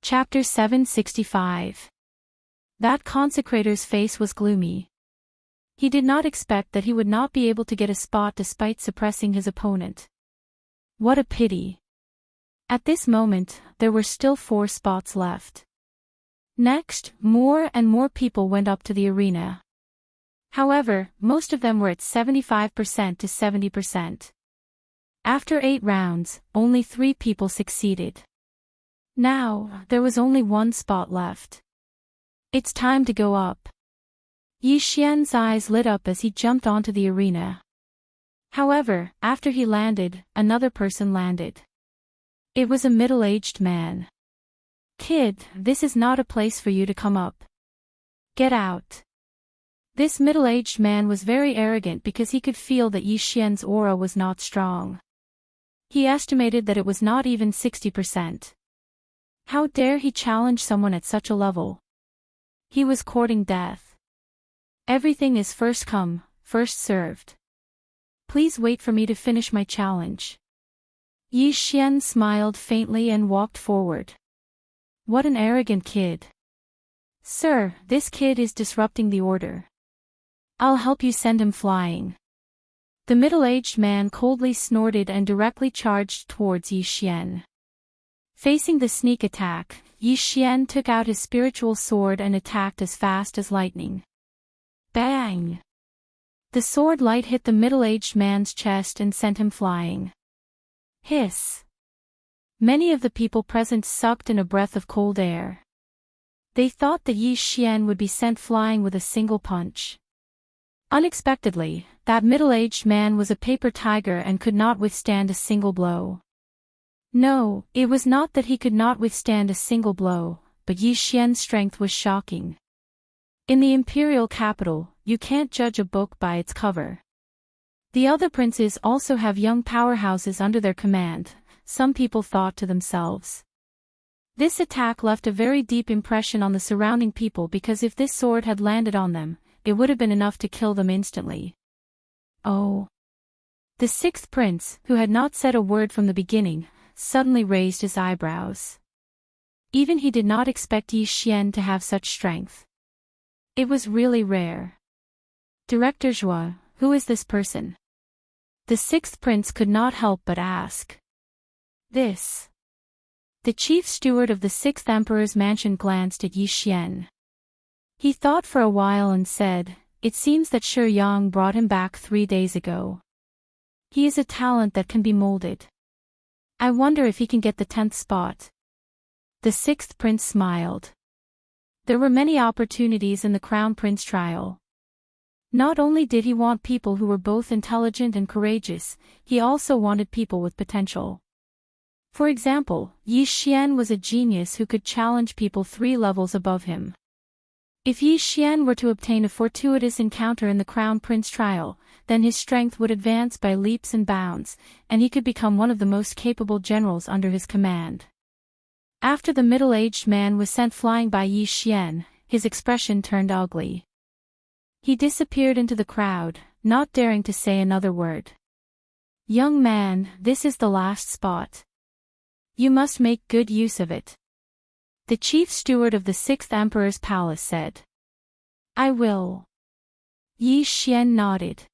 Chapter 765. That consecrator's face was gloomy. He did not expect that he would not be able to get a spot despite suppressing his opponent. What a pity. At this moment, there were still 4 spots left. Next, more and more people went up to the arena. However, most of them were at 75% to 70%. After 8 rounds, only 3 people succeeded. Now, there was only 1 spot left. It's time to go up. Yi Xian's eyes lit up as he jumped onto the arena. However, after he landed, another person landed. It was a middle-aged man. "Kid, this is not a place for you to come up. Get out." This middle-aged man was very arrogant because he could feel that Yi Xian's aura was not strong. He estimated that it was not even 60%. How dare he challenge someone at such a level? He was courting death. Everything is first come, first served. Please wait for me to finish my challenge. Yi Xian smiled faintly and walked forward. What an arrogant kid. Sir, this kid is disrupting the order. I'll help you send him flying. The middle-aged man coldly snorted and directly charged towards Yi Xian. Facing the sneak attack, Yi Xian took out his spiritual sword and attacked as fast as lightning. Bang! The sword light hit the middle-aged man's chest and sent him flying. Hiss! Many of the people present sucked in a breath of cold air. They thought that Yi Xian would be sent flying with a single punch. Unexpectedly, that middle-aged man was a paper tiger and could not withstand a single blow. No, it was not that he could not withstand a single blow, but Yi Xian's strength was shocking. In the imperial capital, you can't judge a book by its cover. The other princes also have young powerhouses under their command, some people thought to themselves. This attack left a very deep impression on the surrounding people because if this sword had landed on them, it would have been enough to kill them instantly. Oh! The 6th prince, who had not said a word from the beginning, suddenly raised his eyebrows. Even he did not expect Yi Xian to have such strength. It was really rare. Director Zhua, who is this person? The 6th prince could not help but ask. This. The chief steward of the 6th emperor's mansion glanced at Yi Xian. He thought for a while and said, "It seems that Shi Yang brought him back 3 days ago. He is a talent that can be molded. I wonder if he can get the 10th spot." The 6th prince smiled. There were many opportunities in the crown prince trial. Not only did he want people who were both intelligent and courageous, he also wanted people with potential. For example, Yi Xian was a genius who could challenge people 3 levels above him. If Yi Xian were to obtain a fortuitous encounter in the crown prince trial, then his strength would advance by leaps and bounds, and he could become one of the most capable generals under his command. After the middle-aged man was sent flying by Yi Xian, his expression turned ugly. He disappeared into the crowd, not daring to say another word. "Young man, this is the last spot. You must make good use of it." The chief steward of the 6th emperor's palace said. "I will." Yi Xian nodded.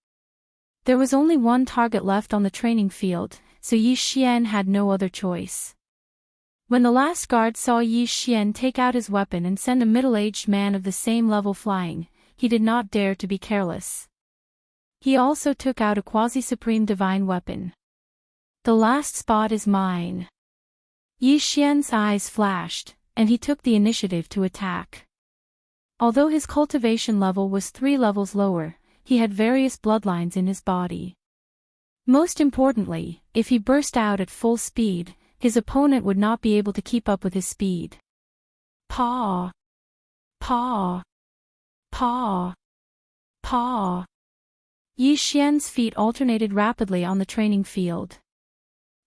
There was only 1 target left on the training field, so Yi Xian had no other choice. When the last guard saw Yi Xian take out his weapon and send a middle-aged man of the same level flying, he did not dare to be careless. He also took out a quasi-supreme divine weapon. "The last spot is mine." Yi Xian's eyes flashed, and he took the initiative to attack. Although his cultivation level was 3 levels lower, he had various bloodlines in his body. Most importantly, if he burst out at full speed, his opponent would not be able to keep up with his speed. Paw! Paw! Paw! Paw! Yi Xian's feet alternated rapidly on the training field.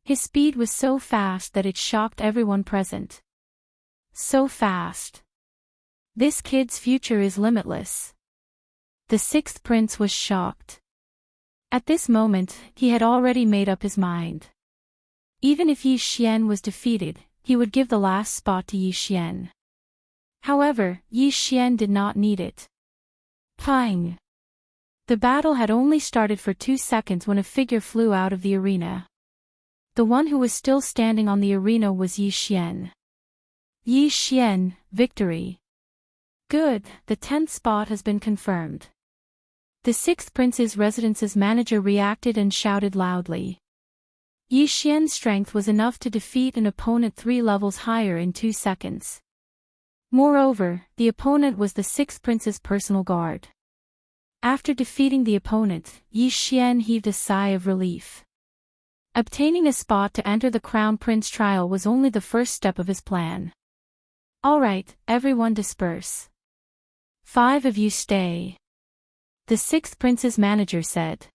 His speed was so fast that it shocked everyone present. So fast. This kid's future is limitless. The 6th prince was shocked. At this moment, he had already made up his mind. Even if Yi Xian was defeated, he would give the last spot to Yi Xian. However, Yi Xian did not need it. Pang! The battle had only started for 2 seconds when a figure flew out of the arena. The one who was still standing on the arena was Yi Xian. Yi Xian, victory. Good, the 10th spot has been confirmed. The 6th prince's residence's manager reacted and shouted loudly. Yi Xian's strength was enough to defeat an opponent 3 levels higher in 2 seconds. Moreover, the opponent was the 6th prince's personal guard. After defeating the opponent, Yi Xian heaved a sigh of relief. Obtaining a spot to enter the Crown Prince trial was only the first step of his plan. Alright, everyone disperse. 5 of you stay. The 6th prince's manager said.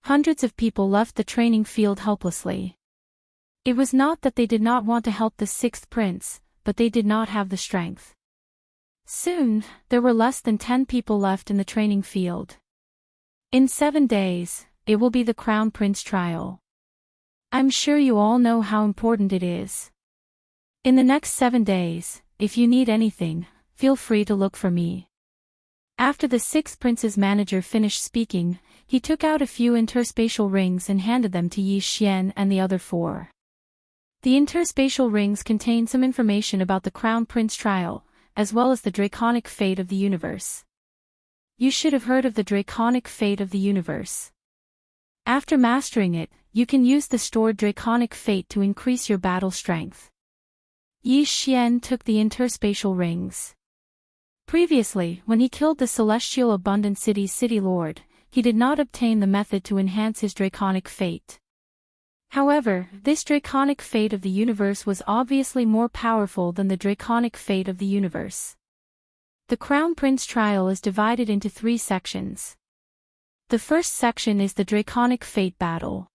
Hundreds of people left the training field helplessly. It was not that they did not want to help the 6th prince, but they did not have the strength. Soon, there were less than 10 people left in the training field. In 7 days, it will be the Crown Prince trial. I'm sure you all know how important it is. In the next 7 days, if you need anything, feel free to look for me. After the 6th prince's manager finished speaking, he took out a few interspatial rings and handed them to Yi Xian and the other 4. The interspatial rings contain some information about the Crown Prince trial, as well as the draconic fate of the universe. You should have heard of the draconic fate of the universe. After mastering it, you can use the stored draconic fate to increase your battle strength. Yi Xian took the interspatial rings. Previously, when he killed the Celestial Abundant City's City Lord, he did not obtain the method to enhance his draconic fate. However, this draconic fate of the universe was obviously more powerful than the draconic fate of the universe. The Crown Prince trial is divided into 3 sections. The first section is the draconic fate battle.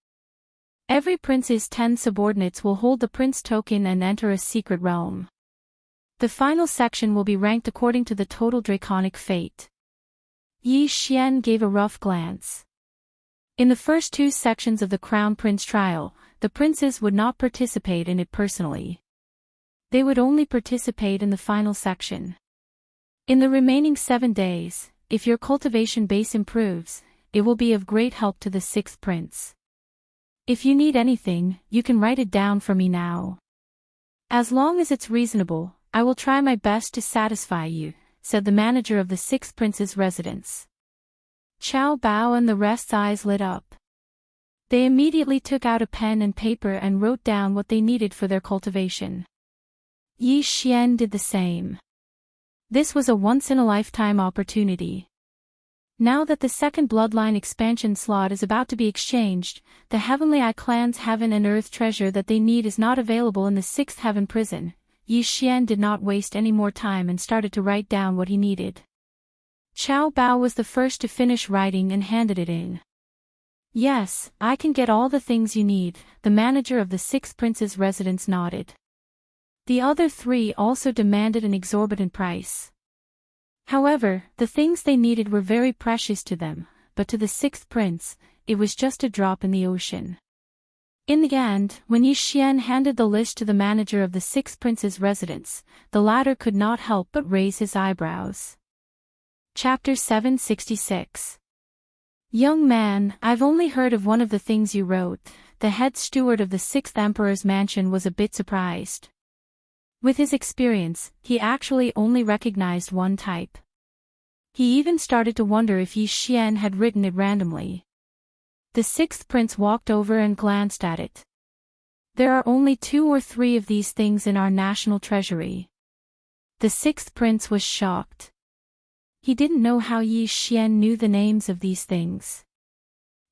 Every prince's 10 subordinates will hold the prince token and enter a secret realm. The final section will be ranked according to the total draconic fate. Yi Xian gave a rough glance. In the first 2 sections of the Crown Prince trial, the princes would not participate in it personally. They would only participate in the final section. In the remaining 7 days, if your cultivation base improves, it will be of great help to the 6th prince. If you need anything, you can write it down for me now. As long as it's reasonable, I will try my best to satisfy you, said the manager of the 6th prince's residence. Qiao Bao and the rest's eyes lit up. They immediately took out a pen and paper and wrote down what they needed for their cultivation. Yi Xian did the same. This was a once-in-a-lifetime opportunity. Now that the second bloodline expansion slot is about to be exchanged, the Heavenly Eye clan's heaven and earth treasure that they need is not available in the 6th heaven prison. Yi Xian did not waste any more time and started to write down what he needed. Qiao Bao was the first to finish writing and handed it in. Yes, I can get all the things you need, the manager of the 6th prince's residence nodded. The other 3 also demanded an exorbitant price. However, the things they needed were very precious to them, but to the 6th prince, it was just a drop in the ocean. In the end, when Yi Xian handed the list to the manager of the 6th prince's residence, the latter could not help but raise his eyebrows. Chapter 766. Young man, I've only heard of one of the things you wrote. The head steward of the 6th emperor's mansion was a bit surprised. With his experience, he actually only recognized one type. He even started to wonder if Yi Xian had written it randomly. The 6th prince walked over and glanced at it. There are only 2 or 3 of these things in our national treasury. The 6th prince was shocked. He didn't know how Yi Xian knew the names of these things.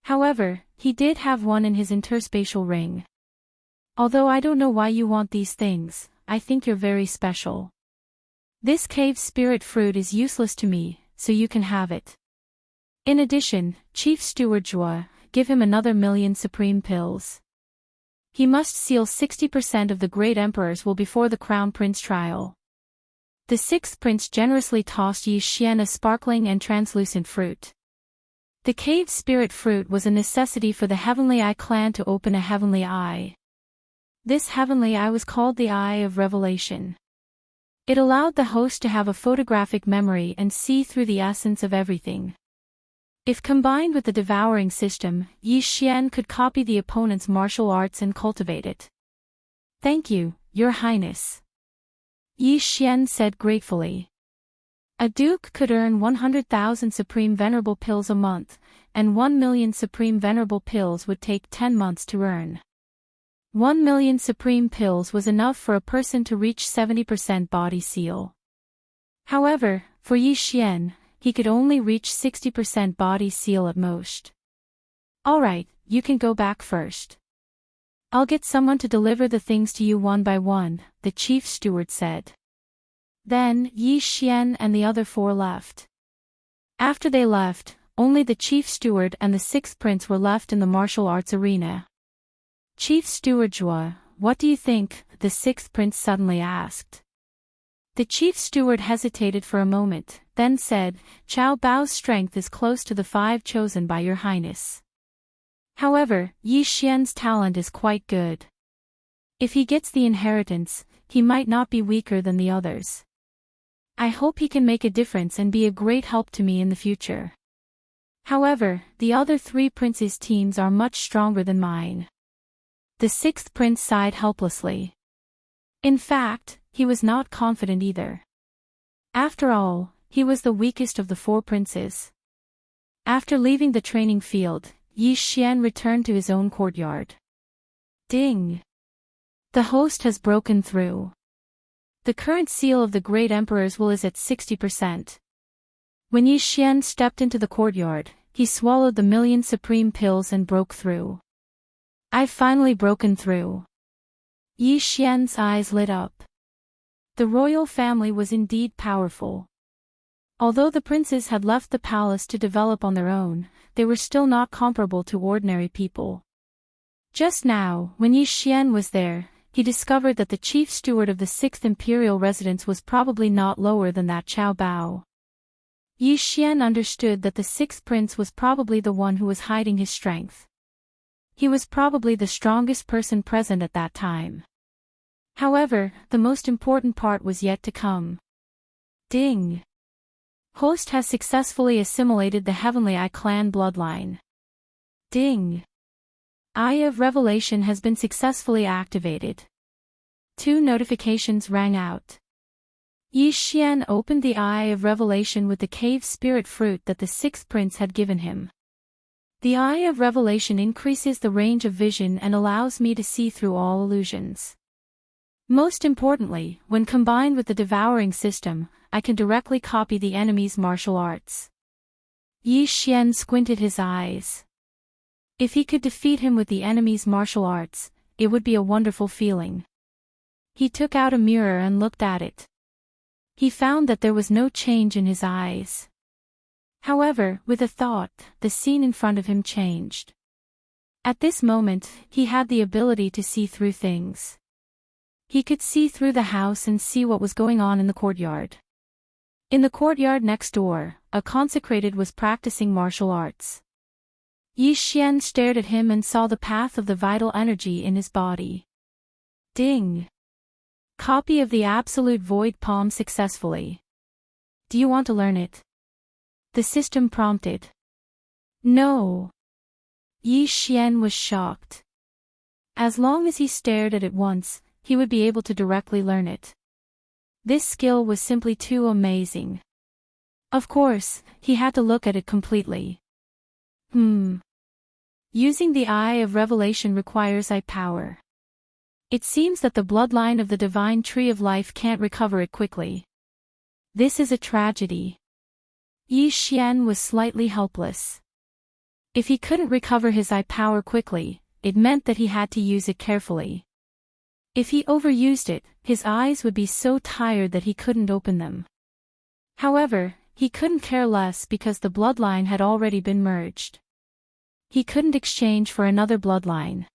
However, he did have one in his interspatial ring. Although I don't know why you want these things, I think you're very special. This cave spirit fruit is useless to me, so you can have it. In addition, Chief Steward Zhua, give him another 1,000,000 supreme pills. He must seal 60% of the great emperors will before the Crown Prince trial. The 6th prince generously tossed Yi Xian a sparkling and translucent fruit. The cave spirit fruit was a necessity for the Heavenly Eye clan to open a Heavenly Eye. This heavenly eye was called the Eye of Revelation. It allowed the host to have a photographic memory and see through the essence of everything. If combined with the devouring system, Yi Xian could copy the opponent's martial arts and cultivate it. "Thank you, Your Highness," Yi Xian said gratefully. A duke could earn 100,000 Supreme Venerable Pills a month, and 1,000,000 Supreme Venerable Pills would take 10 months to earn. 1,000,000 Supreme Pills was enough for a person to reach 70% body seal. However, for Yi Xian, he could only reach 60% body seal at most. "Alright, you can go back first. I'll get someone to deliver the things to you one by one," the chief steward said. Then, Yi Xian and the other four left. After they left, only the chief steward and the sixth prince were left in the martial arts arena. "Chief Steward Zhuo, what do you think?" the sixth prince suddenly asked. The chief steward hesitated for a moment, then said, "Qiao Bao's strength is close to the 5 chosen by Your Highness. However, Yi Xian's talent is quite good. If he gets the inheritance, he might not be weaker than the others. I hope he can make a difference and be a great help to me in the future. However, the other 3 princes' teams are much stronger than mine." The sixth prince sighed helplessly. In fact, he was not confident either. After all, he was the weakest of the 4 princes. After leaving the training field, Yi Xian returned to his own courtyard. Ding! The host has broken through. The current seal of the Great Emperor's will is at 60%. When Yi Xian stepped into the courtyard, he swallowed the 1,000,000 Supreme Pills and broke through. "I've finally broken through." Yi Xian's eyes lit up. The royal family was indeed powerful. Although the princes had left the palace to develop on their own, they were still not comparable to ordinary people. Just now, when Yi Xian was there, he discovered that the chief steward of the 6th imperial residence was probably not lower than that Qiao Bao. Yi Xian understood that the 6th prince was probably the one who was hiding his strength. He was probably the strongest person present at that time. However, the most important part was yet to come. Ding! Host has successfully assimilated the Heavenly Eye clan bloodline. Ding! Eye of Revelation has been successfully activated. 2 notifications rang out. Yi Xian opened the Eye of Revelation with the cave spirit fruit that the 6th prince had given him. The Eye of Revelation increases the range of vision and allows me to see through all illusions. Most importantly, when combined with the devouring system, I can directly copy the enemy's martial arts. Yi Xian squinted his eyes. If he could defeat him with the enemy's martial arts, it would be a wonderful feeling. He took out a mirror and looked at it. He found that there was no change in his eyes. However, with a thought, the scene in front of him changed. At this moment, he had the ability to see through things. He could see through the house and see what was going on in the courtyard. In the courtyard next door, a consecrated was practicing martial arts. Yi Xian stared at him and saw the path of the vital energy in his body. Ding! Copy of the Absolute Void Palm successfully. Do you want to learn it? The system prompted. No. Yi Xian was shocked. As long as he stared at it once, he would be able to directly learn it. This skill was simply too amazing. Of course, he had to look at it completely. Using the Eye of Revelation requires eye power. It seems that the bloodline of the divine tree of life can't recover it quickly. This is a tragedy. Yi Xian was slightly helpless. If he couldn't recover his eye power quickly, it meant that he had to use it carefully. If he overused it, his eyes would be so tired that he couldn't open them. However, he couldn't care less because the bloodline had already been merged. He couldn't exchange for another bloodline.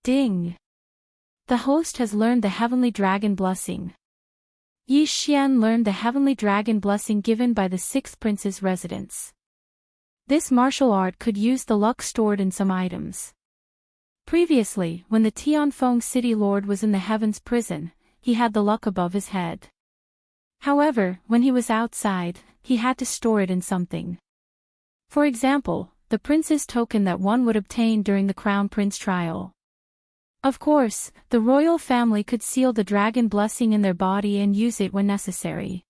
Ding! The host has learned the Heavenly Dragon Blessing. Yi Xian learned the Heavenly Dragon Blessing given by the 6th prince's residence. This martial art could use the luck stored in some items. Previously, when the Tianfeng City Lord was in the Heavens prison, he had the luck above his head. However, when he was outside, he had to store it in something. For example, the prince's token that one would obtain during the Crown Prince trial. Of course, the royal family could seal the dragon blessing in their body and use it when necessary.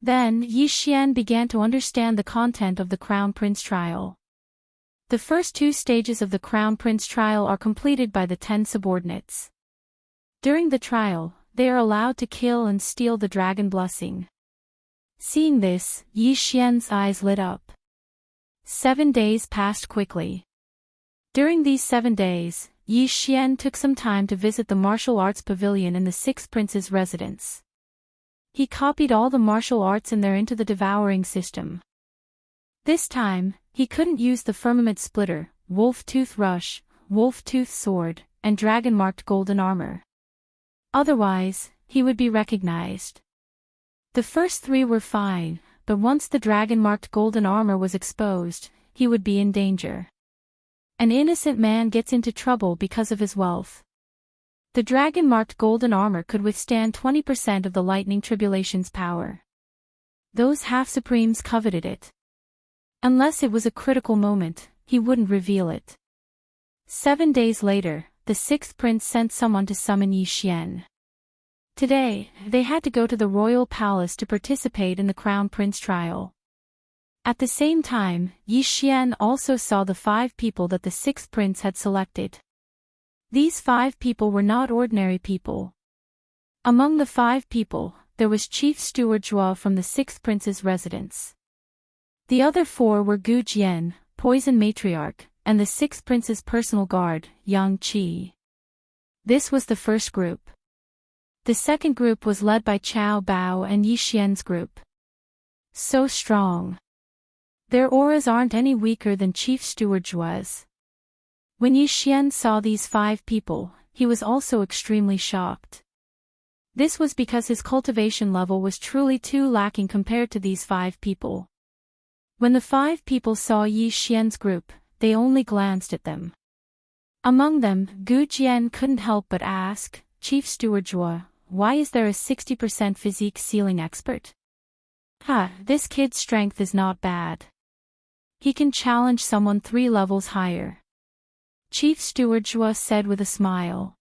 Then, Yi Xian began to understand the content of the Crown Prince trial. The first 2 stages of the Crown Prince trial are completed by the 10 subordinates. During the trial, they are allowed to kill and steal the dragon blessing. Seeing this, Yi Xian's eyes lit up. 7 days passed quickly. During these 7 days, Yi Xian took some time to visit the martial arts pavilion in the 6th prince's residence. He copied all the martial arts in there into the devouring system. This time, he couldn't use the firmament splitter, wolf-tooth rush, wolf-tooth sword, and dragon-marked golden armor. Otherwise, he would be recognized. The first 3 were fine, but once the dragon-marked golden armor was exposed, he would be in danger. An innocent man gets into trouble because of his wealth. The dragon-marked golden armor could withstand 20% of the lightning tribulation's power. Those half-supremes coveted it. Unless it was a critical moment, he wouldn't reveal it. 7 days later, the 6th prince sent someone to summon Yi Xian. Today, they had to go to the royal palace to participate in the Crown Prince trial. At the same time, Yi Xian also saw the 5 people that the 6th prince had selected. These 5 people were not ordinary people. Among the 5 people, there was Chief Steward Zhuo from the 6th prince's residence. The other 4 were Gu Jian, Poison Matriarch, and the 6th prince's personal guard, Yang Qi. This was the first group. The second group was led by Chao Bao and Yi Xian's group. So strong. Their auras aren't any weaker than Chief Steward Zhuo's. When Yi Xian saw these 5 people, he was also extremely shocked. This was because his cultivation level was truly too lacking compared to these 5 people. When the 5 people saw Yi Xian's group, they only glanced at them. Among them, Gu Jian couldn't help but ask, Chief Steward Zhuo, why is there a 60% physique sealing expert? This kid's strength is not bad. He can challenge someone 3 levels higher. Chief Steward Zhuo said with a smile.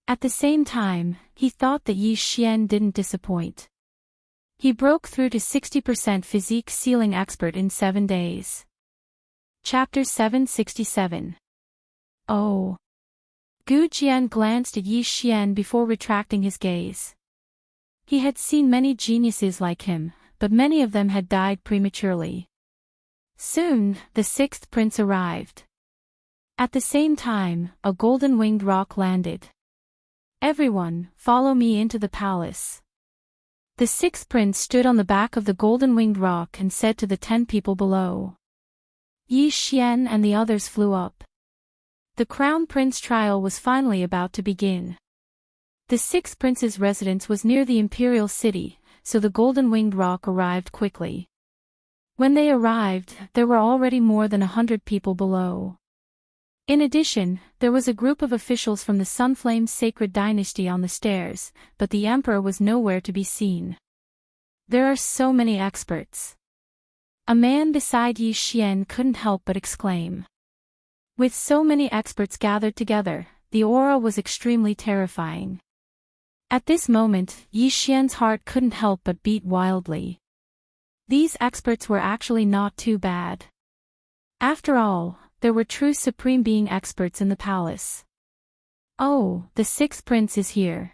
At the same time, he thought that Yi Xian didn't disappoint. He broke through to 60% physique sealing expert in 7 days. Chapter 767. Oh. Gu Jian glanced at Yi Xian before retracting his gaze. He had seen many geniuses like him, but many of them had died prematurely. Soon, the 6th prince arrived. At the same time, a golden-winged roc landed. Everyone, follow me into the palace. The 6th prince stood on the back of the golden-winged roc and said to the 10 people below. Yi Xian and the others flew up. The Crown Prince trial was finally about to begin. The 6th prince's residence was near the imperial city, so the golden-winged roc arrived quickly. When they arrived, there were already more than 100 people below. In addition, there was a group of officials from the Sunflame's sacred dynasty on the stairs, but the emperor was nowhere to be seen. There are so many experts. A man beside Yi Xian couldn't help but exclaim. With so many experts gathered together, the aura was extremely terrifying. At this moment, Yi Xian's heart couldn't help but beat wildly. These experts were actually not too bad. After all, there were true supreme being experts in the palace. Oh, the 6th prince is here.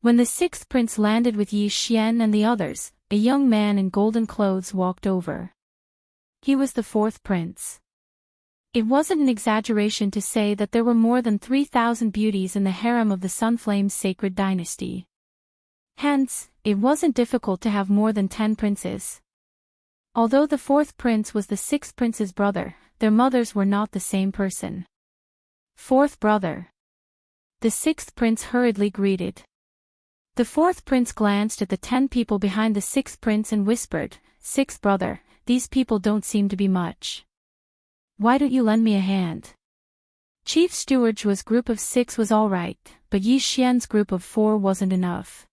When the 6th prince landed with Yi Xian and the others, a young man in golden clothes walked over. He was the 4th prince. It wasn't an exaggeration to say that there were more than 3,000 beauties in the harem of the Sunflame's sacred dynasty. Hence, it wasn't difficult to have more than 10 princes. Although the 4th prince was the 6th prince's brother, their mothers were not the same person. 4th brother. The 6th prince hurriedly greeted. The 4th prince glanced at the 10 people behind the 6th prince and whispered, 6th brother, these people don't seem to be much. Why don't you lend me a hand? Chief Steward's group of 6 was alright, but Yi Xian's group of 4 wasn't enough.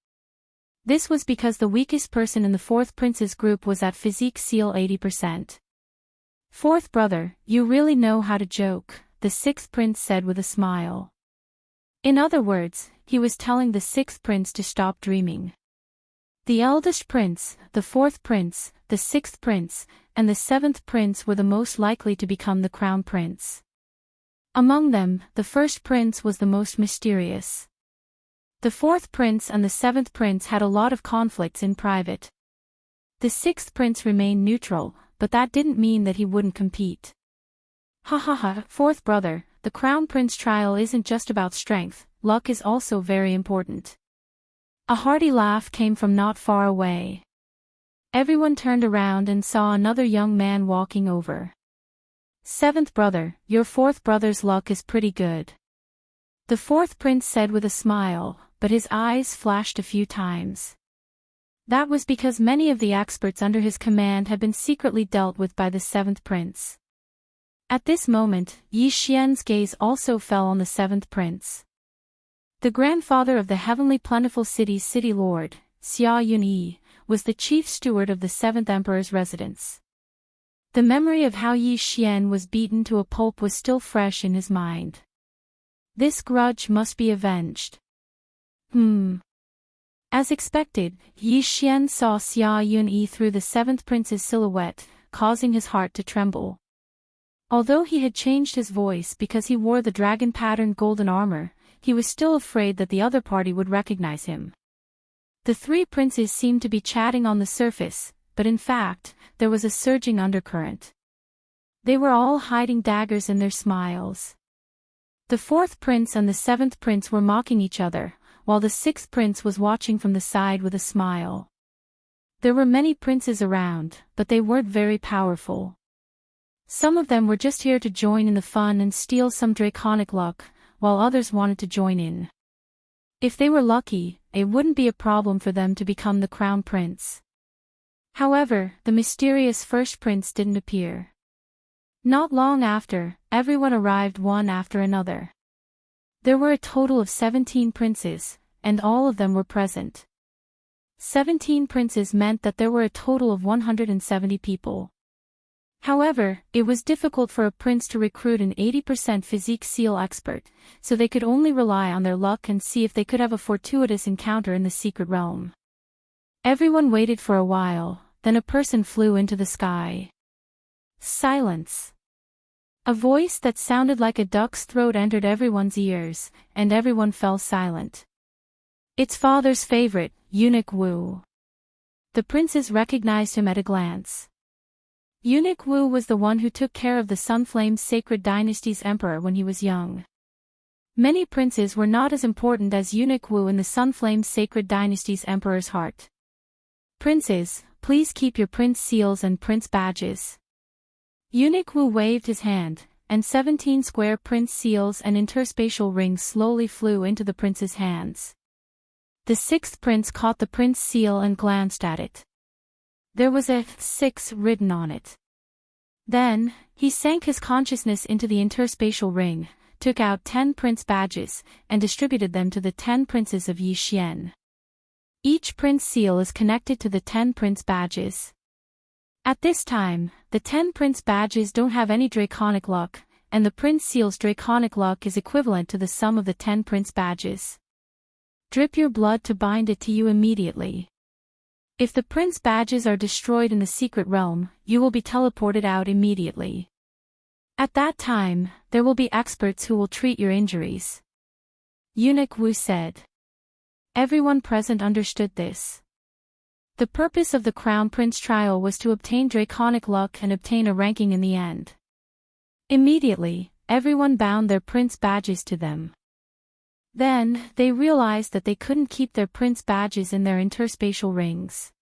This was because the weakest person in the 4th prince's group was at physique seal 80%. "Fourth brother, you really know how to joke," the 6th prince said with a smile. In other words, he was telling the 6th prince to stop dreaming. The eldest prince, the 4th prince, the 6th prince, and the 7th prince were the most likely to become the crown prince. Among them, the 1st prince was the most mysterious. The 4th prince and the 7th prince had a lot of conflicts in private. The 6th prince remained neutral, but that didn't mean that he wouldn't compete. "Ha ha ha, 4th brother, the crown prince trial isn't just about strength, luck is also very important." A hearty laugh came from not far away. Everyone turned around and saw another young man walking over. "7th brother, your 4th brother's luck is pretty good," the 4th prince said with a smile, but his eyes flashed a few times. That was because many of the experts under his command had been secretly dealt with by the 7th prince. At this moment, Yi Xian's gaze also fell on the 7th prince. The grandfather of the heavenly plentiful city's city lord, Xia Yunyi, was the chief steward of the 7th emperor's residence. The memory of how Yi Xian was beaten to a pulp was still fresh in his mind. This grudge must be avenged. As expected, Yi Xian saw Xia Yunyi through the 7th prince's silhouette, causing his heart to tremble. Although he had changed his voice because he wore the dragon-patterned golden armor, he was still afraid that the other party would recognize him. The 3 princes seemed to be chatting on the surface, but in fact, there was a surging undercurrent. They were all hiding daggers in their smiles. The 4th prince and the 7th prince were mocking each other, while the 6th prince was watching from the side with a smile. There were many princes around, but they weren't very powerful. Some of them were just here to join in the fun and steal some draconic luck, while others wanted to join in. If they were lucky, it wouldn't be a problem for them to become the crown prince. However, the mysterious 1st prince didn't appear. Not long after, everyone arrived one after another. There were a total of 17 princes, and all of them were present. 17 princes meant that there were a total of 170 people. However, it was difficult for a prince to recruit an 80% physique seal expert, so they could only rely on their luck and see if they could have a fortuitous encounter in the secret realm. Everyone waited for a while, then a person flew into the sky. Silence. A voice that sounded like a duck's throat entered everyone's ears, and everyone fell silent. Its father's favorite, Eunuch Wu. The princes recognized him at a glance. Eunuch Wu was the one who took care of the Sunflame's sacred dynasty's emperor when he was young. Many princes were not as important as Eunuch Wu in the Sunflame's sacred dynasty's emperor's heart. "Princes, please keep your prince seals and prince badges." Eunuch Wu waved his hand, and 17 square prince seals and interspatial rings slowly flew into the prince's hands. The 6th prince caught the prince seal and glanced at it. There was a 6 written on it. Then, he sank his consciousness into the interspatial ring, took out 10 prince badges, and distributed them to the 10 princes of Yi Xian. Each prince seal is connected to the 10 prince badges. At this time, the 10 prince badges don't have any draconic luck, and the prince seal's draconic luck is equivalent to the sum of the 10 prince badges. Drip your blood to bind it to you immediately. If the prince badges are destroyed in the secret realm, you will be teleported out immediately. At that time, there will be experts who will treat your injuries. Eunuch Wu said. Everyone present understood this. The purpose of the Crown Prince trial was to obtain draconic luck and obtain a ranking in the end. Immediately, everyone bound their prince badges to them. Then, they realized that they couldn't keep their prince badges in their interspatial rings.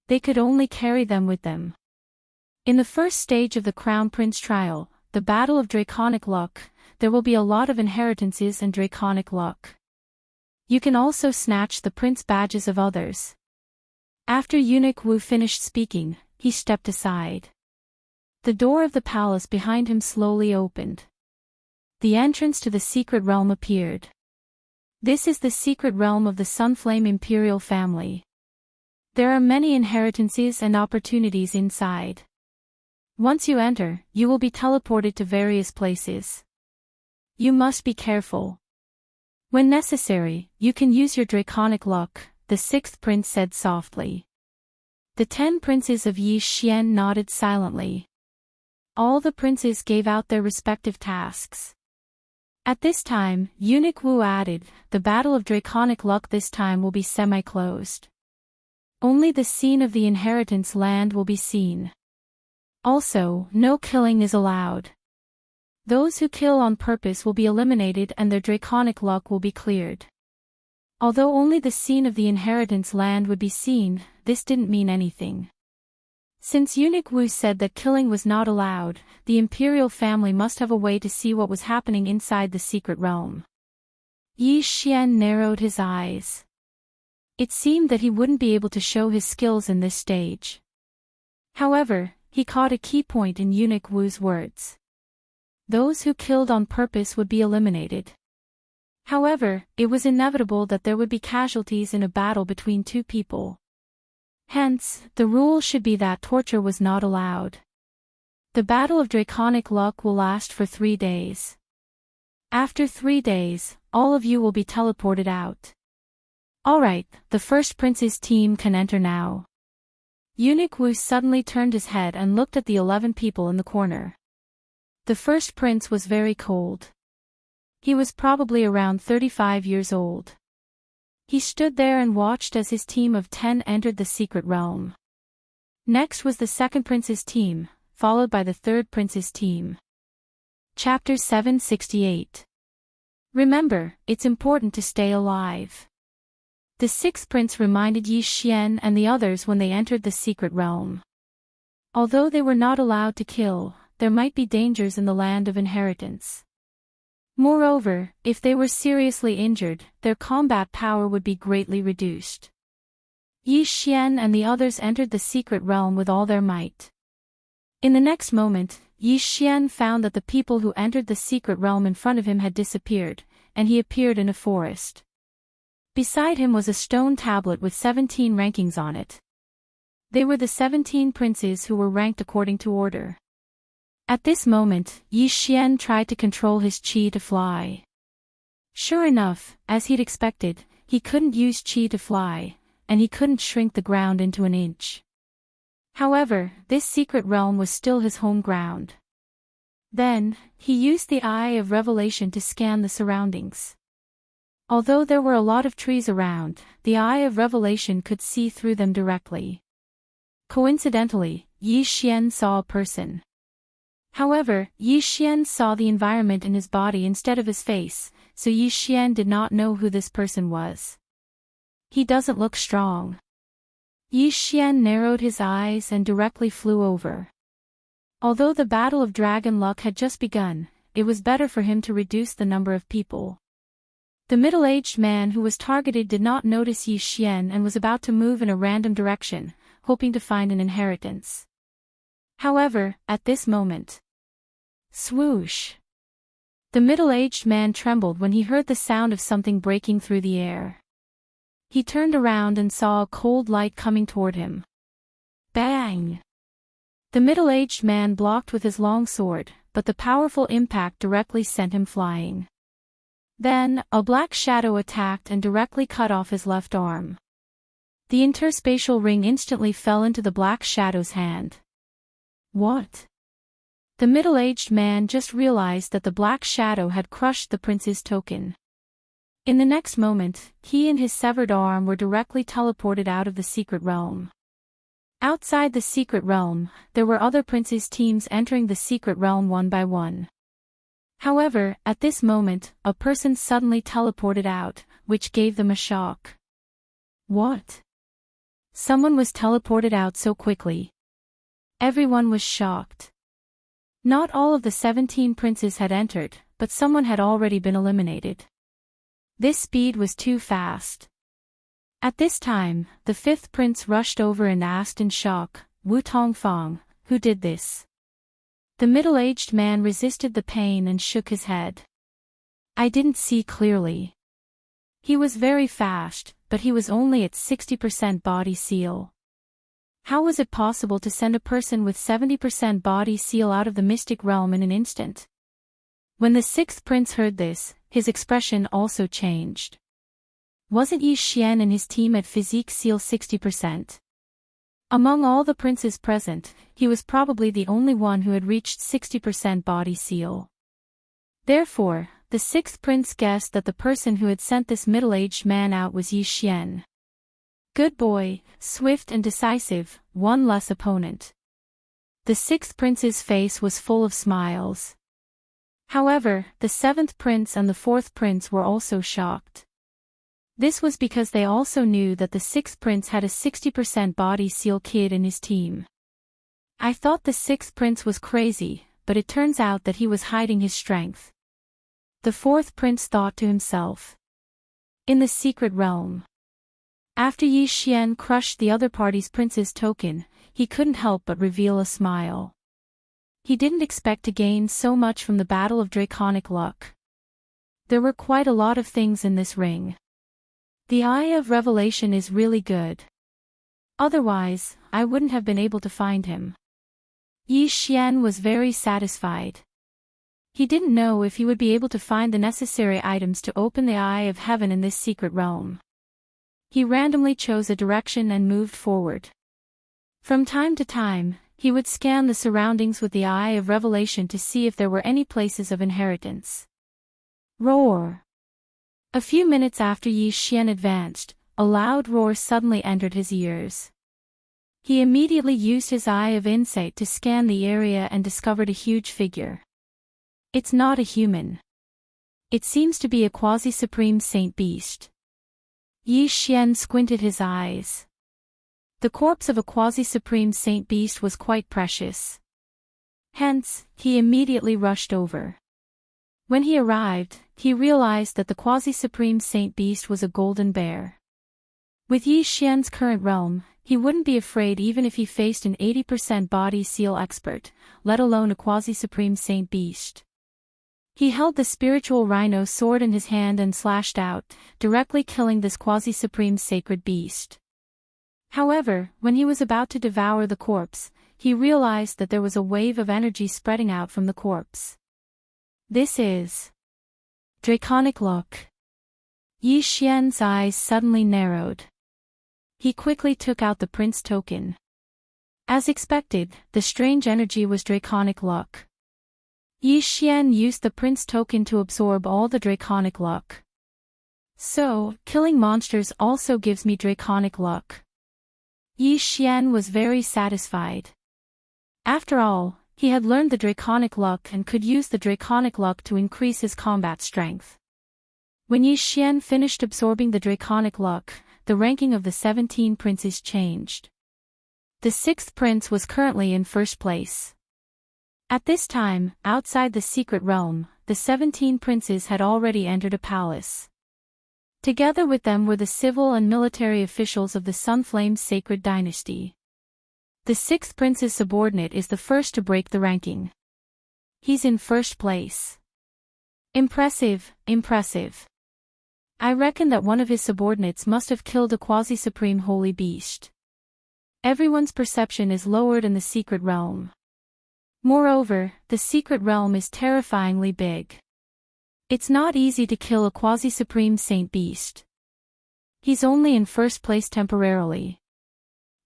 They could only carry them with them. In the first stage of the Crown Prince trial, the Battle of Draconic Luck, there will be a lot of inheritances and draconic luck. You can also snatch the prince badges of others. After Eunuch Wu finished speaking, he stepped aside. The door of the palace behind him slowly opened. the entrance to the secret realm appeared. This is the secret realm of the Sunflame Imperial family. There are many inheritances and opportunities inside. Once you enter, you will be teleported to various places. You must be careful. When necessary, you can use your draconic luck, the sixth prince said softly. The 10 princes of Yi Xian nodded silently. All the princes gave out their respective tasks. At this time, Eunuch Wu added, the battle of draconic luck this time will be semi-closed. Only the scene of the inheritance land will be seen. Also, no killing is allowed. Those who kill on purpose will be eliminated and their draconic luck will be cleared. Although only the scene of the inheritance land would be seen, this didn't mean anything. Since Eunuch Wu said that killing was not allowed, the imperial family must have a way to see what was happening inside the secret realm. Yi Xian narrowed his eyes. It seemed that he wouldn't be able to show his skills in this stage. However, he caught a key point in Eunuch Wu's words. Those who killed on purpose would be eliminated. However, it was inevitable that there would be casualties in a battle between two people. Hence, the rule should be that torture was not allowed. The battle of draconic luck will last for 3 days. After 3 days, all of you will be teleported out. Alright, the first prince's team can enter now. Eunuch Wu suddenly turned his head and looked at the 11 people in the corner. The first prince was very cold. He was probably around 35 years old. He stood there and watched as his team of 10 entered the secret realm. Next was the second prince's team, followed by the third prince's team. Chapter 768. Remember, it's important to stay alive. The sixth prince reminded Yi Xian and the others when they entered the secret realm. Although they were not allowed to kill, there might be dangers in the land of inheritance. Moreover, if they were seriously injured, their combat power would be greatly reduced. Yi Xian and the others entered the secret realm with all their might. In the next moment, Yi Xian found that the people who entered the secret realm in front of him had disappeared, and he appeared in a forest. Beside him was a stone tablet with 17 rankings on it. They were the 17 princes who were ranked according to order. At this moment, Yi Xian tried to control his qi to fly. Sure enough, as he'd expected, he couldn't use qi to fly, and he couldn't shrink the ground into an inch. However, this secret realm was still his home ground. Then, he used the Eye of Revelation to scan the surroundings. Although there were a lot of trees around, the Eye of Revelation could see through them directly. Coincidentally, Yi Xian saw a person. However, Yi Xian saw the environment in his body instead of his face, so Yi Xian did not know who this person was. He doesn't look strong. Yi Xian narrowed his eyes and directly flew over. Although the battle of dragon luck had just begun, it was better for him to reduce the number of people. The middle-aged man who was targeted did not notice Yi Xian and was about to move in a random direction, hoping to find an inheritance. However, at this moment, swoosh! The middle-aged man trembled when he heard the sound of something breaking through the air. He turned around and saw a cold light coming toward him. Bang! The middle-aged man blocked with his long sword, but the powerful impact directly sent him flying. Then, a black shadow attacked and directly cut off his left arm. The interspatial ring instantly fell into the black shadow's hand. What? The middle-aged man just realized that the black shadow had crushed the prince's token. In the next moment, he and his severed arm were directly teleported out of the secret realm. Outside the secret realm, there were other princes' teams entering the secret realm one by one. However, at this moment, a person suddenly teleported out, which gave them a shock. What? Someone was teleported out so quickly. Everyone was shocked. Not all of the 17 princes had entered, but someone had already been eliminated. This speed was too fast. At this time, the fifth prince rushed over and asked in shock, Wu Tongfang, who did this? The middle-aged man resisted the pain and shook his head. I didn't see clearly. He was very fast, but he was only at 60% body seal. How was it possible to send a person with 70% body seal out of the mystic realm in an instant? When the sixth prince heard this, his expression also changed. Wasn't Yi Xian and his team at physique seal 60%? Among all the princes present, he was probably the only one who had reached 60% body seal. Therefore, the sixth prince guessed that the person who had sent this middle-aged man out was Yi Xian. Good boy, swift and decisive, one less opponent. The sixth prince's face was full of smiles. However, the seventh prince and the fourth prince were also shocked. This was because they also knew that the sixth prince had a 60% body seal kid in his team. I thought the sixth prince was crazy, but it turns out that he was hiding his strength. The fourth prince thought to himself. In the secret realm. After Yi Xian crushed the other party's prince's token, he couldn't help but reveal a smile. He didn't expect to gain so much from the battle of draconic luck. There were quite a lot of things in this ring. The Eye of Revelation is really good. Otherwise, I wouldn't have been able to find him. Yi Xian was very satisfied. He didn't know if he would be able to find the necessary items to open the Eye of Heaven in this secret realm. He randomly chose a direction and moved forward. From time to time, he would scan the surroundings with the Eye of Revelation to see if there were any places of inheritance. Roar! A few minutes after Yi Xian advanced, a loud roar suddenly entered his ears. He immediately used his Eye of Insight to scan the area and discovered a huge figure. It's not a human. It seems to be a quasi-supreme saint beast. Yi Xian squinted his eyes. The corpse of a quasi-supreme saint beast was quite precious. Hence, he immediately rushed over. When he arrived, he realized that the quasi-supreme saint beast was a golden bear. With Yi Xian's current realm, he wouldn't be afraid even if he faced an 80% body seal expert, let alone a quasi-supreme saint beast. He held the spiritual rhino sword in his hand and slashed out, directly killing this quasi-supreme sacred beast. However, when he was about to devour the corpse, he realized that there was a wave of energy spreading out from the corpse. This is draconic luck. Yi Xian's eyes suddenly narrowed. He quickly took out the prince token. As expected, the strange energy was draconic luck. Yi Xian used the prince token to absorb all the draconic luck. So, killing monsters also gives me draconic luck. Yi Xian was very satisfied. After all, he had learned the draconic luck and could use the draconic luck to increase his combat strength. When Yi Xian finished absorbing the draconic luck, the ranking of the 17 princes changed. The sixth prince was currently in first place. At this time, outside the secret realm, the 17 princes had already entered a palace. Together with them were the civil and military officials of the Sunflame's sacred dynasty. The sixth prince's subordinate is the first to break the ranking. He's in first place. Impressive, impressive. I reckon that one of his subordinates must have killed a quasi-supreme holy beast. Everyone's perception is lowered in the secret realm. Moreover, the secret realm is terrifyingly big. It's not easy to kill a quasi-supreme saint beast. He's only in first place temporarily.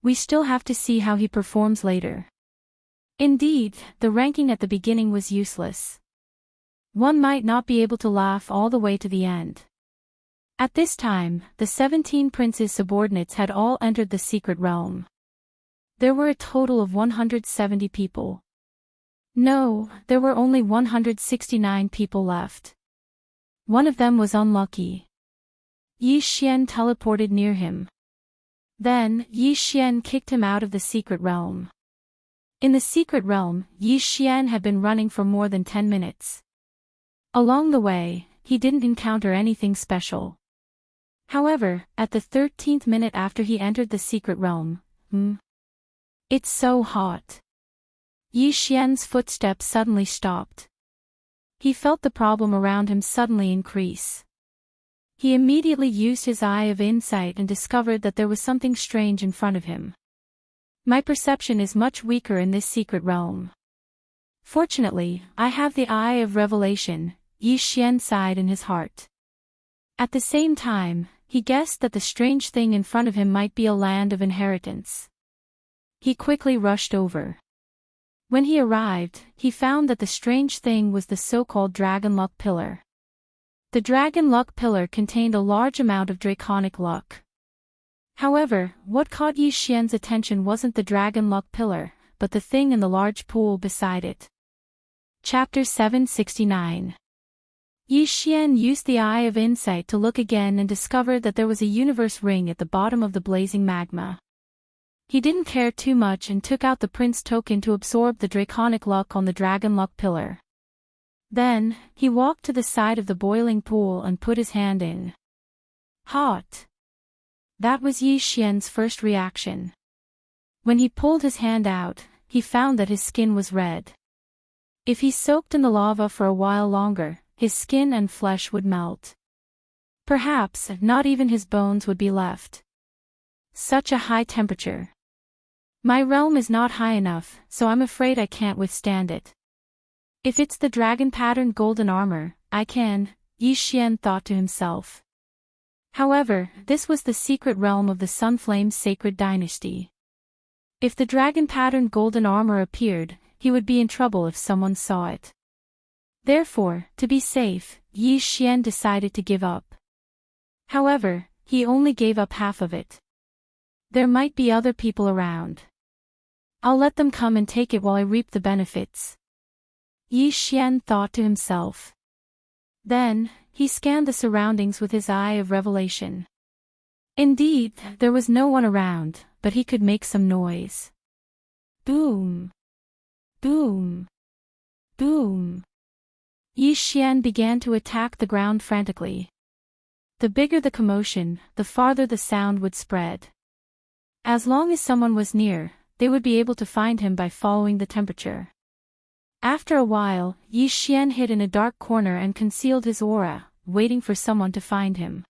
We still have to see how he performs later. Indeed, the ranking at the beginning was useless. One might not be able to laugh all the way to the end. At this time, the 17 princes' subordinates had all entered the secret realm. There were a total of 170 people. No, there were only 169 people left. One of them was unlucky. Yi Xian teleported near him. Then, Yi Xian kicked him out of the secret realm. In the secret realm, Yi Xian had been running for more than 10 minutes. Along the way, he didn't encounter anything special. However, at the 13th minute after he entered the secret realm, it's so hot. Yi Xian's footsteps suddenly stopped. He felt the problem around him suddenly increase. He immediately used his eye of insight and discovered that there was something strange in front of him. My perception is much weaker in this secret realm. Fortunately, I have the eye of revelation, Yi Xian sighed in his heart. At the same time, he guessed that the strange thing in front of him might be a land of inheritance. He quickly rushed over. When he arrived, he found that the strange thing was the so-called Dragon Luck Pillar. The Dragon Luck Pillar contained a large amount of draconic luck. However, what caught Yi Xian's attention wasn't the Dragon Luck Pillar, but the thing in the large pool beside it. Chapter 769. Yi Xian used the Eye of Insight to look again and discovered that there was a universe ring at the bottom of the blazing magma. He didn't care too much and took out the Prince token to absorb the draconic luck on the Dragon Luck Pillar. Then, he walked to the side of the boiling pool and put his hand in. Hot. That was Yi Xian's first reaction. When he pulled his hand out, he found that his skin was red. If he soaked in the lava for a while longer, his skin and flesh would melt. Perhaps not even his bones would be left. Such a high temperature. My realm is not high enough, so I'm afraid I can't withstand it. If it's the dragon-patterned golden armor, I can, Yi Xian thought to himself. However, this was the secret realm of the Sunflame's sacred dynasty. If the dragon-patterned golden armor appeared, he would be in trouble if someone saw it. Therefore, to be safe, Yi Xian decided to give up. However, he only gave up half of it. There might be other people around. I'll let them come and take it while I reap the benefits. Yi Xian thought to himself. Then, he scanned the surroundings with his eye of revelation. Indeed, there was no one around, but he could make some noise. Boom! Boom! Boom! Yi Xian began to attack the ground frantically. The bigger the commotion, the farther the sound would spread. As long as someone was near, they would be able to find him by following the temperature. After a while, Yi Xian hid in a dark corner and concealed his aura, waiting for someone to find him.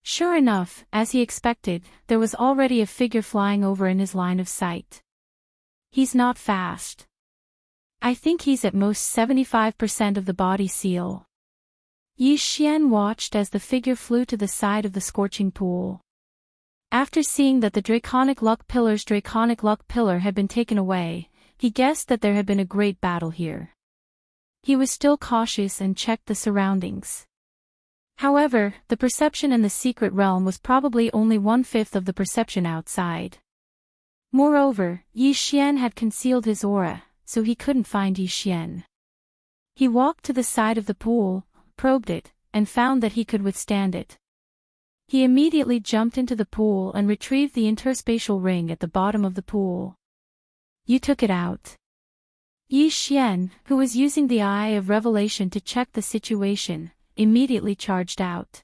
Sure enough, as he expected, there was already a figure flying over in his line of sight. He's not fast. I think he's at most 75% of the body seal. Yi Xian watched as the figure flew to the side of the scorching pool. After seeing that the Draconic Luck Pillar's Draconic Luck Pillar had been taken away, he guessed that there had been a great battle here. He was still cautious and checked the surroundings. However, the perception in the secret realm was probably only 1/5 of the perception outside. Moreover, Yi Xian had concealed his aura, so he couldn't find Yi Xian. He walked to the side of the pool, probed it, and found that he could withstand it. He immediately jumped into the pool and retrieved the interspatial ring at the bottom of the pool. You took it out. Yi Xian, who was using the Eye of Revelation to check the situation, immediately charged out.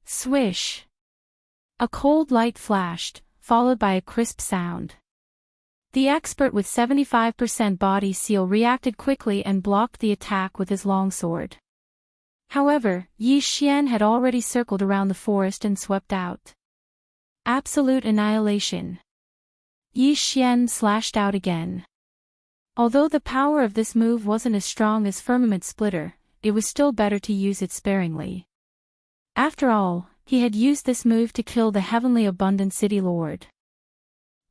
Swish! A cold light flashed, followed by a crisp sound. The expert with 75% body seal reacted quickly and blocked the attack with his longsword. However, Yi Xian had already circled around the forest and swept out. Absolute annihilation. Yi Xian slashed out again. Although the power of this move wasn't as strong as Firmament Splitter, it was still better to use it sparingly. After all, he had used this move to kill the Heavenly Abundant City Lord.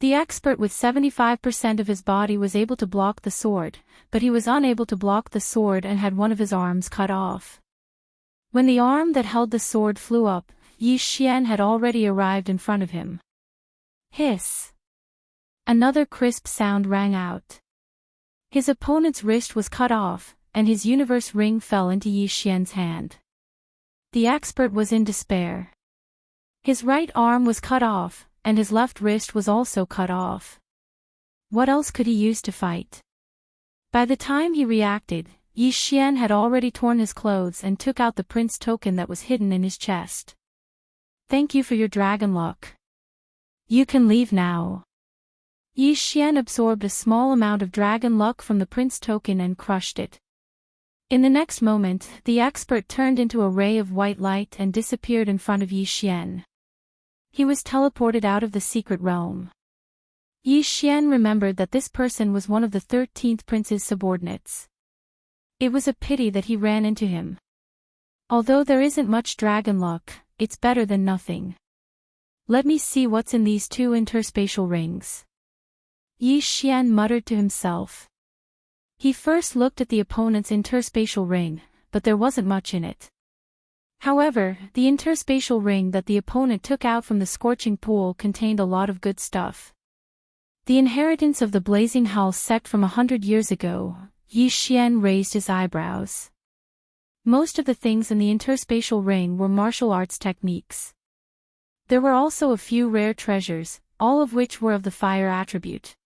The expert with 75% of his body was able to block the sword, but he was unable to block the sword and had one of his arms cut off. When the arm that held the sword flew up, Yi Xian had already arrived in front of him. Hiss! Another crisp sound rang out. His opponent's wrist was cut off, and his universe ring fell into Yi Xian's hand. The expert was in despair. His right arm was cut off, and his left wrist was also cut off. What else could he use to fight? By the time he reacted, Yi Xian had already torn his clothes and took out the prince token that was hidden in his chest. Thank you for your dragon luck. You can leave now. Yi Xian absorbed a small amount of dragon luck from the prince token and crushed it. In the next moment, the expert turned into a ray of white light and disappeared in front of Yi Xian. He was teleported out of the secret realm. Yi Xian remembered that this person was one of the 13th prince's subordinates. It was a pity that he ran into him. Although there isn't much dragon luck, it's better than nothing. Let me see what's in these two interspatial rings. Yi Xian muttered to himself. He first looked at the opponent's interspatial ring, but there wasn't much in it. However, the interspatial ring that the opponent took out from the scorching pool contained a lot of good stuff. The inheritance of the Blazing House sect from 100 years ago. Yi Xian raised his eyebrows. Most of the things in the interspatial ring were martial arts techniques. There were also a few rare treasures, all of which were of the fire attribute.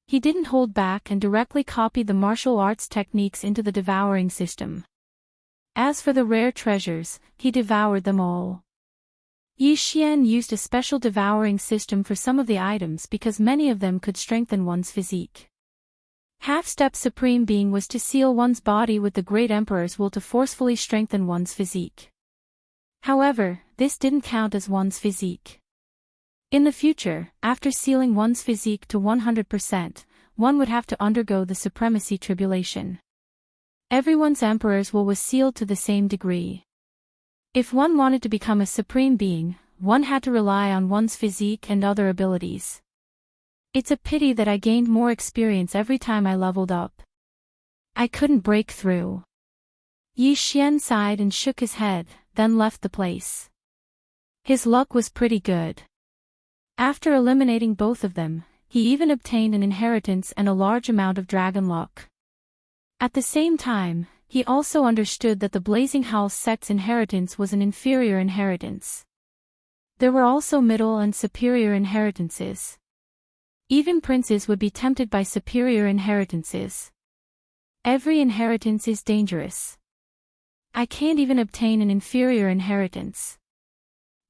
He didn't hold back and directly copied the martial arts techniques into the devouring system. As for the rare treasures, he devoured them all. Yi Xian used a special devouring system for some of the items because many of them could strengthen one's physique. Half-step supreme being was to seal one's body with the great emperor's will to forcefully strengthen one's physique. However, this didn't count as one's physique. In the future, after sealing one's physique to 100%, one would have to undergo the supremacy tribulation. Everyone's emperor's will was sealed to the same degree. If one wanted to become a supreme being, one had to rely on one's physique and other abilities. It's a pity that I gained more experience every time I leveled up. I couldn't break through. Yi Xian sighed and shook his head, then left the place. His luck was pretty good. After eliminating both of them, he even obtained an inheritance and a large amount of dragon luck. At the same time, he also understood that the Blazing House sect's inheritance was an inferior inheritance. There were also middle and superior inheritances. Even princes would be tempted by superior inheritances. Every inheritance is dangerous. I can't even obtain an inferior inheritance.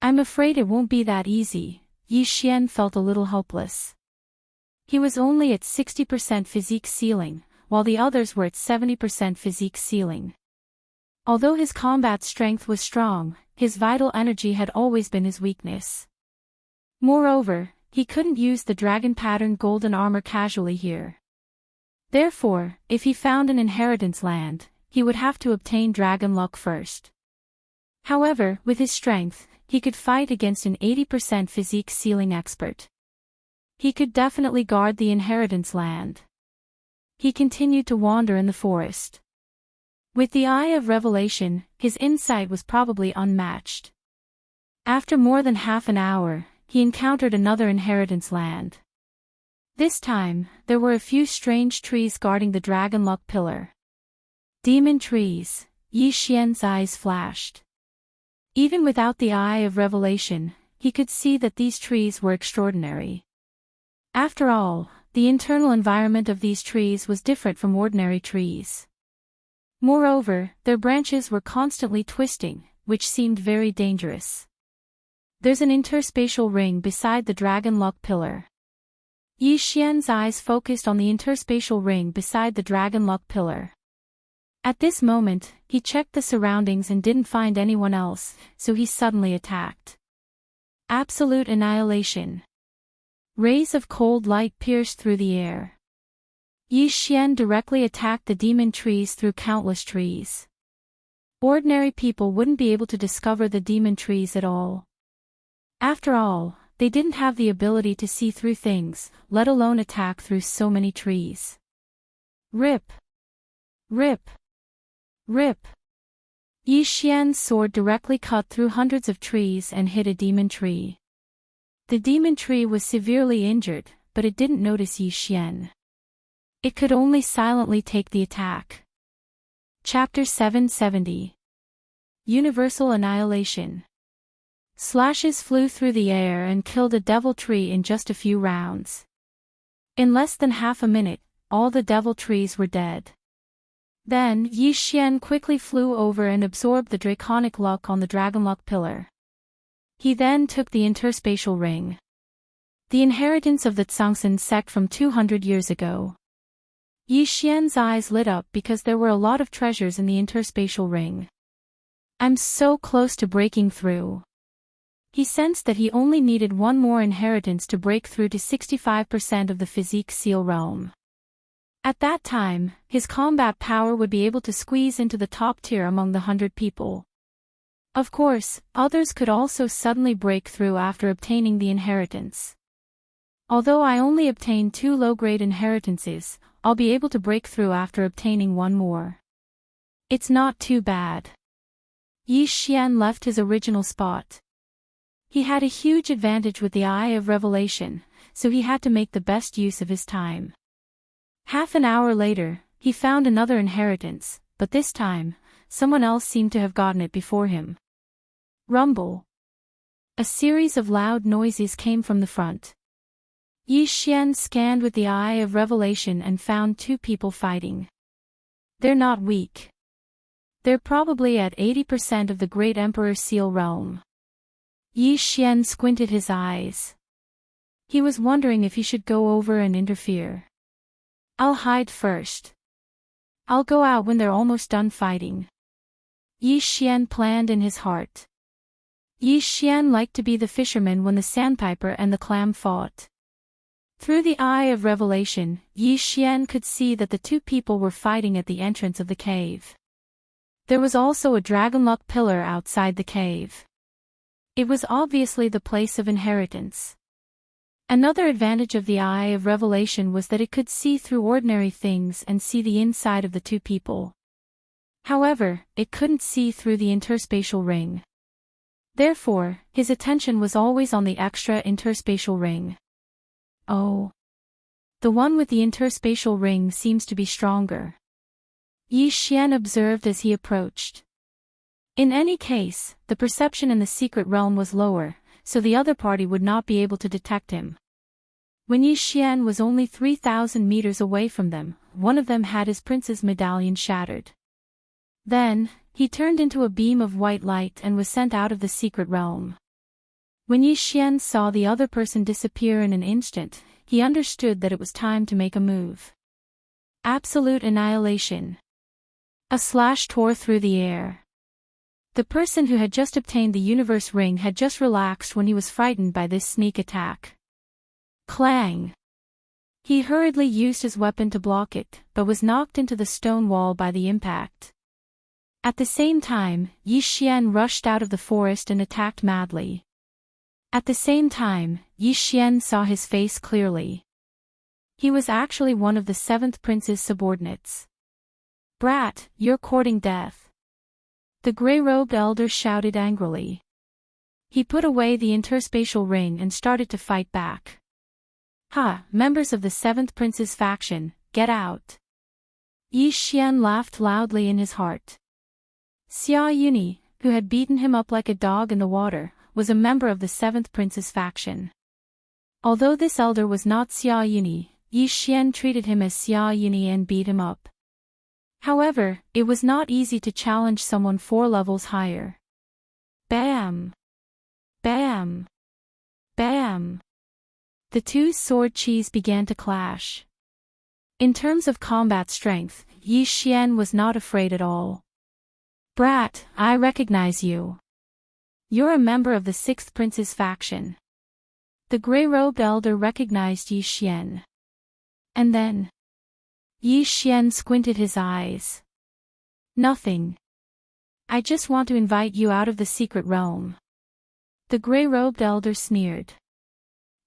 I'm afraid it won't be that easy. Yi Xian felt a little helpless. He was only at 60% physique ceiling, while the others were at 70% physique ceiling. Although his combat strength was strong, his vital energy had always been his weakness. Moreover, he couldn't use the dragon-patterned golden armor casually here. Therefore, if he found an inheritance land, he would have to obtain dragon luck first. However, with his strength, he could fight against an 80% physique ceiling expert. He could definitely guard the inheritance land. He continued to wander in the forest. With the eye of revelation, his insight was probably unmatched. After more than half an hour, he encountered another inheritance land. This time, there were a few strange trees guarding the dragon luck pillar. Demon trees. Yi Xian's eyes flashed. Even without the eye of revelation, he could see that these trees were extraordinary. After all, the internal environment of these trees was different from ordinary trees. Moreover, their branches were constantly twisting, which seemed very dangerous. There's an interspatial ring beside the dragon luck pillar. Yi Xian's eyes focused on the interspatial ring beside the dragon luck pillar. At this moment, he checked the surroundings and didn't find anyone else, so he suddenly attacked. Absolute annihilation. Rays of cold light pierced through the air. Yi Xian directly attacked the demon trees through countless trees. Ordinary people wouldn't be able to discover the demon trees at all. After all, they didn't have the ability to see through things, let alone attack through so many trees. Rip! Rip! Rip! Yi Xian's sword directly cut through hundreds of trees and hit a demon tree. The demon tree was severely injured, but it didn't notice Yi Xian. It could only silently take the attack. Chapter 770. Universal Annihilation. Slashes flew through the air and killed a devil tree in just a few rounds. In less than half a minute, all the devil trees were dead. Then, Yi Xian quickly flew over and absorbed the draconic luck on the dragon luck pillar. He then took the interspatial ring. The inheritance of the Tsangsan sect from 200 years ago. Yi Xian's eyes lit up because there were a lot of treasures in the interspatial ring. I'm so close to breaking through. He sensed that he only needed one more inheritance to break through to 65% of the physique seal realm. At that time, his combat power would be able to squeeze into the top tier among the 100 people. Of course, others could also suddenly break through after obtaining the inheritance. Although I only obtained 2 low-grade inheritances, I'll be able to break through after obtaining one more. It's not too bad. Yi Xian left his original spot. He had a huge advantage with the Eye of Revelation, so he had to make the best use of his time. Half an hour later, he found another inheritance, but this time, someone else seemed to have gotten it before him. Rumble. A series of loud noises came from the front. Yi Xian scanned with the Eye of Revelation and found 2 people fighting. They're not weak. They're probably at 80% of the Great Emperor Seal realm. Yi Xian squinted his eyes. He was wondering if he should go over and interfere. I'll hide first. I'll go out when they're almost done fighting. Yi Xian planned in his heart. Yi Xian liked to be the fisherman when the sandpiper and the clam fought. Through the Eye of Revelation, Yi Xian could see that the 2 people were fighting at the entrance of the cave. There was also a dragonluck pillar outside the cave. It was obviously the place of inheritance. Another advantage of the Eye of Revelation was that it could see through ordinary things and see the inside of the 2 people. However, it couldn't see through the interspatial ring. Therefore, his attention was always on the extra interspatial ring. Oh. The one with the interspatial ring seems to be stronger. Yi Xian observed as he approached. In any case, the perception in the secret realm was lower, so the other party would not be able to detect him. When Yi Xian was only 3,000 meters away from them, one of them had his prince's medallion shattered. Then, he turned into a beam of white light and was sent out of the secret realm. When Yi Xian saw the other person disappear in an instant, he understood that it was time to make a move. Absolute annihilation. A slash tore through the air. The person who had just obtained the universe ring had just relaxed when he was frightened by this sneak attack. Clang! He hurriedly used his weapon to block it, but was knocked into the stone wall by the impact. At the same time, Yi Xian rushed out of the forest and attacked madly. At the same time, Yi Xian saw his face clearly. He was actually one of the 7th prince's subordinates. Brat, you're courting death. The grey-robed elder shouted angrily. He put away the interspatial ring and started to fight back. Ha, members of the 7th prince's faction, get out. Yi Xian laughed loudly in his heart. Xia Yuni, who had beaten him up like a dog in the water, was a member of the 7th prince's faction. Although this elder was not Xia Yuni, Yi Xian treated him as Xia Yuni and beat him up. However, it was not easy to challenge someone 4 levels higher. Bam! Bam! Bam! The 2 sword chis began to clash. In terms of combat strength, Yi Xian was not afraid at all. Brat, I recognize you. You're a member of the 6th prince's faction. The grey-robed elder recognized Yi Xian. And then, Yi Xian squinted his eyes. Nothing. I just want to invite you out of the secret realm. The grey-robed elder sneered.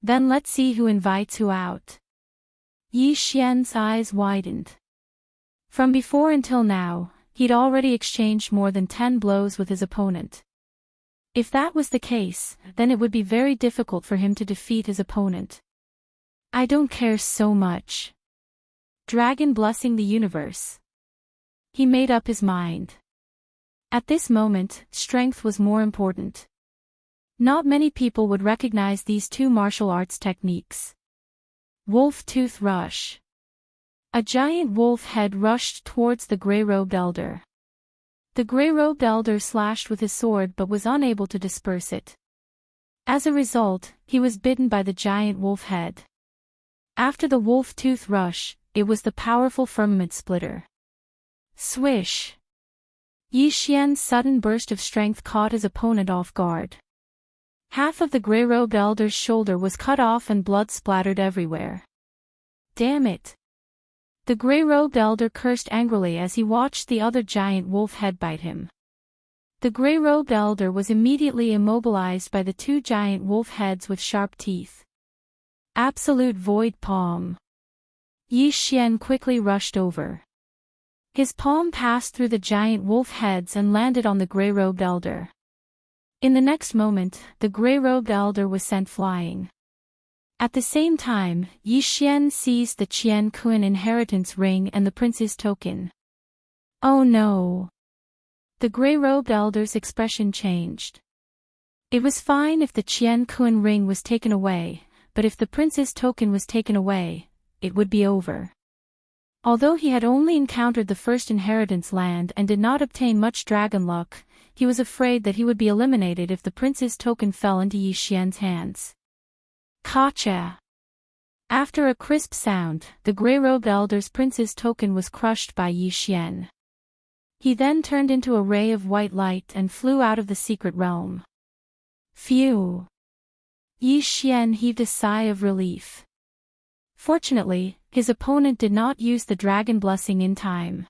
Then let's see who invites who out. Yi Xian's eyes widened. From before until now, he'd already exchanged more than 10 blows with his opponent. If that was the case, then it would be very difficult for him to defeat his opponent. I don't care so much. Dragon blessing the universe. He made up his mind. At this moment, strength was more important. Not many people would recognize these 2 martial arts techniques. Wolf Tooth Rush. A giant wolf head rushed towards the grey-robed elder. The grey-robed elder slashed with his sword but was unable to disperse it. As a result, he was bitten by the giant wolf head. After the wolf tooth rush, it was the powerful firmament splitter. Swish! Yi Xian's sudden burst of strength caught his opponent off guard. Half of the gray-robed elder's shoulder was cut off and blood splattered everywhere. Damn it! The gray-robed elder cursed angrily as he watched the other giant wolf head bite him. The gray-robed elder was immediately immobilized by the two giant wolf heads with sharp teeth. Absolute void palm. Yi Xian quickly rushed over. His palm passed through the giant wolf heads and landed on the gray-robed elder. In the next moment, the gray-robed elder was sent flying. At the same time, Yi Xian seized the Qian Kun inheritance ring and the prince's token. Oh no! The gray-robed elder's expression changed. It was fine if the Qian Kun ring was taken away, but if the prince's token was taken away, it would be over. Although he had only encountered the first inheritance land and did not obtain much dragon luck, he was afraid that he would be eliminated if the prince's token fell into Yi Xian's hands. Gotcha! After a crisp sound, the gray-robed elder's prince's token was crushed by Yi Xian. He then turned into a ray of white light and flew out of the secret realm. Phew! Yi Xian heaved a sigh of relief. Fortunately, his opponent did not use the dragon blessing in time.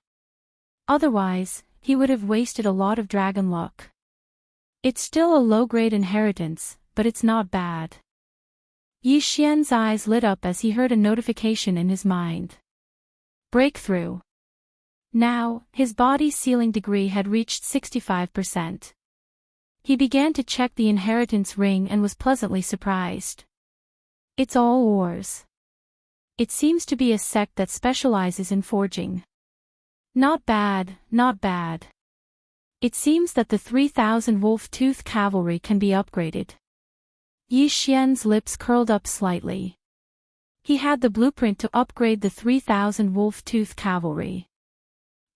Otherwise, he would have wasted a lot of dragon luck. It's still a low-grade inheritance, but it's not bad. Yi Xian's eyes lit up as he heard a notification in his mind. Breakthrough. Now, his body's sealing degree had reached 65%. He began to check the inheritance ring and was pleasantly surprised. It's all ores. It seems to be a sect that specializes in forging. Not bad, not bad. It seems that the 3,000 wolf-tooth cavalry can be upgraded. Yi Xian's lips curled up slightly. He had the blueprint to upgrade the 3,000 wolf-tooth cavalry.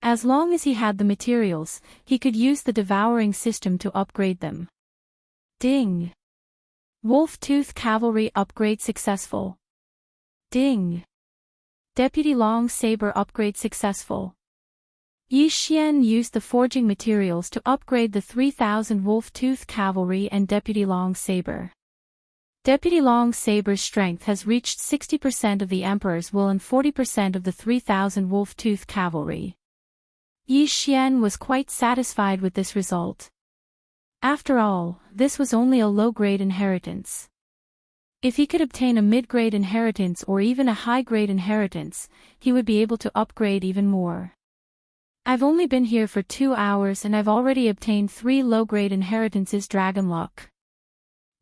As long as he had the materials, he could use the devouring system to upgrade them. Ding! Wolf-tooth cavalry upgrade successful. Ding! Deputy Long Saber upgrade successful. Yi Xian used the forging materials to upgrade the 3,000 wolf-tooth cavalry and Deputy Long Saber. Deputy Long Saber's strength has reached 60% of the Emperor's will and 40% of the 3,000 wolf-tooth cavalry. Yi Xian was quite satisfied with this result. After all, this was only a low-grade inheritance. If he could obtain a mid-grade inheritance or even a high-grade inheritance, he would be able to upgrade even more. I've only been here for 2 hours and I've already obtained 3 low-grade inheritances dragon luck.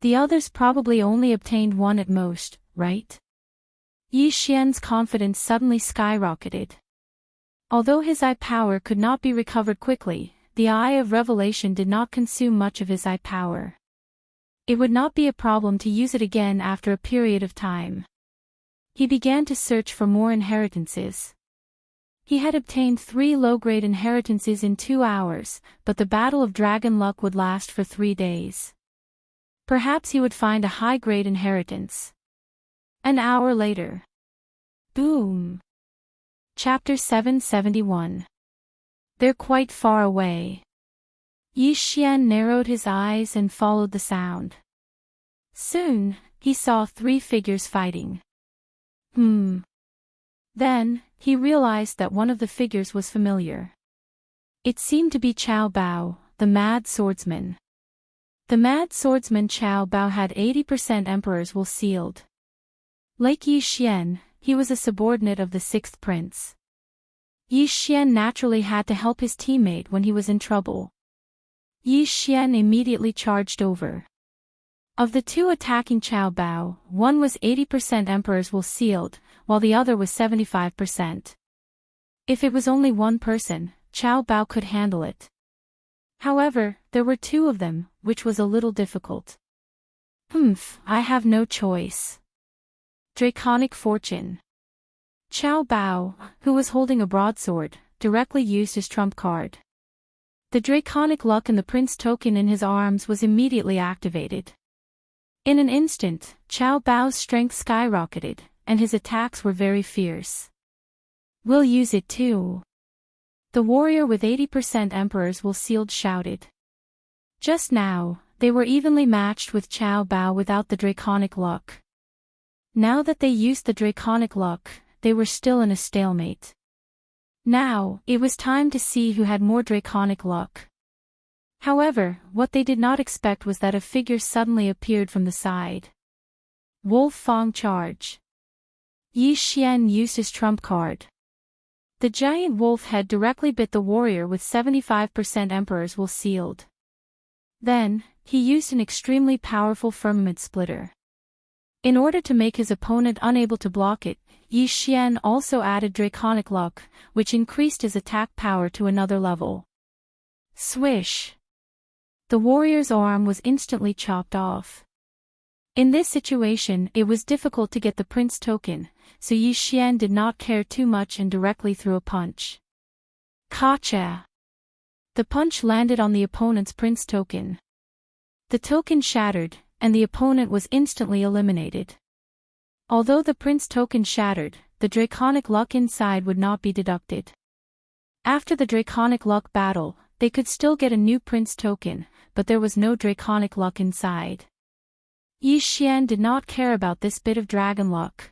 The others probably only obtained 1 at most, right? Yi Xian's confidence suddenly skyrocketed. Although his eye power could not be recovered quickly, the Eye of Revelation did not consume much of his eye power. It would not be a problem to use it again after a period of time. He began to search for more inheritances. He had obtained 3 low-grade inheritances in 2 hours, but the Battle of Dragon Luck would last for 3 days. Perhaps he would find a high-grade inheritance. An hour later. Boom! Chapter 771. They're quite far away. Yi Xian narrowed his eyes and followed the sound. Soon, he saw 3 figures fighting. Then, he realized that one of the figures was familiar. It seemed to be Qiao Bao, the mad swordsman. The mad swordsman Qiao Bao had 80% Emperor's will sealed. Like Yi Xian, he was a subordinate of the 6th prince. Yi Xian naturally had to help his teammate when he was in trouble. Yi Xian immediately charged over. Of the 2 attacking Qiao Bao, one was 80% Emperor's will sealed, while the other was 75%. If it was only one person, Qiao Bao could handle it. However, there were 2 of them, which was a little difficult. I have no choice. Draconic Fortune. Qiao Bao, who was holding a broadsword, directly used his trump card. The draconic luck in the prince token in his arms was immediately activated. In an instant, Qiao Bao's strength skyrocketed, and his attacks were very fierce. We'll use it too. The warrior with 80% emperors will sealed shouted. Just now, they were evenly matched with Xiao Bao without the draconic luck. Now that they used the draconic luck, they were still in a stalemate. Now, it was time to see who had more draconic luck. However, what they did not expect was that a figure suddenly appeared from the side. Wolf Fang charge. Yi Xian used his trump card. The giant wolf head directly bit the warrior with 75% emperors will sealed. Then, he used an extremely powerful firmament splitter. In order to make his opponent unable to block it, Yi Xian also added draconic luck, which increased his attack power to another level. Swish! The warrior's arm was instantly chopped off. In this situation, it was difficult to get the prince token, so Yi Xian did not care too much and directly threw a punch. Gotcha! The punch landed on the opponent's prince token. The token shattered, and the opponent was instantly eliminated. Although the prince token shattered, the draconic luck inside would not be deducted. After the draconic luck battle, they could still get a new prince token, but there was no draconic luck inside. Yi Xian did not care about this bit of dragon luck.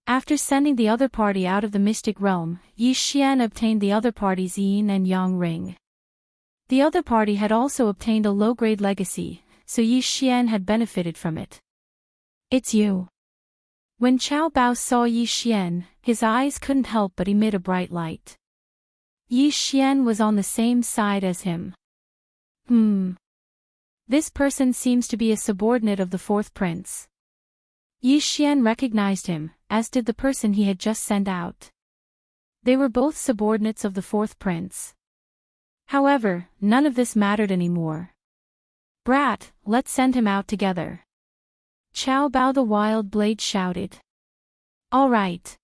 After sending the other party out of the mystic realm, Yi Xian obtained the other party's yin and yang ring. The other party had also obtained a low-grade legacy, so Yi Xian had benefited from it. It's you. When Xiao Bao saw Yi Xian, his eyes couldn't help but emit a bright light. Yi Xian was on the same side as him. This person seems to be a subordinate of the fourth prince. Yi Xian recognized him, as did the person he had just sent out. They were both subordinates of the fourth prince. However, none of this mattered anymore. Brat, let's send him out together. Xiao Bao the Wild Blade shouted. All right.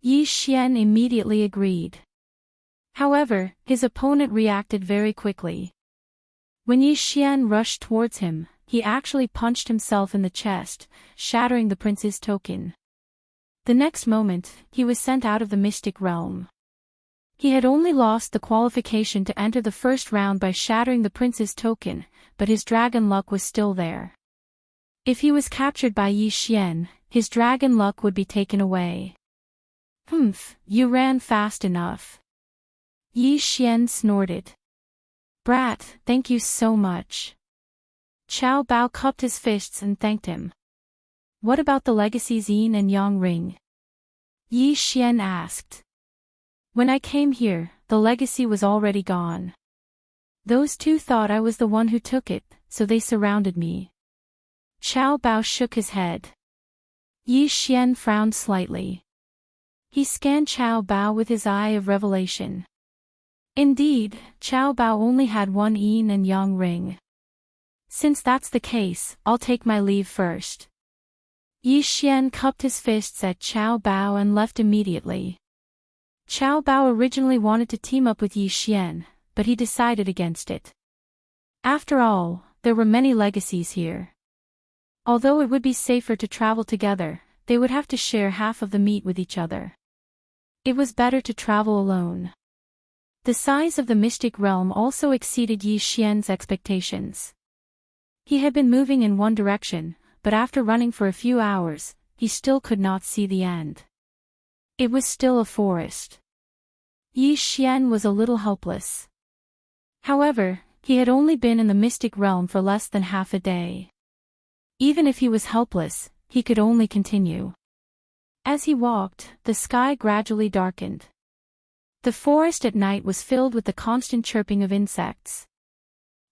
Yi Xian immediately agreed. However, his opponent reacted very quickly. When Yi Xian rushed towards him, he actually punched himself in the chest, shattering the prince's token. The next moment, he was sent out of the mystic realm. He had only lost the qualification to enter the first round by shattering the prince's token, but his dragon luck was still there. If he was captured by Yi Xian, his dragon luck would be taken away. You ran fast enough. Yi Xian snorted. Brat, thank you so much. Xiao Bao cupped his fists and thanked him. What about the legacy's yin and yang ring? Yi Xian asked. When I came here, the legacy was already gone. Those two thought I was the one who took it, so they surrounded me. Xiao Bao shook his head. Yi Xian frowned slightly. He scanned Xiao Bao with his eye of revelation. Indeed, Xiao Bao only had one yin and yang ring. Since that's the case, I'll take my leave first. Yi Xian cupped his fists at Xiao Bao and left immediately. Xiao Bao originally wanted to team up with Yi Xian, but he decided against it. After all, there were many legacies here. Although it would be safer to travel together, they would have to share half of the meat with each other. It was better to travel alone. The size of the mystic realm also exceeded Yi Xian's expectations. He had been moving in one direction, but after running for a few hours, he still could not see the end. It was still a forest. Yi Xian was a little helpless. However, he had only been in the mystic realm for less than half a day. Even if he was helpless, he could only continue. As he walked, the sky gradually darkened. The forest at night was filled with the constant chirping of insects.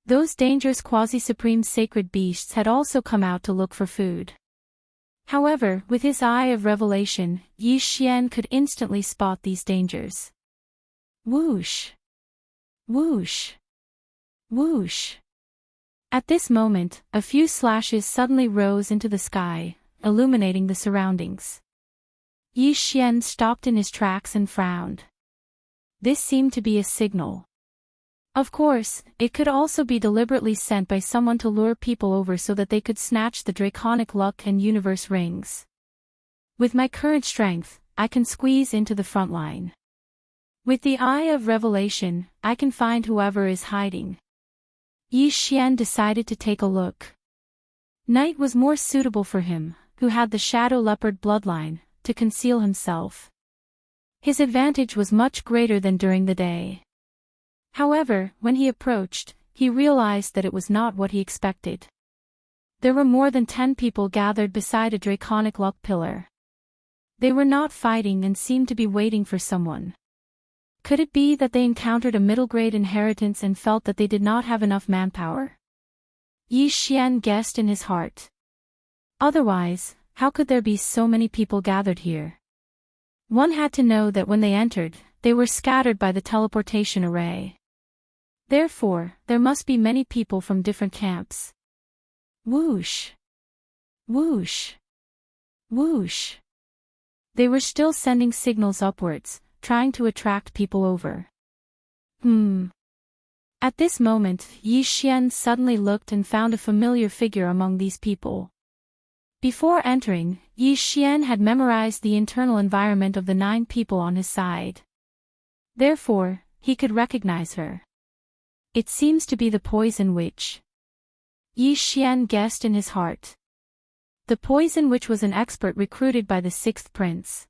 Those dangerous quasi-supreme sacred beasts had also come out to look for food. However, with his eye of revelation, Yi Xian could instantly spot these dangers. Whoosh! Whoosh! Whoosh! At this moment, a few slashes suddenly rose into the sky, illuminating the surroundings. Yi Xian stopped in his tracks and frowned. This seemed to be a signal. Of course, it could also be deliberately sent by someone to lure people over so that they could snatch the draconic luck and universe rings. With my current strength, I can squeeze into the front line. With the eye of revelation, I can find whoever is hiding. Yi Xian decided to take a look. Night was more suitable for him, who had the shadow leopard bloodline, to conceal himself. His advantage was much greater than during the day. However, when he approached, he realized that it was not what he expected. There were more than 10 people gathered beside a draconic luck pillar. They were not fighting and seemed to be waiting for someone. Could it be that they encountered a middle-grade inheritance and felt that they did not have enough manpower? Yi Xian guessed in his heart. Otherwise, how could there be so many people gathered here? One had to know that when they entered, they were scattered by the teleportation array. Therefore, there must be many people from different camps. Whoosh! Whoosh! Whoosh! They were still sending signals upwards, trying to attract people over. At this moment, Yi Xian suddenly looked and found a familiar figure among these people. Before entering, Yi Xian had memorized the internal environment of the 9 people on his side. Therefore, he could recognize her. It seems to be the Poison Witch. Yi Xian guessed in his heart. The Poison Witch was an expert recruited by the 6th prince.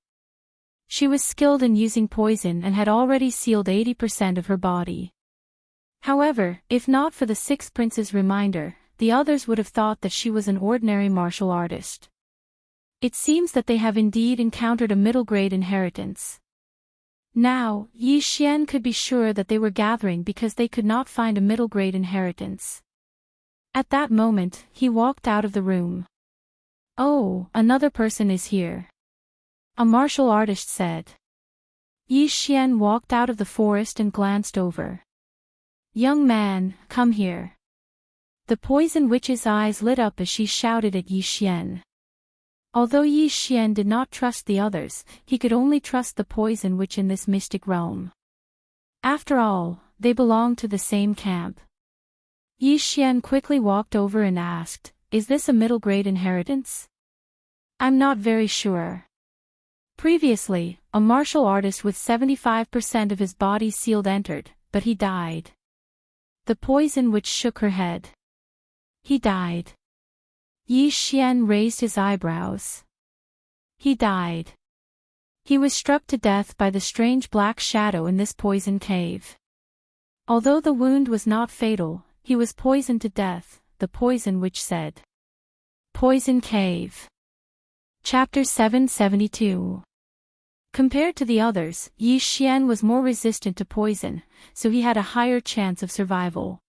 She was skilled in using poison and had already sealed 80% of her body. However, if not for the 6th prince's reminder, the others would have thought that she was an ordinary martial artist. It seems that they have indeed encountered a middle-grade inheritance. Now, Yi Xian could be sure that they were gathering because they could not find a middle-grade inheritance. At that moment, he walked out of the room. Oh, another person is here. A martial artist said. Yi Xian walked out of the forest and glanced over. Young man, come here. The Poison Witch's eyes lit up as she shouted at Yi Xian. Although Yi Xian did not trust the others, he could only trust the Poison Witch in this mystic realm. After all, they belonged to the same camp. Yi Xian quickly walked over and asked, "Is this a middle-grade inheritance?" "I'm not very sure." Previously, a martial artist with 75% of his body sealed entered, but he died. The Poison Witch shook her head. He died. Yi Xian raised his eyebrows. He died. He was struck to death by the strange black shadow in this poison cave. Although the wound was not fatal, he was poisoned to death, the Poison Witch said. Poison Cave. Chapter 772. Compared to the others, Yi Xian was more resistant to poison, so he had a higher chance of survival.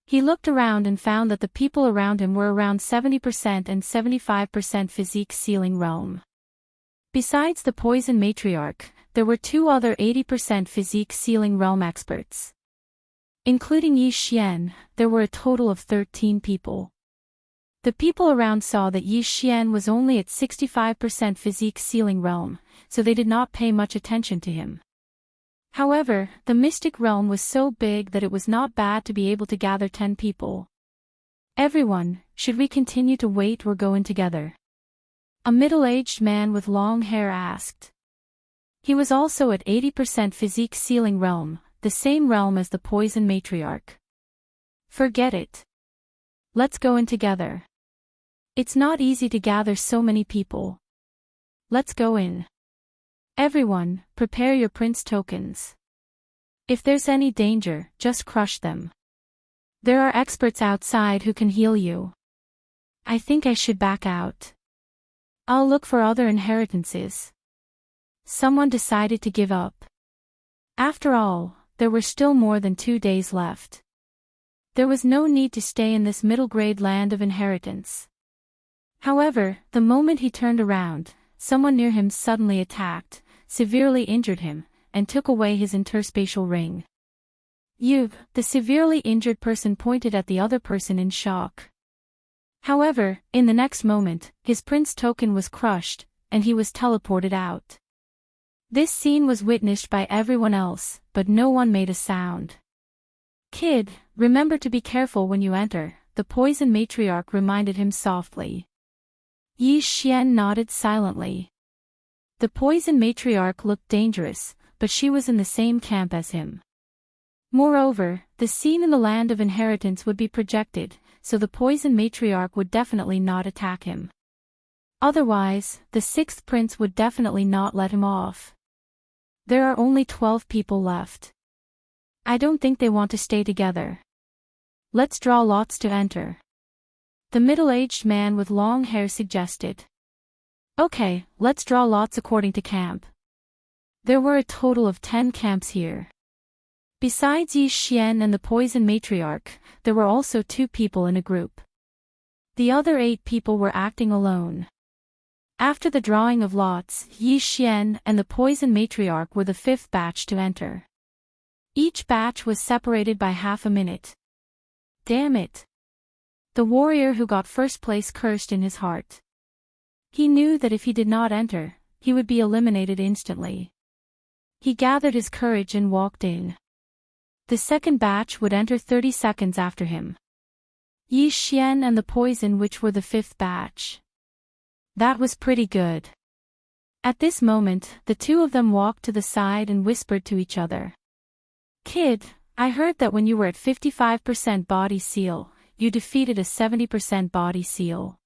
He looked around and found that the people around him were around 70% and 75% physique sealing realm. Besides the poison matriarch, there were 2 other 80% physique sealing realm experts. Including Yi Xian, there were a total of 13 people. The people around saw that Yi Xian was only at 65% physique sealing realm, so they did not pay much attention to him. However, the mystic realm was so big that it was not bad to be able to gather 10 people. Everyone, should we continue to wait or go in together? A middle-aged man with long hair asked. He was also at 80% physique sealing realm, the same realm as the poison matriarch. Forget it. Let's go in together. It's not easy to gather so many people. Let's go in. Everyone, prepare your prince tokens. If there's any danger, just crush them. There are experts outside who can heal you. I think I should back out. I'll look for other inheritances. Someone decided to give up. After all, there were still more than 2 days left. There was no need to stay in this middle-grade land of inheritance. However, the moment he turned around, someone near him suddenly attacked, severely injured him, and took away his interspatial ring. The severely injured person pointed at the other person in shock. However, in the next moment, his prince token was crushed, and he was teleported out. This scene was witnessed by everyone else, but no one made a sound. Kid, remember to be careful when you enter, the poison matriarch reminded him softly. Yi Xian nodded silently. The poison matriarch looked dangerous, but she was in the same camp as him. Moreover, the scene in the land of inheritance would be projected, so the poison matriarch would definitely not attack him. Otherwise, the sixth prince would definitely not let him off. There are only 12 people left. I don't think they want to stay together. Let's draw lots to enter. The middle-aged man with long hair suggested. Okay, let's draw lots according to camp. There were a total of 10 camps here. Besides Yi Xian and the poison matriarch, there were also 2 people in a group. The other 8 people were acting alone. After the drawing of lots, Yi Xian and the poison matriarch were the 5th batch to enter. Each batch was separated by half a minute. Damn it! The warrior who got first place cursed in his heart. He knew that if he did not enter, he would be eliminated instantly. He gathered his courage and walked in. The second batch would enter 30 seconds after him. Yi Xian and the poison witch were the 5th batch. That was pretty good. At this moment, the 2 of them walked to the side and whispered to each other. Kid, I heard that when you were at 55% body seal, you defeated a 70% body seal.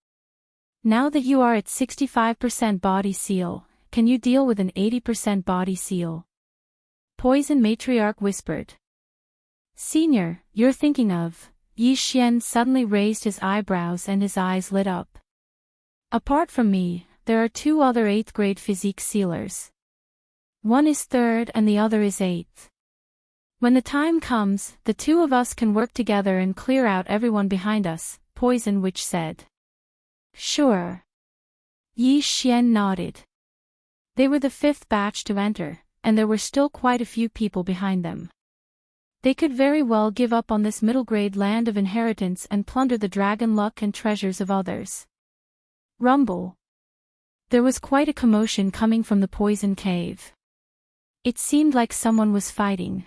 Now that you are at 65% body seal, can you deal with an 80% body seal? Poison matriarch whispered. Senior, you're thinking of... Yi Xian suddenly raised his eyebrows and his eyes lit up. Apart from me, there are 2 other 8th grade physique sealers. One is 3rd and the other is 8th. When the time comes, the 2 of us can work together and clear out everyone behind us, Poison Witch said. Sure. Yi Xian nodded. They were the 5th batch to enter, and there were still quite a few people behind them. They could very well give up on this middle-grade land of inheritance and plunder the dragon luck and treasures of others. Rumble. There was quite a commotion coming from the poison cave. It seemed like someone was fighting.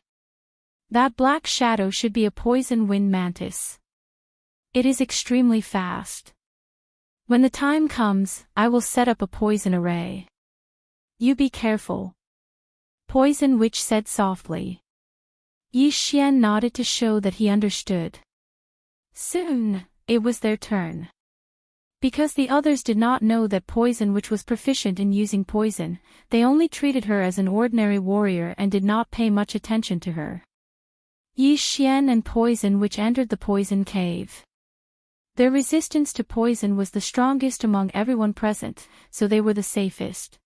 That black shadow should be a poison wind mantis. It is extremely fast. When the time comes, I will set up a poison array. You be careful. Poison Witch said softly. Yi Xian nodded to show that he understood. Soon, it was their turn. Because the others did not know that Poison Witch was proficient in using poison, they only treated her as an ordinary warrior and did not pay much attention to her. Yi Xian and Poison Witch entered the poison cave. Their resistance to poison was the strongest among everyone present, so they were the safest.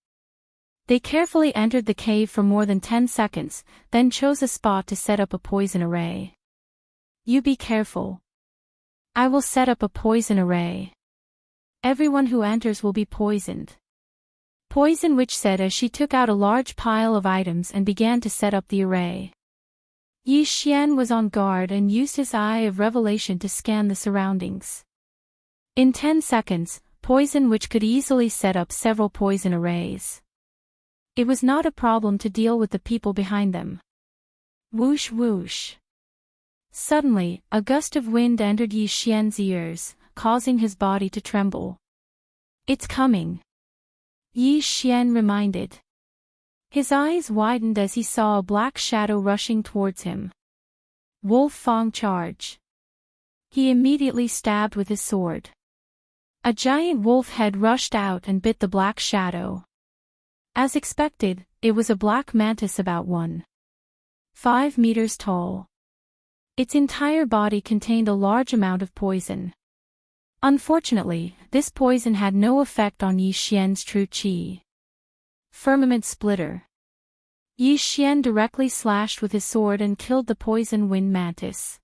They carefully entered the cave for more than 10 seconds, then chose a spot to set up a poison array. You be careful. I will set up a poison array. Everyone who enters will be poisoned. Poison Witch said as she took out a large pile of items and began to set up the array. Yi Xian was on guard and used his eye of revelation to scan the surroundings. In 10 seconds, Poison Witch could easily set up several poison arrays. It was not a problem to deal with the people behind them. Whoosh whoosh. Suddenly, a gust of wind entered Yi Xian's ears, causing his body to tremble. It's coming. Yi Xian reminded. His eyes widened as he saw a black shadow rushing towards him. Wolf Fang charge. He immediately stabbed with his sword. A giant wolf head rushed out and bit the black shadow. As expected, it was a black mantis about 1.5 meters tall. Its entire body contained a large amount of poison. Unfortunately, this poison had no effect on Yi Xian's true qi. Firmament Splitter. Yi Xian directly slashed with his sword and killed the poison wind mantis.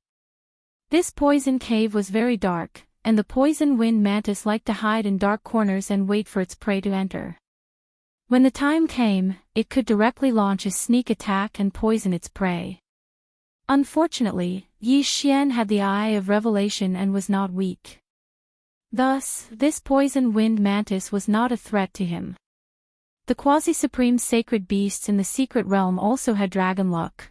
This poison cave was very dark, and the poison wind mantis liked to hide in dark corners and wait for its prey to enter. When the time came, it could directly launch a sneak attack and poison its prey. Unfortunately, Yi Xian had the eye of revelation and was not weak. Thus, this poison wind mantis was not a threat to him. The quasi-supreme sacred beasts in the secret realm also had dragon luck.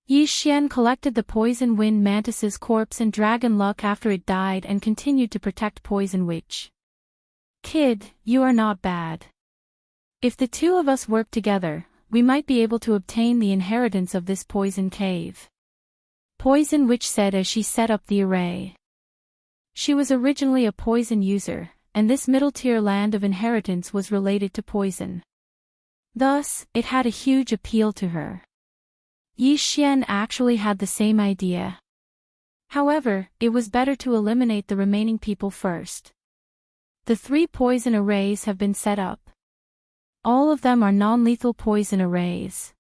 Yi Xian collected the poison wind mantis's corpse and dragon luck after it died and continued to protect Poison Witch. Kid, you are not bad. If the two of us work together, we might be able to obtain the inheritance of this poison cave. Poison Witch said as she set up the array. She was originally a poison user, and this middle-tier land of inheritance was related to poison. Thus, it had a huge appeal to her. Yi Xian actually had the same idea. However, it was better to eliminate the remaining people first. The 3 poison arrays have been set up. All of them are non-lethal poison arrays.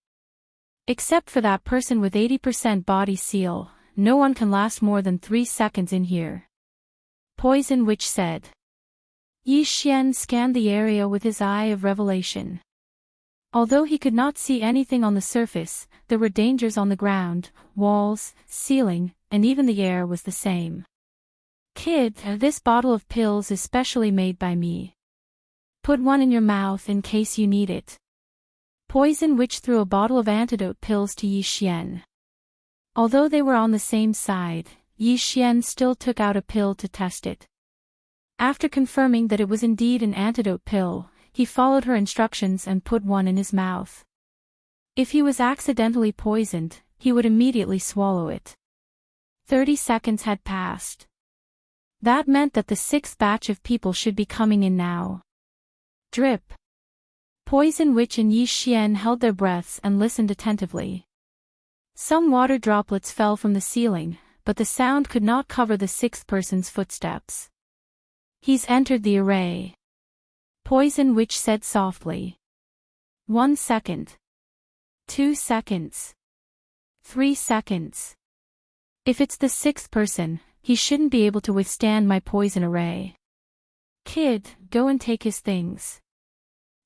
Except for that person with 80% body seal, no one can last more than 3 seconds in here. Poison Witch said. Yi Xian scanned the area with his eye of revelation. Although he could not see anything on the surface, there were dangers on the ground, walls, ceiling, and even the air was the same. Kid, this bottle of pills is specially made by me. Put one in your mouth in case you need it. Poison Witch threw a bottle of antidote pills to Yi Xian. Although they were on the same side, Yi Xian still took out a pill to test it. After confirming that it was indeed an antidote pill, he followed her instructions and put one in his mouth. If he was accidentally poisoned, he would immediately swallow it. 30 seconds had passed. That meant that the 6th batch of people should be coming in now. Drip. Poison Witch and Yi Xian held their breaths and listened attentively. Some water droplets fell from the ceiling, but the sound could not cover the 6th person's footsteps. He's entered the array. Poison Witch said softly. 1 second. 2 seconds. 3 seconds. If it's the 6th person, he shouldn't be able to withstand my poison array. Kid, go and take his things.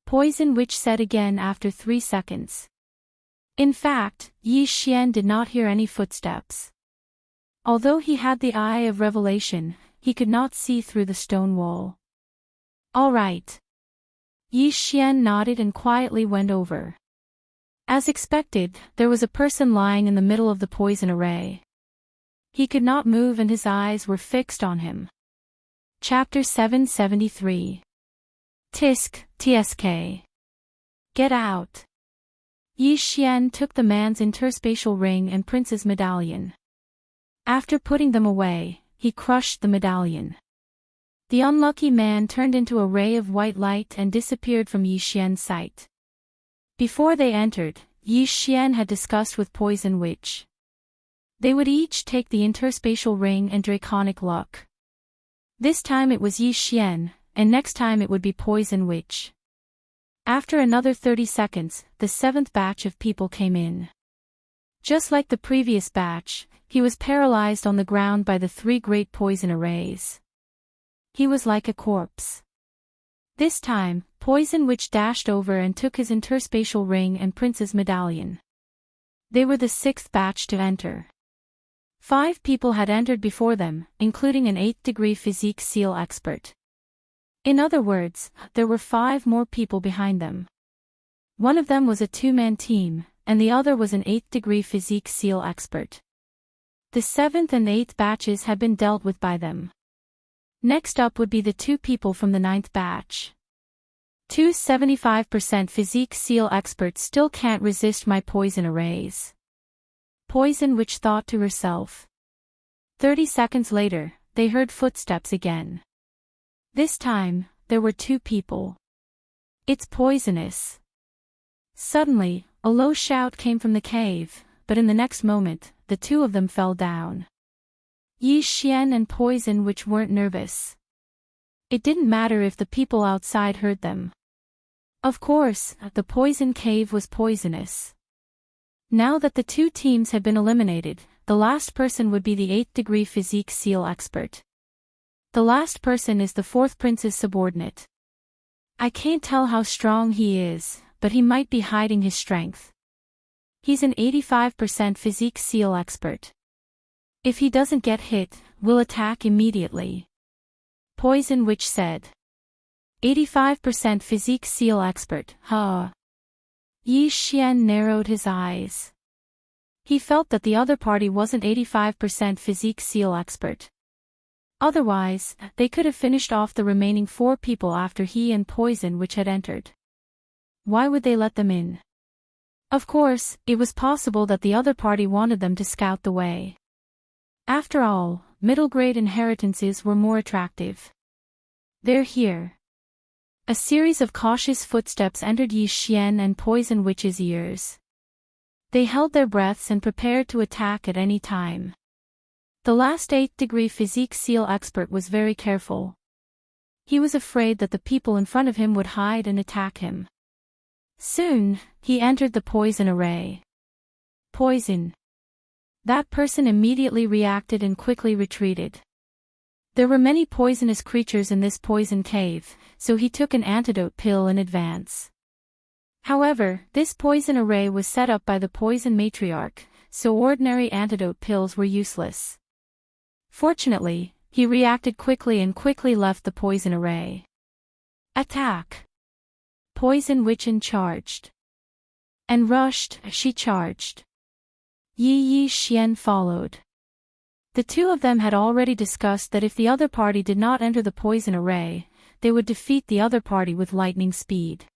Poison Witch said again after 3 seconds. In fact, Yi Xian did not hear any footsteps. Although he had the eye of revelation, he could not see through the stone wall. All right. Yi Xian nodded and quietly went over. As expected, there was a person lying in the middle of the poison array. He could not move and his eyes were fixed on him. Chapter 773. TSK. Get out. Yi Xian took the man's interspatial ring and prince's medallion. After putting them away, he crushed the medallion. The unlucky man turned into a ray of white light and disappeared from Yi Xian's sight. Before they entered, Yi Xian had discussed with Poison Witch. They would each take the interspatial ring and draconic luck. This time it was Yi Xian, and next time it would be Poison Witch. After another 30 seconds, the 7th batch of people came in. Just like the previous batch, he was paralyzed on the ground by the 3 great poison arrays. He was like a corpse. This time, Poison Witch dashed over and took his interspatial ring and prince's medallion. They were the 6th batch to enter. 5 people had entered before them, including an 8th degree physique seal expert. In other words, there were 5 more people behind them. One of them was a 2-man team, and the other was an 8th degree physique seal expert. The 7th and 8th batches had been dealt with by them. Next up would be the 2 people from the 9th batch. 2 75% physique seal experts still can't resist my poison arrays. Poison Witch thought to herself. 30 seconds later, they heard footsteps again. This time, there were 2 people. It's poisonous. Suddenly, a low shout came from the cave, but in the next moment, the 2 of them fell down. Yi Xian and Poison Witch weren't nervous. It didn't matter if the people outside heard them. Of course, the poison cave was poisonous. Now that the 2 teams had been eliminated, the last person would be the 8th degree physique seal expert. The last person is the 4th prince's subordinate. I can't tell how strong he is, but he might be hiding his strength. He's an 85% physique seal expert. If he doesn't get hit, we'll attack immediately. Poison Witch said. 85% physique seal expert, huh? Yi Xian narrowed his eyes. He felt that the other party wasn't 85% physique seal expert. Otherwise, they could have finished off the remaining 4 people after he and Poison Witch had entered. Why would they let them in? Of course, it was possible that the other party wanted them to scout the way. After all, middle-grade inheritances were more attractive. They're here. A series of cautious footsteps entered Yi Xian and Poison Witch's ears. They held their breaths and prepared to attack at any time. The last 8th-degree physique seal expert was very careful. He was afraid that the people in front of him would hide and attack him. Soon, he entered the poison array. Poison. That person immediately reacted and quickly retreated. There were many poisonous creatures in this poison cave, so he took an antidote pill in advance. However, this poison array was set up by the poison matriarch, so ordinary antidote pills were useless. Fortunately, he reacted quickly and quickly left the poison array. Attack! Poison Witch charged. And rushed, she charged. Yi Xian followed. The two of them had already discussed that if the other party did not enter the poison array, they would defeat the other party with lightning speed.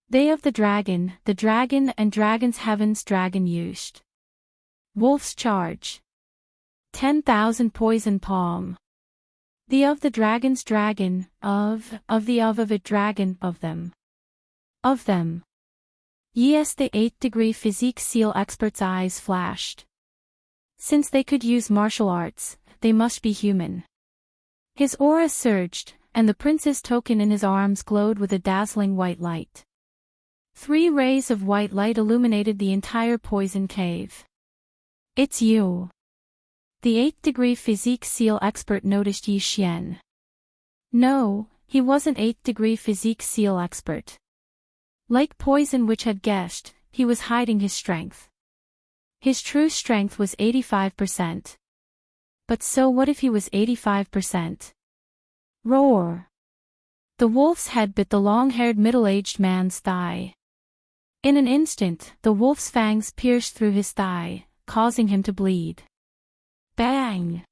They of the dragon and dragon's heavens dragon used. Wolf's charge. 10,000 poison palm. The of the dragon's dragon, of it dragon, of them. Of them. Yes, the 8th-degree physique seal expert's eyes flashed. Since they could use martial arts, they must be human. His aura surged, and the prince's token in his arms glowed with a dazzling white light. 3 rays of white light illuminated the entire poison cave. It's you. The 8th-degree physique seal expert noticed Yi Xian. No, he wasn't 8th-degree physique seal expert. Like Poison Witch had guessed, he was hiding his strength. His true strength was 85%. But so what if he was 85%? Roar! The wolf's head bit the long-haired middle-aged man's thigh. In an instant, the wolf's fangs pierced through his thigh, causing him to bleed. Bang!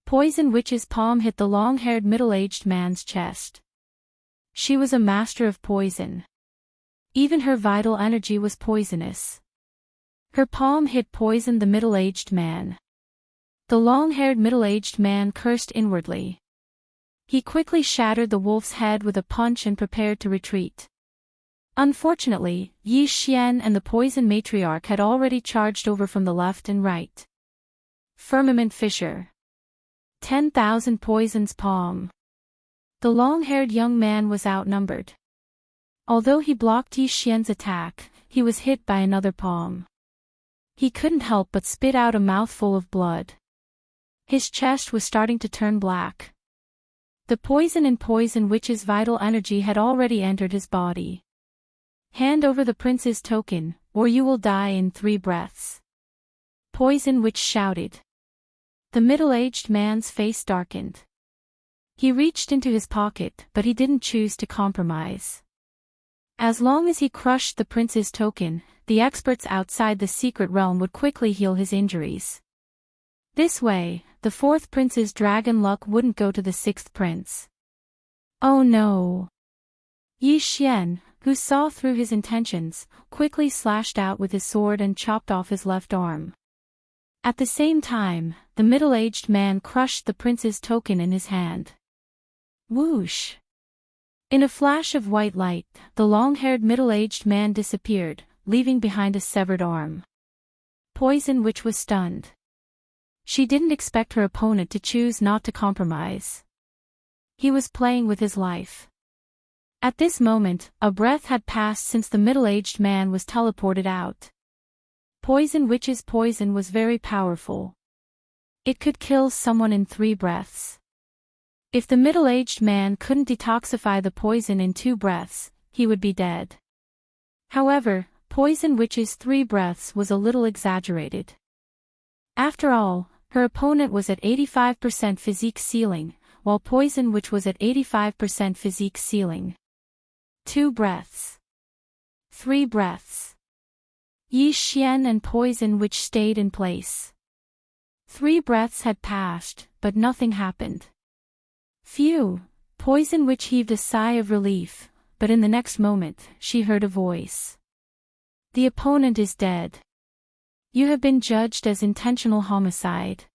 Poison Witch's palm hit the long-haired middle-aged man's chest. She was a master of poison. Even her vital energy was poisonous. Her palm hit poisoned the middle-aged man. The long-haired middle-aged man cursed inwardly. He quickly shattered the wolf's head with a punch and prepared to retreat. Unfortunately, Yi Xian and the poison matriarch had already charged over from the left and right. Firmament Fissure. 10,000 poisons palm. The long-haired young man was outnumbered. Although he blocked Yi Xian's attack, he was hit by another palm. He couldn't help but spit out a mouthful of blood. His chest was starting to turn black. The poison in Poison Witch's vital energy had already entered his body. Hand over the prince's token, or you will die in 3 breaths. Poison Witch shouted. The middle-aged man's face darkened. He reached into his pocket, but he didn't choose to compromise. As long as he crushed the prince's token, the experts outside the secret realm would quickly heal his injuries. This way, the 4th prince's dragon luck wouldn't go to the 6th prince. Oh no! Yi Xian, who saw through his intentions, quickly slashed out with his sword and chopped off his left arm. At the same time, the middle-aged man crushed the prince's token in his hand. Whoosh! In a flash of white light, the long-haired middle-aged man disappeared, leaving behind a severed arm. Poison Witch was stunned. She didn't expect her opponent to choose not to compromise. He was playing with his life. At this moment, a breath had passed since the middle-aged man was teleported out. Poison Witch's poison was very powerful. It could kill someone in 3 breaths. If the middle-aged man couldn't detoxify the poison in 2 breaths, he would be dead. However, Poison Witch's 3 breaths was a little exaggerated. After all, her opponent was at 85% physique ceiling, while Poison Witch was at 85% physique ceiling. 2 breaths. 3 breaths. Yi Xian and Poison Witch stayed in place. 3 breaths had passed, but nothing happened. Phew! Poison Witch heaved a sigh of relief, but in the next moment, she heard a voice. The opponent is dead. You have been judged as intentional homicide.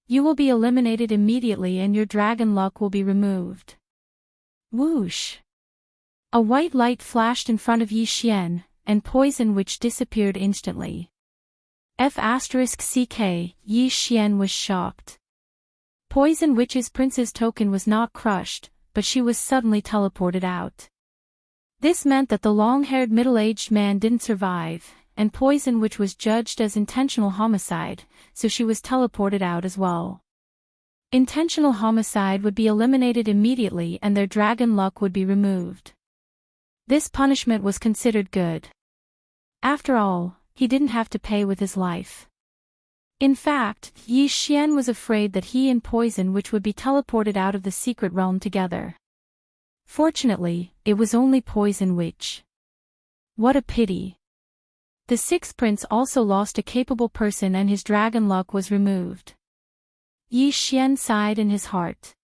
You will be eliminated immediately and your dragon luck will be removed. Whoosh! A white light flashed in front of Yi Xian, and Poison Witch disappeared instantly. F***ck, Yi Xian was shocked. Poison Witch's prince's token was not crushed, but she was suddenly teleported out. This meant that the long-haired middle-aged man didn't survive, and Poison Witch was judged as intentional homicide, so she was teleported out as well. Intentional homicide would be eliminated immediately and their dragon luck would be removed. This punishment was considered good. After all, he didn't have to pay with his life. In fact, Yi Xian was afraid that he and Poison Witch would be teleported out of the secret realm together. Fortunately, it was only Poison Witch. What a pity. The sixth prince also lost a capable person and his dragon luck was removed. Yi Xian sighed in his heart.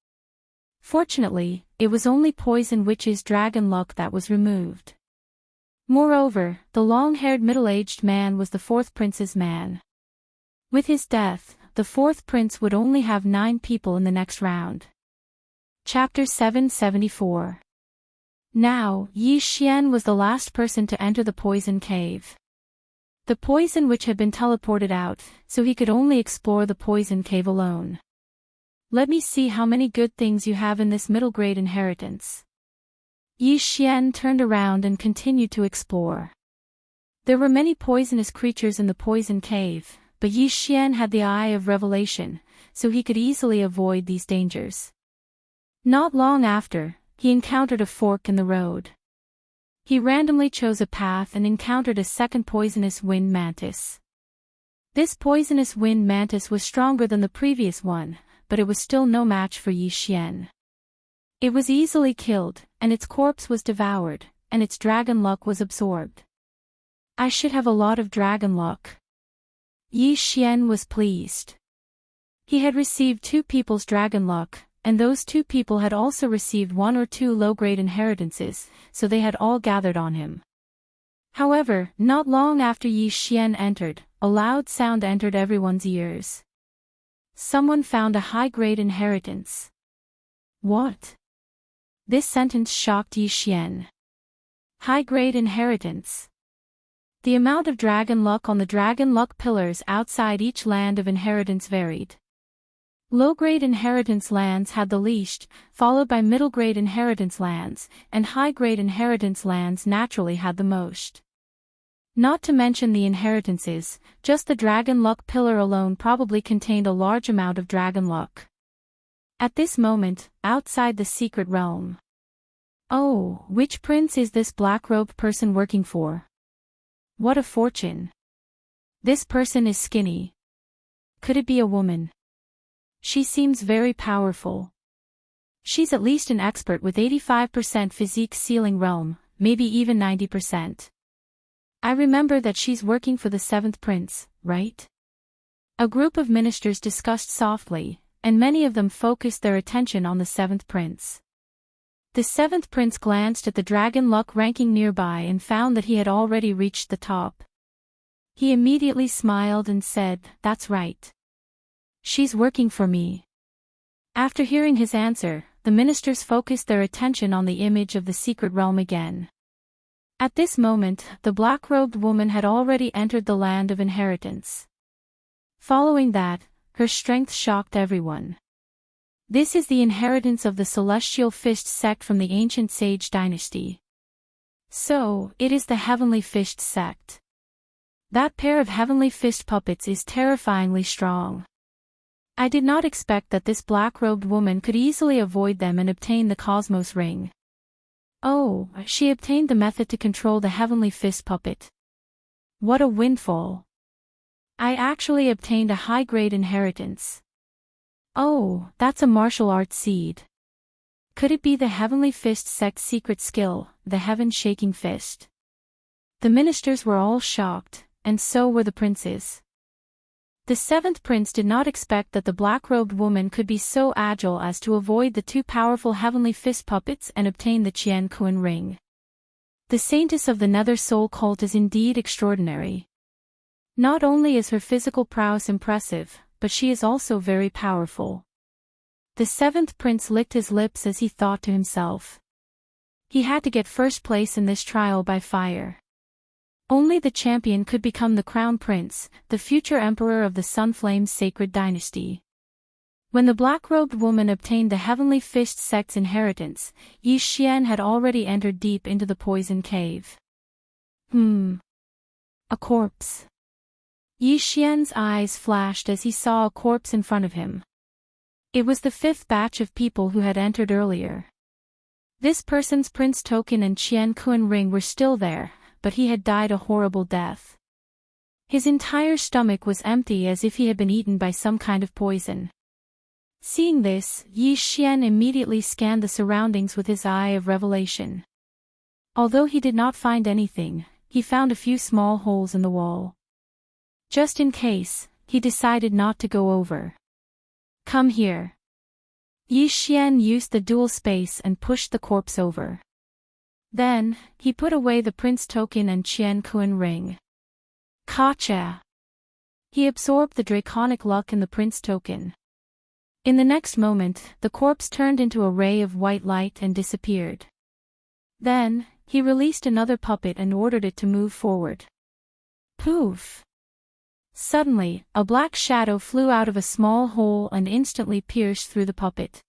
Fortunately, it was only Poison Witch's dragon luck that was removed. Moreover, the long-haired middle-aged man was the fourth prince's man. With his death, the fourth prince would only have 9 people in the next round. Chapter 774. Now, Yi Xian was the last person to enter the poison cave. The Poison Witch had been teleported out, so he could only explore the poison cave alone. Let me see how many good things you have in this middle-grade inheritance. Yi Xian turned around and continued to explore. There were many poisonous creatures in the poison cave, but Yi Xian had the eye of revelation, so he could easily avoid these dangers. Not long after, he encountered a fork in the road. He randomly chose a path and encountered a second poisonous wind mantis. This poisonous wind mantis was stronger than the previous one, but it was still no match for Yi Xian. It was easily killed, and its corpse was devoured, and its dragon luck was absorbed. I should have a lot of dragon luck. Yi Xian was pleased. He had received 2 people's dragon luck, and those 2 people had also received 1 or 2 low-grade inheritances, so they had all gathered on him. However, not long after Yi Xian entered, a loud sound entered everyone's ears. Someone found a high-grade inheritance. What? This sentence shocked Yi Xian. High-grade inheritance. The amount of dragon luck on the dragon luck pillars outside each land of inheritance varied. Low-grade inheritance lands had the least, followed by middle-grade inheritance lands, and high-grade inheritance lands naturally had the most. Not to mention the inheritances, just the dragon luck pillar alone probably contained a large amount of dragon luck. At this moment, outside the secret realm. Oh, which prince is this black-robed person working for? What a fortune. This person is skinny. Could it be a woman? She seems very powerful. She's at least an expert with 85% physique ceiling realm, maybe even 90%. I remember that she's working for the 7th prince, right? A group of ministers discussed softly, and many of them focused their attention on the 7th prince. The 7th prince glanced at the dragon luck ranking nearby and found that he had already reached the top. He immediately smiled and said, "That's right. She's working for me." After hearing his answer, the ministers focused their attention on the image of the secret realm again. At this moment, the black-robed woman had already entered the land of inheritance. Following that, her strength shocked everyone. This is the inheritance of the Celestial Fist sect from the ancient Sage dynasty. So, it is the Heavenly Fist sect. That pair of Heavenly Fist puppets is terrifyingly strong. I did not expect that this black-robed woman could easily avoid them and obtain the Cosmos Ring. Oh, she obtained the method to control the Heavenly Fist puppet. What a windfall. I actually obtained a high-grade inheritance. Oh, that's a martial arts seed. Could it be the Heavenly Fist sect's secret skill, the Heaven-Shaking Fist? The ministers were all shocked, and so were the princes. The seventh prince did not expect that the black-robed woman could be so agile as to avoid the two powerful heavenly fist puppets and obtain the Qian Kun ring. The saintess of the Nether Soul cult is indeed extraordinary. Not only is her physical prowess impressive, but she is also very powerful. The seventh prince licked his lips as he thought to himself. He had to get first place in this trial by fire. Only the champion could become the crown prince, the future emperor of the Sunflame's sacred dynasty. When the black-robed woman obtained the Heavenly Fist sect's inheritance, Yi Xian had already entered deep into the poison cave. A corpse. Yi Xian's eyes flashed as he saw a corpse in front of him. It was the fifth batch of people who had entered earlier. This person's prince token and Qian Kun ring were still there, but he had died a horrible death. His entire stomach was empty as if he had been eaten by some kind of poison. Seeing this, Yi Xian immediately scanned the surroundings with his eye of revelation. Although he did not find anything, he found a few small holes in the wall. Just in case, he decided not to go over. Come here. Yi Xian used the dual space and pushed the corpse over. Then, he put away the prince token and Qian Kun ring. Gotcha! He absorbed the draconic luck in the prince token. In the next moment, the corpse turned into a ray of white light and disappeared. Then, he released another puppet and ordered it to move forward. Poof! Suddenly, a black shadow flew out of a small hole and instantly pierced through the puppet.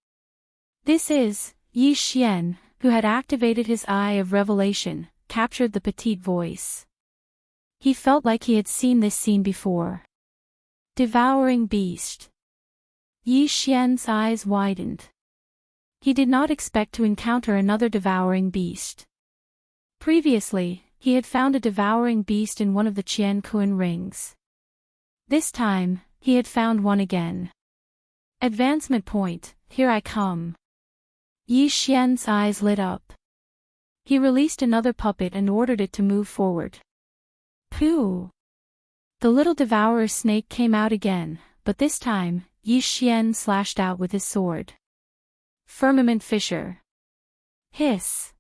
This is, Yi Xian, who had activated his eye of revelation, captured the petite voice. He felt like he had seen this scene before. Devouring beast. Yi Xian's eyes widened. He did not expect to encounter another devouring beast. Previously, he had found a devouring beast in one of the Qian Kun rings. This time, he had found one again. Advancement point, here I come. Yi Xian's eyes lit up. He released another puppet and ordered it to move forward. Pooh! The little devourer snake came out again, but this time, Yi Xian slashed out with his sword. Firmament fissure. Hiss!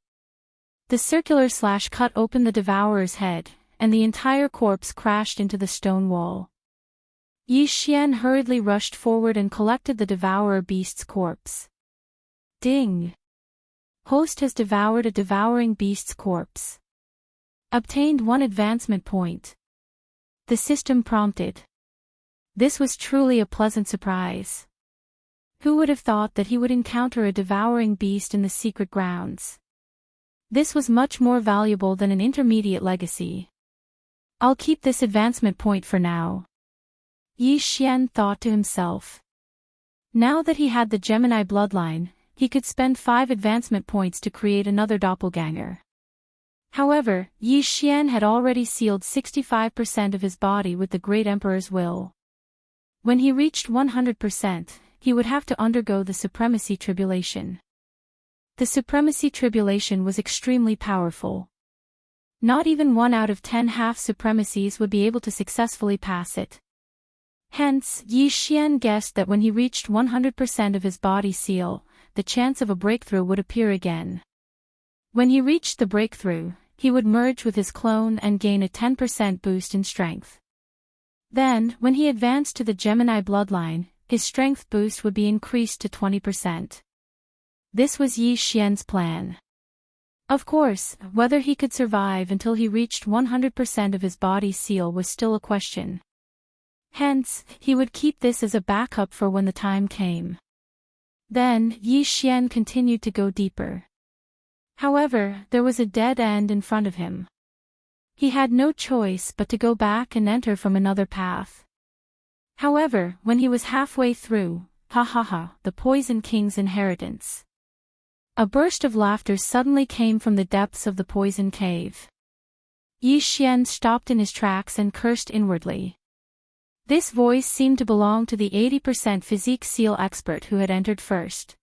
The circular slash cut open the devourer's head, and the entire corpse crashed into the stone wall. Yi Xian hurriedly rushed forward and collected the devourer beast's corpse. Ding! Host has devoured a devouring beast's corpse. Obtained 1 advancement point. The system prompted. This was truly a pleasant surprise. Who would have thought that he would encounter a devouring beast in the secret grounds? This was much more valuable than an intermediate legacy. I'll keep this advancement point for now. Yi Xian thought to himself. Now that he had the Gemini bloodline, he could spend 5 advancement points to create another doppelganger. However, Yi Xian had already sealed 65% of his body with the Great Emperor's will. When he reached 100%, he would have to undergo the Supremacy Tribulation. The Supremacy Tribulation was extremely powerful. Not even 1 out of 10 half-supremacies would be able to successfully pass it. Hence, Yi Xian guessed that when he reached 100% of his body seal, the chance of a breakthrough would appear again. When he reached the breakthrough, he would merge with his clone and gain a 10% boost in strength. Then, when he advanced to the Gemini bloodline, his strength boost would be increased to 20%. This was Yi Xian's plan. Of course, whether he could survive until he reached 100% of his body seal was still a question. Hence, he would keep this as a backup for when the time came. Then, Yi Xian continued to go deeper. However, there was a dead end in front of him. He had no choice but to go back and enter from another path. However, when he was halfway through, the Poison King's inheritance. A burst of laughter suddenly came from the depths of the poison cave. Yi Xian stopped in his tracks and cursed inwardly. This voice seemed to belong to the 80% physique seal expert who had entered first.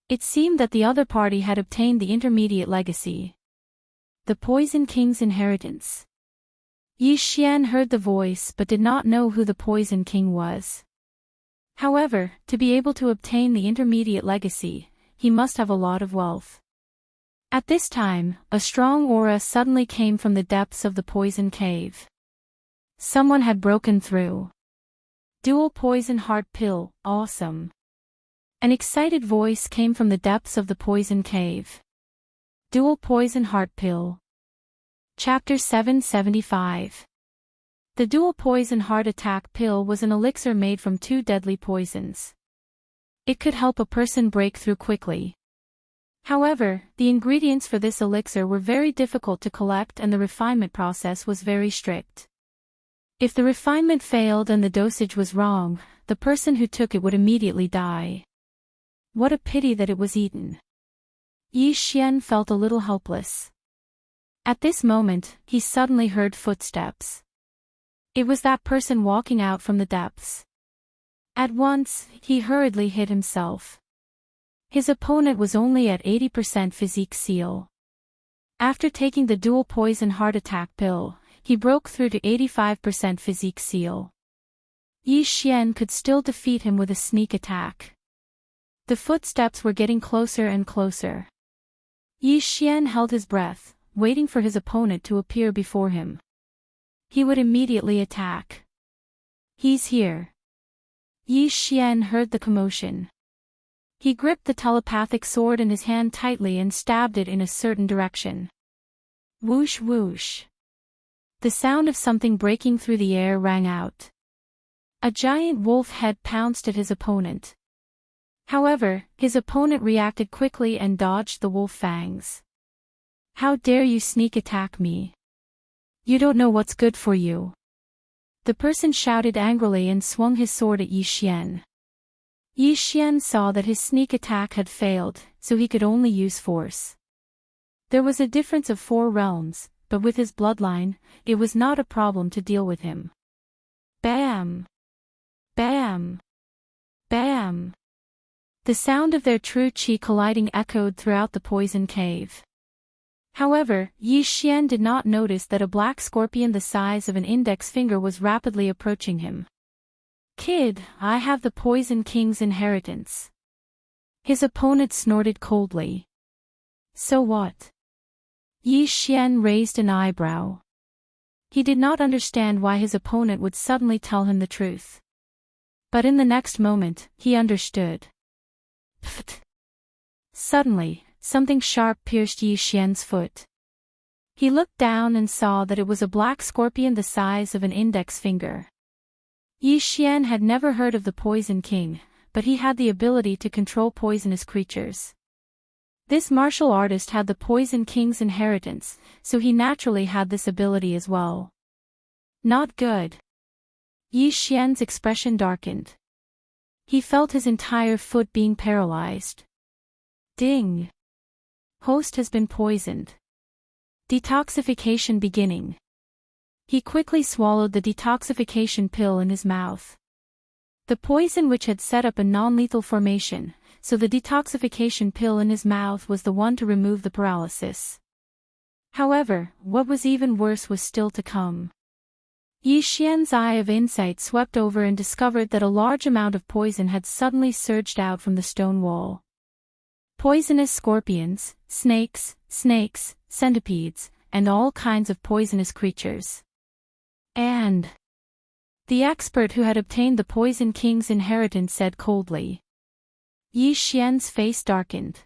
It seemed that the other party had obtained the intermediate legacy. The Poison King's inheritance. Yi Xian heard the voice but did not know who the Poison King was. However, to be able to obtain the intermediate legacy, he must have a lot of wealth. At this time, a strong aura suddenly came from the depths of the poison cave. Someone had broken through. Dual poison heart pill, awesome. An excited voice came from the depths of the poison cave. Dual poison heart pill. Chapter 775. The dual poison heart attack pill was an elixir made from 2 deadly poisons. It could help a person break through quickly. However, the ingredients for this elixir were very difficult to collect and the refinement process was very strict. If the refinement failed and the dosage was wrong, the person who took it would immediately die. What a pity that it was eaten. Yi Xian felt a little helpless. At this moment, he suddenly heard footsteps. It was that person walking out from the depths. At once, he hurriedly hid himself. His opponent was only at 80% physique seal. After taking the dual poison heart attack pill, he broke through to 85% physique seal. Yi Xian could still defeat him with a sneak attack. The footsteps were getting closer and closer. Yi Xian held his breath, waiting for his opponent to appear before him. He would immediately attack. He's here. Yi Xian heard the commotion. He gripped the telepathic sword in his hand tightly and stabbed it in a certain direction. Whoosh whoosh. The sound of something breaking through the air rang out. A giant wolf head pounced at his opponent. However, his opponent reacted quickly and dodged the wolf fangs. How dare you sneak attack me? You don't know what's good for you. The person shouted angrily and swung his sword at Yi Xian. Yi Xian saw that his sneak attack had failed, so he could only use force. There was a difference of 4 realms, but with his bloodline, it was not a problem to deal with him. Bam! Bam! Bam! The sound of their true chi colliding echoed throughout the poison cave. However, Yi Xian did not notice that a black scorpion the size of an index finger was rapidly approaching him. Kid, I have the Poison King's inheritance. His opponent snorted coldly. So what? Yi Xian raised an eyebrow. He did not understand why his opponent would suddenly tell him the truth. But in the next moment, he understood. Pfft. Suddenly, something sharp pierced Yi Xian's foot. He looked down and saw that it was a black scorpion the size of an index finger. Yi Xian had never heard of the Poison King, but he had the ability to control poisonous creatures. This martial artist had the Poison King's inheritance, so he naturally had this ability as well. Not good. Yi Xian's expression darkened. He felt his entire foot being paralyzed. Ding! Host has been poisoned. Detoxification beginning. He quickly swallowed the detoxification pill in his mouth. The poison which had set up a non-lethal formation, so the detoxification pill in his mouth was the one to remove the paralysis. However, what was even worse was still to come. Yi Xian's eye of insight swept over and discovered that a large amount of poison had suddenly surged out from the stone wall. Poisonous scorpions, snakes, centipedes, and all kinds of poisonous creatures. And the expert who had obtained the Poison King's inheritance said coldly. Yi Xian's face darkened.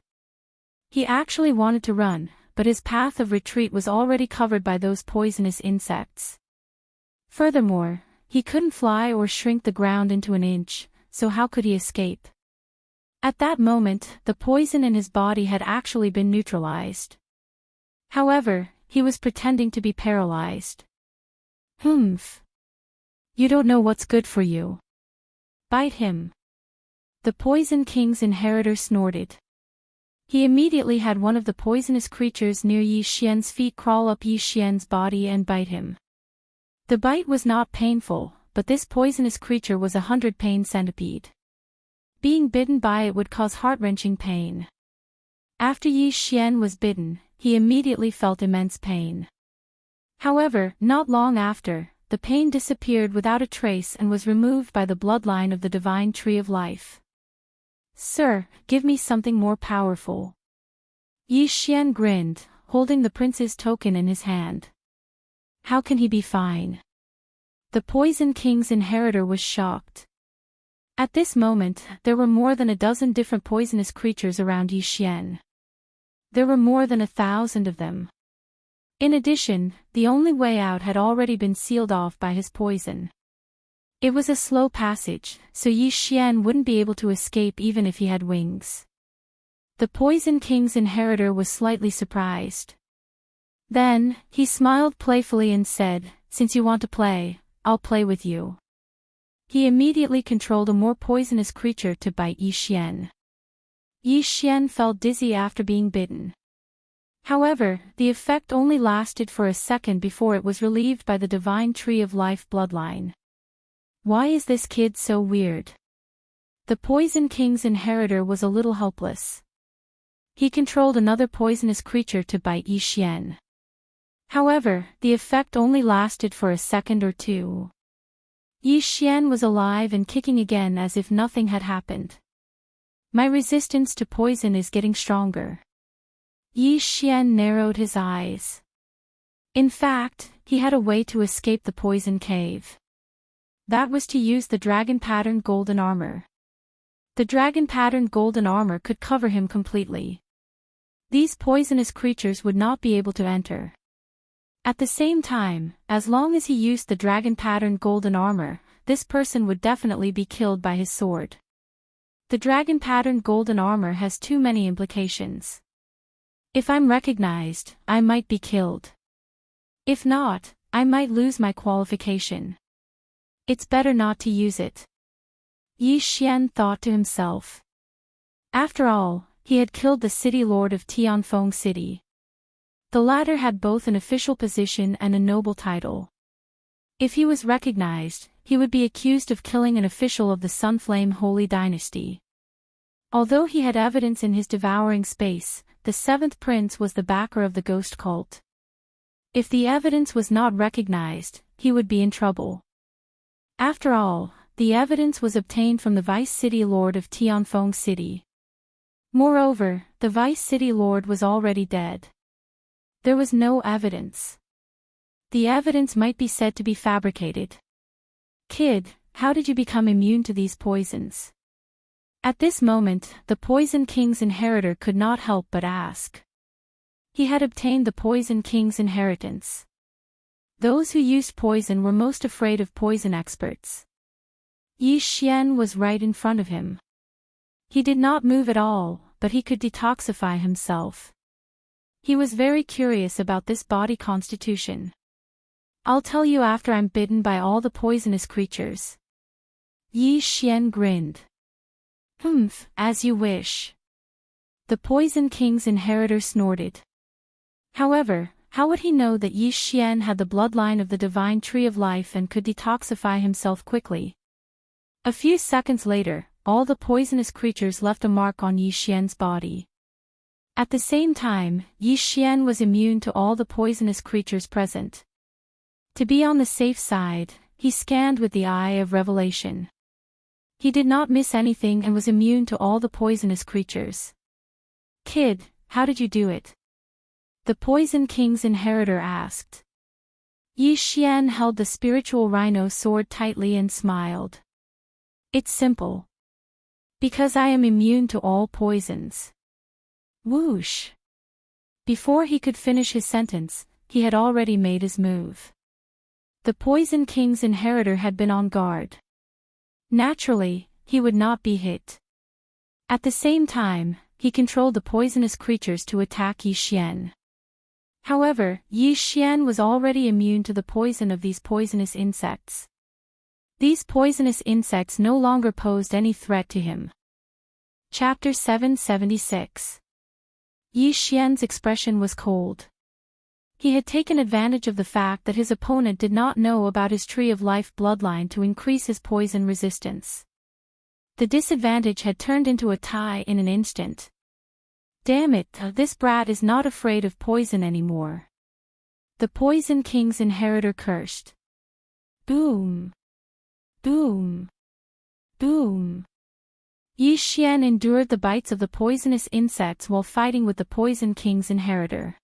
He actually wanted to run, but his path of retreat was already covered by those poisonous insects. Furthermore, he couldn't fly or shrink the ground into an inch, so how could he escape? At that moment, the poison in his body had actually been neutralized. However, he was pretending to be paralyzed. Humph. You don't know what's good for you. Bite him. The Poison King's inheritor snorted. He immediately had one of the poisonous creatures near Yi Xian's feet crawl up Yi Xian's body and bite him. The bite was not painful, but this poisonous creature was a 100-pain centipede. Being bitten by it would cause heart-wrenching pain. After Yi Xian was bitten, he immediately felt immense pain. However, not long after, the pain disappeared without a trace and was removed by the bloodline of the divine tree of life. Sir, give me something more powerful. Yi Xian grinned, holding the prince's token in his hand. How can he be fine? The Poison King's inheritor was shocked. At this moment, there were more than a dozen different poisonous creatures around Yi Xian. There were more than 1,000 of them. In addition, the only way out had already been sealed off by his poison. It was a slow passage, so Yi Xian wouldn't be able to escape even if he had wings. The Poison King's inheritor was slightly surprised. Then, he smiled playfully and said, "Since you want to play, I'll play with you." He immediately controlled a more poisonous creature to bite Yi Xian. Yi Xian felt dizzy after being bitten. However, the effect only lasted for a second before it was relieved by the divine tree of life bloodline. Why is this kid so weird? The Poison King's inheritor was a little helpless. He controlled another poisonous creature to bite Yi Xian. However, the effect only lasted for a second or two. Yi Xian was alive and kicking again as if nothing had happened. My resistance to poison is getting stronger. Yi Xian narrowed his eyes. In fact, he had a way to escape the poison cave. That was to use the dragon-patterned golden armor. The dragon-patterned golden armor could cover him completely. These poisonous creatures would not be able to enter. At the same time, as long as he used the dragon-patterned golden armor, this person would definitely be killed by his sword. The dragon-patterned golden armor has too many implications. If I'm recognized, I might be killed. If not, I might lose my qualification. It's better not to use it. Yi Xian thought to himself. After all, he had killed the city lord of Tianfeng City. The latter had both an official position and a noble title. If he was recognized, he would be accused of killing an official of the Sunflame Holy Dynasty. Although he had evidence in his devouring space, the seventh prince was the backer of the ghost cult. If the evidence was not recognized, he would be in trouble. After all, the evidence was obtained from the Vice City Lord of Tianfeng City. Moreover, the Vice City Lord was already dead. There was no evidence. The evidence might be said to be fabricated. Kid, how did you become immune to these poisons? At this moment, the Poison King's inheritor could not help but ask. He had obtained the Poison King's inheritance. Those who used poison were most afraid of poison experts. Yi Xian was right in front of him. He did not move at all, but he could detoxify himself. He was very curious about this body constitution. I'll tell you after I'm bitten by all the poisonous creatures. Yi Xian grinned. As you wish. The Poison King's inheritor snorted. However, how would he know that Yi Xian had the bloodline of the divine tree of life and could detoxify himself quickly? A few seconds later, all the poisonous creatures left a mark on Yi Xian's body. At the same time, Yi Xian was immune to all the poisonous creatures present. To be on the safe side, he scanned with the eye of revelation. He did not miss anything and was immune to all the poisonous creatures. Kid, how did you do it? The Poison King's inheritor asked. Yi Xian held the spiritual rhino sword tightly and smiled. It's simple. Because I am immune to all poisons. Whoosh! Before he could finish his sentence, he had already made his move. The Poison King's inheritor had been on guard. Naturally, he would not be hit. At the same time, he controlled the poisonous creatures to attack Yi Xian. However, Yi Xian was already immune to the poison of these poisonous insects. These poisonous insects no longer posed any threat to him. Chapter 776. Yi Xian's expression was cold. He had taken advantage of the fact that his opponent did not know about his Tree of Life bloodline to increase his poison resistance. The disadvantage had turned into a tie in an instant. Damn it, this brat is not afraid of poison anymore. The Poison King's inheritor cursed. Boom. Boom. Boom. Yi Xian endured the bites of the poisonous insects while fighting with the Poison King's inheritor.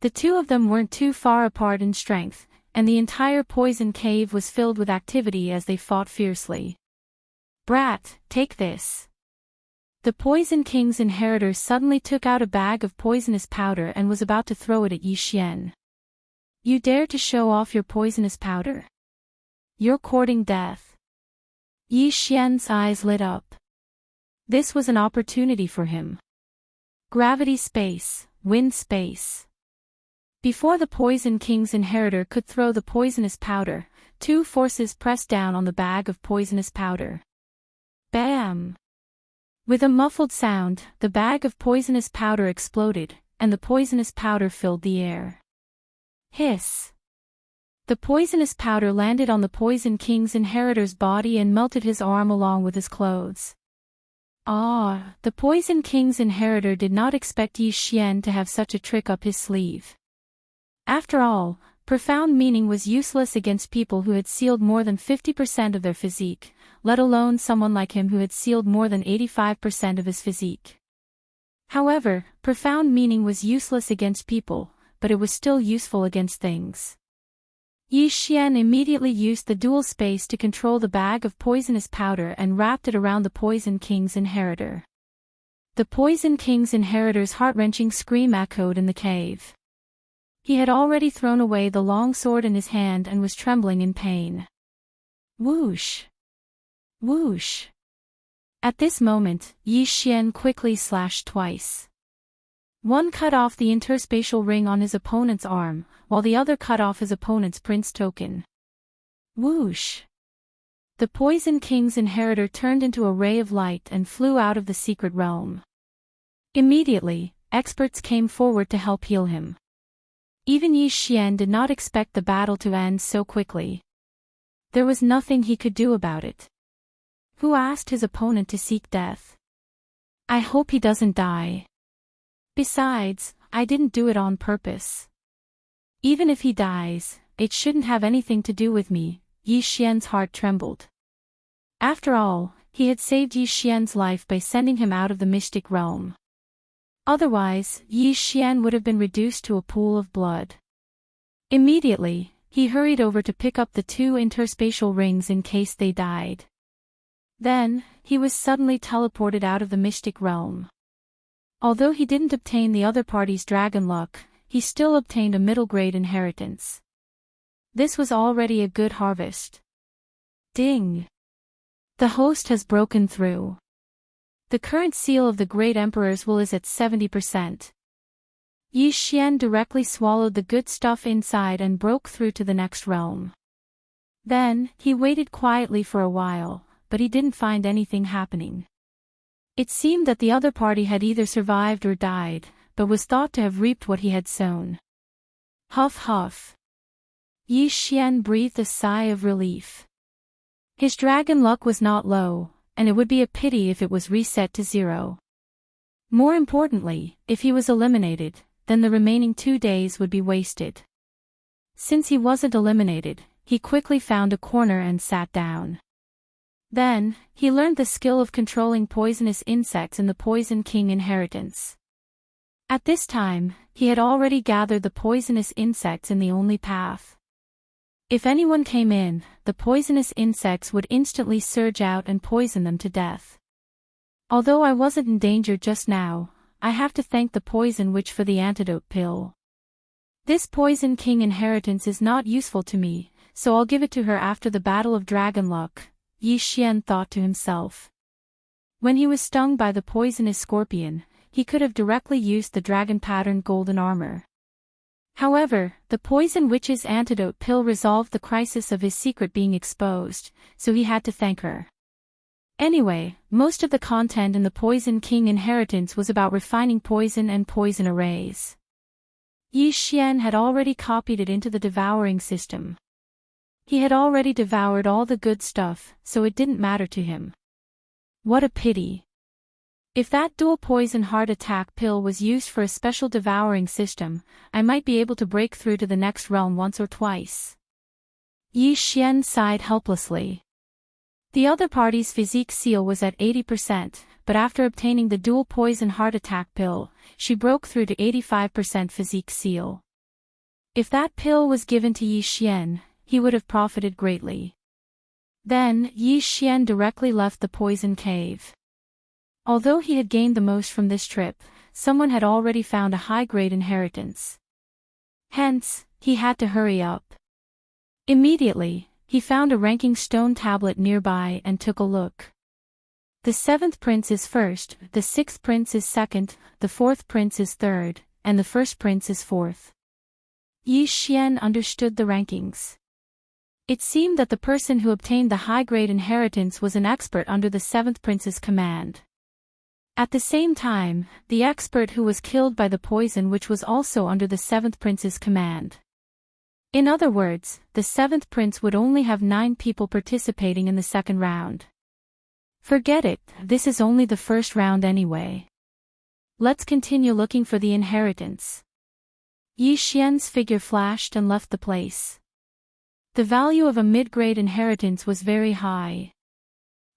The two of them weren't too far apart in strength, and the entire poison cave was filled with activity as they fought fiercely. Brat, take this. The Poison King's inheritor suddenly took out a bag of poisonous powder and was about to throw it at Yi Xian. You dare to show off your poisonous powder? You're courting death. Yi Xian's eyes lit up. This was an opportunity for him. Gravity space, wind space. Before the Poison King's inheritor could throw the poisonous powder, two forces pressed down on the bag of poisonous powder. Bam! With a muffled sound, the bag of poisonous powder exploded, and the poisonous powder filled the air. Hiss! The poisonous powder landed on the Poison King's inheritor's body and melted his arm along with his clothes. Ah, the Poison King's inheritor did not expect Yi Xian to have such a trick up his sleeve. After all, profound meaning was useless against people who had sealed more than 50% of their physique, let alone someone like him who had sealed more than 85% of his physique. However, profound meaning was useless against people, but it was still useful against things. Yi Xian immediately used the dual space to control the bag of poisonous powder and wrapped it around the Poison King's inheritor. The Poison King's inheritor's heart-wrenching scream echoed in the cave. He had already thrown away the long sword in his hand and was trembling in pain. Whoosh! Whoosh! At this moment, Yi Xian quickly slashed twice. One cut off the interspatial ring on his opponent's arm, while the other cut off his opponent's prince token. Whoosh! The Poison King's inheritor turned into a ray of light and flew out of the secret realm. Immediately, experts came forward to help heal him. Even Yi Xian did not expect the battle to end so quickly. There was nothing he could do about it. Who asked his opponent to seek death? I hope he doesn't die. Besides, I didn't do it on purpose. Even if he dies, it shouldn't have anything to do with me. Yi Xian's heart trembled. After all, he had saved Yi Xian's life by sending him out of the mystic realm. Otherwise, Yi Xian would have been reduced to a pool of blood. Immediately, he hurried over to pick up the two interspatial rings in case they died. Then, he was suddenly teleported out of the mystic realm. Although he didn't obtain the other party's dragon luck, he still obtained a middle-grade inheritance. This was already a good harvest. Ding! The host has broken through. The current seal of the Great Emperor's will is at 70%. Yi Xian directly swallowed the good stuff inside and broke through to the next realm. Then, he waited quietly for a while, but he didn't find anything happening. It seemed that the other party had either survived or died, but was thought to have reaped what he had sown. Huff huff. Yi Xian breathed a sigh of relief. His dragon luck was not low, and it would be a pity if it was reset to 0. More importantly, if he was eliminated, then the remaining 2 days would be wasted. Since he wasn't eliminated, he quickly found a corner and sat down. Then, he learned the skill of controlling poisonous insects in the Poison King inheritance. At this time, he had already gathered the poisonous insects in the only path. If anyone came in, the poisonous insects would instantly surge out and poison them to death. Although I wasn't in danger just now, I have to thank the poison witch for the antidote pill. This Poison King inheritance is not useful to me, so I'll give it to her after the Battle of Dragon Luck, Yi Xian thought to himself. When he was stung by the poisonous scorpion, he could have directly used the dragon-patterned golden armor. However, the poison witch's antidote pill resolved the crisis of his secret being exposed, so he had to thank her. Anyway, most of the content in the Poison King inheritance was about refining poison and poison arrays. Yi Xian had already copied it into the devouring system. He had already devoured all the good stuff, so it didn't matter to him. What a pity. If that dual poison heart attack pill was used for a special devouring system, I might be able to break through to the next realm once or twice. Yi Xian sighed helplessly. The other party's physique seal was at 80%, but after obtaining the dual poison heart attack pill, she broke through to 85% physique seal. If that pill was given to Yi Xian, he would have profited greatly. Then, Yi Xian directly left the poison cave. Although he had gained the most from this trip, someone had already found a high-grade inheritance. Hence, he had to hurry up. Immediately, he found a ranking stone tablet nearby and took a look. The 7th prince is first, the 6th prince is second, the 4th prince is third, and the 1st prince is fourth. Yi Xian understood the rankings. It seemed that the person who obtained the high-grade inheritance was an expert under the 7th prince's command. At the same time, the expert who was killed by the poison which was also under the 7th prince's command. In other words, the 7th prince would only have 9 people participating in the second round. Forget it, this is only the first round anyway. Let's continue looking for the inheritance. Yi Xian's figure flashed and left the place. The value of a mid-grade inheritance was very high.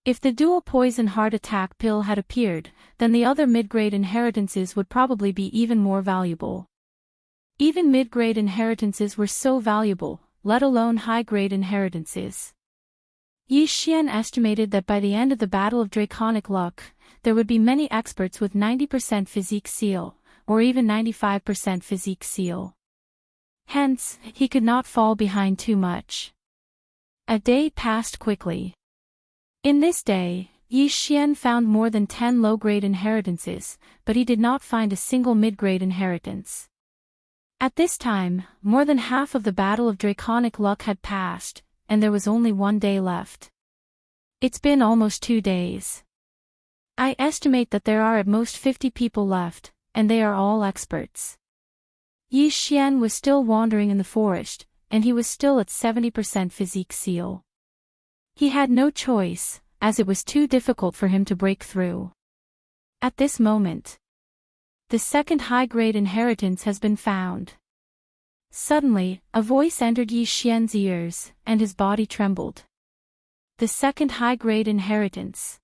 If the dual poison heart attack pill had appeared, then the other mid-grade inheritances would probably be even more valuable. Even mid-grade inheritances were so valuable, let alone high-grade inheritances. Yi Xian estimated that by the end of the Battle of Draconic Luck, there would be many experts with 90% physique seal, or even 95% physique seal. Hence, he could not fall behind too much. A day passed quickly. In this day, Yi Xian found more than 10 low-grade inheritances, but he did not find a single mid-grade inheritance. At this time, more than half of the Battle of Draconic Luck had passed, and there was only 1 day left. It's been almost 2 days. I estimate that there are at most 50 people left, and they are all experts. Yi Xian was still wandering in the forest, and he was still at 70% physique seal. He had no choice, as it was too difficult for him to break through. At this moment, the second high-grade inheritance has been found. Suddenly, a voice entered Yi Xian's ears, and his body trembled. The second high-grade inheritance.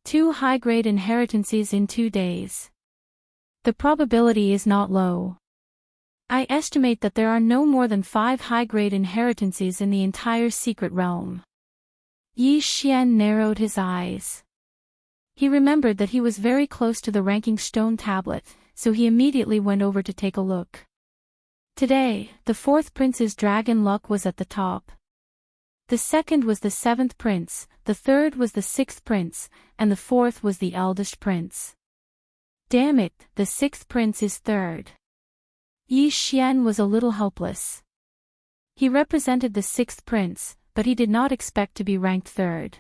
2 high-grade inheritances in 2 days. The probability is not low. I estimate that there are no more than 5 high-grade inheritances in the entire secret realm. Yi Xian narrowed his eyes. He remembered that he was very close to the ranking stone tablet, so he immediately went over to take a look. Today, the 4th prince's dragon luck was at the top. The 2nd was the 7th prince, the 3rd was the 6th prince, and the 4th was the eldest prince. Damn it, the 6th prince is 3rd. Yi Xian was a little helpless. He represented the 6th prince, but he did not expect to be ranked 3rd.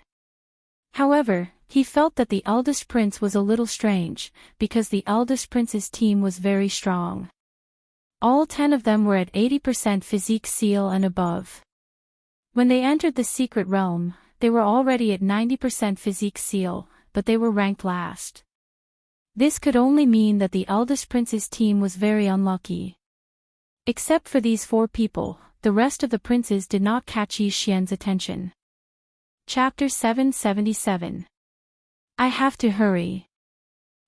However, he felt that the eldest prince was a little strange, because the eldest prince's team was very strong. All 10 of them were at 80% physique seal and above. When they entered the secret realm, they were already at 90% physique seal, but they were ranked last. This could only mean that the eldest prince's team was very unlucky. Except for these 4 people, the rest of the princes did not catch Yi Xian's attention. Chapter 777. I have to hurry.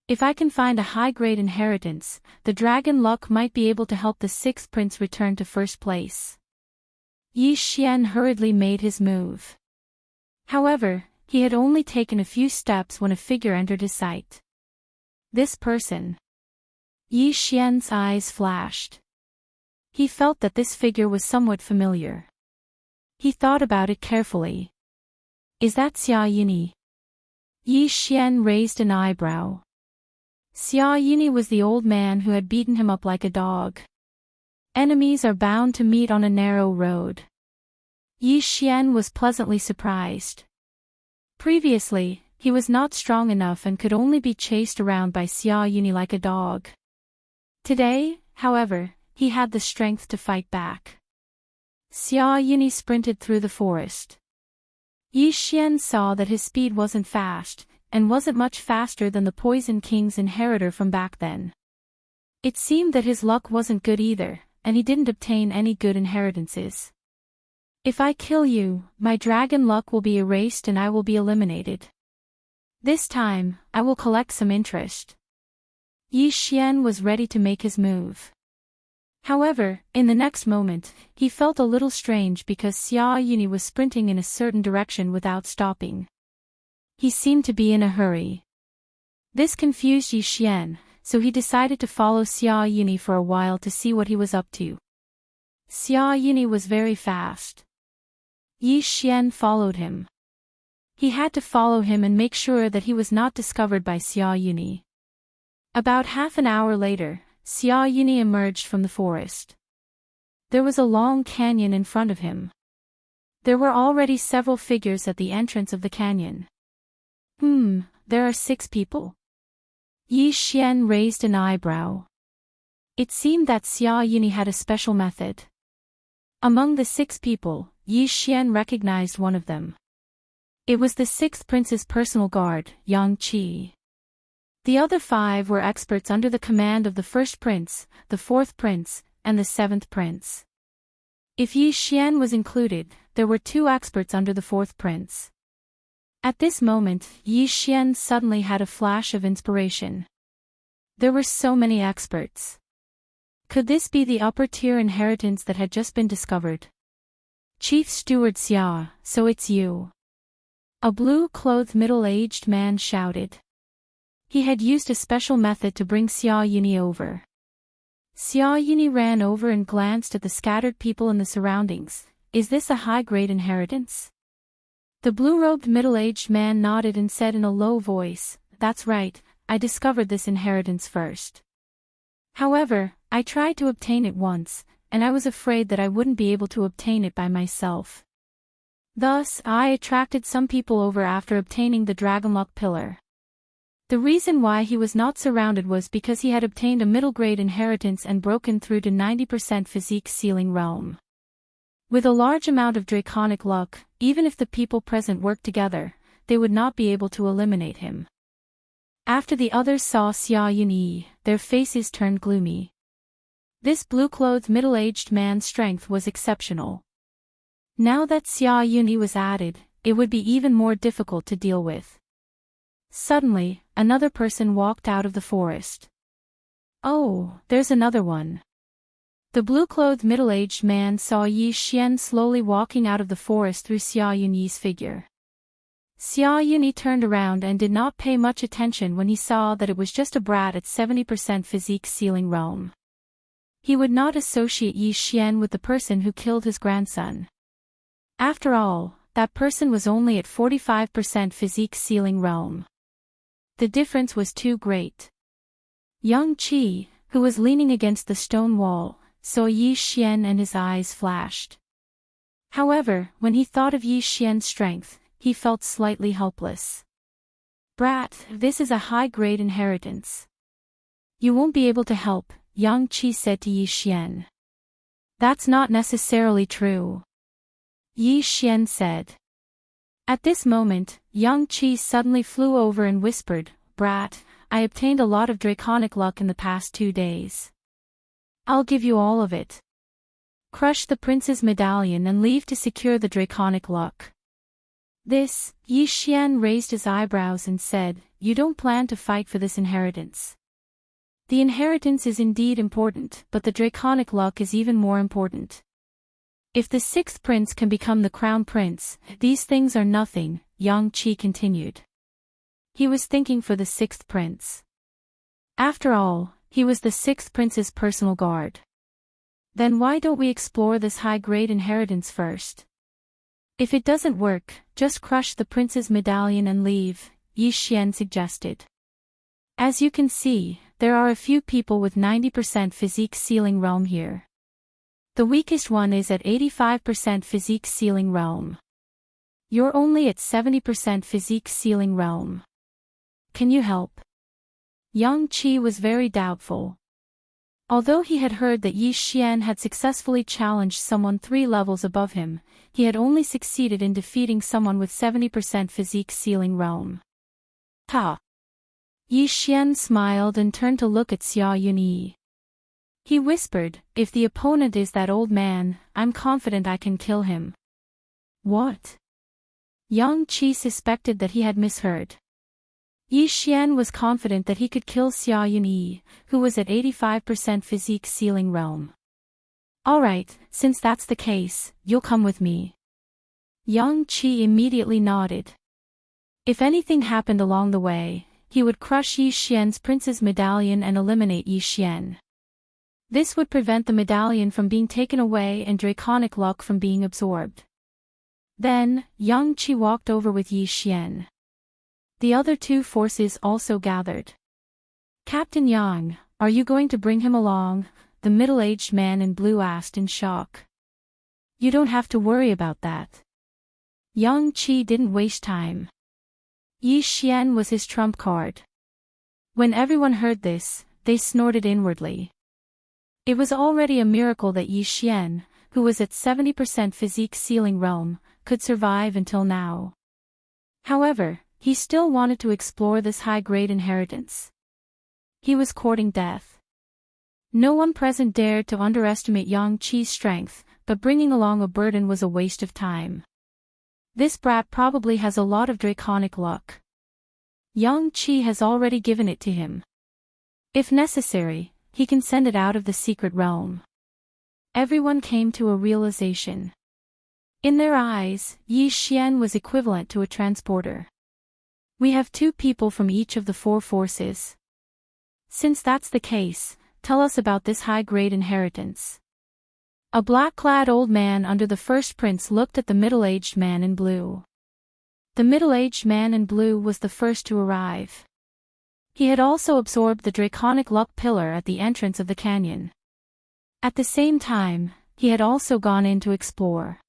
If I can find a high-grade inheritance, the dragon luck might be able to help the 6th prince return to first place. Yi Xian hurriedly made his move. However, he had only taken a few steps when a figure entered his sight. This person. Yi Xian's eyes flashed. He felt that this figure was somewhat familiar. He thought about it carefully. Is that Xia Yini? Yi Xian raised an eyebrow. Xia Yini was the old man who had beaten him up like a dog. Enemies are bound to meet on a narrow road. Yi Xian was pleasantly surprised. Previously, he was not strong enough and could only be chased around by Xia Yini like a dog. Today, however, he had the strength to fight back. Xia Yini sprinted through the forest. Yi Xian saw that his speed wasn't fast, and wasn't much faster than the Poison King's inheritor from back then. It seemed that his luck wasn't good either, and he didn't obtain any good inheritances. If I kill you, my dragon luck will be erased and I will be eliminated. This time, I will collect some interest. Yi Xian was ready to make his move. However, in the next moment, he felt a little strange because Xia Yuni was sprinting in a certain direction without stopping. He seemed to be in a hurry. This confused Yi Xian, so he decided to follow Xia Yuni for a while to see what he was up to. Xia Yuni was very fast. Yi Xian followed him. He had to follow him and make sure that he was not discovered by Xia Yuni. About half an hour later, Xia Yuni emerged from the forest. There was a long canyon in front of him. There were already several figures at the entrance of the canyon. There are 6 people. Yi Xian raised an eyebrow. It seemed that Xia Yuni had a special method. Among the 6 people, Yi Xian recognized one of them. It was the 6th prince's personal guard, Yang Qi. The other 5 were experts under the command of the 1st prince, the 4th prince, and the 7th prince. If Yi Xian was included, there were 2 experts under the 4th prince. At this moment, Yi Xian suddenly had a flash of inspiration. There were so many experts. Could this be the upper-tier inheritance that had just been discovered? Chief Steward Xia, so it's you. A blue-clothed middle-aged man shouted. He had used a special method to bring Xia Yuni over. Xia Yuni ran over and glanced at the scattered people in the surroundings. Is this a high-grade inheritance? The blue-robed middle-aged man nodded and said in a low voice, "That's right, I discovered this inheritance first. However, I tried to obtain it once, and I was afraid that I wouldn't be able to obtain it by myself. Thus, I attracted some people over after obtaining the Dragonlock Pillar." The reason why he was not surrounded was because he had obtained a middle-grade inheritance and broken through to 90% physique ceiling realm. With a large amount of draconic luck, even if the people present worked together, they would not be able to eliminate him. After the others saw Xia Yuni, their faces turned gloomy. This blue-clothed middle-aged man's strength was exceptional. Now that Xia Yuni was added, it would be even more difficult to deal with. Suddenly, another person walked out of the forest. Oh, there's another one. The blue-clothed middle-aged man saw Yi Xian slowly walking out of the forest through Xia Yuni's figure. Xia Yuni turned around and did not pay much attention when he saw that it was just a brat at 70% physique ceiling realm. He would not associate Yi Xian with the person who killed his grandson. After all, that person was only at 45% physique ceiling realm. The difference was too great. Yang Qi, who was leaning against the stone wall, saw Yi Xian and his eyes flashed. However, when he thought of Yi Xian's strength, he felt slightly helpless. "Brat, this is a high-grade inheritance. You won't be able to help," Yang Qi said to Yi Xian. "That's not necessarily true," Yi Xian said. At this moment, Yang Qi suddenly flew over and whispered, "Brat, I obtained a lot of draconic luck in the past 2 days. I'll give you all of it. Crush the prince's medallion and leave to secure the draconic luck." This, Yi Xian raised his eyebrows and said, "You don't plan to fight for this inheritance." The inheritance is indeed important, but the draconic luck is even more important. If the 6th prince can become the crown prince, these things are nothing, Yang Qi continued. He was thinking for the 6th prince. After all, he was the 6th prince's personal guard. Then why don't we explore this high-grade inheritance first? If it doesn't work, just crush the prince's medallion and leave, Yi Xian suggested. As you can see, there are a few people with 90% physique ceiling realm here. The weakest one is at 85% physique ceiling realm. You're only at 70% physique ceiling realm. Can you help? Yang Qi was very doubtful. Although he had heard that Yi Xian had successfully challenged someone 3 levels above him, he had only succeeded in defeating someone with 70% physique ceiling realm. Ta. Yi Xian smiled and turned to look at Xia Yunyi. He whispered, if the opponent is that old man, I'm confident I can kill him. What? Yang Qi suspected that he had misheard. Yi Xian was confident that he could kill Xia Yunyi, who was at 85% physique ceiling realm. Alright, since that's the case, you'll come with me. Yang Qi immediately nodded. If anything happened along the way, he would crush Yi Xian's prince's medallion and eliminate Yi Xian. This would prevent the medallion from being taken away and draconic luck from being absorbed. Then, Yang Qi walked over with Yi Xian. The other two forces also gathered. Captain Yang, are you going to bring him along? The middle-aged man in blue asked in shock. You don't have to worry about that. Yang Qi didn't waste time. Yi Xian was his trump card. When everyone heard this, they snorted inwardly. It was already a miracle that Yi Xian, who was at 70% physique ceiling realm, could survive until now. However, he still wanted to explore this high-grade inheritance. He was courting death. No one present dared to underestimate Yang Qi's strength, but bringing along a burden was a waste of time. This brat probably has a lot of draconic luck. Yang Qi has already given it to him. If necessary, he can send it out of the secret realm. Everyone came to a realization. In their eyes, Yi Xian was equivalent to a transporter. We have 2 people from each of the 4 forces. Since that's the case, tell us about this high-grade inheritance. A black-clad old man under the first prince looked at the middle-aged man in blue. The middle-aged man in blue was the first to arrive. He had also absorbed the draconic luck pillar at the entrance of the canyon. At the same time, he had also gone in to explore.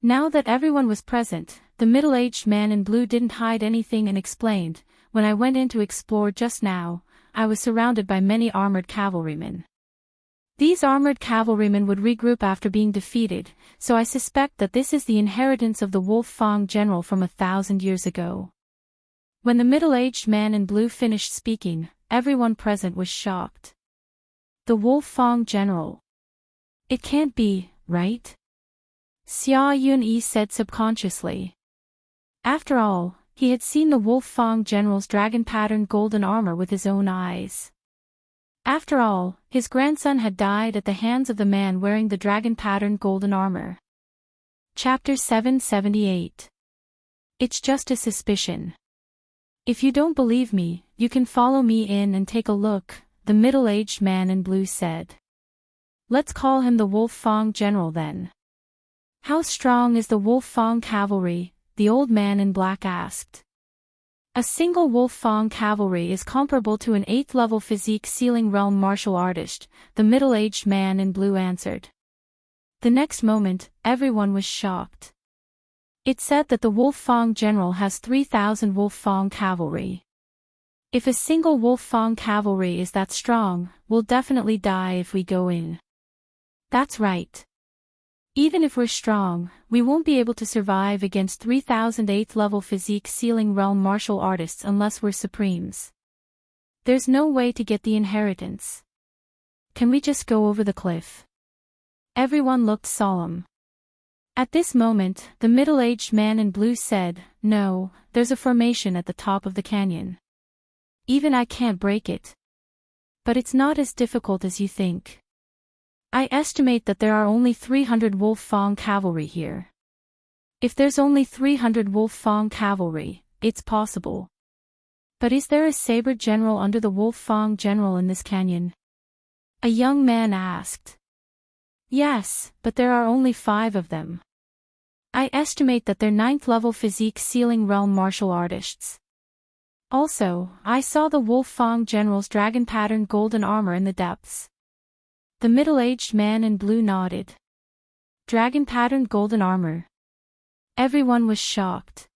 Now that everyone was present, the middle-aged man in blue didn't hide anything and explained, when I went in to explore just now, I was surrounded by many armored cavalrymen. These armored cavalrymen would regroup after being defeated, so I suspect that this is the inheritance of the Wolf Fang general from 1,000 years ago. When the middle-aged man in blue finished speaking, everyone present was shocked. The Wolf Fang general. It can't be, right? Xia Yunyi said subconsciously. After all, he had seen the Wolf Fang general's dragon-patterned golden armor with his own eyes. After all, his grandson had died at the hands of the man wearing the dragon-patterned golden armor. Chapter 778. It's just a suspicion. If you don't believe me, you can follow me in and take a look, the middle-aged man in blue said. Let's call him the Wolf Fang general then. How strong is the Wolf Fang cavalry? The old man in black asked. A single Wolf Fang cavalry is comparable to an 8th-level physique ceiling realm martial artist, the middle-aged man in blue answered. The next moment, everyone was shocked. It said that the Wolf Fang general has 3,000 Wolf Fang cavalry. If a single Wolf Fang cavalry is that strong, we'll definitely die if we go in. That's right. Even if we're strong, we won't be able to survive against 3,000 8th-level physique ceiling realm martial artists unless we're supremes. There's no way to get the inheritance. Can we just go over the cliff? Everyone looked solemn. At this moment, the middle-aged man in blue said, No, there's a formation at the top of the canyon. Even I can't break it. But it's not as difficult as you think. I estimate that there are only 300 Wolf Fang cavalry here. If there's only 300 Wolf Fang cavalry, it's possible. But is there a saber general under the Wolf Fang general in this canyon? A young man asked. Yes, but there are only 5 of them. I estimate that they're 9th-level physique ceiling realm martial artists. Also, I saw the Wolf Fang general's dragon-patterned golden armor in the depths. The middle-aged man in blue nodded. Dragon-patterned golden armor. Everyone was shocked.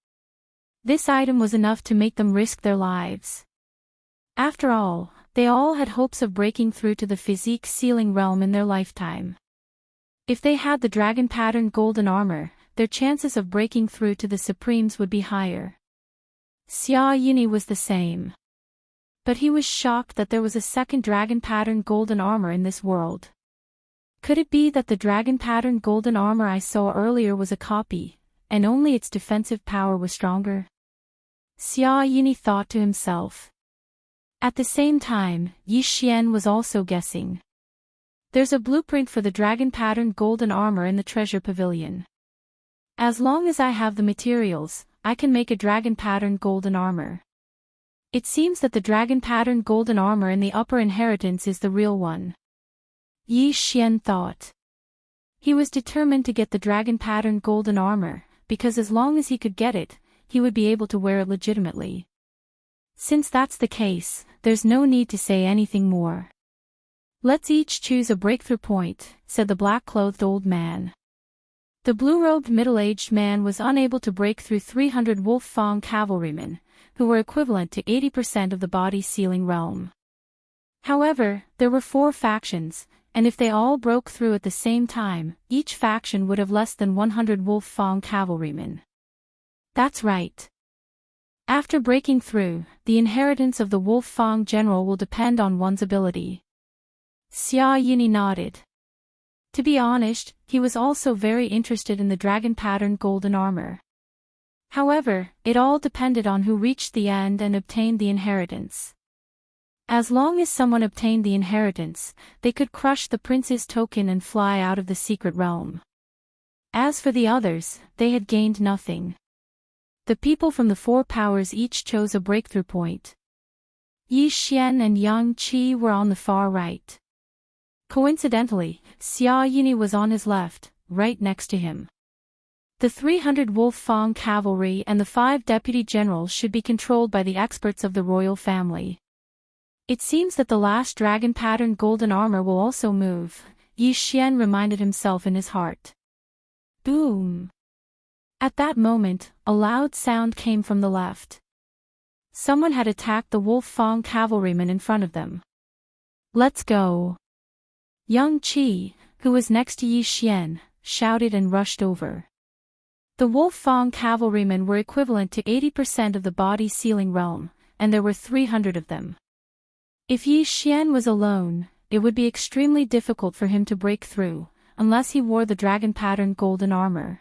This item was enough to make them risk their lives. After all, they all had hopes of breaking through to the physique ceiling realm in their lifetime. If they had the dragon-patterned golden armor, their chances of breaking through to the Supremes would be higher. Xia Yini was the same. But he was shocked that there was a second dragon-patterned golden armor in this world. Could it be that the dragon-patterned golden armor I saw earlier was a copy, and only its defensive power was stronger? Xia Yini thought to himself. At the same time, Yi Xian was also guessing. There's a blueprint for the dragon-patterned golden armor in the treasure pavilion. As long as I have the materials, I can make a dragon-patterned golden armor. It seems that the dragon-patterned golden armor in the upper inheritance is the real one. Yi Xian thought. He was determined to get the dragon-patterned golden armor, because as long as he could get it, he would be able to wear it legitimately. Since that's the case, there's no need to say anything more. Let's each choose a breakthrough point, said the black-clothed old man. The blue-robed middle-aged man was unable to break through 300 Wolf Fang cavalrymen, who were equivalent to 80% of the body-sealing realm. However, there were 4 factions, and if they all broke through at the same time, each faction would have less than 100 Wolf Fang cavalrymen. That's right. After breaking through, the inheritance of the Wolf Fang general will depend on one's ability. Xia Yini nodded. To be honest, he was also very interested in the dragon-patterned golden armor. However, it all depended on who reached the end and obtained the inheritance. As long as someone obtained the inheritance, they could crush the prince's token and fly out of the secret realm. As for the others, they had gained nothing. The people from the 4 powers each chose a breakthrough point. Yi Xian and Yang Qi were on the far right. Coincidentally, Xia Yini was on his left, right next to him. The 300 Wolf Fang cavalry and the 5 deputy generals should be controlled by the experts of the royal family. It seems that the last dragon-patterned golden armor will also move, Yi Xian reminded himself in his heart. Boom! At that moment, a loud sound came from the left. Someone had attacked the Wolf Fang cavalrymen in front of them. Let's go! Yang Qi, who was next to Yi Xian, shouted and rushed over. The Wolf Fang cavalrymen were equivalent to 80% of the body-sealing realm, and there were 300 of them. If Yi Xian was alone, it would be extremely difficult for him to break through, unless he wore the dragon-patterned golden armor.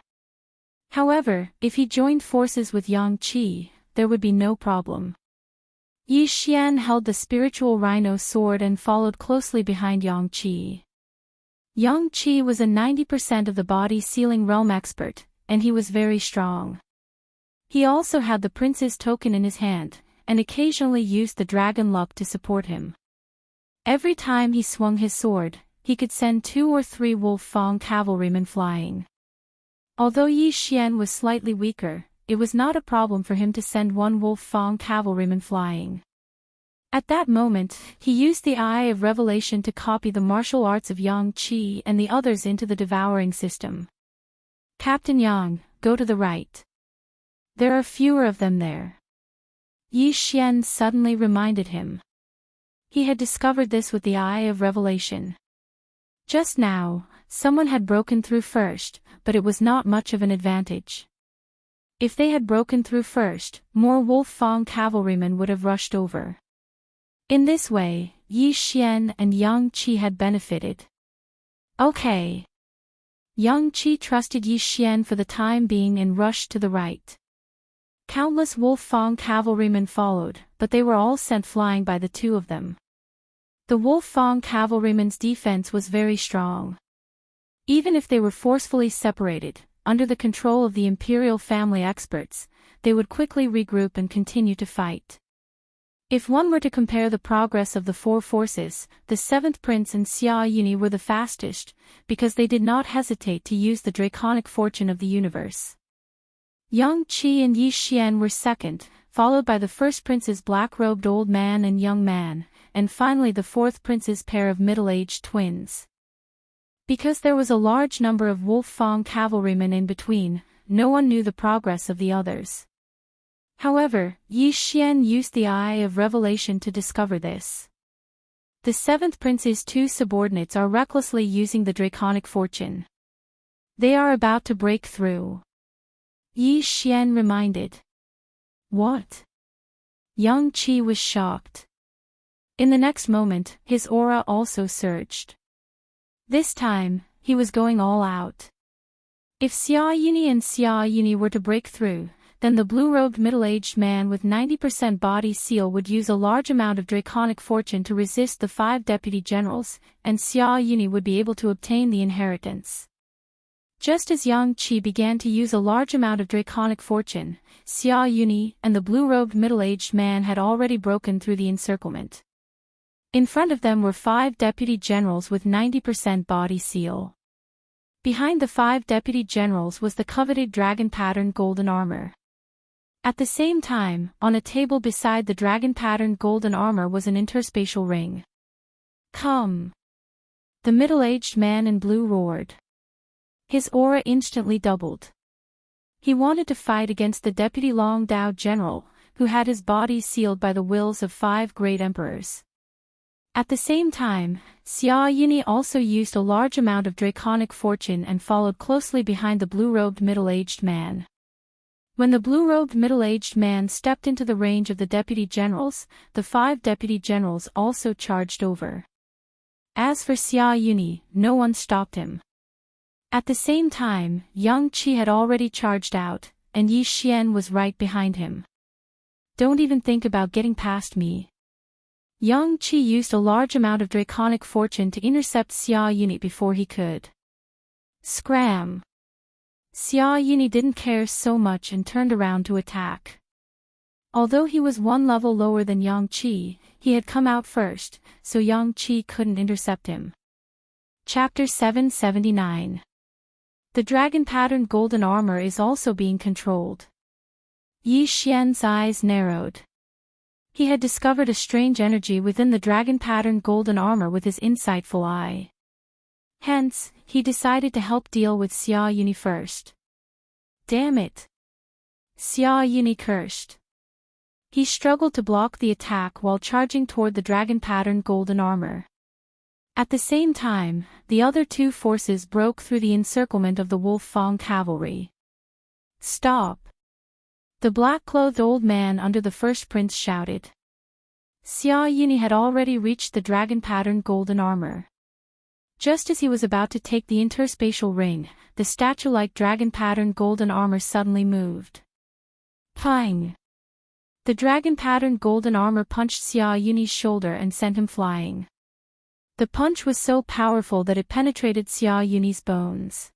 However, if he joined forces with Yang Qi, there would be no problem. Yi Xian held the spiritual rhino sword and followed closely behind Yang Qi. Yang Qi was a 90% of the body-sealing realm expert, and he was very strong. He also had the prince's token in his hand, and occasionally used the dragon luck to support him. Every time he swung his sword, he could send 2 or 3 Wolf Fang cavalrymen flying. Although Yi Xian was slightly weaker, it was not a problem for him to send 1 Wolf Fang cavalryman flying. At that moment, he used the Eye of Revelation to copy the martial arts of Yang Qi and the others into the devouring system. Captain Yang, go to the right. There are fewer of them there. Yi Xian suddenly reminded him. He had discovered this with the Eye of Revelation. Just now, someone had broken through first, but it was not much of an advantage. If they had broken through first, more Wolf Fang cavalrymen would have rushed over. In this way, Yi Xian and Yang Qi had benefited. Okay. Yang Qi trusted Yi Xian for the time being and rushed to the right. Countless Wolf Fang cavalrymen followed, but they were all sent flying by the 2 of them. The Wolf Fang cavalrymen's defense was very strong. Even if they were forcefully separated, under the control of the imperial family experts, they would quickly regroup and continue to fight. If one were to compare the progress of the 4 forces, the 7th Prince and Xia Yini were the fastest, because they did not hesitate to use the draconic fortune of the universe. Yang Qi and Yi Xian were second, followed by the 1st Prince's black-robed old man and young man, and finally the 4th Prince's pair of middle-aged twins. Because there was a large number of Wolf Fang cavalrymen in between, no one knew the progress of the others. However, Yi Xian used the Eye of Revelation to discover this. The 7th Prince's 2 subordinates are recklessly using the draconic fortune. They are about to break through. Yi Xian reminded. What? Yang Qi was shocked. In the next moment, his aura also surged. This time, he was going all out. If Xia Yuni and Xia Yuni were to break through, then the blue-robed middle-aged man with 90% body seal would use a large amount of draconic fortune to resist the 5 deputy generals, and Xia Yuni would be able to obtain the inheritance. Just as Yang Qi began to use a large amount of draconic fortune, Xia Yuni and the blue-robed middle-aged man had already broken through the encirclement. In front of them were 5 deputy generals with 90% body seal. Behind the 5 deputy generals was the coveted dragon-patterned golden armor. At the same time, on a table beside the dragon-patterned golden armor was an interspatial ring. "Come!" The middle-aged man in blue roared. His aura instantly doubled. He wanted to fight against the deputy Long Dao general, who had his body sealed by the wills of 5 great emperors. At the same time, Xia Yuni also used a large amount of draconic fortune and followed closely behind the blue-robed middle-aged man. When the blue-robed middle-aged man stepped into the range of the deputy generals, the 5 deputy generals also charged over. As for Xia Yuni, no one stopped him. At the same time, Yang Qi had already charged out, and Yi Xian was right behind him. "Don't even think about getting past me." Yang Qi used a large amount of draconic fortune to intercept Xia Yuni before he could. Scram! Xia Yuni didn't care so much and turned around to attack. Although he was 1 level lower than Yang Qi, he had come out first, so Yang Qi couldn't intercept him. Chapter 779. The dragon-patterned golden armor is also being controlled. Yi Xian's eyes narrowed. He had discovered a strange energy within the dragon-patterned golden armor with his insightful eye. Hence, he decided to help deal with Xia Yuni first. "Damn it!" Xia Yuni cursed. He struggled to block the attack while charging toward the dragon-patterned golden armor. At the same time, the other 2 forces broke through the encirclement of the Wolf Fang cavalry. "Stop!" The black-clothed old man under the first prince shouted. Xia Yuni had already reached the dragon-patterned golden armor. Just as he was about to take the interspatial ring, the statue-like dragon-patterned golden armor suddenly moved. Pang! The dragon-patterned golden armor punched Xia Yuni's shoulder and sent him flying. The punch was so powerful that it penetrated Xia Yuni's bones.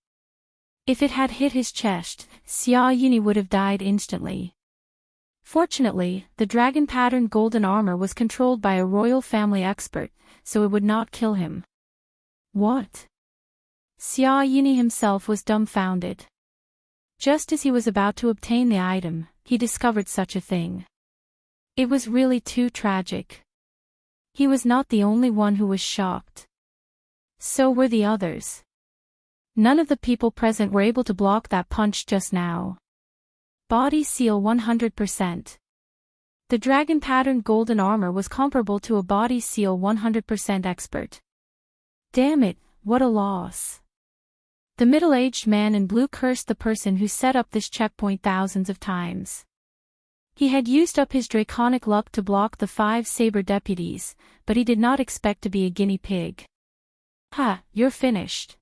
If it had hit his chest, Xia Yuni would have died instantly. Fortunately, the dragon-patterned golden armor was controlled by a royal family expert, so it would not kill him. What? Xia Yuni himself was dumbfounded. Just as he was about to obtain the item, he discovered such a thing. It was really too tragic. He was not the only one who was shocked. So were the others. None of the people present were able to block that punch just now. Body seal 100%. The dragon-patterned golden armor was comparable to a body seal 100% expert. Damn it, what a loss. The middle-aged man in blue cursed the person who set up this checkpoint thousands of times. He had used up his draconic luck to block the 5 saber deputies, but he did not expect to be a guinea pig. "Ha, you're finished."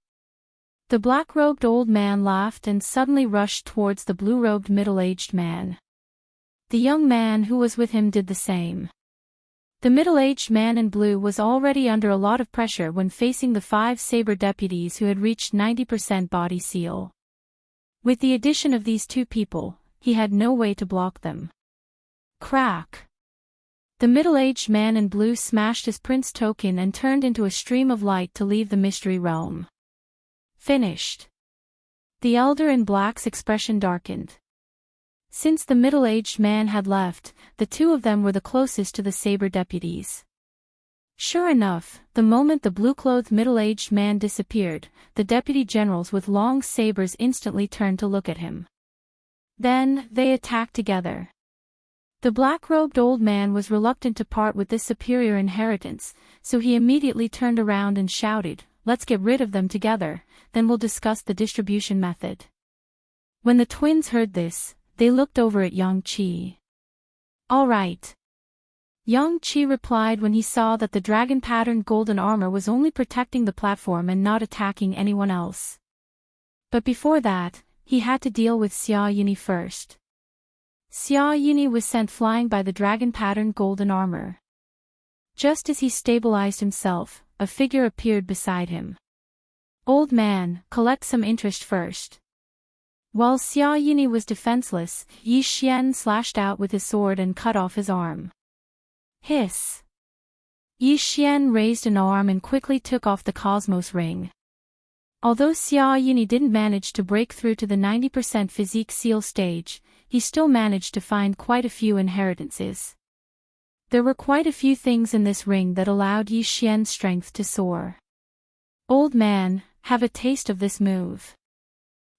The black-robed old man laughed and suddenly rushed towards the blue-robed middle-aged man. The young man who was with him did the same. The middle-aged man in blue was already under a lot of pressure when facing the 5 saber deputies who had reached 90% body seal. With the addition of these 2 people, he had no way to block them. Crack! The middle-aged man in blue smashed his prince token and turned into a stream of light to leave the mystery realm. Finished. The elder in black's expression darkened. Since the middle-aged man had left, the 2 of them were the closest to the saber deputies. Sure enough, the moment the blue-clothed middle-aged man disappeared, the deputy generals with long sabers instantly turned to look at him. Then, they attacked together. The black-robed old man was reluctant to part with this superior inheritance, so he immediately turned around and shouted, "Let's get rid of them together, then we'll discuss the distribution method." When the twins heard this, they looked over at Yang Qi. "All right. Yang Qi replied when he saw that the dragon-patterned golden armor was only protecting the platform and not attacking anyone else. But before that, he had to deal with Xia Yuni first. Xia Yuni was sent flying by the dragon-patterned golden armor. Just as he stabilized himself, a figure appeared beside him. "Old man, collect some interest first." While Xia Yuni was defenseless, Yi Xian slashed out with his sword and cut off his arm. Hiss! Yi Xian raised an arm and quickly took off the Cosmos ring. Although Xia Yuni didn't manage to break through to the 90% physique seal stage, he still managed to find quite a few inheritances. There were quite a few things in this ring that allowed Yi Xian's strength to soar. "Old man, have a taste of this move."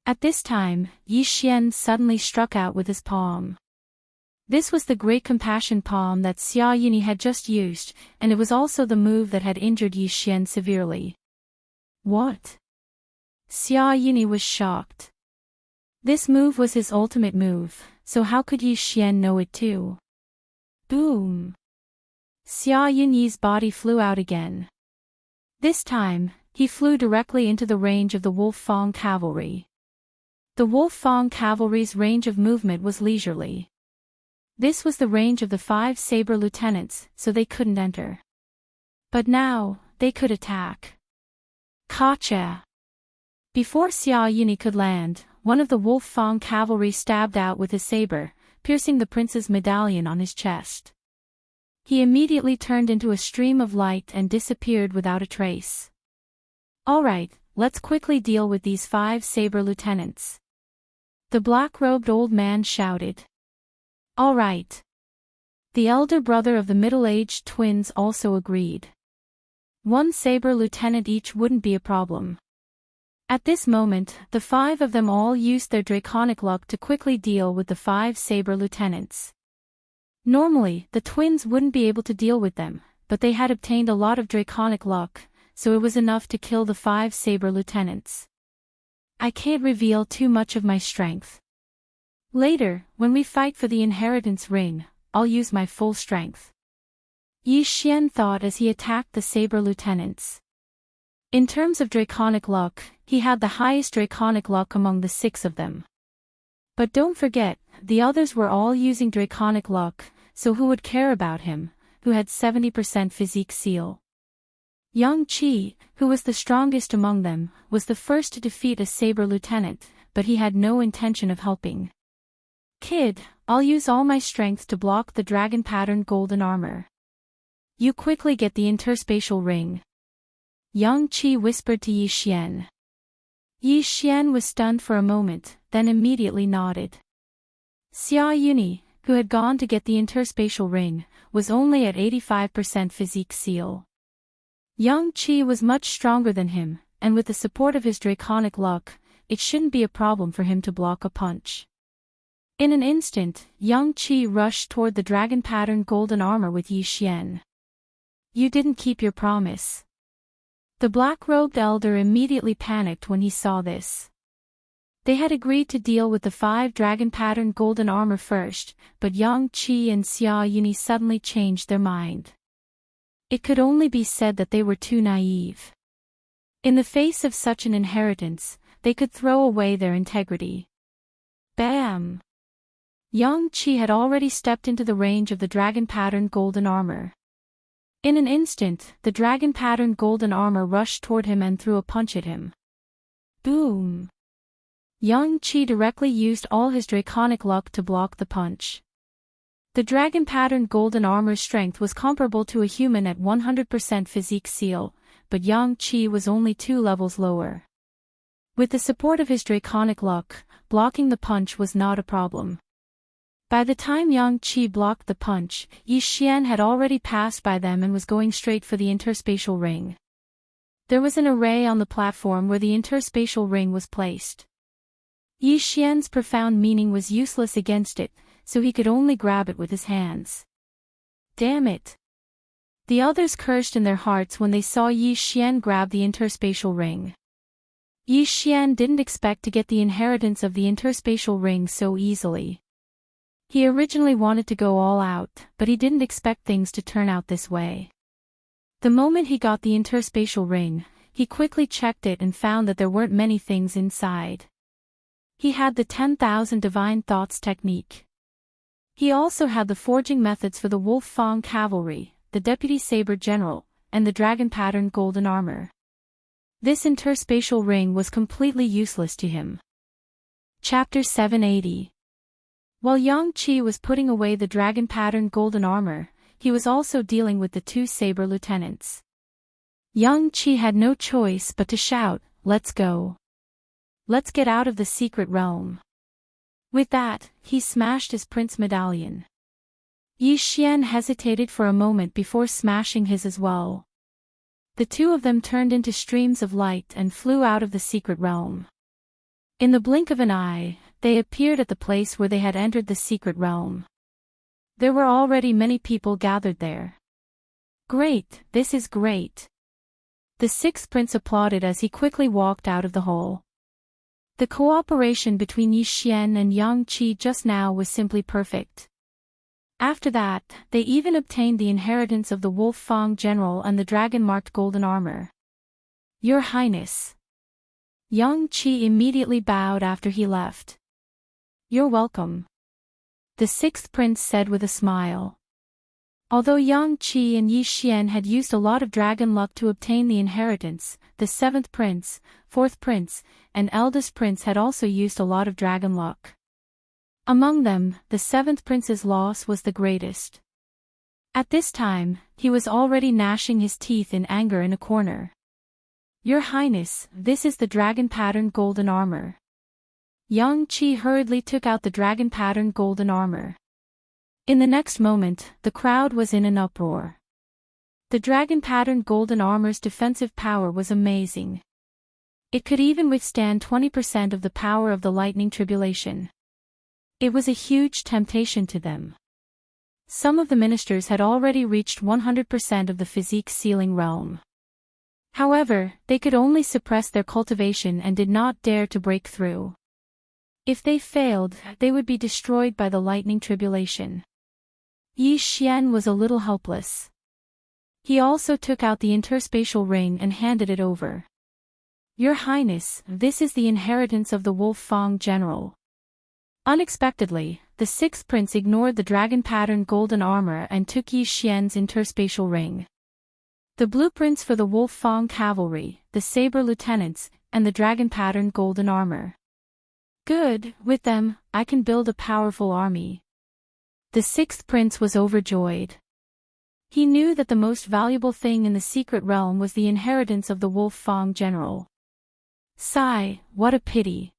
At this time, Yi Xian suddenly struck out with his palm. This was the Great Compassion palm that Xia Yuni had just used, and it was also the move that had injured Yi Xian severely. What? Xia Yuni was shocked. This move was his ultimate move, so how could Yi Xian know it too? Boom! Xia Yuni's body flew out again. This time, he flew directly into the range of the Wolf Fang cavalry. The Wolf Fang cavalry's range of movement was leisurely. This was the range of the 5 saber lieutenants, so they couldn't enter. But now, they could attack. Gotcha! Before Xia Yuni could land, one of the Wolf Fang cavalry stabbed out with his saber, piercing the prince's medallion on his chest. He immediately turned into a stream of light and disappeared without a trace. "Alright, let's quickly deal with these 5 saber lieutenants." The black-robed old man shouted. "All right." The elder brother of the middle-aged twins also agreed. 1 saber lieutenant each wouldn't be a problem. At this moment, the 5 of them all used their draconic luck to quickly deal with the 5 saber lieutenants. Normally, the twins wouldn't be able to deal with them, but they had obtained a lot of draconic luck, so it was enough to kill the 5 saber lieutenants. I can't reveal too much of my strength. Later, when we fight for the inheritance ring, I'll use my full strength. Yi Xian thought as he attacked the saber lieutenants. In terms of draconic luck, he had the highest draconic luck among the 6 of them. But don't forget, the others were all using draconic luck, so who would care about him, who had 70% physique seal? Yang Qi, who was the strongest among them, was the first to defeat a saber lieutenant, but he had no intention of helping. "Kid, I'll use all my strength to block the dragon-patterned golden armor. You quickly get the interspatial ring." Yang Qi whispered to Yi Xian. Yi Xian was stunned for a moment, then immediately nodded. Xia Yuni, who had gone to get the interspatial ring, was only at 85% physique seal. Yang Qi was much stronger than him, and with the support of his draconic luck, it shouldn't be a problem for him to block a punch. In an instant, Yang Qi rushed toward the dragon-patterned golden armor with Yi Xian. "You didn't keep your promise." The black-robed elder immediately panicked when he saw this. They had agreed to deal with the 5 dragon-patterned golden armor first, but Yang Qi and Xia Yuni suddenly changed their mind. It could only be said that they were too naive. In the face of such an inheritance, they could throw away their integrity. Bam! Yang Qi had already stepped into the range of the dragon-patterned golden armor. In an instant, the dragon-patterned golden armor rushed toward him and threw a punch at him. Boom! Yang Qi directly used all his draconic luck to block the punch. The dragon-patterned golden armor's strength was comparable to a human at 100% physique seal, but Yang Qi was only 2 levels lower. With the support of his draconic luck, blocking the punch was not a problem. By the time Yang Qi blocked the punch, Yi Xian had already passed by them and was going straight for the interspatial ring. There was an array on the platform where the interspatial ring was placed. Yi Xian's profound meaning was useless against it, so he could only grab it with his hands. Damn it! The others cursed in their hearts when they saw Yi Xian grab the interspatial ring. Yi Xian didn't expect to get the inheritance of the interspatial ring so easily. He originally wanted to go all out, but he didn't expect things to turn out this way. The moment he got the interspatial ring, he quickly checked it and found that there weren't many things inside. He had the 10,000 divine thoughts technique. He also had the forging methods for the Wolf Fang cavalry, the deputy saber general, and the dragon-patterned golden armor. This interspatial ring was completely useless to him. Chapter 780. While Yang Qi was putting away the dragon-patterned golden armor, he was also dealing with the two saber lieutenants. Yang Qi had no choice but to shout, "Let's go. Let's get out of the secret realm." With that, he smashed his prince medallion. Yi Xian hesitated for a moment before smashing his as well. The two of them turned into streams of light and flew out of the secret realm. In the blink of an eye, they appeared at the place where they had entered the secret realm. There were already many people gathered there. "Great, this is great." The sixth prince applauded as he quickly walked out of the hole. The cooperation between Yi Xian and Yang Qi just now was simply perfect. After that, they even obtained the inheritance of the Wolf Fang general and the dragon-marked golden armor. "Your Highness." Yang Qi immediately bowed after he left. "You're welcome," the sixth prince said with a smile. Although Yang Qi and Yi Xian had used a lot of dragon luck to obtain the inheritance, the seventh prince, fourth prince, and eldest prince had also used a lot of dragon luck. Among them, the seventh prince's loss was the greatest. At this time, he was already gnashing his teeth in anger in a corner. "Your Highness, this is the dragon-patterned golden armor." Yang Qi hurriedly took out the dragon-patterned golden armor. In the next moment, the crowd was in an uproar. The dragon-patterned golden armor's defensive power was amazing. It could even withstand 20% of the power of the lightning tribulation. It was a huge temptation to them. Some of the ministers had already reached 100% of the physique ceiling realm. However, they could only suppress their cultivation and did not dare to break through. If they failed, they would be destroyed by the lightning tribulation. Yi Xian was a little helpless. He also took out the interspatial ring and handed it over. "Your Highness, this is the inheritance of the Wolf Fang general." Unexpectedly, the sixth prince ignored the dragon-patterned golden armor and took Yi Xian's interspatial ring. The blueprints for the Wolf Fang cavalry, the saber lieutenants, and the dragon-patterned golden armor. "Good, with them, I can build a powerful army." The sixth prince was overjoyed. He knew that the most valuable thing in the secret realm was the inheritance of the Wolf Fang general. Sigh, what a pity.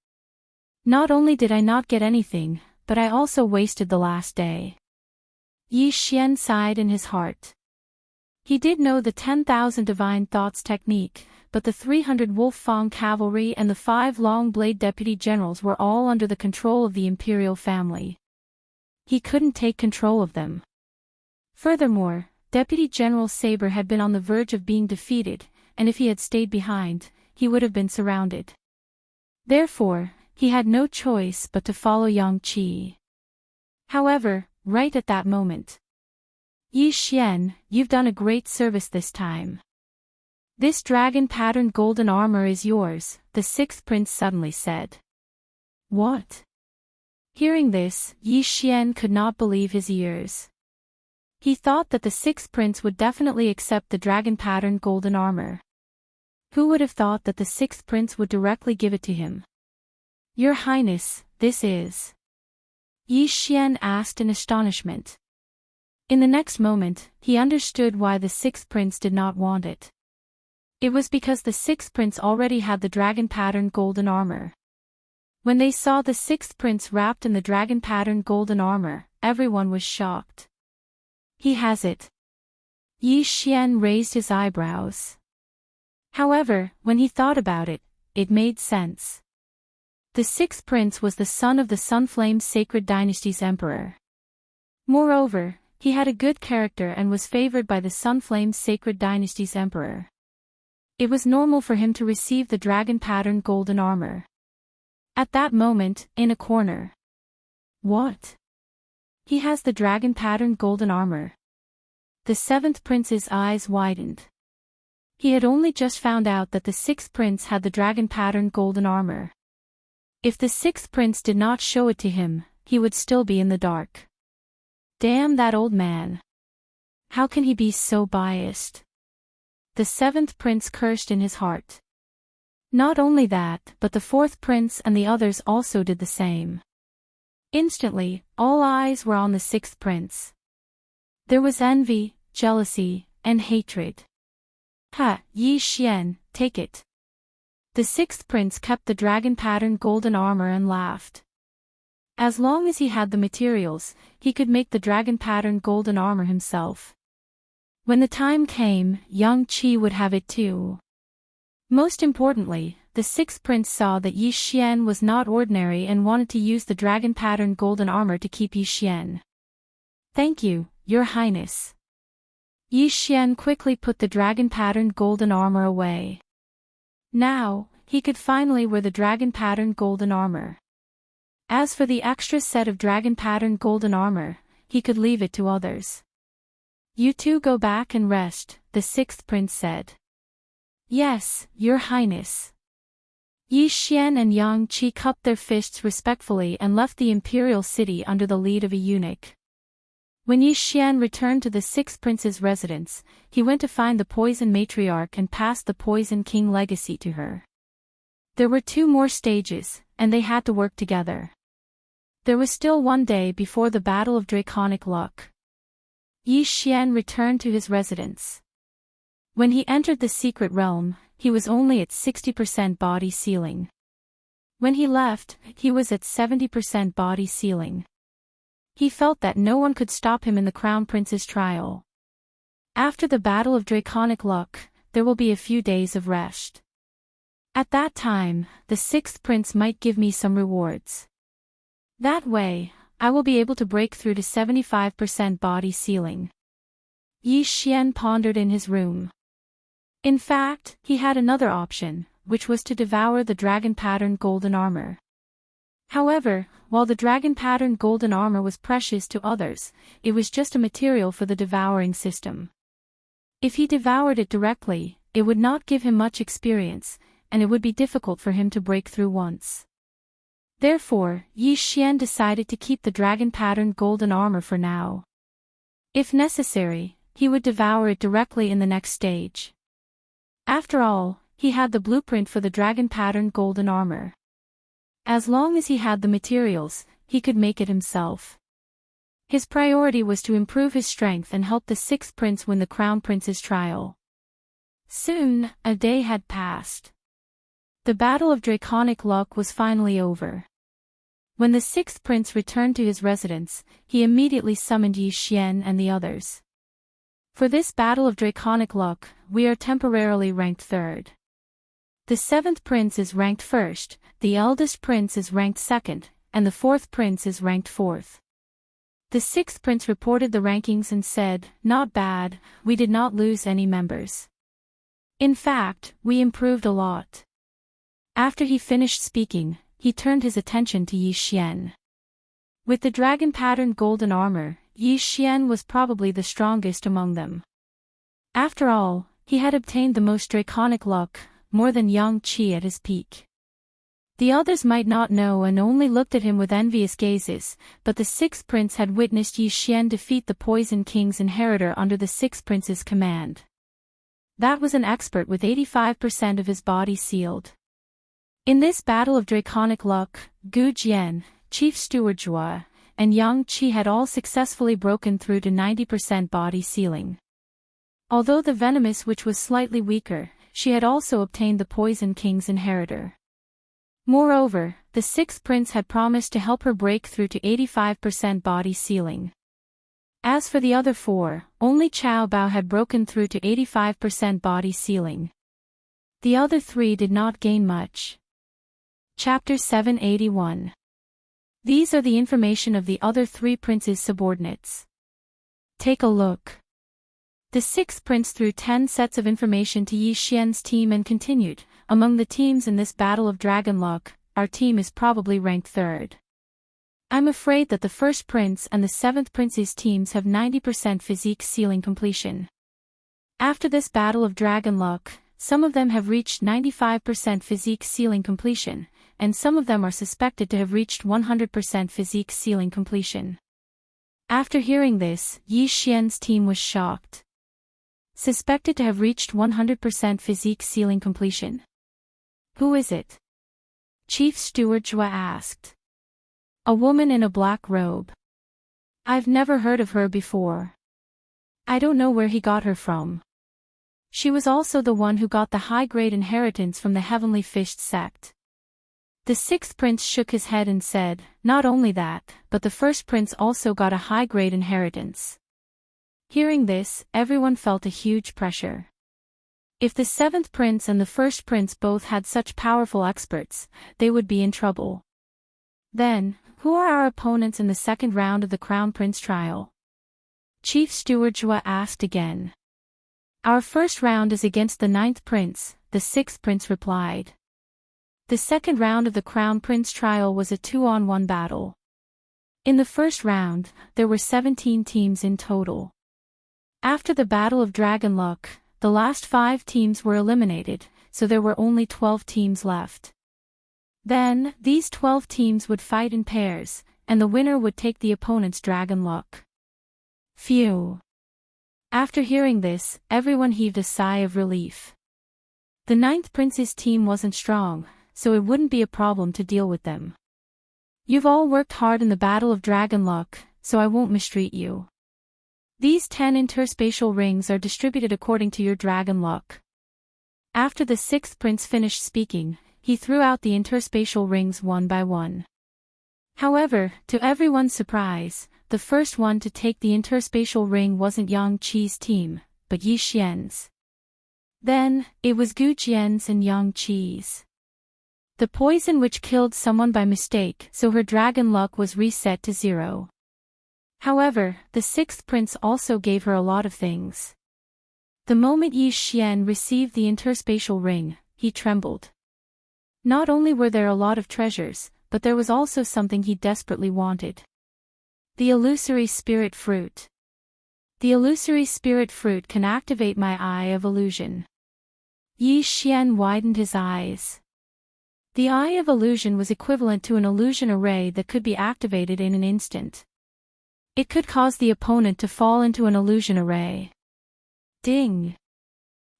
Not only did I not get anything, but I also wasted the last day. Yi Xian sighed in his heart. He did know the 10,000 divine thoughts technique, but the 300 Wolf Fang cavalry and the 5 long blade deputy generals were all under the control of the imperial family. He couldn't take control of them. Furthermore, Deputy General Saber had been on the verge of being defeated, and if he had stayed behind, he would have been surrounded. Therefore, he had no choice but to follow Yang Qi. However, right at that moment, "Yi Xian, you've done a great service this time. This dragon-patterned golden armor is yours," the sixth prince suddenly said. "What?" Hearing this, Yi Xian could not believe his ears. He thought that the sixth prince would definitely accept the dragon-patterned golden armor. Who would have thought that the sixth prince would directly give it to him? "Your Highness, this is..." Yi Xian asked in astonishment. In the next moment, he understood why the sixth prince did not want it. It was because the sixth prince already had the dragon-patterned golden armor. When they saw the sixth prince wrapped in the dragon-patterned golden armor, everyone was shocked. "He has it." Yi Xian raised his eyebrows. However, when he thought about it, it made sense. The sixth prince was the son of the Sunflame Sacred Dynasty's emperor. Moreover, he had a good character and was favored by the Sunflame Sacred Dynasty's emperor. It was normal for him to receive the dragon-patterned golden armor. At that moment, in a corner. "What? He has the dragon patterned golden armor. The seventh prince's eyes widened. He had only just found out that the sixth prince had the dragon patterned golden armor. If the sixth prince did not show it to him, he would still be in the dark. Damn that old man. How can he be so biased? The seventh prince cursed in his heart. Not only that, but the fourth prince and the others also did the same. Instantly, all eyes were on the sixth prince. There was envy, jealousy, and hatred. Ha, Yi Xian, take it. The sixth prince kept the dragon-patterned golden armor and laughed. As long as he had the materials, he could make the dragon-patterned golden armor himself. When the time came, young Qi would have it too. Most importantly, the sixth prince saw that Yi Xian was not ordinary and wanted to use the dragon-patterned golden armor to keep Yi Xian. Thank you, Your Highness. Yi Xian quickly put the dragon-patterned golden armor away. Now, he could finally wear the dragon-patterned golden armor. As for the extra set of dragon-patterned golden armor, he could leave it to others. You two go back and rest, the sixth prince said. Yes, Your Highness. Yi Xian and Yang Qi cupped their fists respectfully and left the imperial city under the lead of a eunuch. When Yi Xian returned to the sixth prince's residence, he went to find the Poison Matriarch and passed the Poison King legacy to her. There were 2 more stages, and they had to work together. There was still 1 day before the Battle of Draconic Luck. Yi Xian returned to his residence. When he entered the secret realm, he was only at 60% body sealing. When he left, he was at 70% body sealing. He felt that no one could stop him in the Crown Prince's trial. After the Battle of Draconic Luck, there will be a few days of rest. At that time, the sixth prince might give me some rewards. That way, I will be able to break through to 75% body sealing. Yi Xian pondered in his room. In fact, he had another option, which was to devour the dragon-patterned golden armor. However, while the dragon-patterned golden armor was precious to others, it was just a material for the devouring system. If he devoured it directly, it would not give him much experience, and it would be difficult for him to break through once. Therefore, Yi Xian decided to keep the dragon-patterned golden armor for now. If necessary, he would devour it directly in the next stage. After all, he had the blueprint for the dragon-patterned golden armor. As long as he had the materials, he could make it himself. His priority was to improve his strength and help the sixth prince win the Crown Prince's trial. Soon, a day had passed. The Battle of Draconic Luck was finally over. When the sixth prince returned to his residence, he immediately summoned Yi Xian and the others. For this Battle of Draconic Luck, we are temporarily ranked 3rd. The 7th prince is ranked 1st, the eldest prince is ranked 2nd, and the 4th prince is ranked 4th. The 6th prince reported the rankings and said, "Not bad, we did not lose any members. In fact, we improved a lot." After he finished speaking, he turned his attention to Yi Xian. With the dragon-patterned golden armor, Yi Xian was probably the strongest among them. After all, he had obtained the most draconic luck, more than Yang Qi at his peak. The others might not know and only looked at him with envious gazes, but the sixth prince had witnessed Yi Xian defeat the Poison King's inheritor under the sixth prince's command. That was an expert with 85% of his body sealed. In this Battle of Draconic Luck, Gu Jian, Chief Steward Zhua, and Yang Qi had all successfully broken through to 90% body sealing. Although the Venomous Witch was slightly weaker, she had also obtained the Poison King's inheritor. Moreover, the sixth prince had promised to help her break through to 85% body sealing. As for the other 4, only Chao Bao had broken through to 85% body sealing. The other 3 did not gain much. Chapter 781. These are the information of the other 3 princes' subordinates. Take a look. The sixth prince threw 10 sets of information to Yi Xian's team and continued, "Among the teams in this Battle of Dragon Luck, our team is probably ranked 3rd. I'm afraid that the first prince and the seventh prince's teams have 90% physique ceiling completion. After this battle of dragon luck, some of them have reached 95% physique ceiling completion, and some of them are suspected to have reached 100% physique ceiling completion. After hearing this, Yi Xian's team was shocked. Suspected to have reached 100% physique ceiling completion. Who is it? Chief Steward Zhua asked. A woman in a black robe. I've never heard of her before. I don't know where he got her from. She was also the one who got the high-grade inheritance from the Heavenly Fish sect. The sixth prince shook his head and said, not only that, but the first prince also got a high-grade inheritance. Hearing this, everyone felt a huge pressure. If the seventh prince and the first prince both had such powerful experts, they would be in trouble. Then, who are our opponents in the second round of the Crown Prince trial? Chief Steward Zhua asked again. Our first round is against the ninth prince, the sixth prince replied. The second round of the Crown Prince trial was a 2-on-1 battle. In the first round, there were 17 teams in total. After the Battle of Dragon Luck, the last 5 teams were eliminated, so there were only 12 teams left. Then, these 12 teams would fight in pairs, and the winner would take the opponent's dragon luck. Phew. After hearing this, everyone heaved a sigh of relief. The ninth prince's team wasn't strong, so it wouldn't be a problem to deal with them. You've all worked hard in the Battle of Dragon Luck, so I won't mistreat you. These 10 interspatial rings are distributed according to your dragon luck. After the sixth prince finished speaking, he threw out the interspatial rings one by one. However, to everyone's surprise, the first one to take the interspatial ring wasn't Yang Qi's team, but Yi Xian's. Then, it was Gu Jian's and Yang Qi's. The poison which killed someone by mistake, so her dragon luck was reset to 0. However, the sixth prince also gave her a lot of things. The moment Yi Xian received the interspatial ring, he trembled. Not only were there a lot of treasures, but there was also something he desperately wanted. The illusory spirit fruit. The illusory spirit fruit can activate my eye of illusion. Yi Xian widened his eyes. The eye of illusion was equivalent to an illusion array that could be activated in an instant. It could cause the opponent to fall into an illusion array. Ding!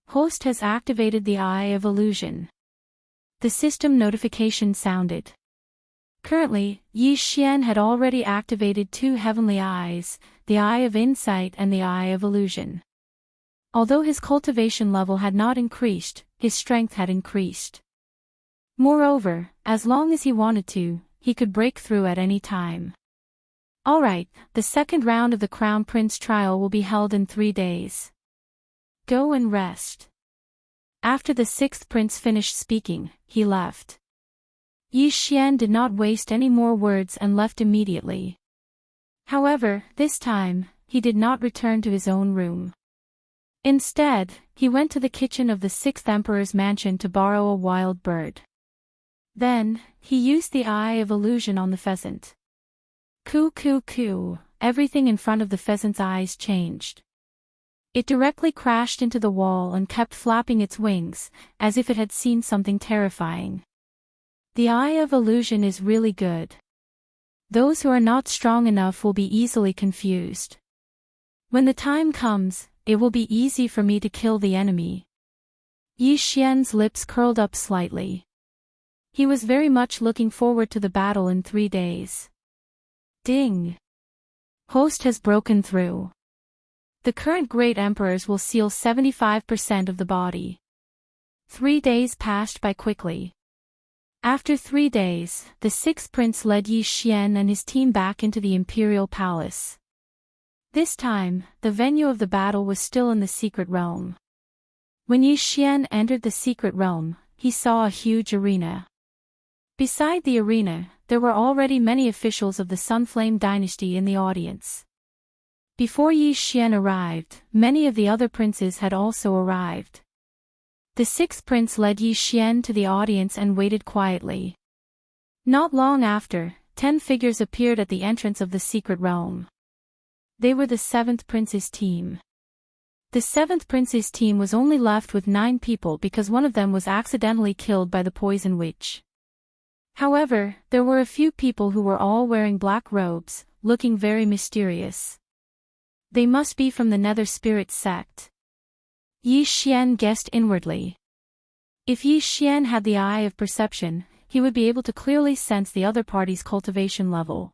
Host has activated the eye of illusion. The system notification sounded. Currently, Yi Xian had already activated 2 heavenly eyes, the Eye of Insight and the Eye of Illusion. Although his cultivation level had not increased, his strength had increased. Moreover, as long as he wanted to, he could break through at any time. Alright, the second round of the Crown Prince trial will be held in 3 days. Go and rest. After the sixth prince finished speaking, he left. Yi Xian did not waste any more words and left immediately. However, this time, he did not return to his own room. Instead, he went to the kitchen of the sixth emperor's mansion to borrow a wild bird. Then, he used the Eye of Illusion on the pheasant. Coo coo coo, everything in front of the pheasant's eyes changed. It directly crashed into the wall and kept flapping its wings, as if it had seen something terrifying. The Eye of Illusion is really good. Those who are not strong enough will be easily confused. When the time comes, it will be easy for me to kill the enemy. Yi Xian's lips curled up slightly. He was very much looking forward to the battle in 3 days. Ding! Host has broken through. The current great emperors will seal 75% of the body. 3 days passed by quickly. After 3 days, the sixth prince led Yi Xian and his team back into the imperial palace. This time, the venue of the battle was still in the secret realm. When Yi Xian entered the secret realm, he saw a huge arena. Beside the arena, there were already many officials of the Sunflame dynasty in the audience. Before Yi Xian arrived, many of the other princes had also arrived. The sixth prince led Yi Xian to the audience and waited quietly. Not long after, 10 figures appeared at the entrance of the secret realm. They were the 7th Prince's team. The 7th Prince's team was only left with 9 people because one of them was accidentally killed by the poison witch. However, there were a few people who were all wearing black robes, looking very mysterious. They must be from the Nether Spirit sect. Yi Xian guessed inwardly. If Yi Xian had the eye of perception, he would be able to clearly sense the other party's cultivation level.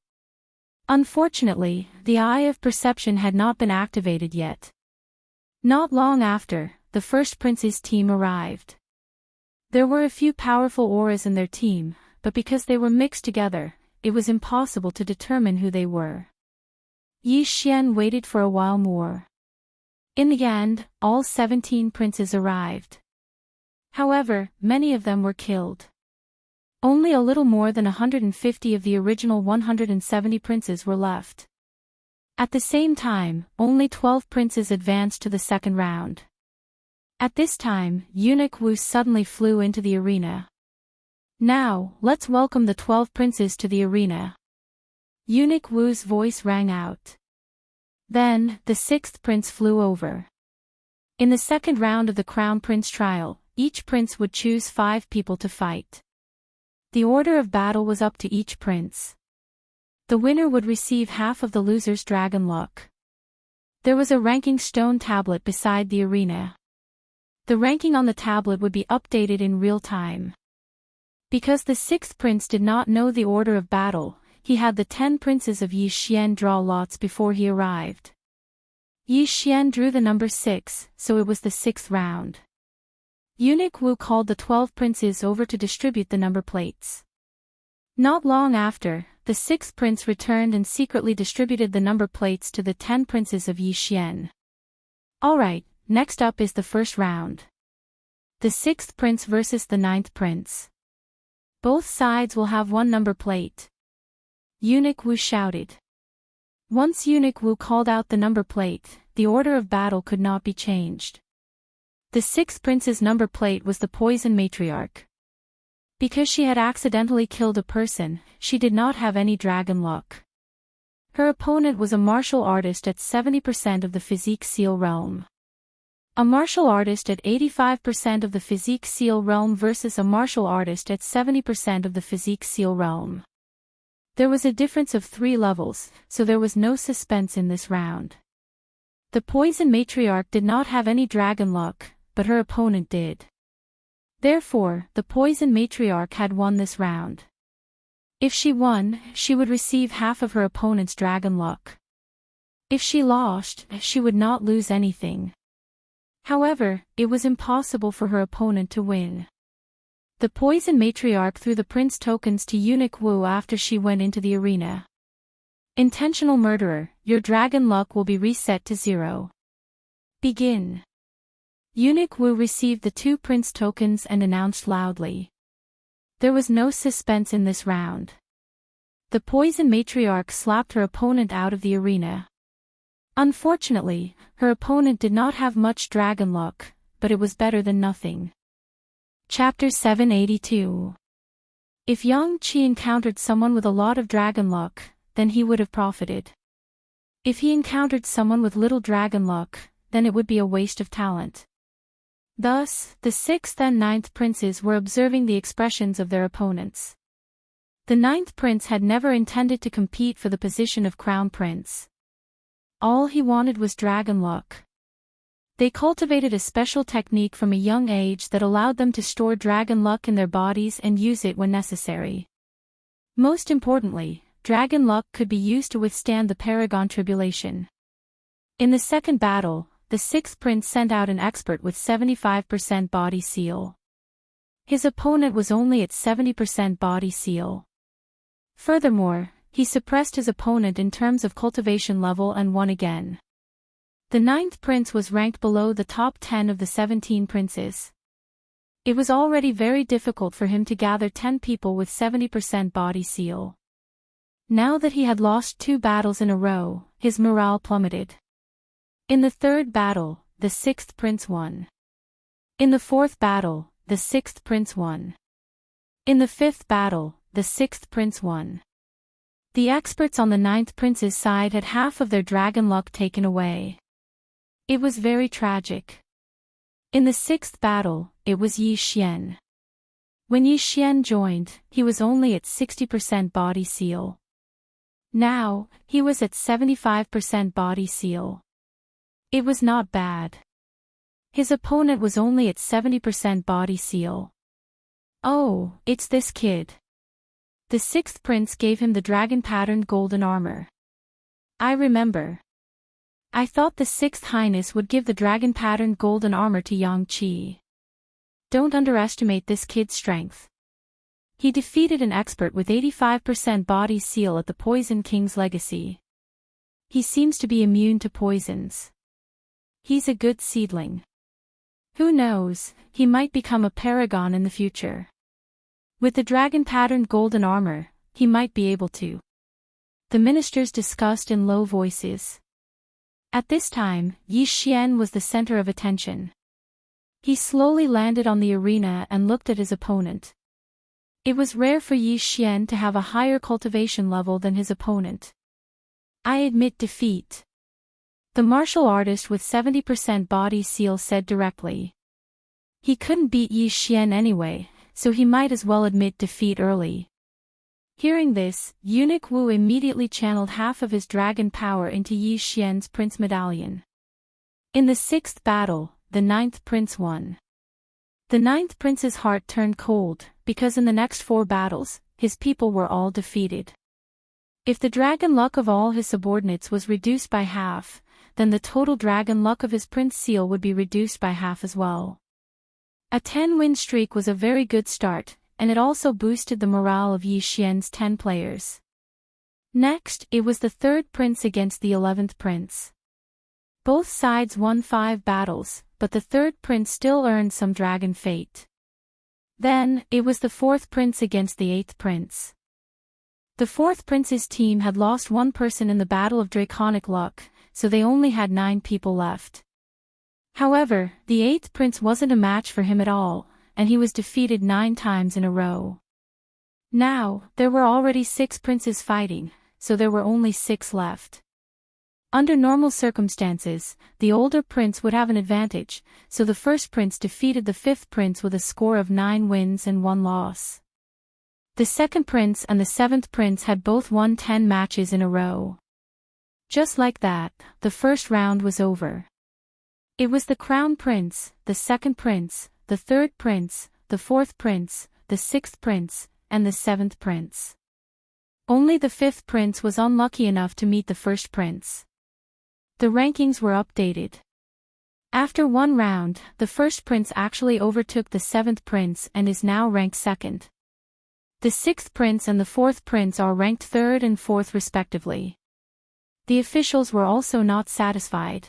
Unfortunately, the eye of perception had not been activated yet. Not long after, the first prince's team arrived. There were a few powerful auras in their team, but because they were mixed together, it was impossible to determine who they were. Yi Xian waited for a while more. In the end, all 17 princes arrived. However, many of them were killed. Only a little more than 150 of the original 170 princes were left. At the same time, only 12 princes advanced to the second round. At this time, Eunuch Wu suddenly flew into the arena. Now, let's welcome the 12 princes to the arena. Eunuch Wu's voice rang out. Then, the 6th prince flew over. In the second round of the Crown Prince trial, each prince would choose 5 people to fight. The order of battle was up to each prince. The winner would receive half of the loser's dragon luck. There was a ranking stone tablet beside the arena. The ranking on the tablet would be updated in real time. Because the 6th prince did not know the order of battle, he had the 10 princes of Yi Xian draw lots before he arrived. Yi Xian drew the number 6, so it was the 6th round. Eunuch Wu called the 12 princes over to distribute the number plates. Not long after, the 6th prince returned and secretly distributed the number plates to the 10 princes of Yi Xian. Alright, next up is the first round. The 6th prince versus the 9th prince. Both sides will have one number plate. Eunuch Wu shouted. Once Eunuch Wu called out the number plate, the order of battle could not be changed. The 6th prince's number plate was the Poison Matriarch. Because she had accidentally killed a person, she did not have any dragon luck. Her opponent was a martial artist at 70% of the Physique Seal realm. A martial artist at 85% of the Physique Seal realm versus a martial artist at 70% of the Physique Seal realm. There was a difference of 3 levels, so there was no suspense in this round. The Poison Matriarch did not have any dragon luck, but her opponent did. Therefore, the Poison Matriarch had won this round. If she won, she would receive half of her opponent's dragon luck. If she lost, she would not lose anything. However, it was impossible for her opponent to win. The Poison Matriarch threw the prince tokens to Eunuch Wu after she went into the arena. Intentional murderer, your dragon luck will be reset to 0. Begin. Eunuch Wu received the 2 prince tokens and announced loudly. There was no suspense in this round. The Poison Matriarch slapped her opponent out of the arena. Unfortunately, her opponent did not have much dragon luck, but it was better than nothing. Chapter 782. If Yang Qi encountered someone with a lot of dragon luck, then he would have profited. If he encountered someone with little dragon luck, then it would be a waste of talent. Thus, the 6th and 9th princes were observing the expressions of their opponents. The 9th prince had never intended to compete for the position of crown prince. All he wanted was dragon luck. They cultivated a special technique from a young age that allowed them to store dragon luck in their bodies and use it when necessary. Most importantly, dragon luck could be used to withstand the Paragon Tribulation. In the second battle, the 6th prince sent out an expert with 75% body seal. His opponent was only at 70% body seal. Furthermore, he suppressed his opponent in terms of cultivation level and won again. The 9th prince was ranked below the top 10 of the 17 princes. It was already very difficult for him to gather 10 people with 70% body seal. Now that he had lost 2 battles in a row, his morale plummeted. In the third battle, the 6th prince won. In the fourth battle, the 6th prince won. In the fifth battle, the 6th prince won. The experts on the ninth prince's side had half of their dragon luck taken away. It was very tragic. In the sixth battle, it was Yi Xian. When Yi Xian joined, he was only at 60% body seal. Now, he was at 75% body seal. It was not bad. His opponent was only at 70% body seal. Oh, it's this kid. The sixth prince gave him the dragon-patterned golden armor. I remember. I thought the sixth highness would give the dragon-patterned golden armor to Yang Qi. Don't underestimate this kid's strength. He defeated an expert with 85% body seal at the Poison King's Legacy. He seems to be immune to poisons. He's a good seedling. Who knows, he might become a paragon in the future. With the dragon-patterned golden armor, he might be able to. The ministers discussed in low voices. At this time, Yi Xian was the center of attention. He slowly landed on the arena and looked at his opponent. It was rare for Yi Xian to have a higher cultivation level than his opponent. I admit defeat. The martial artist with 70% body seal said directly. He couldn't beat Yi Xian anyway, so he might as well admit defeat early. Hearing this, Eunuch Wu immediately channeled half of his dragon power into Yi Xian's prince medallion. In the sixth battle, the ninth prince won. The ninth prince's heart turned cold, because in the next 4 battles, his people were all defeated. If the dragon luck of all his subordinates was reduced by half, then the total dragon luck of his prince seal would be reduced by half as well. A 10-win streak was a very good start, and it also boosted the morale of Yi Xian's 10 players. Next, it was the third prince against the 11th prince. Both sides won 5 battles, but the third prince still earned some dragon fate. Then, it was the fourth prince against the 8th prince. The fourth prince's team had lost 1 person in the Battle of Draconic Luck, so they only had 9 people left. However, the 8th prince wasn't a match for him at all, and he was defeated 9 times in a row. Now, there were already 6 princes fighting, so there were only 6 left. Under normal circumstances, the older prince would have an advantage, so the first prince defeated the 5th prince with a score of 9 wins and 1 loss. The second prince and the 7th prince had both won 10 matches in a row. Just like that, the first round was over. It was the crown prince, the second prince, the third prince, the fourth prince, the 6th prince, and the 7th prince. Only the 5th prince was unlucky enough to meet the first prince. The rankings were updated. After 1 round, the first prince actually overtook the 7th prince and is now ranked 2nd. The 6th prince and the 4th prince are ranked 3rd and 4th respectively. The officials were also not satisfied.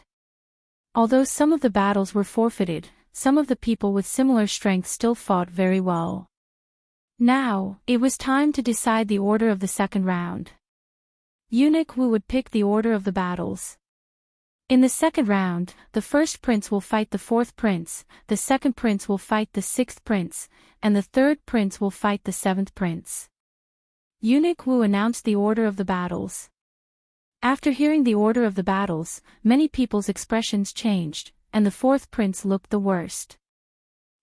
Although some of the battles were forfeited, some of the people with similar strength still fought very well. Now, it was time to decide the order of the second round. Eunuch Wu would pick the order of the battles. In the second round, the first prince will fight the 4th prince, the second prince will fight the 6th prince, and the third prince will fight the 7th prince. Eunuch Wu announced the order of the battles. After hearing the order of the battles, many people's expressions changed, and the 4th prince looked the worst.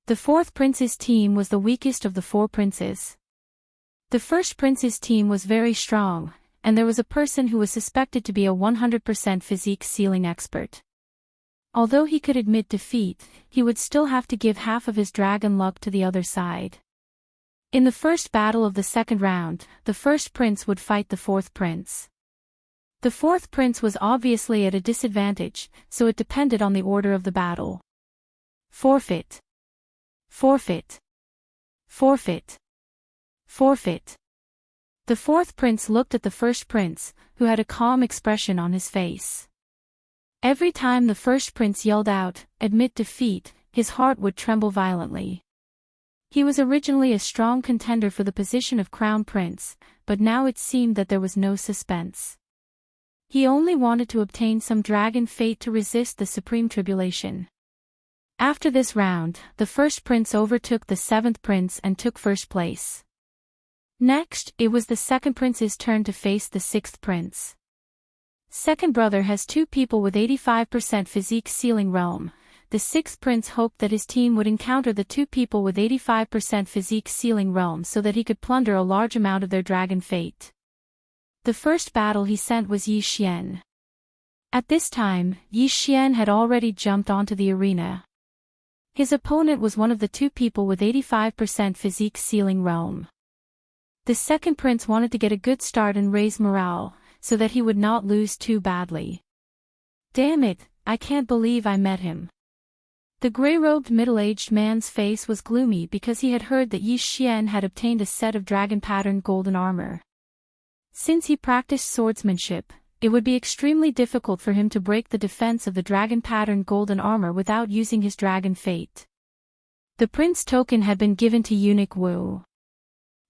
The 4th prince's team was the weakest of the 4 princes. The first prince's team was very strong, and there was a person who was suspected to be a 100% physique sealing expert. Although he could admit defeat, he would still have to give half of his dragon luck to the other side. In the first battle of the second round, the first prince would fight the 4th prince. The 4th prince was obviously at a disadvantage, so it depended on the order of the battle. Forfeit. Forfeit. Forfeit. Forfeit. The 4th prince looked at the first prince, who had a calm expression on his face. Every time the first prince yelled out, "Admit defeat," his heart would tremble violently. He was originally a strong contender for the position of crown prince, but now it seemed that there was no suspense. He only wanted to obtain some dragon fate to resist the supreme tribulation. After this round, the first prince overtook the 7th prince and took first place. Next, it was the second prince's turn to face the sixth prince. Second brother has two people with 85% physique sealing realm. The sixth prince hoped that his team would encounter the two people with 85% physique sealing realm so that he could plunder a large amount of their dragon fate. The first battle he sent was Yi Xian. At this time, Yi Xian had already jumped onto the arena. His opponent was one of the two people with 85% physique sealing realm. The second prince wanted to get a good start and raise morale, so that he would not lose too badly. Damn it, I can't believe I met him. The gray-robed middle-aged man's face was gloomy because he had heard that Yi Xian had obtained a set of dragon-patterned golden armor. Since he practiced swordsmanship, it would be extremely difficult for him to break the defense of the dragon-patterned golden armor without using his dragon fate. The prince token had been given to Eunuch Wu.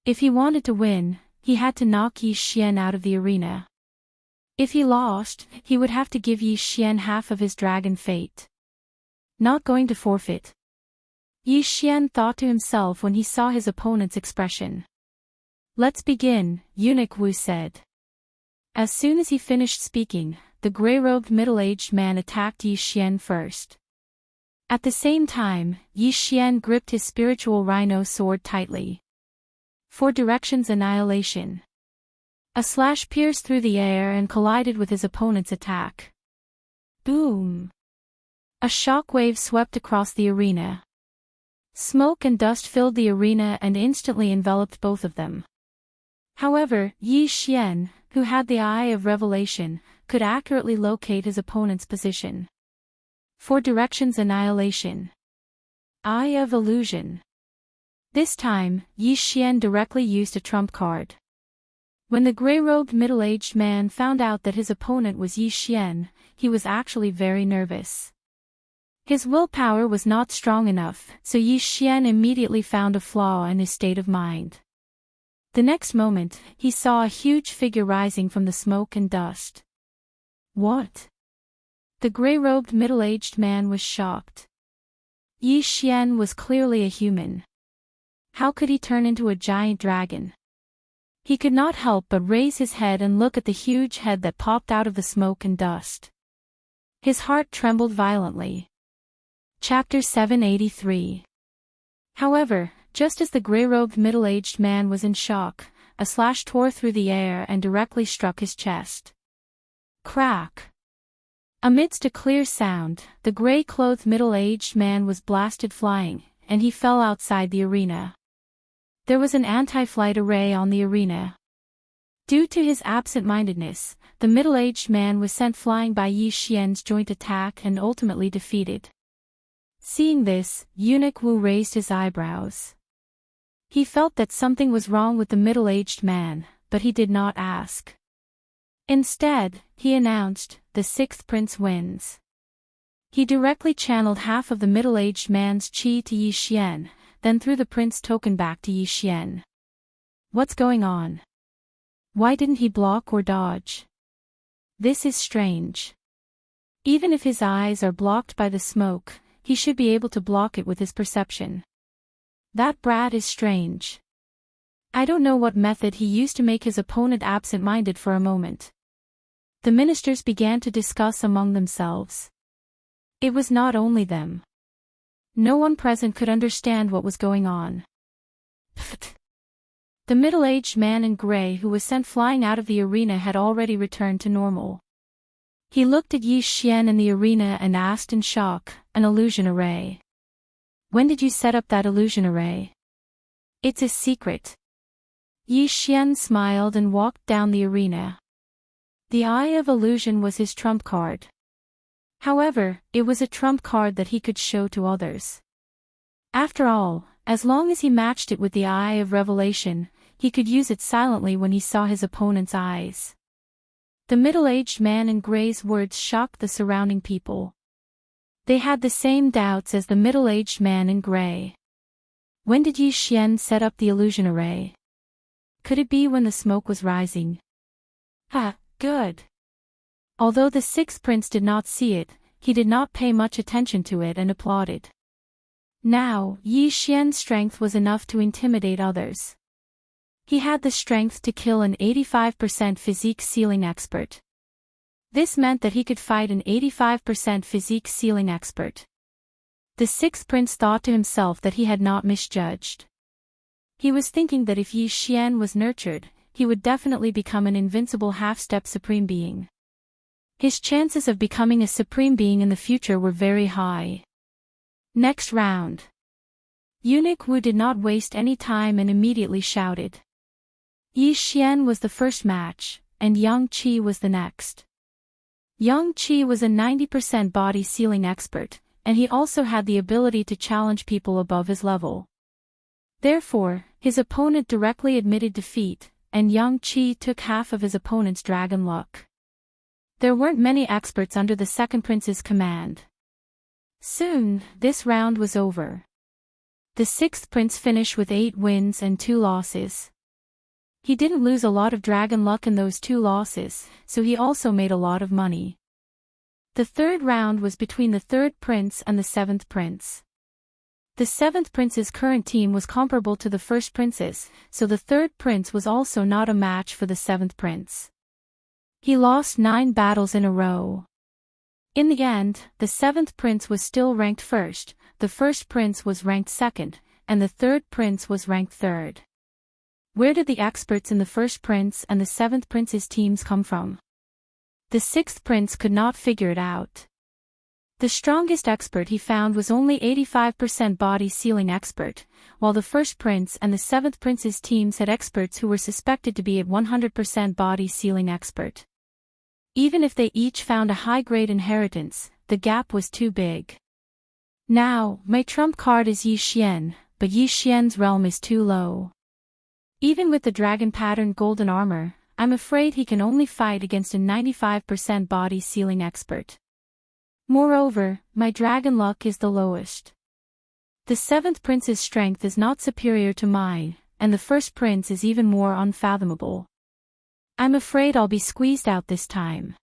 If he wanted to win, he had to knock Yi Xian out of the arena. If he lost, he would have to give Yi Xian half of his dragon fate. Not going to forfeit. Yi Xian thought to himself when he saw his opponent's expression. Let's begin, Eunuch Wu said. As soon as he finished speaking, the gray-robed middle-aged man attacked Yi Xian first. At the same time, Yi Xian gripped his spiritual rhino sword tightly. 4 directions annihilation. A slash pierced through the air and collided with his opponent's attack. Boom! A shockwave swept across the arena. Smoke and dust filled the arena and instantly enveloped both of them. However, Yi Xian, who had the Eye of Revelation, could accurately locate his opponent's position. 4 directions annihilation. Eye of Illusion. This time, Yi Xian directly used a trump card. When the gray-robed middle-aged man found out that his opponent was Yi Xian, he was actually very nervous. His willpower was not strong enough, so Yi Xian immediately found a flaw in his state of mind. The next moment, he saw a huge figure rising from the smoke and dust. What? The gray-robed middle-aged man was shocked. Yi Xian was clearly a human. How could he turn into a giant dragon? He could not help but raise his head and look at the huge head that popped out of the smoke and dust. His heart trembled violently. Chapter 783. However, just as the gray-robed middle-aged man was in shock, a slash tore through the air and directly struck his chest. Crack! Amidst a clear sound, the gray-clothed middle-aged man was blasted flying, and he fell outside the arena. There was an anti-flight array on the arena. Due to his absent-mindedness, the middle-aged man was sent flying by Yi Xian's joint attack and ultimately defeated. Seeing this, Eunuch Wu raised his eyebrows. He felt that something was wrong with the middle-aged man, but he did not ask. Instead, he announced, the sixth prince wins. He directly channeled half of the middle-aged man's qi to Yi Xian, then threw the prince token back to Yi Xian. What's going on? Why didn't he block or dodge? This is strange. Even if his eyes are blocked by the smoke, he should be able to block it with his perception. That brat is strange. I don't know what method he used to make his opponent absent-minded for a moment. The ministers began to discuss among themselves. It was not only them. No one present could understand what was going on. Pfft. The middle-aged man in gray who was sent flying out of the arena had already returned to normal. He looked at Yi Xian in the arena and asked in shock, an illusion array. When did you set up that illusion array? It's a secret. Yi Xian smiled and walked down the arena. The Eye of Illusion was his trump card. However, it was a trump card that he could show to others. After all, as long as he matched it with the Eye of Revelation, he could use it silently when he saw his opponent's eyes. The middle-aged man in gray's words shocked the surrounding people. They had the same doubts as the middle-aged man in gray. When did Yi Xian set up the illusion array? Could it be when the smoke was rising? Good. Although the sixth prince did not see it, he did not pay much attention to it and applauded. Now, Yi Xian's strength was enough to intimidate others. He had the strength to kill an 85% physique ceiling expert. This meant that he could fight an 85% physique ceiling expert. The sixth prince thought to himself that he had not misjudged. He was thinking that if Yi Xian was nurtured, he would definitely become an invincible half-step supreme being. His chances of becoming a supreme being in the future were very high. Next round. Eunuch Wu did not waste any time and immediately shouted. Yi Xian was the first match, and Yang Qi was the next. Yang Qi was a 90% body sealing expert, and he also had the ability to challenge people above his level. Therefore, his opponent directly admitted defeat, and Yang Qi took half of his opponent's dragon luck. There weren't many experts under the second prince's command. Soon, this round was over. The sixth prince finished with 8 wins and 2 losses. He didn't lose a lot of dragon luck in those 2 losses, so he also made a lot of money. The third round was between the third prince and the seventh prince. The seventh prince's current team was comparable to the first prince's, so the third prince was also not a match for the seventh prince. He lost 9 battles in a row. In the end, the seventh prince was still ranked first, the first prince was ranked second, and the third prince was ranked third. Where did the experts in the first prince and the seventh prince's teams come from? The sixth prince could not figure it out. The strongest expert he found was only 85% body sealing expert, while the first prince and the seventh prince's teams had experts who were suspected to be at 100% body sealing expert. Even if they each found a high-grade inheritance, the gap was too big. Now, my trump card is Yi Xian, but Yi Xian's realm is too low. Even with the dragon-patterned golden armor, I'm afraid he can only fight against a 95% body sealing expert. Moreover, my dragon luck is the lowest. The seventh prince's strength is not superior to mine, and the first prince is even more unfathomable. I'm afraid I'll be squeezed out this time.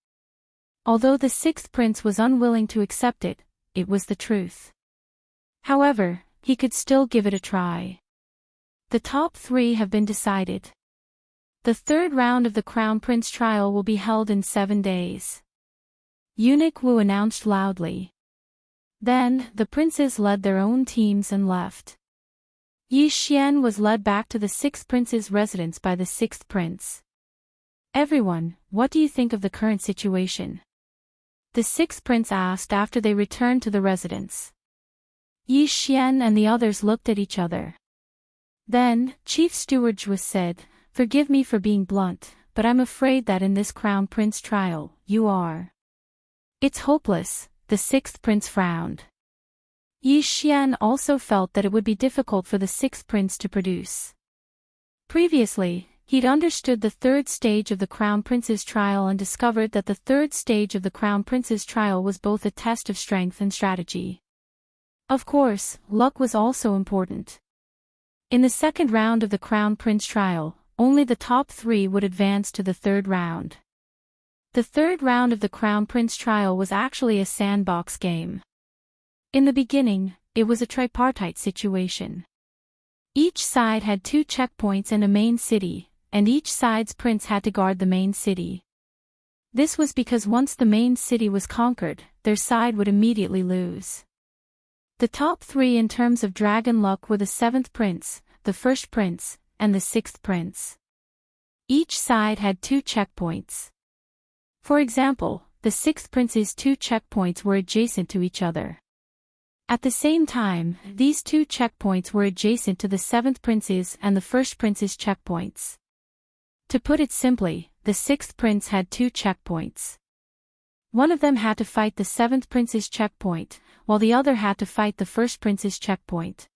Although the sixth prince was unwilling to accept it, it was the truth. However, he could still give it a try. The top 3 have been decided. The third round of the Crown Prince trial will be held in 7 days. Eunuch Wu announced loudly. Then, the princes led their own teams and left. Yi Xian was led back to the sixth prince's residence by the sixth prince. Everyone, what do you think of the current situation? The sixth prince asked after they returned to the residence. Yi Xian and the others looked at each other. Then, Chief Steward Zhuo said, "Forgive me for being blunt, but I'm afraid that in this Crown Prince trial, you are. It's hopeless," the sixth prince frowned. Yi Xian also felt that it would be difficult for the sixth prince to produce. Previously, he'd understood the third stage of the Crown Prince's trial and discovered that the third stage of the Crown Prince's trial was both a test of strength and strategy. Of course, luck was also important. In the second round of the Crown Prince trial, only the top 3 would advance to the third round. The third round of the Crown Prince trial was actually a sandbox game. In the beginning, it was a tripartite situation. Each side had 2 checkpoints and a main city, and each side's prince had to guard the main city. This was because once the main city was conquered, their side would immediately lose. The top 3 in terms of dragon luck were the seventh prince, the first prince, and the sixth prince. Each side had 2 checkpoints. For example, the sixth prince's 2 checkpoints were adjacent to each other. At the same time, these 2 checkpoints were adjacent to the seventh prince's and the first prince's checkpoints. To put it simply, the sixth prince had 2 checkpoints. One of them had to fight the seventh prince's checkpoint, while the other had to fight the first prince's checkpoint.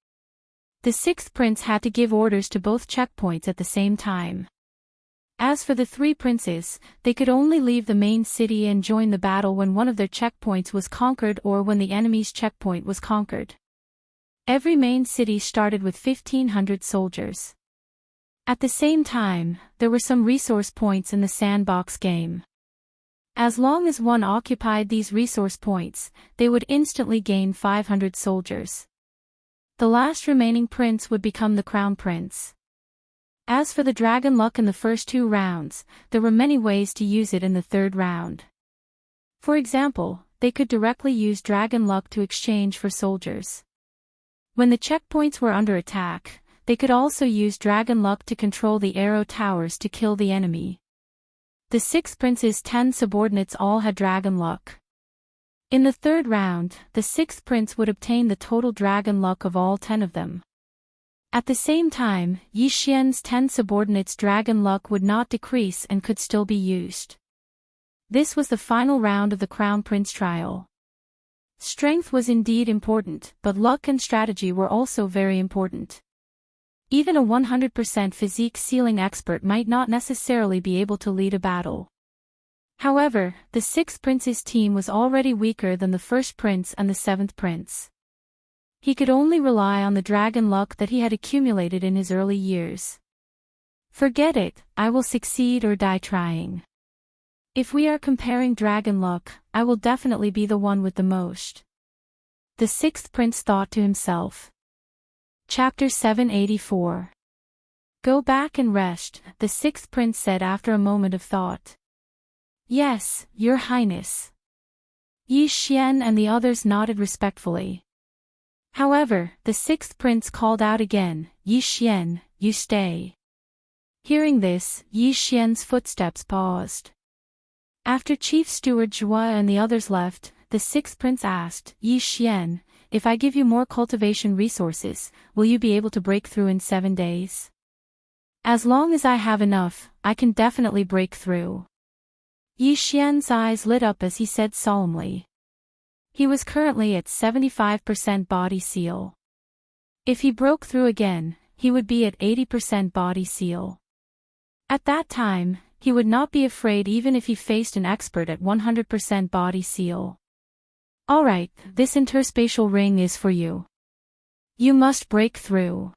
The sixth prince had to give orders to both checkpoints at the same time. As for the 3 princes, they could only leave the main city and join the battle when one of their checkpoints was conquered or when the enemy's checkpoint was conquered. Every main city started with 1,500 soldiers. At the same time, there were some resource points in the sandbox game. As long as one occupied these resource points, they would instantly gain 500 soldiers. The last remaining prince would become the crown prince. As for the dragon luck in the first 2 rounds, there were many ways to use it in the 3rd round. For example, they could directly use dragon luck to exchange for soldiers. When the checkpoints were under attack, they could also use dragon luck to control the arrow towers to kill the enemy. The 6 prince's 10 subordinates all had dragon luck. In the 3rd round, the 6th prince would obtain the total dragon luck of all 10 of them. At the same time, Yi Xian's 10 subordinates' dragon luck would not decrease and could still be used. This was the final round of the Crown Prince trial. Strength was indeed important, but luck and strategy were also very important. Even a 100% physique ceiling expert might not necessarily be able to lead a battle. However, the 6th prince's team was already weaker than the 1st prince and the 7th prince. He could only rely on the dragon luck that he had accumulated in his early years. Forget it, I will succeed or die trying. If we are comparing dragon luck, I will definitely be the one with the most. The 6th prince thought to himself. Chapter 784. Go back and rest, the 6th prince said after a moment of thought. Yes, Your Highness. Yi Xian and the others nodded respectfully. However, the 6th prince called out again, Yi Xian, you stay. Hearing this, Yi Xian's footsteps paused. After Chief Steward Zhua and the others left, the 6th prince asked, Yi Xian, if I give you more cultivation resources, will you be able to break through in 7 days? As long as I have enough, I can definitely break through. Yi Xian's eyes lit up as he said solemnly. He was currently at 75% body seal. If he broke through again, he would be at 80% body seal. At that time, he would not be afraid even if he faced an expert at 100% body seal. Alright, this interspatial ring is for you. You must break through.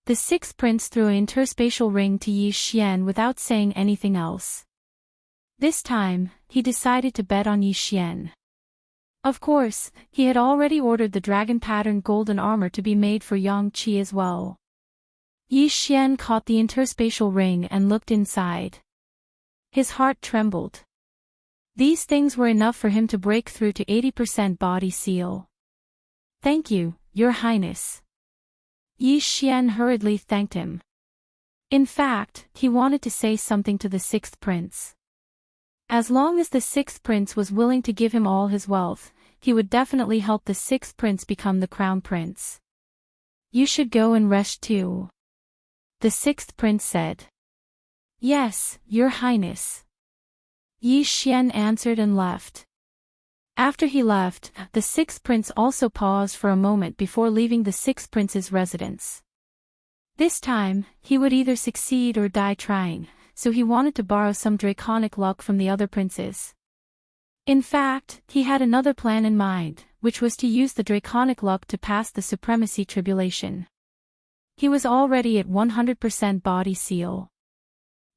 The 6th prince threw an interspatial ring to Yi Xian without saying anything else. This time, he decided to bet on Yi Xian. Of course, he had already ordered the dragon-patterned golden armor to be made for Yang Qi as well. Yi Xian caught the interspatial ring and looked inside. His heart trembled. These things were enough for him to break through to 80% body seal. Thank you, Your Highness. Yi Xian hurriedly thanked him. In fact, he wanted to say something to the 6th prince. As long as the 6th prince was willing to give him all his wealth, he would definitely help the 6th prince become the crown prince. You should go and rest too. The 6th prince said. Yes, Your Highness. Yi Xian answered and left. After he left, the 6th prince also paused for a moment before leaving the 6th prince's residence. This time, he would either succeed or die trying, so he wanted to borrow some draconic luck from the other princes. In fact, he had another plan in mind, which was to use the draconic luck to pass the supremacy tribulation. He was already at 100% body seal.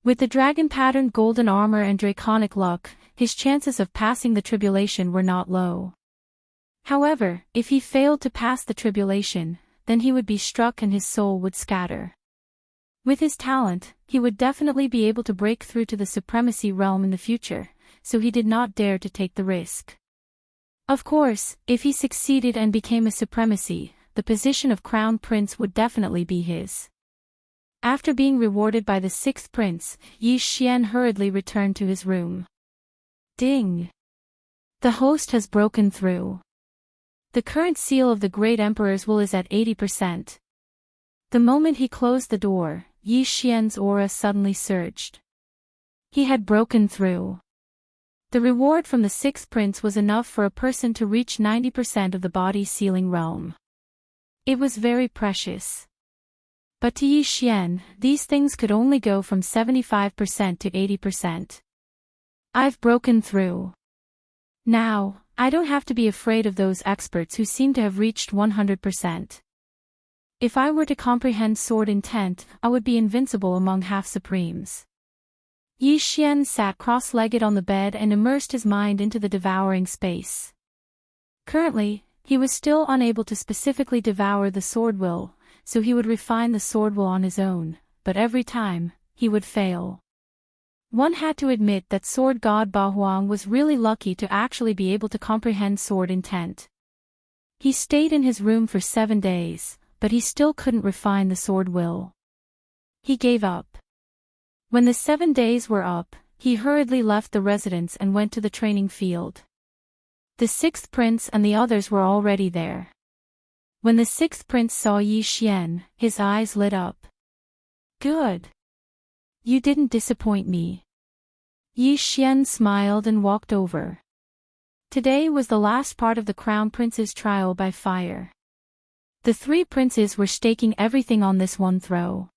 With the dragon-patterned golden armor and draconic luck, his chances of passing the tribulation were not low. However, if he failed to pass the tribulation, then he would be struck and his soul would scatter. With his talent, he would definitely be able to break through to the supremacy realm in the future, so he did not dare to take the risk. Of course, if he succeeded and became a supremacy, the position of crown prince would definitely be his. After being rewarded by the 6th prince, Yi Xian hurriedly returned to his room. Ding! The host has broken through. The current seal of the Great Emperor's will is at 80%. The moment he closed the door, Yi Xian's aura suddenly surged. He had broken through. The reward from the 6th prince was enough for a person to reach 90% of the body sealing realm. It was very precious. But to Yi Xian, these things could only go from 75% to 80%. I've broken through. Now, I don't have to be afraid of those experts who seem to have reached 100%. If I were to comprehend sword intent, I would be invincible among half-supremes. Yi Xian sat cross-legged on the bed and immersed his mind into the devouring space. Currently, he was still unable to specifically devour the sword will, so he would refine the sword will on his own, but every time, he would fail. One had to admit that Sword God Ba Huang was really lucky to actually be able to comprehend sword intent. He stayed in his room for 7 days, but he still couldn't refine the sword will. He gave up. When the 7 days were up, he hurriedly left the residence and went to the training field. The 6th prince and the others were already there. When the 6th prince saw Yi Xian, his eyes lit up. Good. You didn't disappoint me. Yi Xian smiled and walked over. Today was the last part of the Crown Prince's trial by fire. The 3 princes were staking everything on this one throw.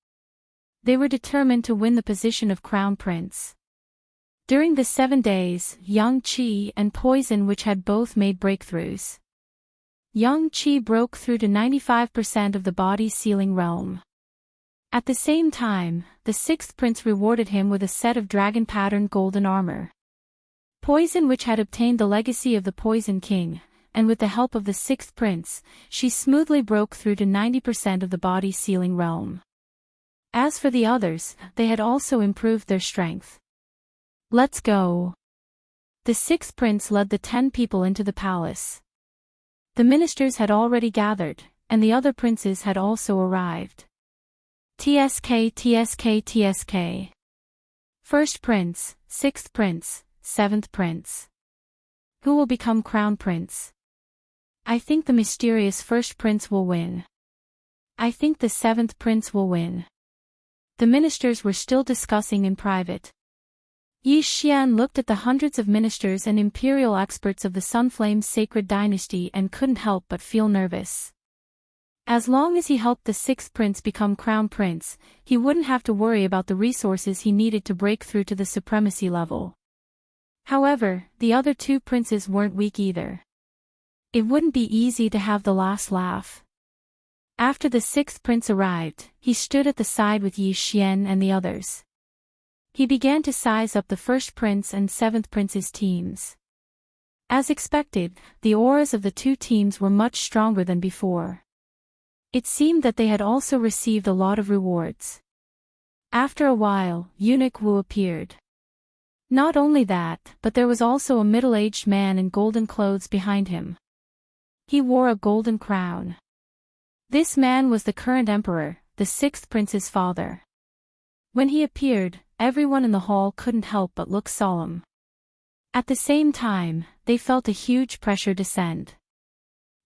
They were determined to win the position of Crown Prince. During the 7 days, Yang Qi and Poison which had both made breakthroughs. Yang Qi broke through to 95% of the body's sealing realm. At the same time, the 6th prince rewarded him with a set of dragon-patterned golden armor. Poison which had obtained the legacy of the Poison King, and with the help of the 6th prince, she smoothly broke through to 90% of the body's sealing realm. As for the others, they had also improved their strength. Let's go. The 6th prince led the 10 people into the palace. The ministers had already gathered, and the other princes had also arrived. TSK TSK TSK. 1st prince, 6th prince, 7th prince. Who will become crown prince? I think the mysterious 1st prince will win. I think the 7th prince will win. The ministers were still discussing in private. Yi Xian looked at the hundreds of ministers and imperial experts of the Sunflame's sacred dynasty and couldn't help but feel nervous. As long as he helped the 6th prince become crown prince, he wouldn't have to worry about the resources he needed to break through to the supremacy level. However, the other 2 princes weren't weak either. It wouldn't be easy to have the last laugh. After the 6th prince arrived, he stood at the side with Yi Xian and the others. He began to size up the 1st prince and 7th prince's teams. As expected, the auras of the 2 teams were much stronger than before. It seemed that they had also received a lot of rewards. After a while, Eunuch Wu appeared. Not only that, but there was also a middle-aged man in golden clothes behind him. He wore a golden crown. This man was the current emperor, the 6th prince's father. When he appeared, everyone in the hall couldn't help but look solemn. At the same time, they felt a huge pressure descend.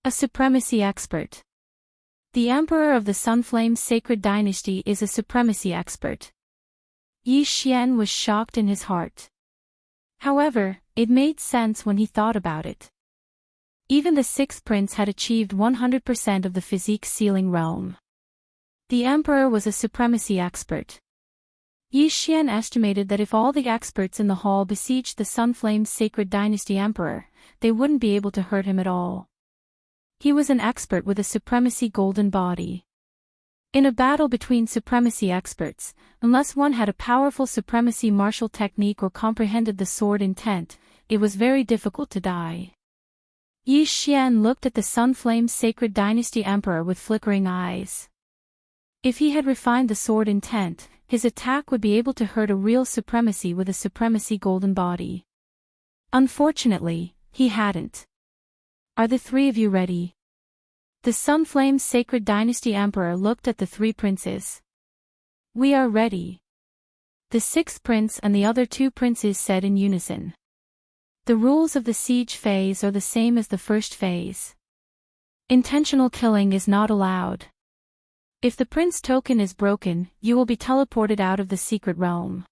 A supremacy expert. The emperor of the Sunflame's sacred dynasty is a supremacy expert. Yi Xian was shocked in his heart. However, it made sense when he thought about it. Even the 6th prince had achieved 100% of the physique sealing realm. The emperor was a supremacy expert. Yi Xian estimated that if all the experts in the hall besieged the Sunflame's sacred dynasty emperor, they wouldn't be able to hurt him at all. He was an expert with a supremacy golden body. In a battle between supremacy experts, unless one had a powerful supremacy martial technique or comprehended the sword intent, it was very difficult to die. Yi Xian looked at the Sunflame's sacred dynasty emperor with flickering eyes. If he had refined the sword intent, his attack would be able to hurt a real supremacy with a supremacy golden body. Unfortunately, he hadn't. Are the 3 of you ready? The Sunflame's sacred dynasty emperor looked at the 3 princes. We are ready. The 6th prince and the other 2 princes said in unison. The rules of the siege phase are the same as the first phase. Intentional killing is not allowed. If the prince token is broken, you will be teleported out of the secret realm.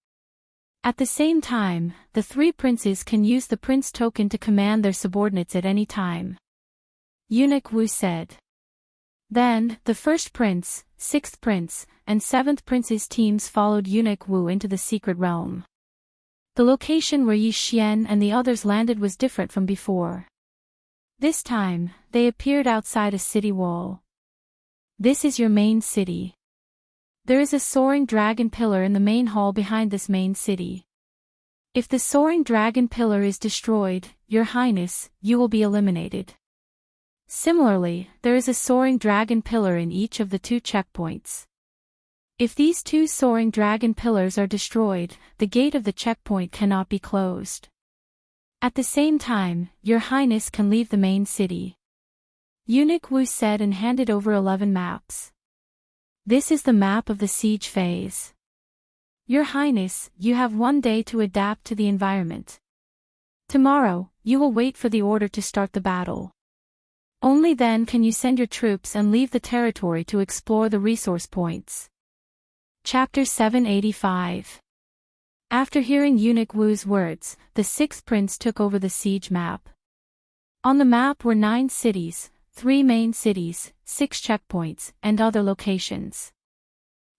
At the same time, the 3 princes can use the prince token to command their subordinates at any time. Eunuch Wu said. Then, the 1st prince, 6th prince, and 7th prince's teams followed Eunuch Wu into the secret realm. The location where Yi Xian and the others landed was different from before. This time, they appeared outside a city wall. This is your main city. There is a soaring dragon pillar in the main hall behind this main city. If the soaring dragon pillar is destroyed, Your Highness, you will be eliminated. Similarly, there is a soaring dragon pillar in each of the 2 checkpoints. If these two soaring dragon pillars are destroyed, the gate of the checkpoint cannot be closed. At the same time, Your Highness can leave the main city. Eunuch Wu said and handed over 11 maps. This is the map of the siege phase. Your Highness, you have 1 day to adapt to the environment. Tomorrow, you will wait for the order to start the battle. Only then can you send your troops and leave the territory to explore the resource points. Chapter 785. After hearing Eunuch Wu's words, the sixth prince took over the siege map. On the map were 9 cities, 3 main cities, 6 checkpoints, and other locations.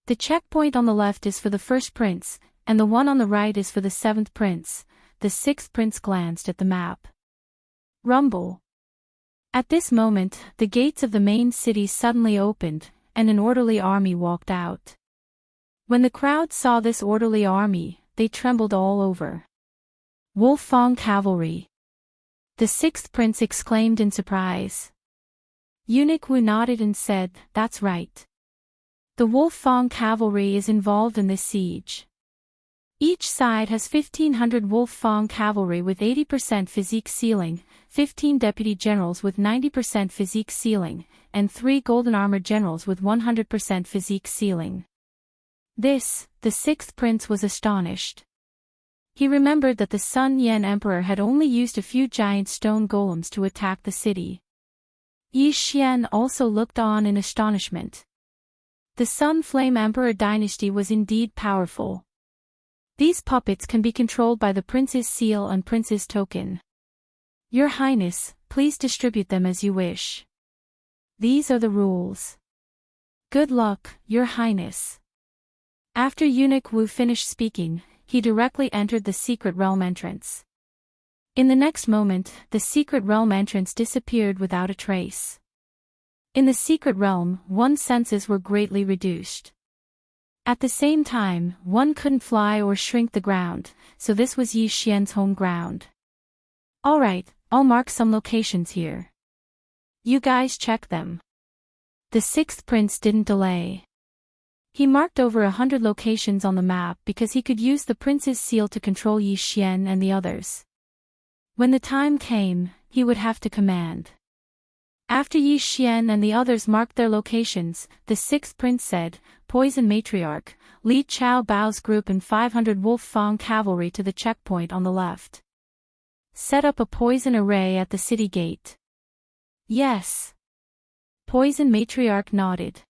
The checkpoint on the left is for the first prince, and the one on the right is for the 7th prince. The 6th prince glanced at the map. Rumble. At this moment, the gates of the main city suddenly opened, and an orderly army walked out. When the crowd saw this orderly army, they trembled all over. Wolfang cavalry. The 6th prince exclaimed in surprise. Eunuch Wu nodded and said, "That's right. The Wolfang cavalry is involved in this siege." Each side has 1,500 Wolfang cavalry with 80% physique ceiling, 15 deputy generals with 90% physique ceiling, and 3 golden armor generals with 100% physique ceiling. The 6th prince was astonished. He remembered that the Sun Yan Emperor had only used a few giant stone golems to attack the city. Yi Xian also looked on in astonishment. The Sun Flame Emperor dynasty was indeed powerful. These puppets can be controlled by the prince's seal and prince's token. Your Highness, please distribute them as you wish. These are the rules. Good luck, Your Highness. After Eunuch Wu finished speaking, he directly entered the secret realm entrance. In the next moment, the secret realm entrance disappeared without a trace. In the secret realm, one's senses were greatly reduced. At the same time, one couldn't fly or shrink the ground, so this was Yi Xian's home ground. Alright, I'll mark some locations here. You guys check them. The 6th prince didn't delay. He marked over 100 locations on the map because he could use the prince's seal to control Yi Xian and the others. When the time came, he would have to command. After Yi Xian and the others marked their locations, the 6th prince said, "Poison Matriarch, lead Chao Bao's group and 500 Wolfang cavalry to the checkpoint on the left. Set up a poison array at the city gate." Yes. Poison Matriarch nodded.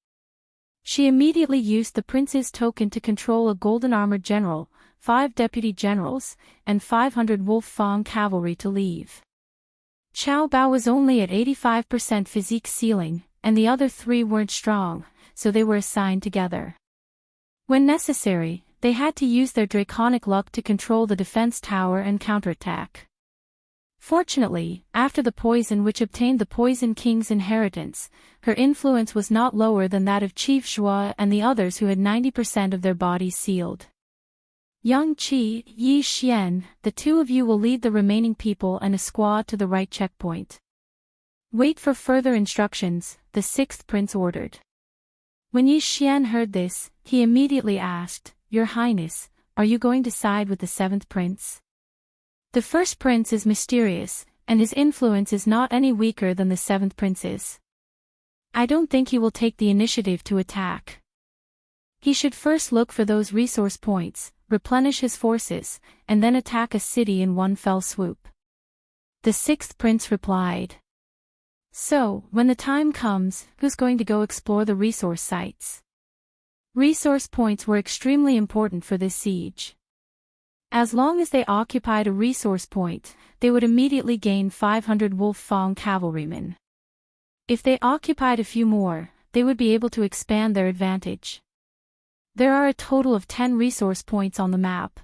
She immediately used the prince's token to control a golden armored general, 5 deputy generals, and 500 Wolfang cavalry to leave. Chao Bao was only at 85% physique ceiling, and the other 3 weren't strong, so they were assigned together. When necessary, they had to use their draconic luck to control the defense tower and counterattack. Fortunately, after the poison which obtained the Poison King's inheritance, her influence was not lower than that of Chief Zhua and the others who had 90% of their bodies sealed. Yang Qi, Yi Xian, the 2 of you will lead the remaining people and a squad to the right checkpoint. Wait for further instructions, the 6th prince ordered. When Yi Xian heard this, he immediately asked, "Your Highness, are you going to side with the 7th prince? The first prince is mysterious, and his influence is not any weaker than the 7th prince's. I don't think he will take the initiative to attack. He should first look for those resource points, replenish his forces, and then attack a city in one fell swoop." The 6th prince replied. "So, when the time comes, who's going to go explore the resource sites?" Resource points were extremely important for this siege. As long as they occupied a resource point, they would immediately gain 500 Wolfang cavalrymen. If they occupied a few more, they would be able to expand their advantage. There are a total of 10 resource points on the map.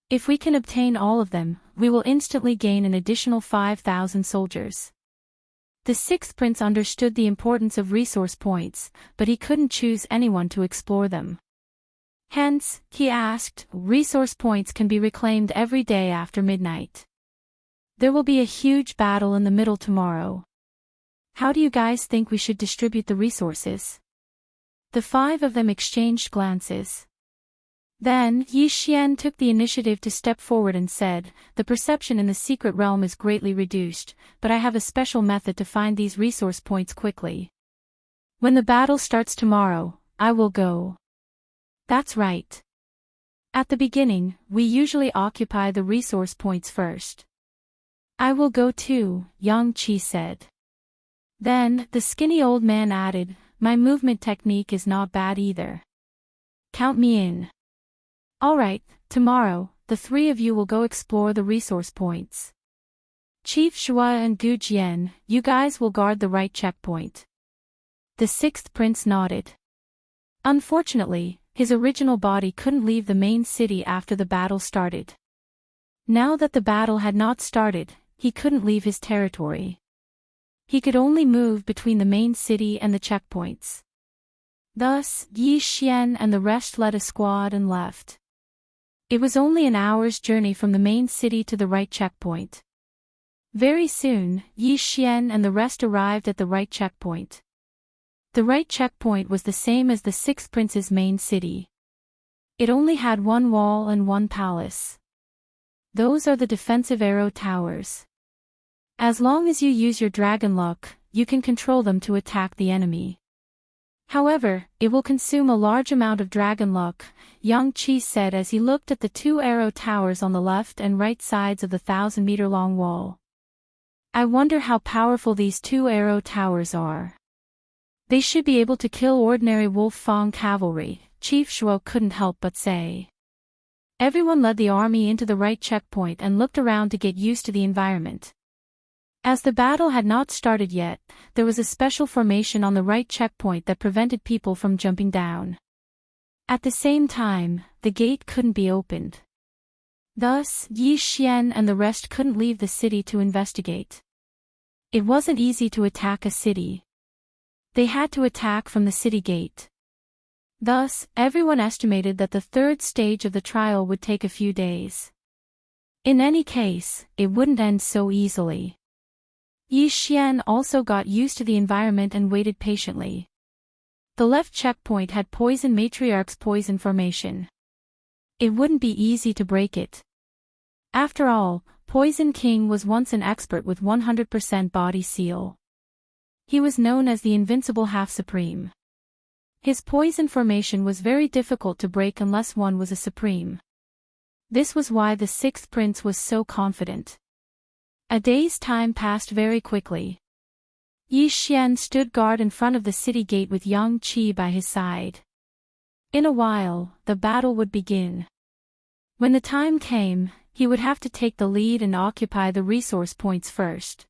If we can obtain all of them, we will instantly gain an additional 5,000 soldiers. The 6th prince understood the importance of resource points, but he couldn't choose anyone to explore them. Hence, he asked, resource points can be reclaimed every day after midnight. There will be a huge battle in the middle tomorrow. How do you guys think we should distribute the resources? The 5 of them exchanged glances. Then, Yi Xian took the initiative to step forward and said, "The perception in the secret realm is greatly reduced, but I have a special method to find these resource points quickly. When the battle starts tomorrow, I will go." "That's right. At the beginning, we usually occupy the resource points first." "I will go too," Yang Qi said. Then, the skinny old man added, "My movement technique is not bad either. Count me in." "All right, tomorrow, the 3 of you will go explore the resource points. Chief Shua and Gu Jian, you guys will guard the right checkpoint." The 6th prince nodded. Unfortunately, his original body couldn't leave the main city after the battle started. Now that the battle had not started, he couldn't leave his territory. He could only move between the main city and the checkpoints. Thus, Yi Xian and the rest led a squad and left. It was only an hour's journey from the main city to the right checkpoint. Very soon, Yi Xian and the rest arrived at the right checkpoint. The right checkpoint was the same as the 6th prince's main city. It only had 1 wall and 1 palace. Those are the defensive arrow towers. As long as you use your dragon luck, you can control them to attack the enemy. However, it will consume a large amount of dragon luck, Yang Qi said as he looked at the 2 arrow towers on the left and right sides of the 1,000-meter-long wall. "I wonder how powerful these 2 arrow towers are. They should be able to kill ordinary Wolf Fang cavalry," Chief Shuo couldn't help but say. Everyone led the army into the right checkpoint and looked around to get used to the environment. As the battle had not started yet, there was a special formation on the right checkpoint that prevented people from jumping down. At the same time, the gate couldn't be opened. Thus, Yi Xian and the rest couldn't leave the city to investigate. It wasn't easy to attack a city. They had to attack from the city gate. Thus, everyone estimated that the 3rd stage of the trial would take a few days. In any case, it wouldn't end so easily. Yi Xian also got used to the environment and waited patiently. The left checkpoint had Poison Matriarch's poison formation. It wouldn't be easy to break it. After all, Poison King was once an expert with 100% body seal. He was known as the Invincible Half-Supreme. His poison formation was very difficult to break unless one was a supreme. This was why the 6th prince was so confident. A day's time passed very quickly. Yi Xian stood guard in front of the city gate with Yang Qi by his side. In a while, the battle would begin. When the time came, he would have to take the lead and occupy the resource points first.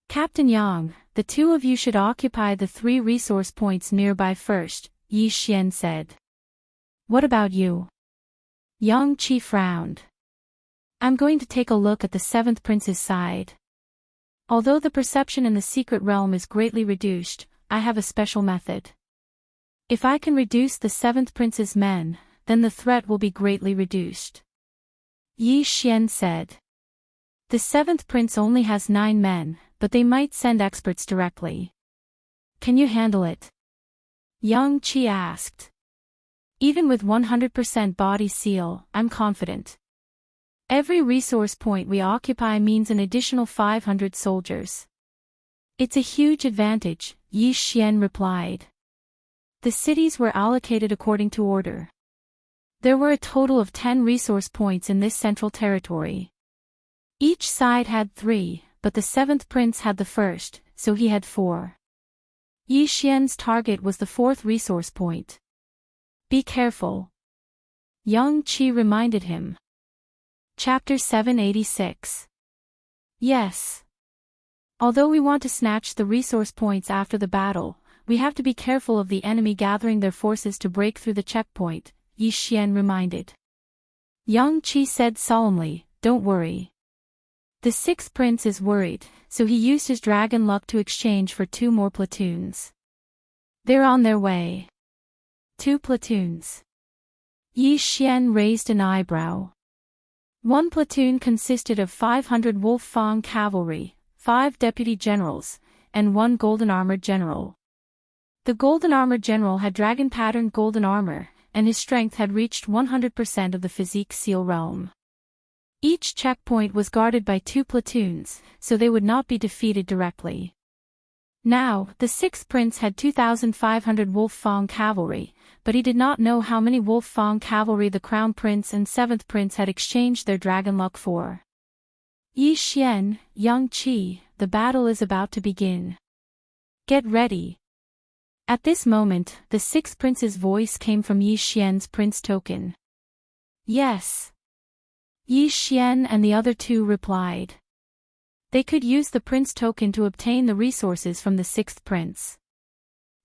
"Captain Yang, the 2 of you should occupy the 3 resource points nearby first," Yi Xian said. "What about you?" Yang Qi frowned. "I'm going to take a look at the 7th prince's side. Although the perception in the secret realm is greatly reduced, I have a special method. If I can reduce the 7th prince's men, then the threat will be greatly reduced." Yi Xian said. "The 7th prince only has 9 men, but they might send experts directly. Can you handle it?" Yang Qi asked. "Even with 100% body seal, I'm confident. Every resource point we occupy means an additional 500 soldiers. It's a huge advantage," Yi Xian replied. The cities were allocated according to order. There were a total of 10 resource points in this central territory. Each side had 3, but the 7th prince had the first, so he had 4. Yi Xian's target was the 4th resource point. "Be careful," Yang Qi reminded him. Chapter 786. Yes. Although we want to snatch the resource points after the battle, we have to be careful of the enemy gathering their forces to break through the checkpoint, Yi Xian reminded. Yang Qi said solemnly, "Don't worry. The 6th prince is worried, so he used his dragon luck to exchange for 2 more platoons. They're on their way." 2 platoons. Yi Xian raised an eyebrow. 1 platoon consisted of 500 Wolf Fang cavalry, 5 deputy generals, and 1 golden armored general. The golden armor general had dragon-patterned golden armor, and his strength had reached 100% of the physique seal realm. Each checkpoint was guarded by 2 platoons, so they would not be defeated directly. Now, the 6th prince had 2,500 Wolf Fang cavalry, but he did not know how many Wolf Fang cavalry the Crown Prince and 7th prince had exchanged their dragon luck for. Yi Xian, Yang Qi, the battle is about to begin. Get ready. At this moment, the 6th prince's voice came from Yi Xian's prince token. Yes. Yi Xian and the other 2 replied. They could use the prince token to obtain the resources from the 6th prince.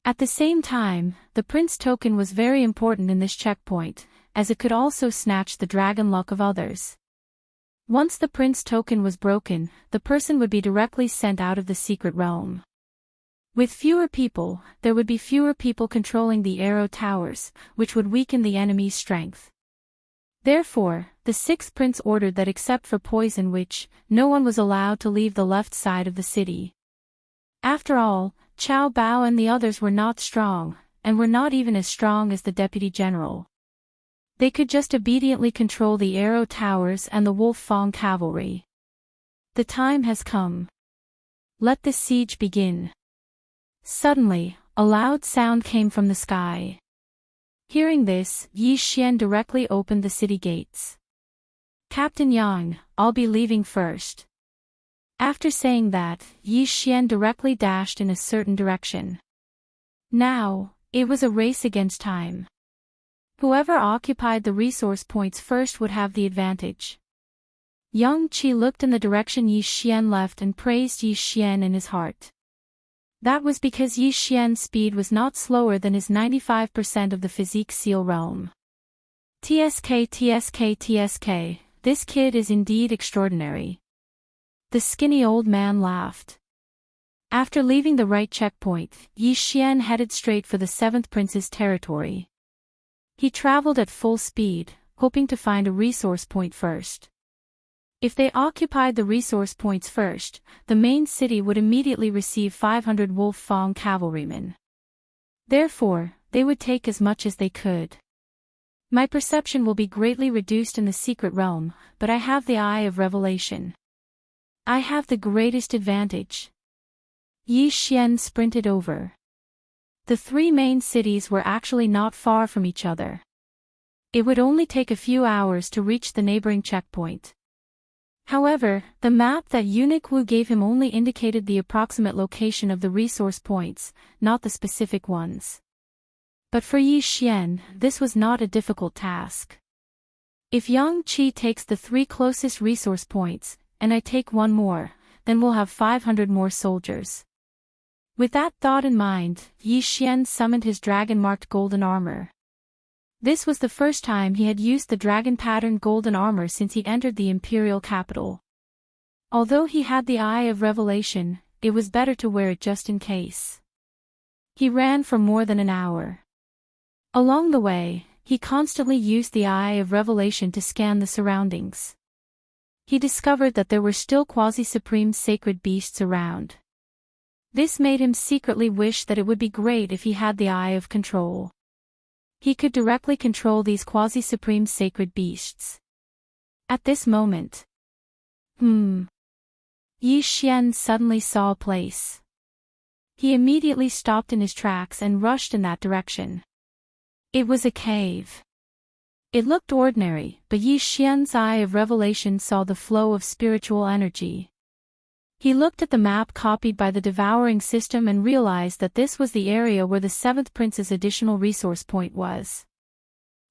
At the same time, the prince token was very important in this checkpoint, as it could also snatch the dragon luck of others. Once the prince token was broken, the person would be directly sent out of the secret realm. With fewer people, there would be fewer people controlling the arrow towers, which would weaken the enemy's strength. Therefore, the 6th prince ordered that except for Poison Witch, no one was allowed to leave the left side of the city. After all, Qiao Bao and the others were not strong, and were not even as strong as the deputy general. They could just obediently control the arrow towers and the Wolf Fang cavalry. The time has come. Let the siege begin. Suddenly, a loud sound came from the sky. Hearing this, Yi Xian directly opened the city gates. Captain Yang, I'll be leaving first. After saying that, Yi Xian directly dashed in a certain direction. Now, it was a race against time. Whoever occupied the resource points first would have the advantage. Yang Qi looked in the direction Yi Xian left and praised Yi Xian in his heart. That was because Yi Xian's speed was not slower than his 95% of the physique seal realm. TSK, this kid is indeed extraordinary. The skinny old man laughed. After leaving the right checkpoint, Yi Xian headed straight for the 7th prince's territory. He traveled at full speed, hoping to find a resource point first. If they occupied the resource points first, the main city would immediately receive 500 Wolf Fang cavalrymen. Therefore, they would take as much as they could. My perception will be greatly reduced in the secret realm, but I have the Eye of Revelation. I have the greatest advantage. Yi Xian sprinted over. The 3 main cities were actually not far from each other. It would only take a few hours to reach the neighboring checkpoint. However, the map that Eunuch Wu gave him only indicated the approximate location of the resource points, not the specific ones. But for Yi Xian, this was not a difficult task. If Yang Qi takes the 3 closest resource points, and I take 1 more, then we'll have 500 more soldiers. With that thought in mind, Yi Xian summoned his dragon-marked golden armor. This was the first time he had used the dragon-patterned golden armor since he entered the imperial capital. Although he had the Eye of Revelation, it was better to wear it just in case. He ran for more than an hour. Along the way, he constantly used the Eye of Revelation to scan the surroundings. He discovered that there were still quasi-supreme sacred beasts around. This made him secretly wish that it would be great if he had the Eye of Control. He could directly control these quasi-supreme sacred beasts. At this moment. Yi Xian suddenly saw a place. He immediately stopped in his tracks and rushed in that direction. It was a cave. It looked ordinary, but Yi Xian's Eye of Revelation saw the flow of spiritual energy. He looked at the map copied by the Devouring system and realized that this was the area where the 7th prince's additional resource point was.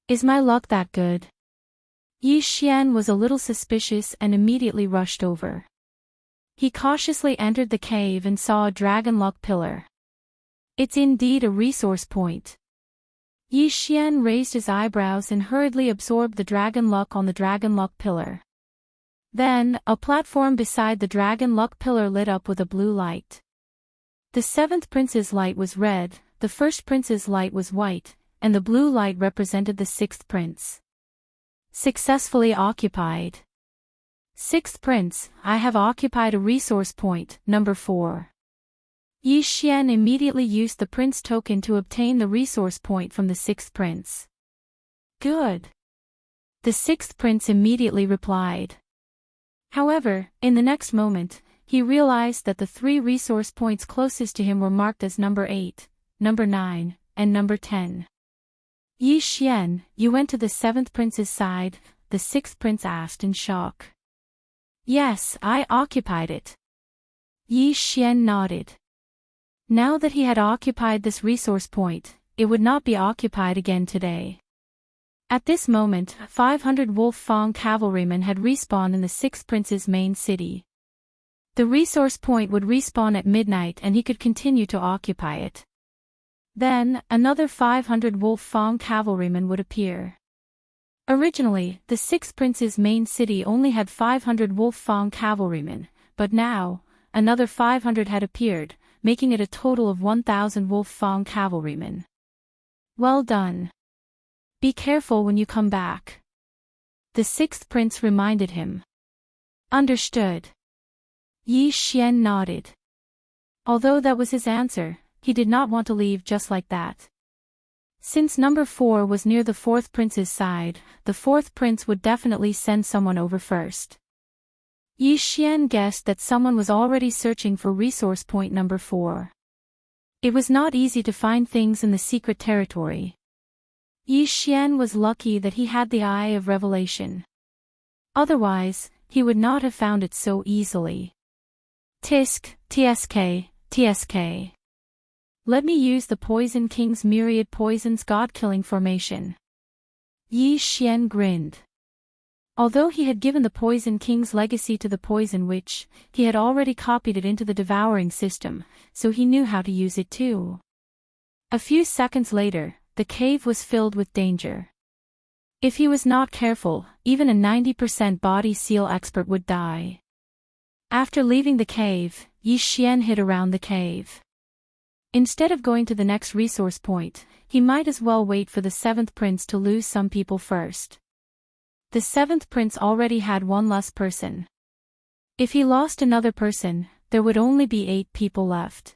Is my luck that good? Yi Xian was a little suspicious and immediately rushed over. He cautiously entered the cave and saw a dragon luck pillar. It's indeed a resource point. Yi Xian raised his eyebrows and hurriedly absorbed the dragon luck on the dragon luck pillar. Then, a platform beside the dragon luck pillar lit up with a blue light. The 7th prince's light was red, the 1st prince's light was white, and the blue light represented the 6th prince. Successfully occupied. 6th prince, I have occupied a resource point, number 4. Yi Xian immediately used the prince token to obtain the resource point from the sixth prince. Good. The sixth prince immediately replied. However, in the next moment, he realized that the 3 resource points closest to him were marked as number 8, number 9, and number 10. Yi Xian, you went to the 7th prince's side, the 6th prince asked in shock. Yes, I occupied it. Yi Xian nodded. Now that he had occupied this resource point, it would not be occupied again today. At this moment, 500 Wolf Fang cavalrymen had respawned in the 6th prince's main city. The resource point would respawn at midnight and he could continue to occupy it. Then, another 500 Wolf Fang cavalrymen would appear. Originally, the 6th prince's main city only had 500 Wolf Fang cavalrymen, but now, another 500 had appeared, making it a total of 1,000 Wolf Fang cavalrymen. Well done. Be careful when you come back. The 6th prince reminded him. Understood. Yi Xian nodded. Although that was his answer, he did not want to leave just like that. Since number 4 was near the 4th prince's side, the 4th prince would definitely send someone over first. Yi Xian guessed that someone was already searching for resource point number 4. It was not easy to find things in the secret territory. Yi Xian was lucky that he had the Eye of Revelation. Otherwise, he would not have found it so easily. Tisk, tsk, tsk. Let me use the Poison King's myriad poisons God-killing formation. Yi Xian grinned. Although he had given the Poison King's legacy to the Poison Witch, he had already copied it into the Devouring system, so he knew how to use it too. A few seconds later, the cave was filled with danger. If he was not careful, even a 90% body seal expert would die. After leaving the cave, Yi Xian hid around the cave. Instead of going to the next resource point, he might as well wait for the 7th prince to lose some people first. The 7th prince already had one less person. If he lost another person, there would only be 8 people left.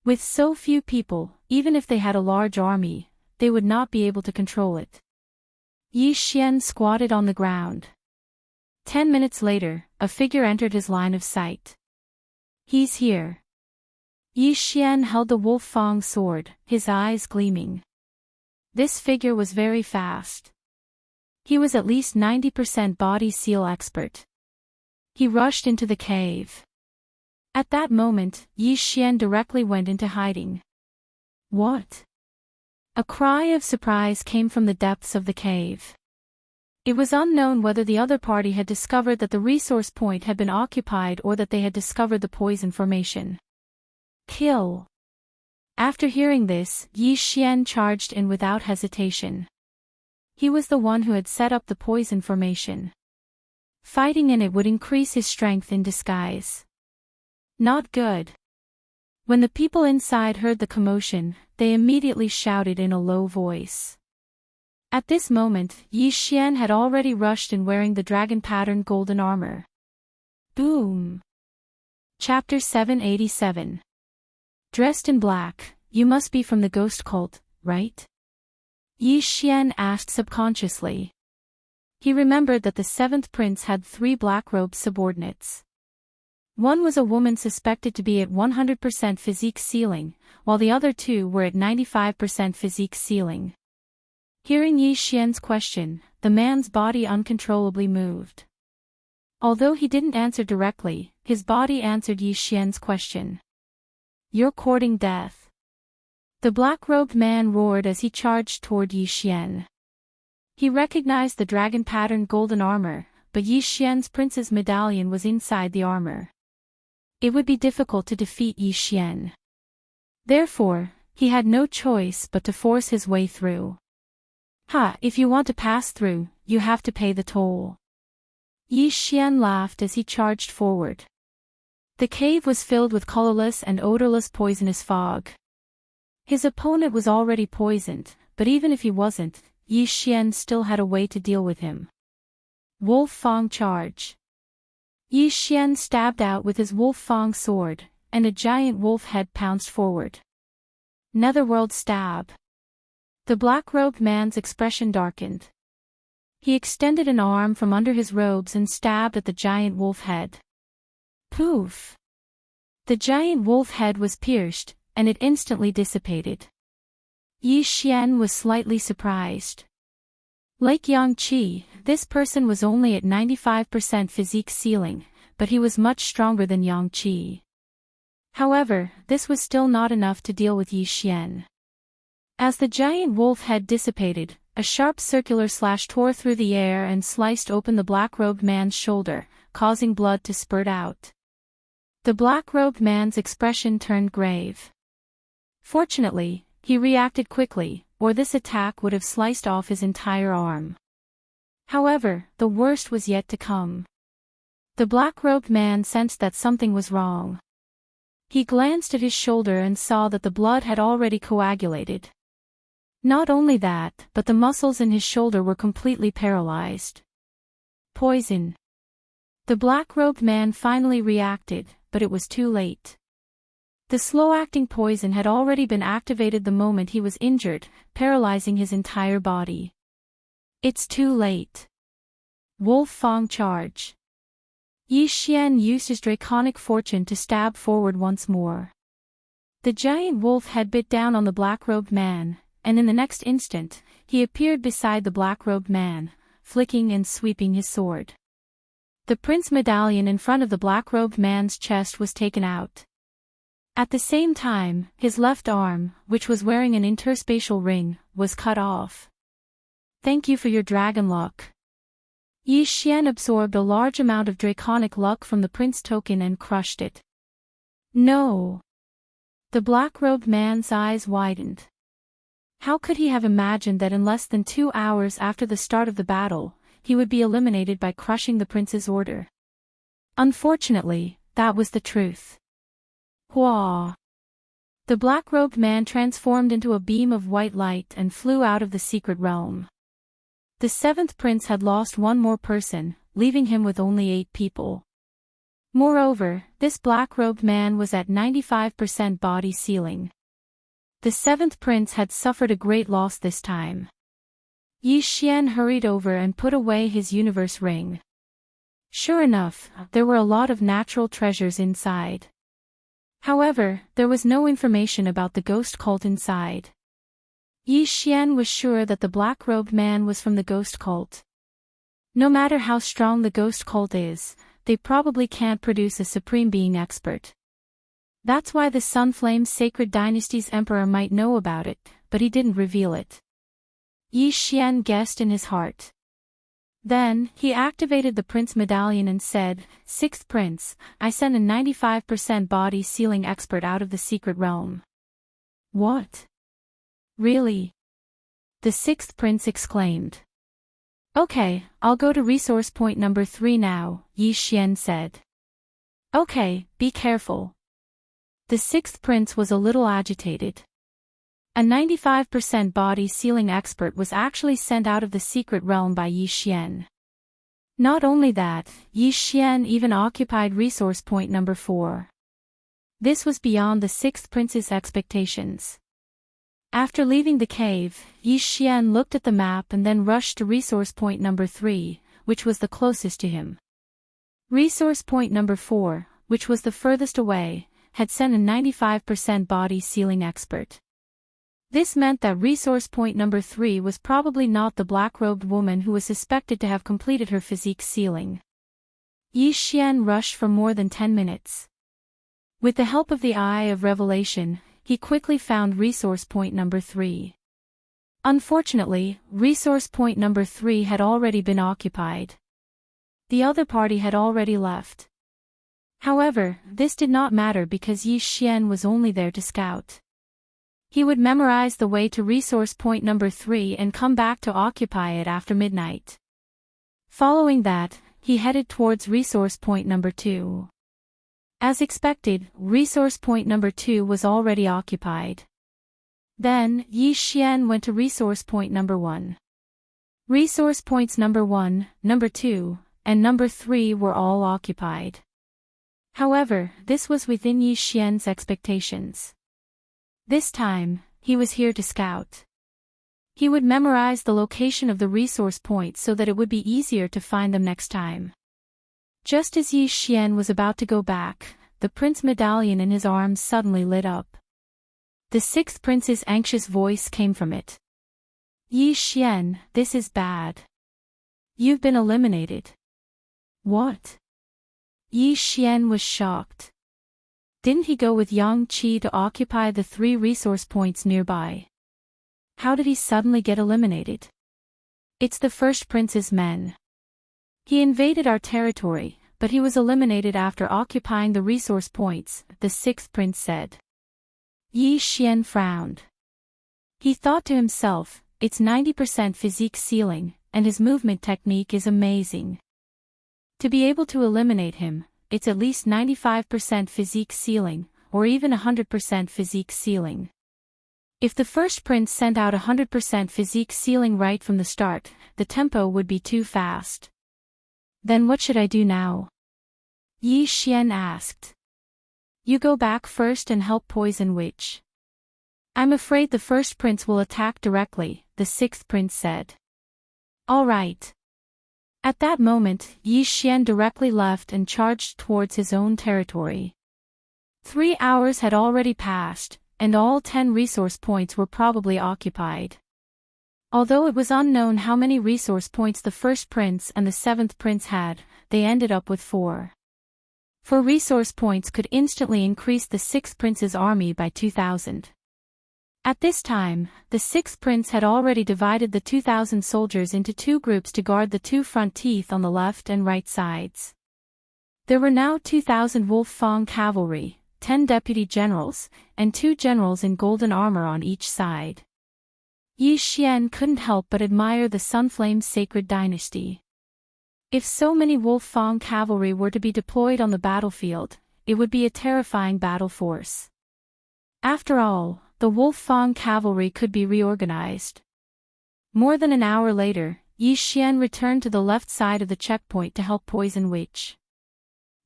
With so few people, even if they had a large army, they would not be able to control it. Yi Xian squatted on the ground. 10 minutes later, a figure entered his line of sight. He's here. Yi Xian held the Wolf Fang sword, his eyes gleaming. This figure was very fast. He was at least 90% body seal expert. He rushed into the cave. At that moment, Yi Xian directly went into hiding. What? A cry of surprise came from the depths of the cave. It was unknown whether the other party had discovered that the resource point had been occupied or that they had discovered the poison formation. Kill. After hearing this, Yi Xian charged in without hesitation. He was the one who had set up the poison formation. Fighting in it would increase his strength in disguise. Not good. When the people inside heard the commotion, they immediately shouted in a low voice. At this moment, Yi Xian had already rushed in wearing the dragon-patterned golden armor. Boom! Chapter 787. Dressed in black, you must be from the ghost cult, right? Yi Xian asked subconsciously. He remembered that the 7th prince had 3 black-robed subordinates. One was a woman suspected to be at 100% physique ceiling, while the other 2 were at 95% physique ceiling. Hearing Yi Xian's question, the man's body uncontrollably moved. Although he didn't answer directly, his body answered Yi Xian's question. You're courting death. The black-robed man roared as he charged toward Yi Xian. He recognized the dragon-patterned golden armor, but Yi Xian's prince's medallion was inside the armor. It would be difficult to defeat Yi Xian. Therefore, he had no choice but to force his way through. If you want to pass through, you have to pay the toll. Yi Xian laughed as he charged forward. The cave was filled with colorless and odorless poisonous fog. His opponent was already poisoned, but even if he wasn't, Yi Xian still had a way to deal with him. Wolf Fang charge. Yi Xian stabbed out with his Wolf Fang sword, and a giant wolf head pounced forward. Netherworld stab. The black-robed man's expression darkened. He extended an arm from under his robes and stabbed at the giant wolf head. Poof! The giant wolf head was pierced, and it instantly dissipated. Yi Xian was slightly surprised. Like Yang Qi, this person was only at 95% physique ceiling, but he was much stronger than Yang Qi. However, this was still not enough to deal with Yi Xian. As the giant wolf head dissipated, a sharp circular slash tore through the air and sliced open the black-robed man's shoulder, causing blood to spurt out. The black-robed man's expression turned grave. Fortunately, he reacted quickly, or this attack would have sliced off his entire arm. However, the worst was yet to come. The black-robed man sensed that something was wrong. He glanced at his shoulder and saw that the blood had already coagulated. Not only that, but the muscles in his shoulder were completely paralyzed. Poison. The black-robed man finally reacted, but it was too late. The slow-acting poison had already been activated the moment he was injured, paralyzing his entire body. It's too late. Wolf Fang charge. Yi Xian used his draconic fortune to stab forward once more. The giant wolf head bit down on the black-robed man, and in the next instant, he appeared beside the black-robed man, flicking and sweeping his sword. The prince medallion in front of the black-robed man's chest was taken out. At the same time, his left arm, which was wearing an interspatial ring, was cut off. Thank you for your dragon luck. Yi Xian absorbed a large amount of draconic luck from the prince token and crushed it. No! The black-robed man's eyes widened. How could he have imagined that in less than 2 hours after the start of the battle, he would be eliminated by crushing the prince's order? Unfortunately, that was the truth. Hua! The black-robed man transformed into a beam of white light and flew out of the secret realm. The 7th prince had lost one more person, leaving him with only 8 people. Moreover, this black-robed man was at 95% body ceiling. The 7th prince had suffered a great loss this time. Yi Xian hurried over and put away his universe ring. Sure enough, there were a lot of natural treasures inside. However, there was no information about the ghost cult inside. Yi Xian was sure that the black-robed man was from the ghost cult. No matter how strong the ghost cult is, they probably can't produce a supreme being expert. That's why the Sunflame Sacred Dynasty's emperor might know about it, but he didn't reveal it. Yi Xian guessed in his heart. Then, he activated the Prince Medallion and said, 6th Prince, I sent a 95% body sealing expert out of the secret realm. What? Really? The 6th Prince exclaimed. Okay, I'll go to resource point number 3 now, Yi Xian said. Okay, be careful. The 6th Prince was a little agitated. A 95% body sealing expert was actually sent out of the secret realm by Yi Xian. Not only that, Yi Xian even occupied resource point number 4. This was beyond the 6th Prince's expectations. After leaving the cave, Yi Xian looked at the map and then rushed to resource point number 3, which was the closest to him. Resource point number 4, which was the furthest away, had sent a 95% body sealing expert. This meant that resource point number 3 was probably not the black-robed woman who was suspected to have completed her physique sealing. Yi Xian rushed for more than 10 minutes. With the help of the Eye of Revelation, he quickly found resource point number 3. Unfortunately, resource point number 3 had already been occupied. The other party had already left. However, this did not matter because Yi Xian was only there to scout. He would memorize the way to resource point number 3 and come back to occupy it after midnight. Following that, he headed towards resource point number 2. As expected, resource point number 2 was already occupied. Then, Yi Xian went to resource point number 1. Resource points number 1, number 2, and number 3 were all occupied. However, this was within Yi Xian's expectations. This time, he was here to scout. He would memorize the location of the resource points so that it would be easier to find them next time. Just as Yi Xian was about to go back, the prince medallion in his arms suddenly lit up. The sixth prince's anxious voice came from it. Yi Xian, this is bad. You've been eliminated. What? Yi Xian was shocked. Didn't he go with Yang Qi to occupy the 3 resource points nearby? How did he suddenly get eliminated? It's the first prince's men. He invaded our territory, but he was eliminated after occupying the resource points, the sixth prince said. Yi Xian frowned. He thought to himself, it's 90% physique ceiling, and his movement technique is amazing. To be able to eliminate him, it's at least 95% physique ceiling, or even 100% physique ceiling. If the first prince sent out 100% physique ceiling right from the start, the tempo would be too fast. Then what should I do now? Yi Xian asked. You go back first and help poison Witch. I'm afraid the first prince will attack directly, the sixth prince said. All right. At that moment, Yi Xian directly left and charged towards his own territory. 3 hours had already passed, and all 10 resource points were probably occupied. Although it was unknown how many resource points the first prince and the seventh prince had, they ended up with 4. 4 resource points could instantly increase the sixth prince's army by 2,000. At this time, the sixth prince had already divided the 2,000 soldiers into 2 groups to guard the 2 front teeth on the left and right sides. There were now 2,000 Wolf Fang cavalry, 10 deputy generals, and 2 generals in golden armor on each side. Yi Xian couldn't help but admire the Sunflame's sacred dynasty. If so many Wolf Fang cavalry were to be deployed on the battlefield, it would be a terrifying battle force. After all, the Wolf Fang cavalry could be reorganized. More than an hour later, Yi Xian returned to the left side of the checkpoint to help poison Witch.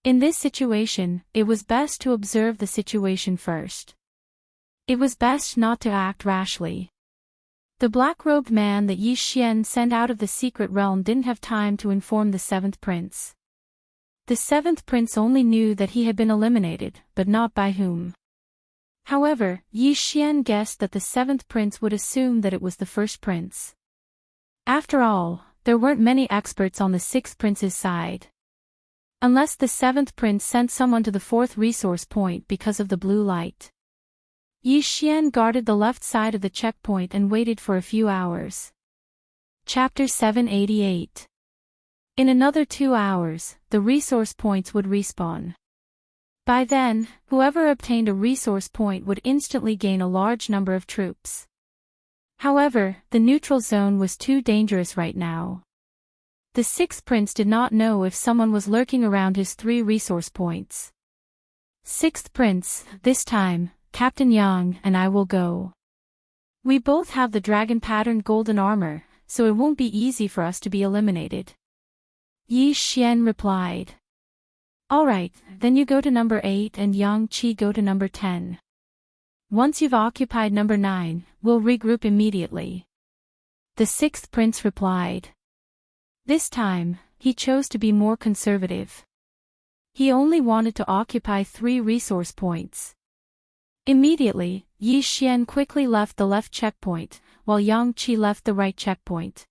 In this situation, it was best to observe the situation first. It was best not to act rashly. The black-robed man that Yi Xian sent out of the secret realm didn't have time to inform the seventh prince. The seventh prince only knew that he had been eliminated, but not by whom. However, Yi Xian guessed that the seventh prince would assume that it was the first prince. After all, there weren't many experts on the sixth prince's side. Unless the seventh prince sent someone to the 4th resource point because of the blue light. Yi Xian guarded the left side of the checkpoint and waited for a few hours. Chapter 788. In another 2 hours, the resource points would respawn. By then, whoever obtained a resource point would instantly gain a large number of troops. However, the neutral zone was too dangerous right now. The sixth prince did not know if someone was lurking around his 3 resource points. Sixth prince, this time, Captain Yang and I will go. We both have the dragon-patterned golden armor, so it won't be easy for us to be eliminated. Yi Xian replied. Alright, then you go to number 8 and Yang Qi go to number 10. Once you've occupied number 9, we'll regroup immediately. The sixth prince replied. This time, he chose to be more conservative. He only wanted to occupy 3 resource points. Immediately, Yi Xian quickly left the left checkpoint, while Yang Qi left the right checkpoint.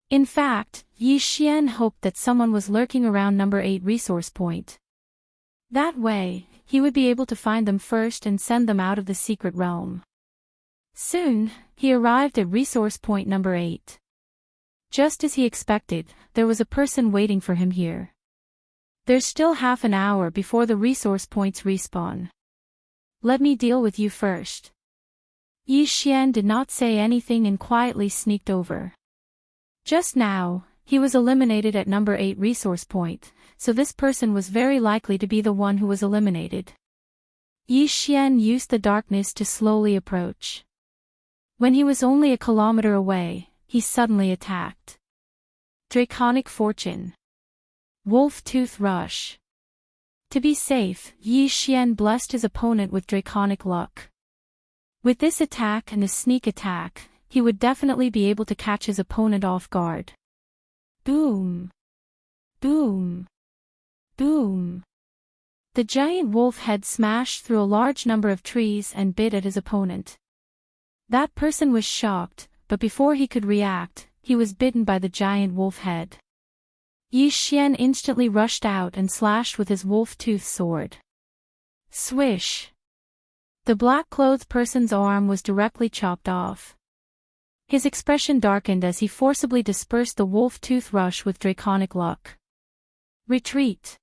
In fact, Yi Xian hoped that someone was lurking around number 8 resource point. That way, he would be able to find them first and send them out of the secret realm. Soon, he arrived at resource point number 8. Just as he expected, there was a person waiting for him here. There's still half an hour before the resource points respawn. Let me deal with you first. Yi Xian did not say anything and quietly sneaked over. Just now, he was eliminated at number 8 resource point, so this person was very likely to be the one who was eliminated. Yi Xian used the darkness to slowly approach. When he was only a kilometer away, he suddenly attacked. Draconic Fortune. Wolf Tooth Rush. To be safe, Yi Xian blessed his opponent with draconic luck. With this attack and the sneak attack, he would definitely be able to catch his opponent off guard. Boom! Boom! Boom! The giant wolf head smashed through a large number of trees and bit at his opponent. That person was shocked, but before he could react, he was bitten by the giant wolf head. Yi Xian instantly rushed out and slashed with his wolf-tooth sword. Swish! The black-clothed person's arm was directly chopped off. His expression darkened as he forcibly dispersed the wolf-tooth rush with draconic luck. Retreat!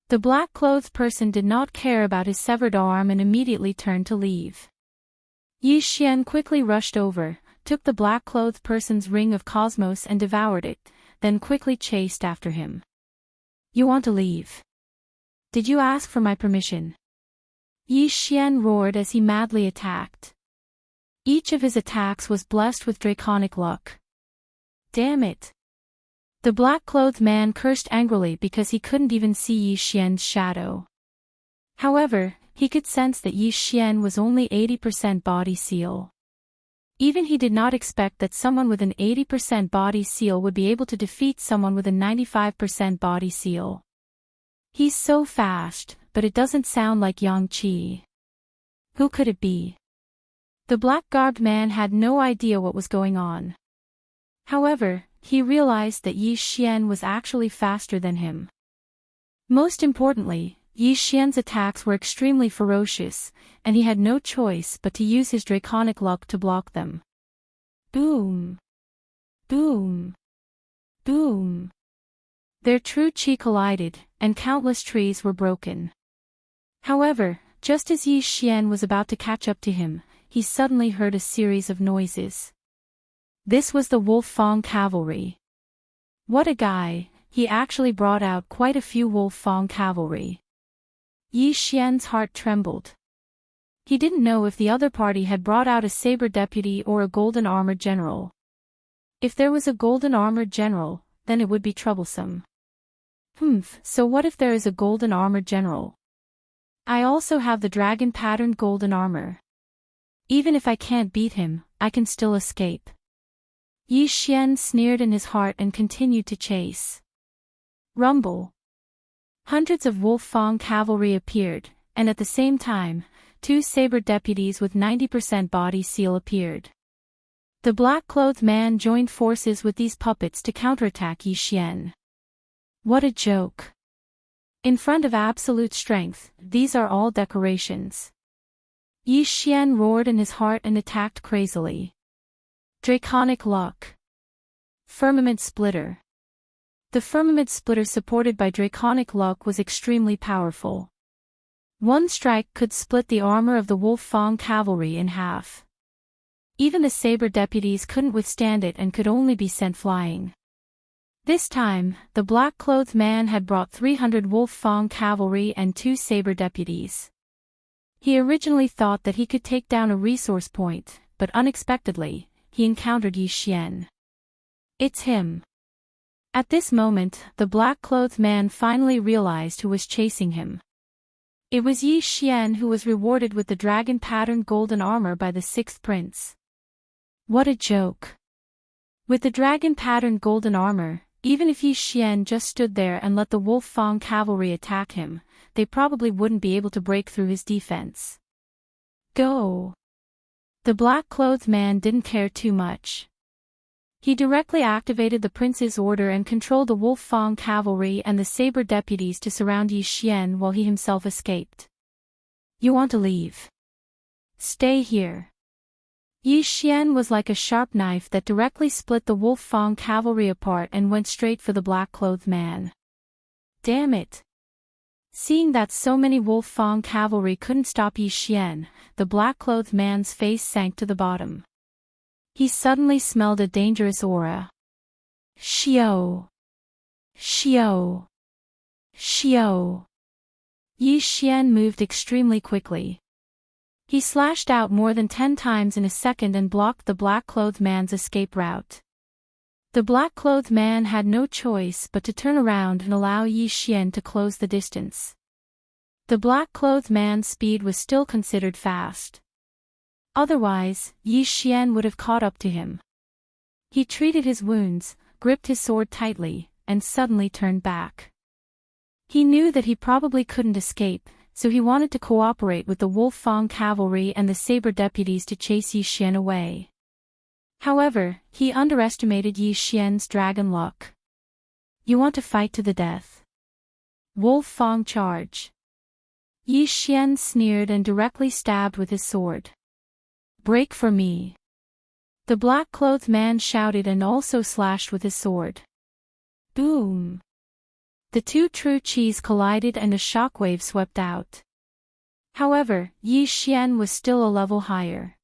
The black-clothed person did not care about his severed arm and immediately turned to leave. Yi Xian quickly rushed over, took the black-clothed person's ring of cosmos and devoured it, then quickly chased after him. You want to leave? Did you ask for my permission? Yi Xian roared as he madly attacked. Each of his attacks was blessed with draconic luck. Damn it! The black-clothed man cursed angrily because he couldn't even see Yi Xian's shadow. However, he could sense that Yi Xian was only 80% body seal. Even he did not expect that someone with an 80% body seal would be able to defeat someone with a 95% body seal. He's so fast, but it doesn't sound like Yang Qi. Who could it be? The black-garbed man had no idea what was going on. However, he realized that Yi Xian was actually faster than him. Most importantly, Yi Xian's attacks were extremely ferocious, and he had no choice but to use his draconic luck to block them. Boom! Boom! Boom! Their true chi collided, and countless trees were broken. However, just as Yi Xian was about to catch up to him, he suddenly heard a series of noises. This was the Wolf Fang cavalry. What a guy, he actually brought out quite a few Wolf Fang cavalry. Yi Xian's heart trembled. He didn't know if the other party had brought out a saber deputy or a golden armored general. If there was a golden armored general, then it would be troublesome. So what if there is a golden armored general? I also have the dragon-patterned golden armor. Even if I can't beat him, I can still escape. Yi Xian sneered in his heart and continued to chase. Rumble. Hundreds of Wolf Fang cavalry appeared, and at the same time, 2 saber deputies with 90% body seal appeared. The black-clothed man joined forces with these puppets to counterattack Yi Xian. What a joke. In front of absolute strength, these are all decorations. Yi Xian roared in his heart and attacked crazily. Draconic luck. Firmament splitter. The firmament splitter supported by draconic luck was extremely powerful. One strike could split the armor of the Wolf Fang cavalry in half. Even the saber deputies couldn't withstand it and could only be sent flying. This time, the black-clothed man had brought 300 Wolf Fang cavalry and 2 saber deputies. He originally thought that he could take down a resource point, but unexpectedly, he encountered Yi Xian. It's him. At this moment, the black-clothed man finally realized who was chasing him. It was Yi Xian who was rewarded with the dragon-patterned golden armor by the 6th prince. What a joke. With the dragon-patterned golden armor, even if Yi Xian just stood there and let the Wolf Fang cavalry attack him, they probably wouldn't be able to break through his defense. Go! The black-clothed man didn't care too much. He directly activated the prince's order and controlled the Wolf Fang cavalry and the saber deputies to surround Yi Xian while he himself escaped. You want to leave? Stay here. Yi Xian was like a sharp knife that directly split the Wolf Fang cavalry apart and went straight for the black-clothed man. Damn it! Seeing that so many Wolf Fang cavalry couldn't stop Yi Xian, the black-clothed man's face sank to the bottom. He suddenly smelled a dangerous aura. Xiao! Xiao! Xiao! Yi Xian moved extremely quickly. He slashed out more than 10 times in a second and blocked the black-clothed man's escape route. The black-clothed man had no choice but to turn around and allow Yi Xian to close the distance. The black-clothed man's speed was still considered fast. Otherwise, Yi Xian would have caught up to him. He treated his wounds, gripped his sword tightly, and suddenly turned back. He knew that he probably couldn't escape, so he wanted to cooperate with the Wolf Fang cavalry and the saber deputies to chase Yi Xian away. However, he underestimated Yi Xian's dragon luck. You want to fight to the death? Wolf Fang charge. Yi Xian sneered and directly stabbed with his sword. Break for me. The black-clothed man shouted and also slashed with his sword. Boom! The two true chis collided and a shockwave swept out. However, Yi Xian was still a level higher.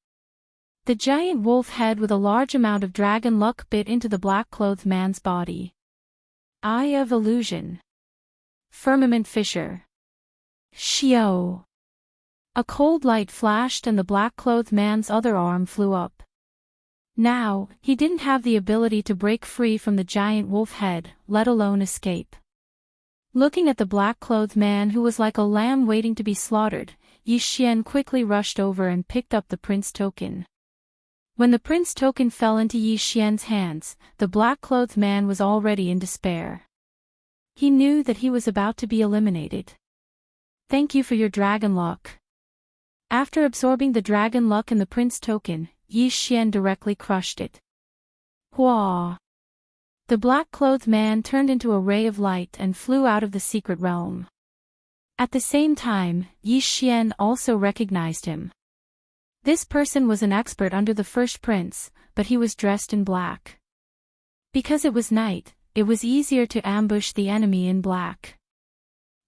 The giant wolf head with a large amount of dragon luck bit into the black-clothed man's body. Eye of Illusion. Firmament Fissure. Xiao. A cold light flashed and the black-clothed man's other arm flew up. Now, he didn't have the ability to break free from the giant wolf head, let alone escape. Looking at the black-clothed man who was like a lamb waiting to be slaughtered, Yi Xian quickly rushed over and picked up the prince token. When the prince token fell into Yi Xian's hands, the black-clothed man was already in despair. He knew that he was about to be eliminated. Thank you for your dragon luck. After absorbing the dragon luck in the prince token, Yi Xian directly crushed it. Hua! The black-clothed man turned into a ray of light and flew out of the secret realm. At the same time, Yi Xian also recognized him. This person was an expert under the first prince, but he was dressed in black. Because it was night, it was easier to ambush the enemy in black.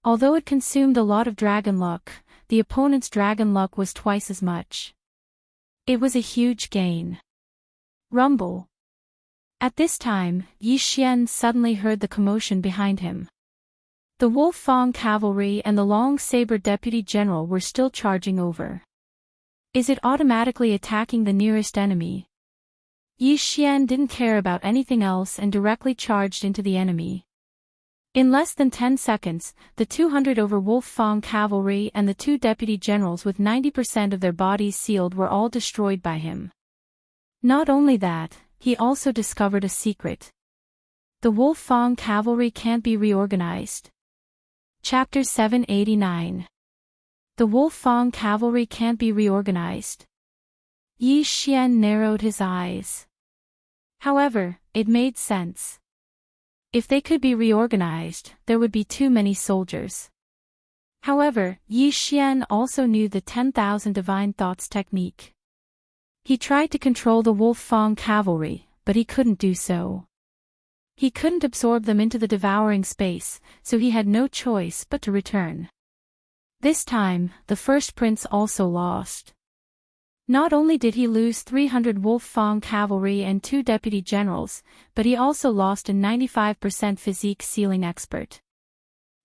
Although it consumed a lot of dragon luck, the opponent's dragon luck was twice as much. It was a huge gain. Rumble. At this time, Yi Xian suddenly heard the commotion behind him. The Wolf Fang cavalry and the long saber deputy general were still charging over. Is it automatically attacking the nearest enemy? Yi Xian didn't care about anything else and directly charged into the enemy. In less than 10 seconds, the 200 over Wolf Fang cavalry and the two deputy generals with 90% of their bodies sealed were all destroyed by him. Not only that, he also discovered a secret. The Wolf Fang cavalry can't be reorganized. Chapter 789. The Wolf Fang cavalry can't be reorganized. Yi Xian narrowed his eyes. However, it made sense. If they could be reorganized, there would be too many soldiers. However, Yi Xian also knew the 10,000 divine thoughts technique. He tried to control the Wolf Fang cavalry, but he couldn't do so. He couldn't absorb them into the devouring space, so he had no choice but to return. This time, the first prince also lost. Not only did he lose 300 Wolf Fang cavalry and 2 deputy generals, but he also lost a 95% physique sealing expert.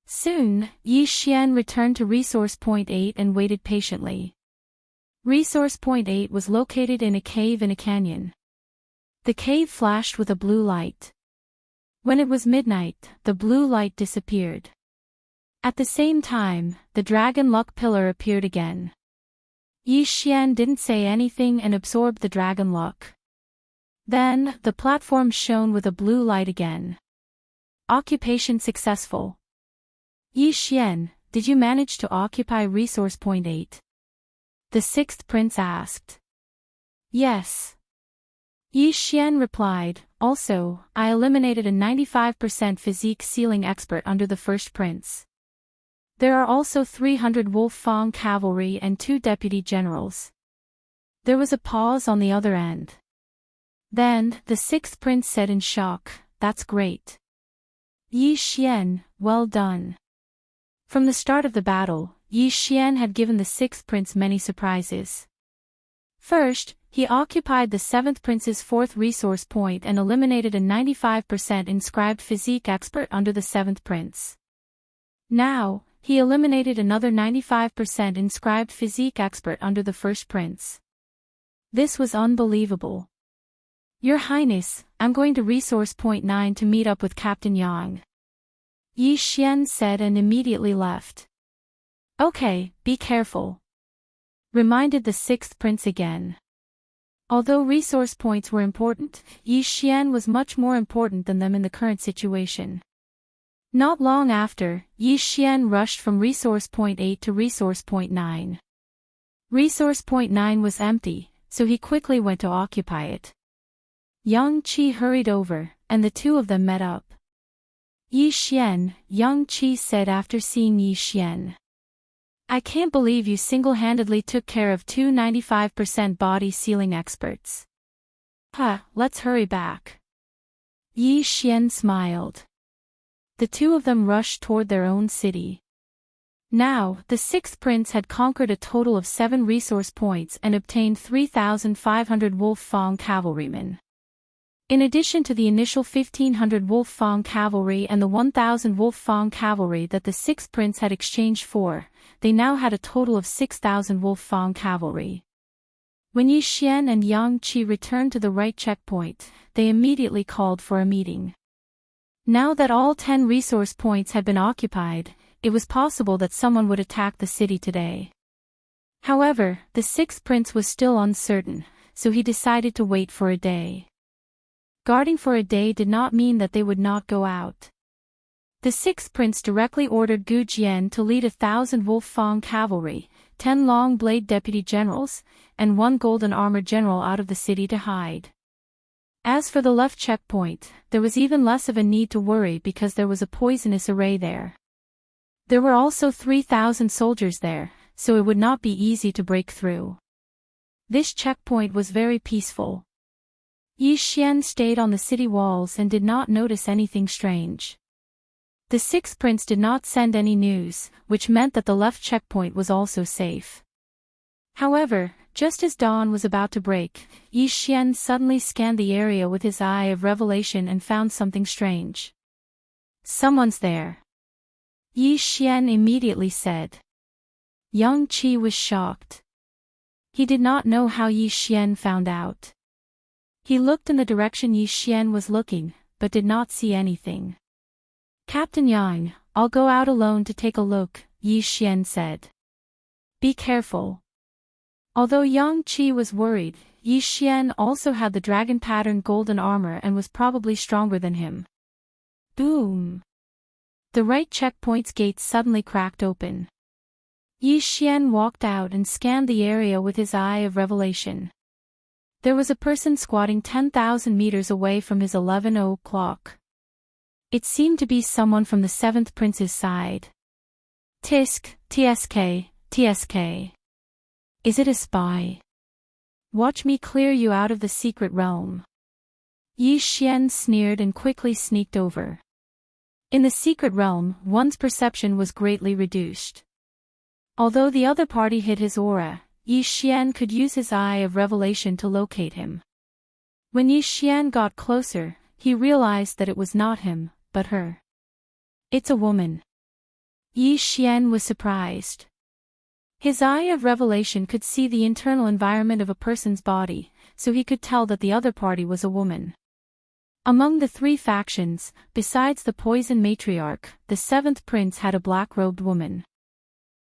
Soon, Yi Xian returned to Resource Point 8 and waited patiently. Resource Point 8 was located in a cave in a canyon. The cave flashed with a blue light. When it was midnight, the blue light disappeared. At the same time, the dragon luck pillar appeared again. Yi Xian didn't say anything and absorbed the dragon luck. Then, the platform shone with a blue light again. Occupation successful. Yi Xian, did you manage to occupy Resource Point 8? The sixth prince asked. Yes. Yi Xian replied, also, I eliminated a 95% physique sealing expert under the first prince. There are also 300 Wolf Fang cavalry and 2 deputy generals. There was a pause on the other end. Then, the sixth prince said in shock, that's great. Yi Xian, well done. From the start of the battle, Yi Xian had given the sixth prince many surprises. First, he occupied the seventh prince's fourth resource point and eliminated a 95% inscribed physique expert under the seventh prince. Now, he eliminated another 95% inscribed physique expert under the first prince. This was unbelievable. Your Highness, I'm going to Resource Point 9 to meet up with Captain Yang. Yi Xian said and immediately left. Okay, be careful, reminded the sixth prince again. Although resource points were important, Yi Xian was much more important than them in the current situation. Not long after, Yi Xian rushed from resource point 8 to resource point 9. Resource point 9 was empty, so he quickly went to occupy it. Yang Qi hurried over, and the two of them met up. Yi Xian, Yang Qi said after seeing Yi Xian. I can't believe you single-handedly took care of two 95% body sealing experts. Let's hurry back. Yi Xian smiled. The two of them rushed toward their own city. Now, the sixth prince had conquered a total of 7 resource points and obtained 3,500 Wolf Fang cavalrymen. In addition to the initial 1,500 Wolf Fang cavalry and the 1,000 Wolf Fang cavalry that the sixth prince had exchanged for, they now had a total of 6,000 Wolf Fang cavalry. When Yi Xian and Yang Qi returned to the right checkpoint, they immediately called for a meeting. Now that all 10 resource points had been occupied, it was possible that someone would attack the city today. However, the sixth prince was still uncertain, so he decided to wait for a day. Guarding for a day did not mean that they would not go out. The sixth prince directly ordered Gu Jian to lead 1,000 Wolf Fang cavalry, 10 long blade deputy generals, and 1 golden armored general out of the city to hide. As for the left checkpoint, there was even less of a need to worry because there was a poisonous array there. There were also 3,000 soldiers there, so it would not be easy to break through. This checkpoint was very peaceful. Yi Xian stayed on the city walls and did not notice anything strange. The sixth prince did not send any news, which meant that the left checkpoint was also safe. However, just as dawn was about to break, Yi Xian suddenly scanned the area with his eye of revelation and found something strange. Someone's there. Yi Xian immediately said. Yang Qi was shocked. He did not know how Yi Xian found out. He looked in the direction Yi Xian was looking, but did not see anything. Captain Yang, I'll go out alone to take a look, Yi Xian said. Be careful. Although Yang Qi was worried, Yi Xian also had the dragon-patterned golden armor and was probably stronger than him. Boom! The right checkpoint's gate suddenly cracked open. Yi Xian walked out and scanned the area with his eye of revelation. There was a person squatting 10,000 meters away from his 11:00 clock. It seemed to be someone from the seventh prince's side. Tisk, TSK, TSK. Is it a spy? Watch me clear you out of the secret realm. Yi Xian sneered and quickly sneaked over. In the secret realm, one's perception was greatly reduced. Although the other party hid his aura, Yi Xian could use his eye of revelation to locate him. When Yi Xian got closer, he realized that it was not him, but her. It's a woman. Yi Xian was surprised. His eye of revelation could see the internal environment of a person's body, so he could tell that the other party was a woman. Among the 3 factions, besides the poison matriarch, the seventh prince had a black-robed woman.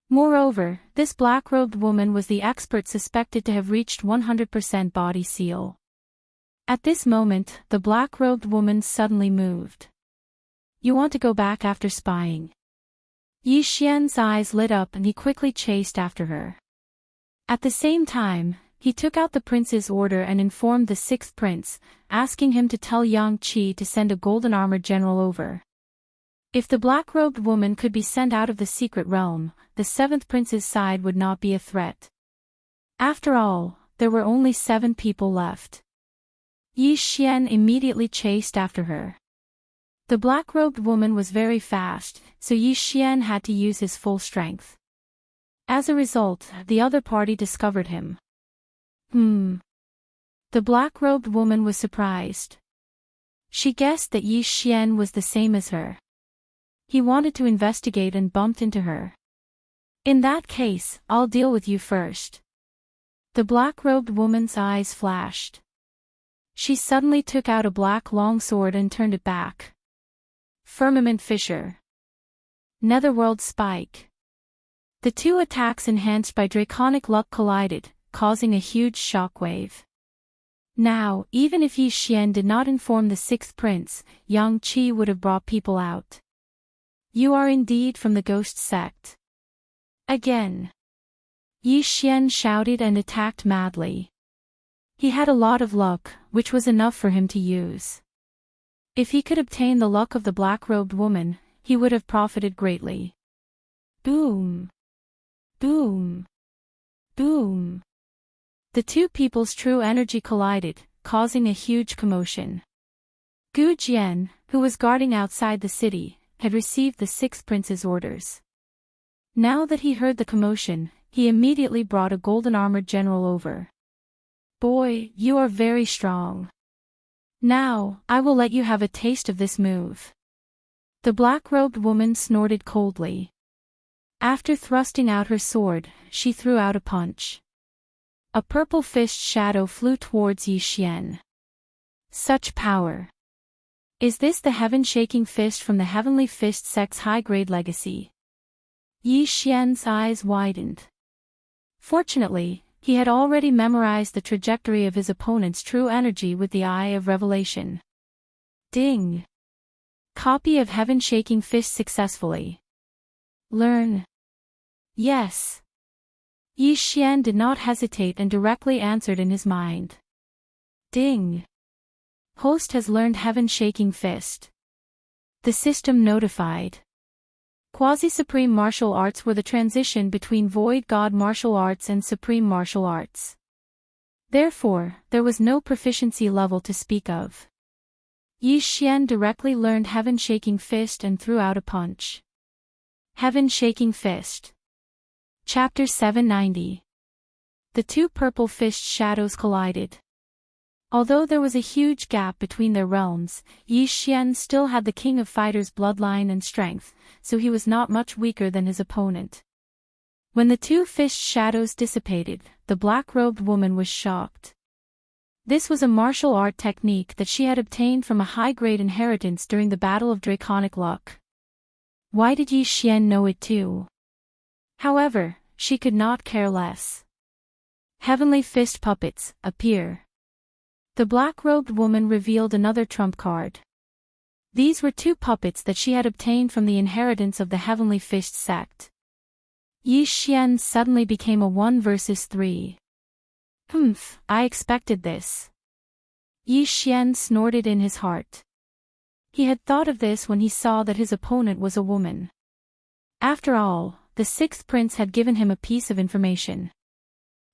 Moreover, this black-robed woman was the expert suspected to have reached 100% body seal. At this moment, the black-robed woman suddenly moved. You want to go back after spying? Yi Xian's eyes lit up and he quickly chased after her. At the same time, he took out the prince's order and informed the sixth prince, asking him to tell Yang Qi to send a golden armored general over. If the black-robed woman could be sent out of the secret realm, the seventh prince's side would not be a threat. After all, there were only 7 people left. Yi Xian immediately chased after her. The black-robed woman was very fast, so Yi Xian had to use his full strength. As a result, the other party discovered him. The black-robed woman was surprised. She guessed that Yi Xian was the same as her. He wanted to investigate and bumped into her. In that case, I'll deal with you first. The black-robed woman's eyes flashed. She suddenly took out a black longsword and turned it back. Firmament Fissure. Netherworld Spike. The two attacks enhanced by draconic luck collided, causing a huge shockwave. Now, even if Yi Xian did not inform the sixth prince, Yang Qi would have brought people out. You are indeed from the ghost sect. Again. Yi Xian shouted and attacked madly. He had a lot of luck, which was enough for him to use. If he could obtain the luck of the black-robed woman, he would have profited greatly. Boom! Boom! Boom! The two people's true energy collided, causing a huge commotion. Gu Jian, who was guarding outside the city, had received the sixth prince's orders. Now that he heard the commotion, he immediately brought a golden-armored general over. Boy, you are very strong. Now, I will let you have a taste of this move. The black-robed woman snorted coldly. After thrusting out her sword, she threw out a punch. A purple-fished shadow flew towards Yi Xian. Such power! Is this the heaven-shaking fist from the Heavenly Fist sect's high-grade legacy? Yi Xian's eyes widened. Fortunately, he had already memorized the trajectory of his opponent's true energy with the Eye of Revelation. Ding! Copy of Heaven-Shaking Fist successfully. Learn. Yes. Yi Xian did not hesitate and directly answered in his mind. Ding! Host has learned Heaven-Shaking Fist. The system notified. Quasi-Supreme Martial Arts were the transition between Void God Martial Arts and Supreme Martial Arts. Therefore, there was no proficiency level to speak of. Yi Xian directly learned Heaven-Shaking Fist and threw out a punch. Heaven-Shaking Fist. Chapter 790. The two purple-fished shadows collided. Although there was a huge gap between their realms, Yi Xian still had the King of Fighters' bloodline and strength, so he was not much weaker than his opponent. When the two fished shadows dissipated, the black-robed woman was shocked. This was a martial art technique that she had obtained from a high-grade inheritance during the Battle of Draconic Luck. Why did Yi Xian know it too? However, she could not care less. Heavenly Fist Puppets, appear. The black-robed woman revealed another trump card. These were two puppets that she had obtained from the inheritance of the Heavenly Fist sect. Yi Xian suddenly became a 1 versus 3. Humph, I expected this. Yi Xian snorted in his heart. He had thought of this when he saw that his opponent was a woman. After all, the sixth prince had given him a piece of information.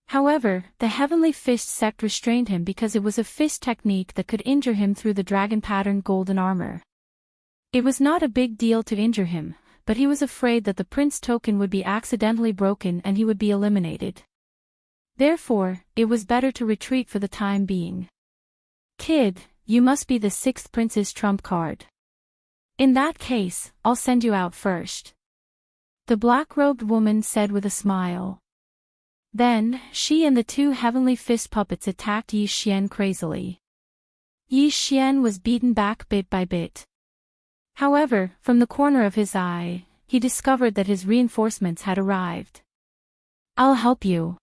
However, the Heavenly Fist sect restrained him because it was a fist technique that could injure him through the dragon-patterned golden armor. It was not a big deal to injure him, but he was afraid that the prince token would be accidentally broken and he would be eliminated. Therefore, it was better to retreat for the time being. Kid, you must be the sixth prince's trump card. In that case, I'll send you out first. The black-robed woman said with a smile. Then, she and the two Heavenly Fist puppets attacked Yi Xian crazily. Yi Xian was beaten back bit by bit. However, from the corner of his eye, he discovered that his reinforcements had arrived. I'll help you.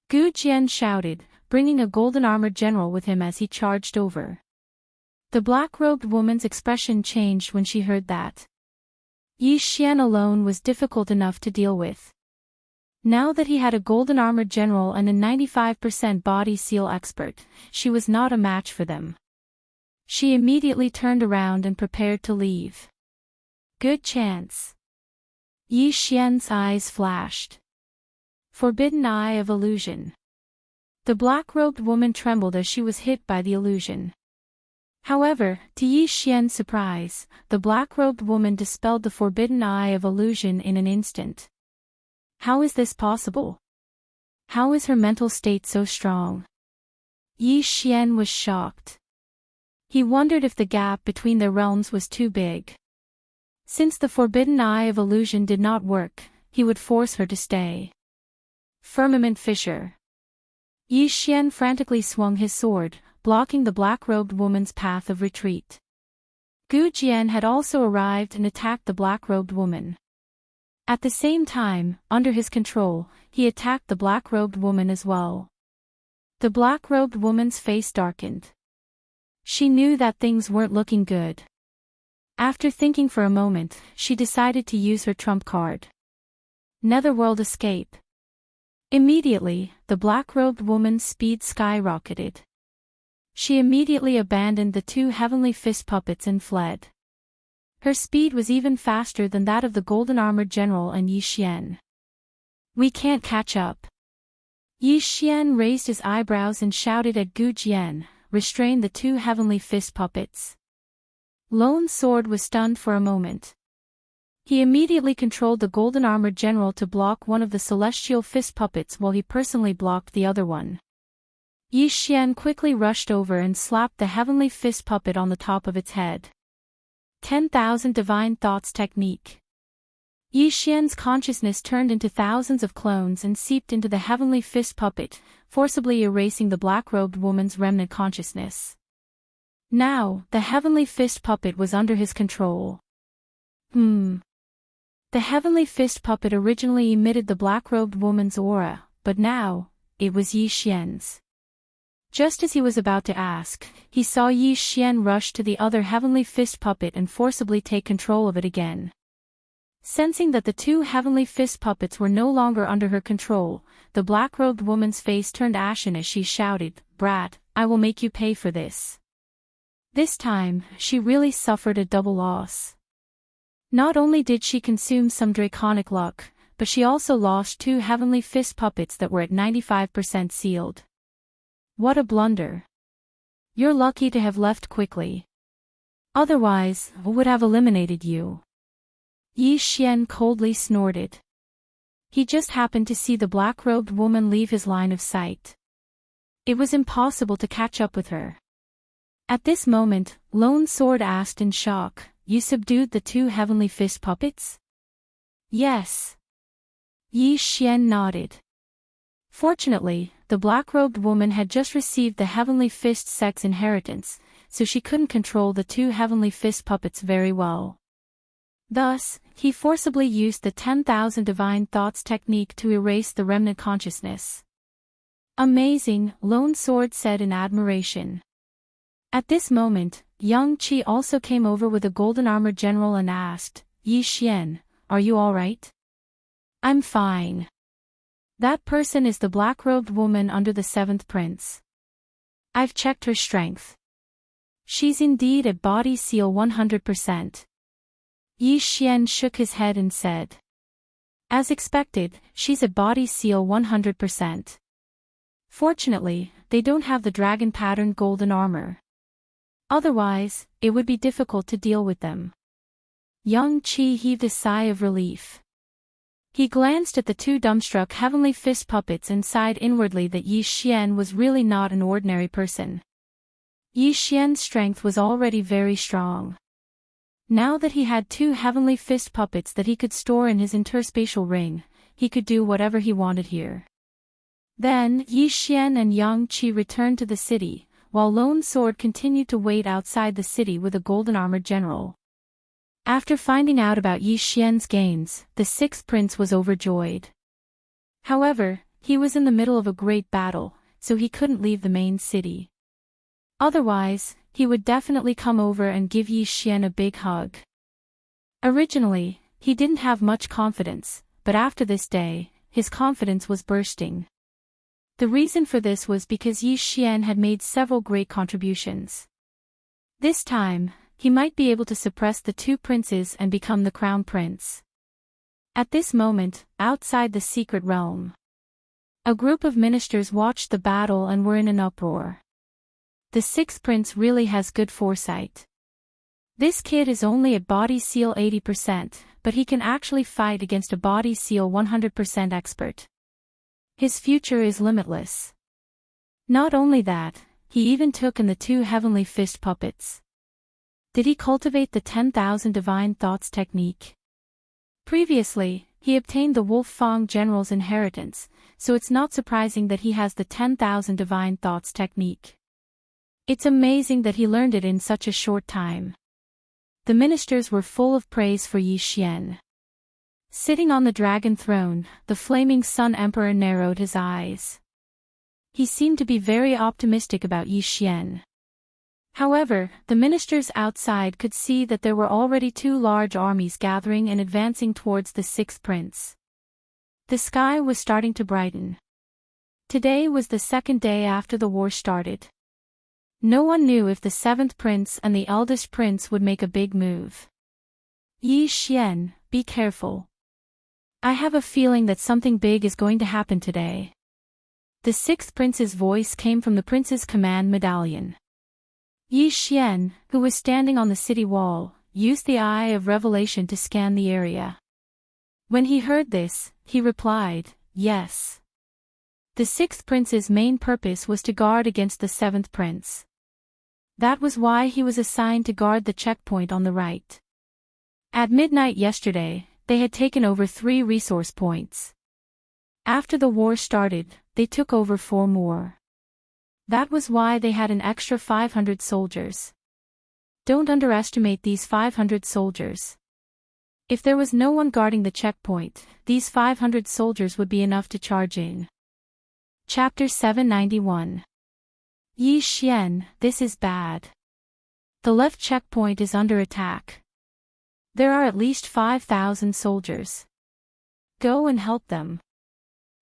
Gu Jian shouted, bringing a golden-armored general with him as he charged over. The black-robed woman's expression changed when she heard that. Yi Xian alone was difficult enough to deal with. Now that he had a golden-armored general and a 95% body seal expert, she was not a match for them. She immediately turned around and prepared to leave. Good chance. Yi Xian's eyes flashed. Forbidden Eye of Illusion. The black-robed woman trembled as she was hit by the illusion. However, to Yi Xian's surprise, the black-robed woman dispelled the Forbidden Eye of Illusion in an instant. How is this possible? How is her mental state so strong? Yi Xian was shocked. He wondered if the gap between their realms was too big. Since the Forbidden Eye of Illusion did not work, he would force her to stay. Firmament Fissure. Yi Xian frantically swung his sword, blocking the black-robed woman's path of retreat. Gu Jian had also arrived and attacked the black-robed woman. At the same time, under his control, he attacked the black-robed woman as well. The black-robed woman's face darkened. She knew that things weren't looking good. After thinking for a moment, she decided to use her trump card. Netherworld escape. Immediately, the black-robed woman's speed skyrocketed. She immediately abandoned the two heavenly fist puppets and fled. Her speed was even faster than that of the golden-armored general and Yi Xian. We can't catch up. Yi Xian raised his eyebrows and shouted at Gu Jian, restrain the two heavenly fist puppets. Lone Sword was stunned for a moment. He immediately controlled the golden-armored general to block one of the celestial fist puppets while he personally blocked the other one. Yi Xian quickly rushed over and slapped the heavenly fist puppet on the top of its head. 10,000 Divine Thoughts Technique. Yi Xian's consciousness turned into thousands of clones and seeped into the heavenly fist puppet, forcibly erasing the black-robed woman's remnant consciousness. Now, the heavenly fist puppet was under his control. The heavenly fist puppet originally emitted the black-robed woman's aura, but now, it was Yi Xian's. Just as he was about to ask, he saw Yi Xian rush to the other heavenly fist puppet and forcibly take control of it again. Sensing that the two heavenly fist puppets were no longer under her control, the black-robed woman's face turned ashen as she shouted, "Brat, I will make you pay for this." This time, she really suffered a double loss. Not only did she consume some draconic luck, but she also lost two heavenly fist puppets that were at 95% sealed. What a blunder. You're lucky to have left quickly. Otherwise, I would have eliminated you. Yi Xian coldly snorted. He just happened to see the black-robed woman leave his line of sight. It was impossible to catch up with her. At this moment, Lone Sword asked in shock, "You subdued the two heavenly fist puppets?" "Yes." Yi Xian nodded. Fortunately, the black-robed woman had just received the heavenly fist sex inheritance, so she couldn't control the two heavenly fist puppets very well. Thus, he forcibly used the 10,000 Divine Thoughts technique to erase the remnant consciousness. Amazing, Lone Sword said in admiration. At this moment, Yang Qi also came over with a golden-armored general and asked, "Yi Xian, are you alright?" "I'm fine." "That person is the black-robed woman under the 7th prince. I've checked her strength. She's indeed at body seal 100%. Yi Xian shook his head and said. "As expected, she's at body seal 100%. Fortunately, they don't have the dragon-patterned golden armor. Otherwise, it would be difficult to deal with them." Yang Qi heaved a sigh of relief. He glanced at the two dumbstruck heavenly fist puppets and sighed inwardly that Yi Xian was really not an ordinary person. Yi Xian's strength was already very strong. Now that he had two heavenly fist puppets that he could store in his interspatial ring, he could do whatever he wanted here. Then, Yi Xian and Yang Qi returned to the city, while Lone Sword continued to wait outside the city with a golden-armored general. After finding out about Yi Xian's gains, the 6th prince was overjoyed. However, he was in the middle of a great battle, so he couldn't leave the main city. Otherwise, he would definitely come over and give Yi Xian a big hug. Originally, he didn't have much confidence, but after this day, his confidence was bursting. The reason for this was because Yi Xian had made several great contributions. This time, he might be able to suppress the two princes and become the crown prince. At this moment, outside the secret realm, a group of ministers watched the battle and were in an uproar. The 6th prince really has good foresight. This kid is only at body seal 80%, but he can actually fight against a body seal 100% expert. His future is limitless. Not only that, he even took in the two heavenly fist puppets. Did he cultivate the 10,000 Divine Thoughts technique? Previously, he obtained the Wolf Fang general's inheritance, so it's not surprising that he has the 10,000 Divine Thoughts technique. It's amazing that he learned it in such a short time. The ministers were full of praise for Yi Xian. Sitting on the dragon throne, the flaming Sun Emperor narrowed his eyes. He seemed to be very optimistic about Yi Xian. However, the ministers outside could see that there were already two large armies gathering and advancing towards the sixth prince. The sky was starting to brighten. Today was the second day after the war started. No one knew if the seventh prince and the eldest prince would make a big move. Yi Xian, be careful. I have a feeling that something big is going to happen today. The sixth prince's voice came from the prince's command medallion. Yi Xian, who was standing on the city wall, used the eye of revelation to scan the area. When he heard this, he replied, yes. The sixth prince's main purpose was to guard against the seventh prince. That was why he was assigned to guard the checkpoint on the right. At midnight yesterday, they had taken over 3 resource points. After the war started, they took over 4 more. That was why they had an extra 500 soldiers. Don't underestimate these 500 soldiers. If there was no one guarding the checkpoint, these 500 soldiers would be enough to charge in. Chapter 791. Yi Xian, this is bad. The left checkpoint is under attack. There are at least 5,000 soldiers. Go and help them.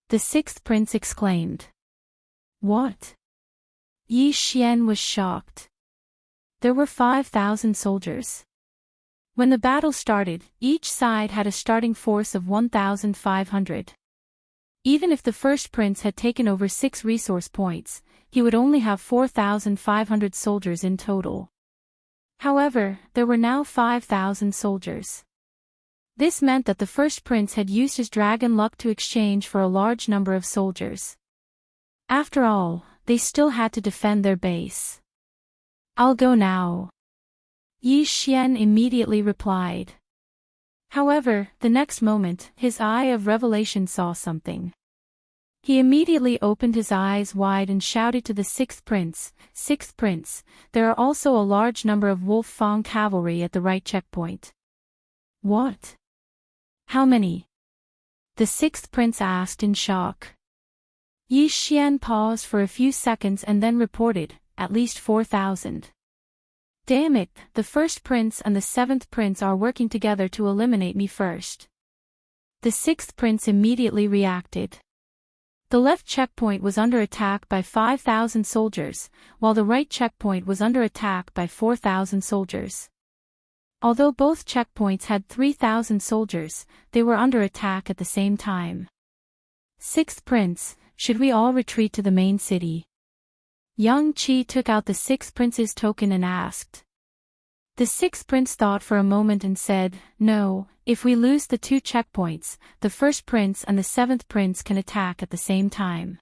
The sixth prince exclaimed. What? Yi Xian was shocked. There were 5,000 soldiers. When the battle started, each side had a starting force of 1,500. Even if the first prince had taken over 6 resource points, he would only have 4,500 soldiers in total. However, there were now 5,000 soldiers. This meant that the first prince had used his dragon luck to exchange for a large number of soldiers. After all, they still had to defend their base. I'll go now. Yi Xian immediately replied. However, the next moment, his eye of revelation saw something. He immediately opened his eyes wide and shouted to the sixth prince, there are also a large number of Wolf Fang cavalry at the right checkpoint. What? How many? The sixth prince asked in shock. Yi Xian paused for a few seconds and then reported, at least 4,000. Damn it, the first prince and the seventh prince are working together to eliminate me first. The sixth prince immediately reacted. The left checkpoint was under attack by 5,000 soldiers, while the right checkpoint was under attack by 4,000 soldiers. Although both checkpoints had 3,000 soldiers, they were under attack at the same time. Sixth prince, should we all retreat to the main city? Yang Qi took out the sixth prince's token and asked. The sixth prince thought for a moment and said, no, if we lose the 2 checkpoints, the first prince and the seventh prince can attack at the same time.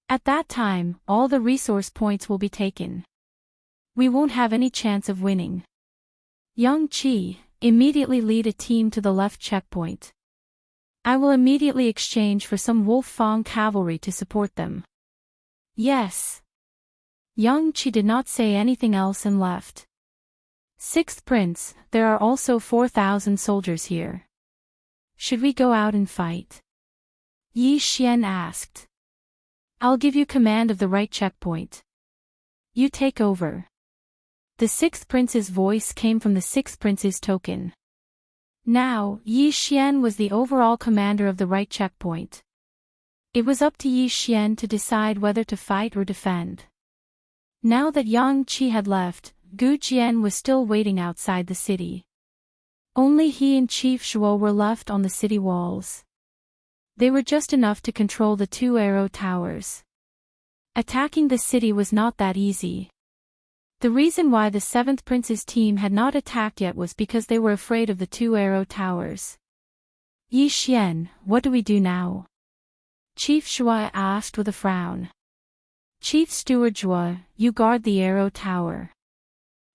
At that time, all the resource points will be taken. We won't have any chance of winning. Yang Qi, immediately lead a team to the left checkpoint. I will immediately exchange for some Wolf Fang cavalry to support them. Yes. Yang Qi did not say anything else and left. Sixth prince, there are also 4,000 soldiers here. Should we go out and fight? Yi Xian asked. I'll give you command of the right checkpoint. You take over. The sixth prince's voice came from the sixth prince's token. Now, Yi Xian was the overall commander of the right checkpoint. It was up to Yi Xian to decide whether to fight or defend. Now that Yang Qi had left, Gu Jian was still waiting outside the city. Only he and Chief Shuo were left on the city walls. They were just enough to control the 2 arrow towers. Attacking the city was not that easy. The reason why the seventh prince's team had not attacked yet was because they were afraid of the 2 arrow towers. Yi Xian, what do we do now? Chief Shuo asked with a frown. Chief Steward Zhuo, you guard the arrow tower.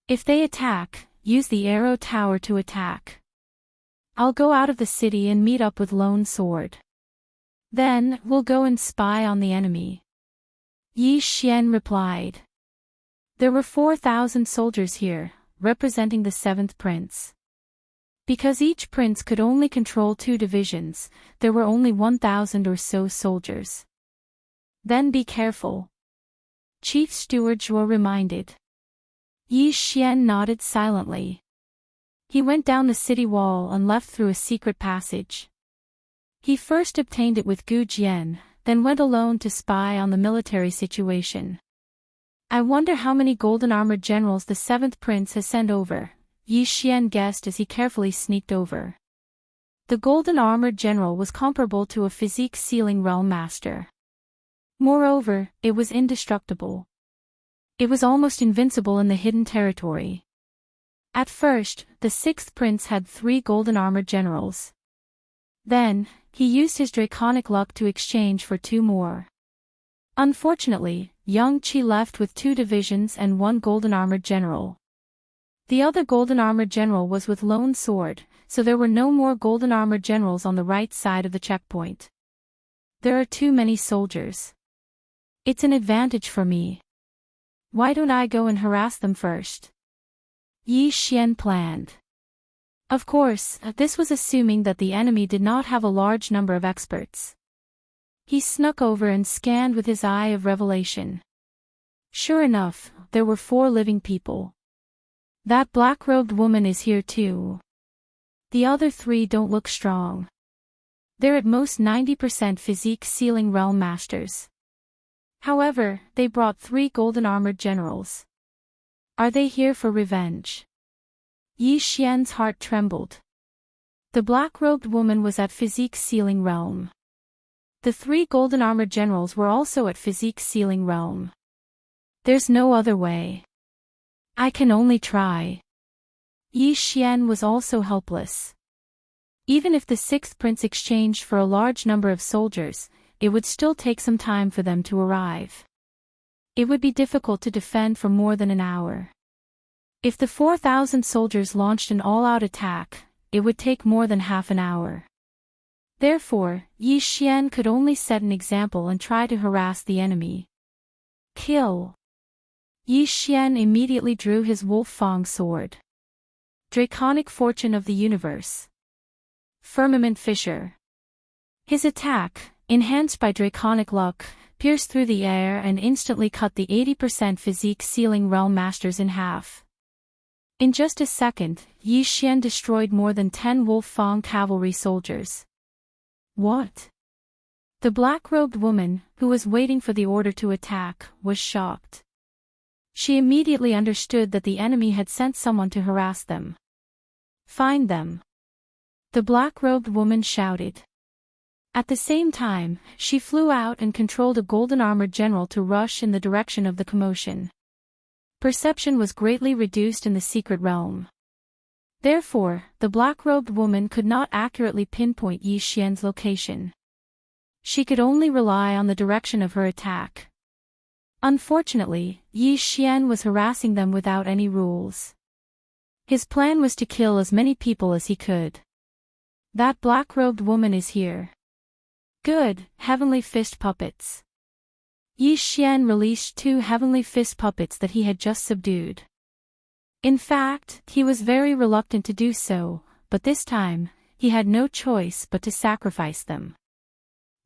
If they attack, use the arrow tower to attack. I'll go out of the city and meet up with Lone Sword. Then, we'll go and spy on the enemy. Yi Xian replied. There were 4,000 soldiers here, representing the seventh prince. Because each prince could only control 2 divisions, there were only 1,000 or so soldiers. Then be careful. Chief Steward Zhuo reminded. Yi Xian nodded silently. He went down the city wall and left through a secret passage. He first obtained it with Gu Jian, then went alone to spy on the military situation. I wonder how many golden-armored generals the 7th prince has sent over, Yi Xian guessed as he carefully sneaked over. The golden-armored general was comparable to a physique-sealing realm master. Moreover, it was indestructible. It was almost invincible in the hidden territory. At first, the 6th prince had 3 golden-armored generals. Then, he used his draconic luck to exchange for 2 more. Unfortunately, Yang Qi left with 2 divisions and 1 golden-armored general. The other golden-armored general was with lone sword, so there were no more golden-armored generals on the right side of the checkpoint. There are too many soldiers. It's an advantage for me. Why don't I go and harass them first? Yi Xian planned. Of course, this was assuming that the enemy did not have a large number of experts. He snuck over and scanned with his eye of revelation. Sure enough, there were 4 living people. That black-robed woman is here too. The other 3 don't look strong. They're at most 90% physique-sealing realm masters. However, they brought 3 golden-armored generals. Are they here for revenge? Yi Xian's heart trembled. The black-robed woman was at physique-sealing realm. The 3 golden-armored generals were also at physique-sealing realm. There's no other way. I can only try. Yi Xian was also helpless. Even if the 6th prince exchanged for a large number of soldiers, it would still take some time for them to arrive. It would be difficult to defend for more than an hour. If the 4,000 soldiers launched an all-out attack, it would take more than half an hour. Therefore, Yi Xian could only set an example and try to harass the enemy. Kill. Yi Xian immediately drew his Wolf Fang sword. Draconic Fortune of the Universe. Firmament Fissure. His attack, enhanced by draconic luck, pierced through the air and instantly cut the 80% physique-sealing realm masters in half. In just a second, Yi Xian destroyed more than 10 Wolf Fang cavalry soldiers. What? The black-robed woman, who was waiting for the order to attack, was shocked. She immediately understood that the enemy had sent someone to harass them. Find them. The black-robed woman shouted. At the same time, she flew out and controlled a golden-armored general to rush in the direction of the commotion. Perception was greatly reduced in the secret realm. Therefore, the black-robed woman could not accurately pinpoint Yi Xian's location. She could only rely on the direction of her attack. Unfortunately, Yi Xian was harassing them without any rules. His plan was to kill as many people as he could. That black-robed woman is here. Good, heavenly fist puppets. Yi Xian released 2 heavenly fist puppets that he had just subdued. In fact, he was very reluctant to do so, but this time, he had no choice but to sacrifice them.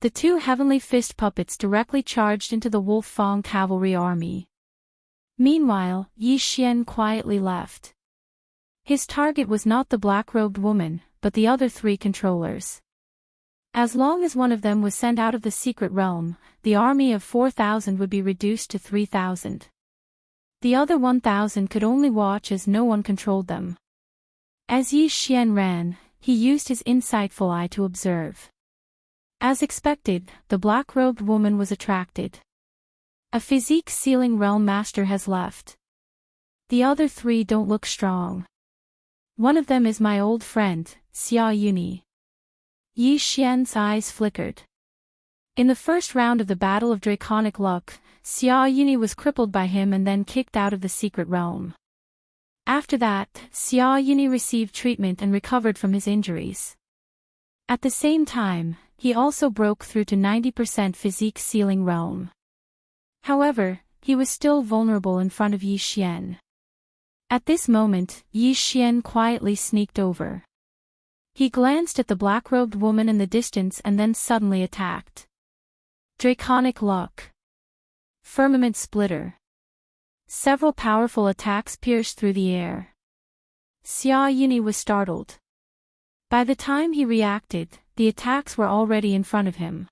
The 2 heavenly fist puppets directly charged into the Wolf Fang cavalry army. Meanwhile, Yi Xian quietly left. His target was not the black-robed woman, but the other 3 controllers. As long as one of them was sent out of the secret realm, the army of 4,000 would be reduced to 3,000. The other 1,000 could only watch as no one controlled them. As Yi Xian ran, he used his insightful eye to observe. As expected, the black-robed woman was attracted. A physique-sealing realm master has left. The other 3 don't look strong. One of them is my old friend, Xia Yuni. Yi Xian's eyes flickered. In the first round of the Battle of Draconic Luck, Xia Yuni was crippled by him and then kicked out of the secret realm. After that, Xia Yuni received treatment and recovered from his injuries. At the same time, he also broke through to 90% physique-sealing realm. However, he was still vulnerable in front of Yi Xian. At this moment, Yi Xian quietly sneaked over. He glanced at the black-robed woman in the distance and then suddenly attacked. Draconic Luck. Firmament Splitter. Several powerful attacks pierced through the air. Xia Yuni was startled. By the time he reacted, the attacks were already in front of him.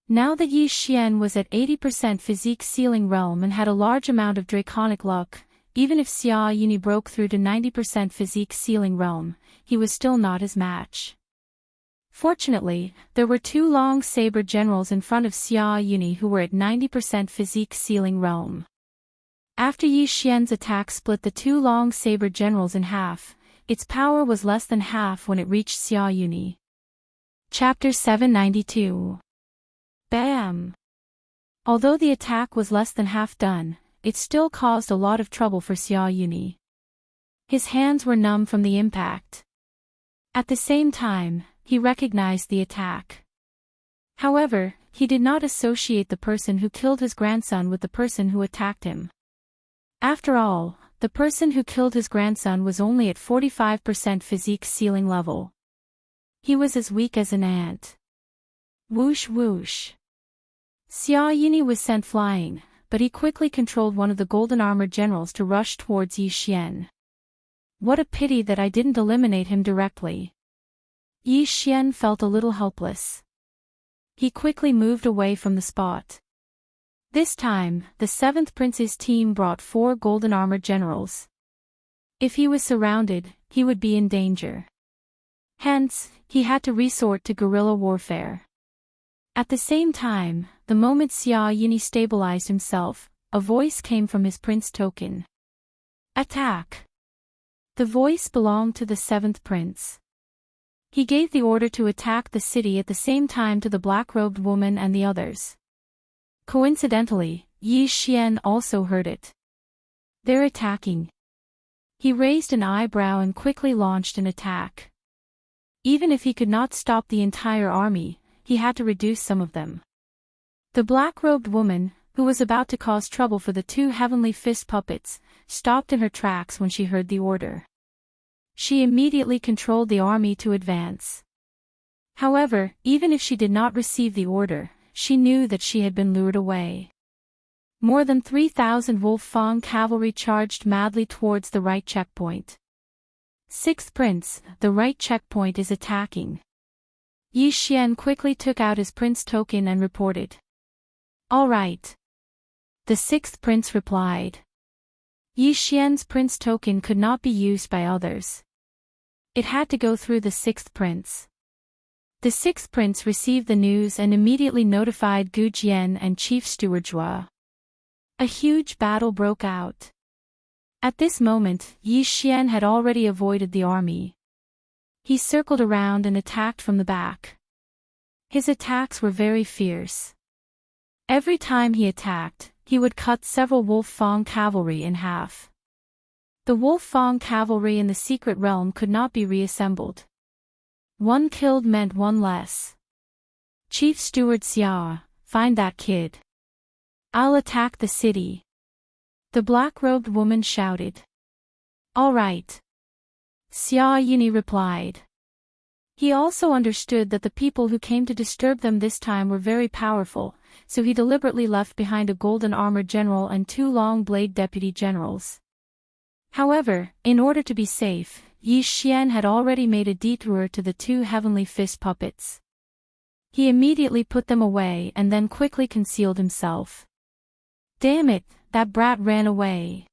Now that Yi Xian was at 80% physique ceiling realm and had a large amount of draconic luck, even if Xia Yuni broke through to 90% physique ceiling realm, he was still not his match. Fortunately, there were two long saber generals in front of Xia Yuni who were at 90% physique ceiling realm. After Yi Xian's attack split the two long saber generals in half, its power was less than half when it reached Xia Yuni. Chapter 792. Bam! Although the attack was less than half done, it still caused a lot of trouble for Xia Yuni. His hands were numb from the impact. At the same time, he recognized the attack. However, he did not associate the person who killed his grandson with the person who attacked him. After all, the person who killed his grandson was only at 45% physique ceiling level. He was as weak as an ant. Whoosh whoosh. Xia Yuni was sent flying, but he quickly controlled one of the golden armored generals to rush towards Yi Xian. What a pity that I didn't eliminate him directly. Yi Xian felt a little helpless. He quickly moved away from the spot. This time, the 7th Prince's team brought 4 golden armored generals. If he was surrounded, he would be in danger. Hence, he had to resort to guerrilla warfare. At the same time, the moment Xia Yuni stabilized himself, a voice came from his prince token. Attack! The voice belonged to the 7th Prince. He gave the order to attack the city at the same time to the black-robed woman and the others. Coincidentally, Yi Xian also heard it. They're attacking. He raised an eyebrow and quickly launched an attack. Even if he could not stop the entire army, he had to reduce some of them. The black-robed woman, who was about to cause trouble for the 2 heavenly fist puppets, stopped in her tracks when she heard the order. She immediately controlled the army to advance. However, even if she did not receive the order, she knew that she had been lured away. More than 3,000 Wolf Fang cavalry charged madly towards the right checkpoint. 6th Prince, the right checkpoint is attacking. Yi Xian quickly took out his prince token and reported. All right. The 6th Prince replied. Yi Xian's prince token could not be used by others. It had to go through the 6th Prince. The 6th Prince received the news and immediately notified Gu Jian and Chief Steward Zhua. A huge battle broke out. At this moment, Yi Xian had already avoided the army. He circled around and attacked from the back. His attacks were very fierce. Every time he attacked, he would cut several Wolf Fang cavalry in half. The Wolf Fang cavalry in the secret realm could not be reassembled. 1 killed meant 1 less. Chief Steward Xia, find that kid. I'll attack the city. The black-robed woman shouted. All right. Xia Yuni replied. He also understood that the people who came to disturb them this time were very powerful, so he deliberately left behind a golden armored general and 2 long-blade deputy generals. However, in order to be safe, Yi Xian had already made a detour to the 2 heavenly fist puppets. He immediately put them away and then quickly concealed himself. Damn it, that brat ran away.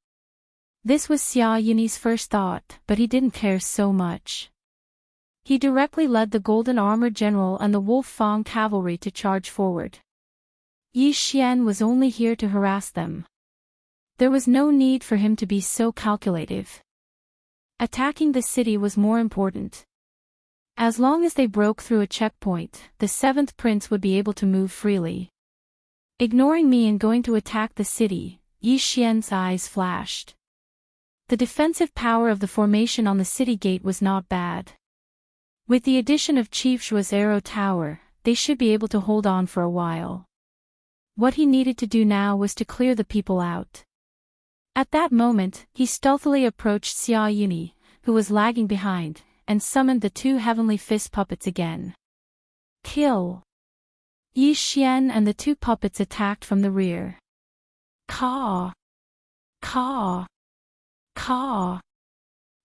This was Xia Yuni's first thought, but he didn't care so much. He directly led the golden armored general and the Wolf Fang cavalry to charge forward. Yi Xian was only here to harass them. There was no need for him to be so calculative. Attacking the city was more important. As long as they broke through a checkpoint, the 7th Prince would be able to move freely. Ignoring me and going to attack the city, Yi Xian's eyes flashed. The defensive power of the formation on the city gate was not bad. With the addition of Chief Zhua's arrow tower, they should be able to hold on for a while. What he needed to do now was to clear the people out. At that moment, he stealthily approached Xia Yuni, who was lagging behind, and summoned the 2 heavenly fist puppets again. Kill! Yi Xian and the 2 puppets attacked from the rear. Caw! Caw! Caw!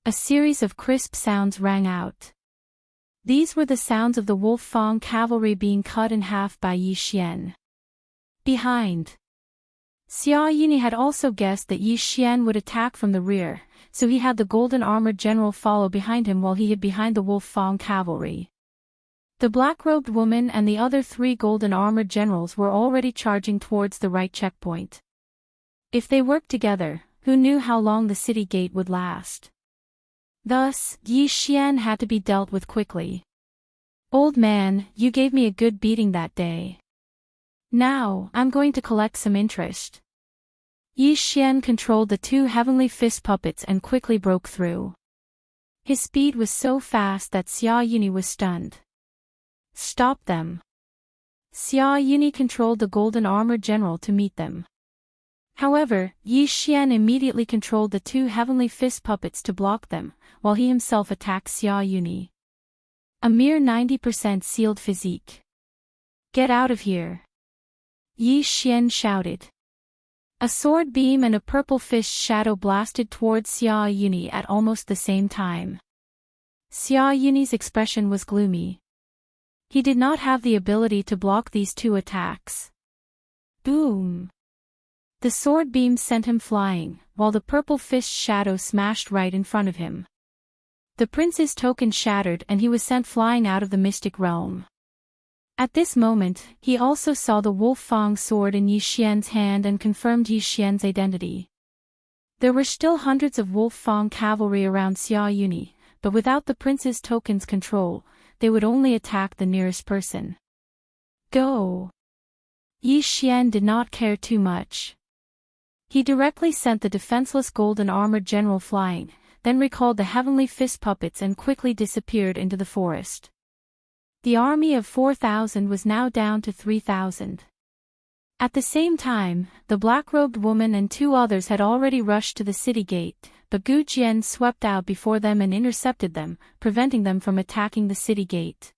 A series of crisp sounds rang out. These were the sounds of the Wolf Fang cavalry being cut in half by Yi Xian. Behind. Xia Yuni had also guessed that Yi Xian would attack from the rear, so he had the golden armored general follow behind him while he hid behind the Wolf Fang cavalry. The black-robed woman and the other 3 golden armored generals were already charging towards the right checkpoint. If they worked together, who knew how long the city gate would last? Thus, Yi Xian had to be dealt with quickly. Old man, you gave me a good beating that day. Now, I'm going to collect some interest. Yi Xian controlled the 2 heavenly fist puppets and quickly broke through. His speed was so fast that Xia Yuni was stunned. Stop them. Xia Yuni controlled the golden armored general to meet them. However, Yi Xian immediately controlled the 2 heavenly fist puppets to block them, while he himself attacked Xia Yuni. A mere 90% sealed physique. Get out of here! Yi Xian shouted. A sword beam and a purple fish shadow blasted towards Xia Yuni at almost the same time. Xia Yuni's expression was gloomy. He did not have the ability to block these 2 attacks. Boom! The sword beam sent him flying, while the purple fish shadow smashed right in front of him. The prince's token shattered and he was sent flying out of the mystic realm. At this moment, he also saw the Wolf Fang sword in Yi Xian's hand and confirmed Yi Xian's identity. There were still hundreds of Wolf Fang cavalry around Xia Yuni, but without the prince's token's control, they would only attack the nearest person. Go! Yi Xian did not care too much. He directly sent the defenseless golden armored general flying, then recalled the heavenly fist puppets and quickly disappeared into the forest. The army of 4,000 was now down to 3,000. At the same time, the black-robed woman and 2 others had already rushed to the city gate, but Gu Jian swept out before them and intercepted them, preventing them from attacking the city gate.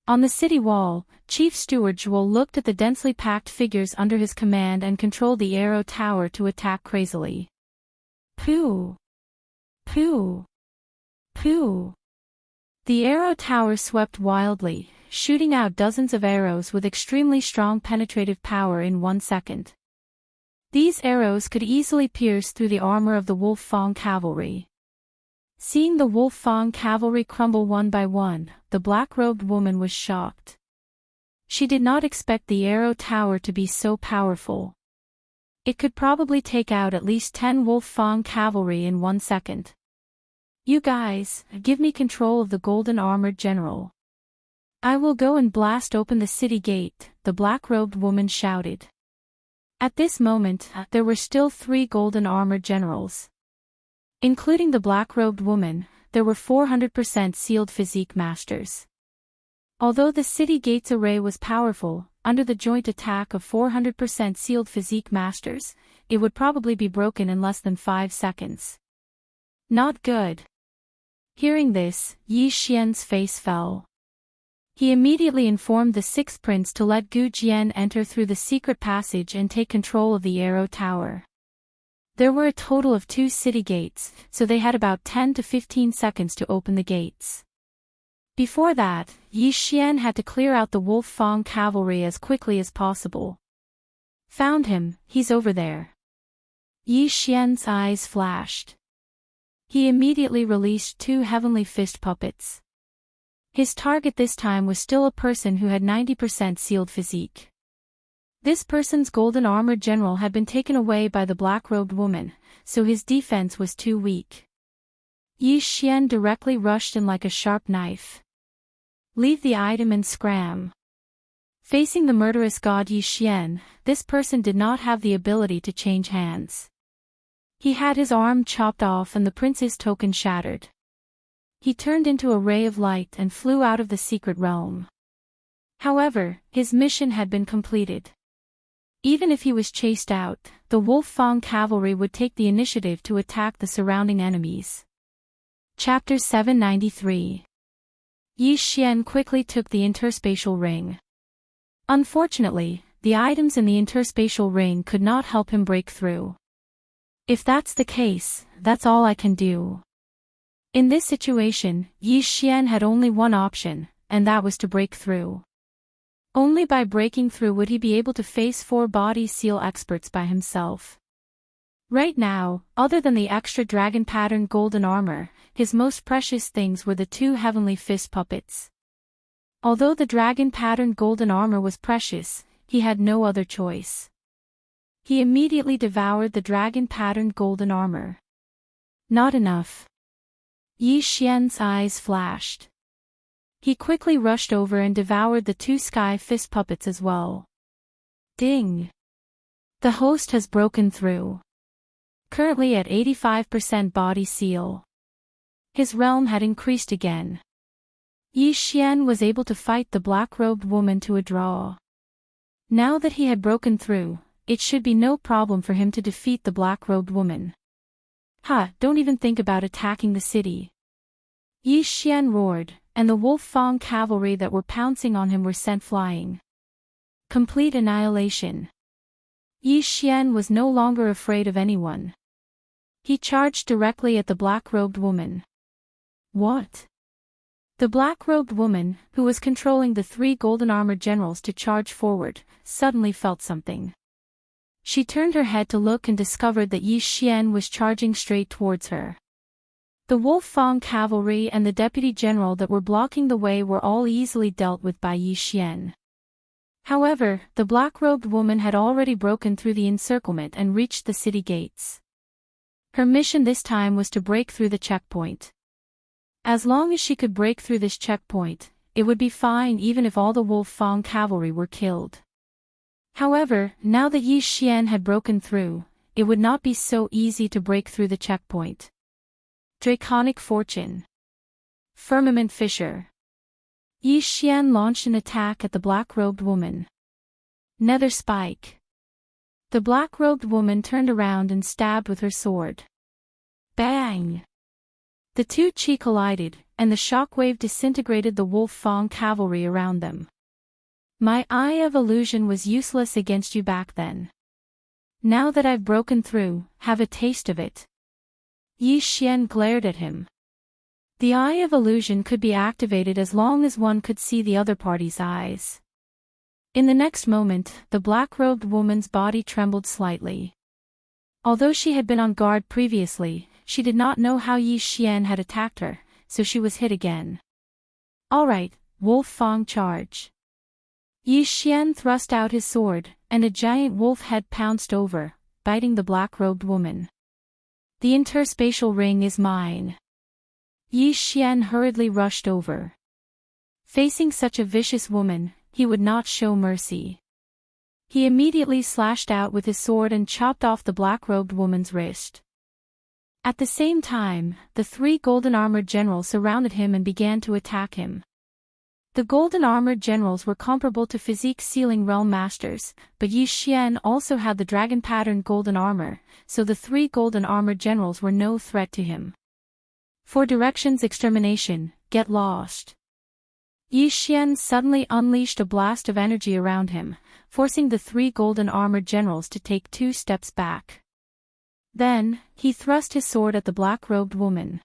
On the city wall, Chief Steward Zhuo looked at the densely packed figures under his command and controlled the arrow tower to attack crazily. Pooh! Pooh! Pooh! The arrow tower swept wildly, shooting out dozens of arrows with extremely strong penetrative power in 1 second. These arrows could easily pierce through the armor of the Wolf Fang cavalry. Seeing the Wolf Fang cavalry crumble one by one, the black-robed woman was shocked. She did not expect the arrow tower to be so powerful. It could probably take out at least 10 Wolf Fang cavalry in 1 second. You guys, give me control of the golden armored general. I will go and blast open the city gate, the black-robed woman shouted. At this moment, there were still 3 golden armored generals. Including the black-robed woman, there were 400% sealed physique masters. Although the city gate's array was powerful, under the joint attack of 400% sealed physique masters, it would probably be broken in less than 5 seconds. Not good. Hearing this, Yi Xian's face fell. He immediately informed the 6th prince to let Gu Jian enter through the secret passage and take control of the arrow tower. There were a total of 2 city gates, so they had about 10 to 15 seconds to open the gates. Before that, Yi Xian had to clear out the Wolf Fang cavalry as quickly as possible. Found him, he's over there. Yi Xian's eyes flashed. He immediately released 2 heavenly fist puppets. His target this time was still a person who had 90% sealed physique. This person's golden armored general had been taken away by the black-robed woman, so his defense was too weak. Yi Xian directly rushed in like a sharp knife. Leave the item and scram. Facing the murderous god Yi Xian, this person did not have the ability to change hands. He had his arm chopped off and the prince's token shattered. He turned into a ray of light and flew out of the secret realm. However, his mission had been completed. Even if he was chased out, the Wolf Fang cavalry would take the initiative to attack the surrounding enemies. Chapter 793. Yi Xian quickly took the interspatial ring. Unfortunately, the items in the interspatial ring could not help him break through. If that's the case, that's all I can do. In this situation, Yi Xian had only one option, and that was to break through. Only by breaking through would he be able to face 4 body seal experts by himself. Right now, other than the extra dragon pattern golden armor, his most precious things were the 2 heavenly fist puppets. Although the dragon pattern golden armor was precious, he had no other choice. He immediately devoured the dragon pattern golden armor. Not enough. Yi Xian's eyes flashed. He quickly rushed over and devoured the 2 sky fist puppets as well. Ding! The host has broken through. Currently at 85% body seal. His realm had increased again. Yi Xian was able to fight the black-robed woman to a draw. Now that he had broken through, it should be no problem for him to defeat the black-robed woman. Don't even think about attacking the city. Yi Xian roared, and the Wolf Fang cavalry that were pouncing on him were sent flying. Complete annihilation. Yi Xian was no longer afraid of anyone. He charged directly at the black-robed woman. What? The black-robed woman, who was controlling the 3 golden armored generals to charge forward, suddenly felt something. She turned her head to look and discovered that Yi Xian was charging straight towards her. The Wolf Fang cavalry and the deputy general that were blocking the way were all easily dealt with by Yi Xian. However, the black-robed woman had already broken through the encirclement and reached the city gates. Her mission this time was to break through the checkpoint. As long as she could break through this checkpoint, it would be fine even if all the Wolf Fang cavalry were killed. However, now that Yi Xian had broken through, it would not be so easy to break through the checkpoint. Draconic Fortune. Firmament Fissure. Yi Xian launched an attack at the black-robed woman. Nether Spike. The black-robed woman turned around and stabbed with her sword. Bang! The 2 chi collided, and the shockwave disintegrated the Wolf Fang cavalry around them. My Eye of Illusion was useless against you back then. Now that I've broken through, have a taste of it. Yi Xian glared at him. The Eye of Illusion could be activated as long as one could see the other party's eyes. In the next moment, the black-robed woman's body trembled slightly. Although she had been on guard previously, she did not know how Yi Xian had attacked her, so she was hit again. Alright, Wolf Fang charge. Yi Xian thrust out his sword, and a giant wolf head pounced over, biting the black-robed woman. The interspatial ring is mine. Yi Xian hurriedly rushed over. Facing such a vicious woman, he would not show mercy. He immediately slashed out with his sword and chopped off the black-robed woman's wrist. At the same time, the 3 golden armored generals surrounded him and began to attack him. The golden armored generals were comparable to physique sealing realm masters, but Yi Xian also had the dragon pattern golden armor, so the 3 golden armored generals were no threat to him. For directions extermination, get lost. Yi Xian suddenly unleashed a blast of energy around him, forcing the 3 golden armored generals to take 2 steps back. Then, he thrust his sword at the black-robed woman.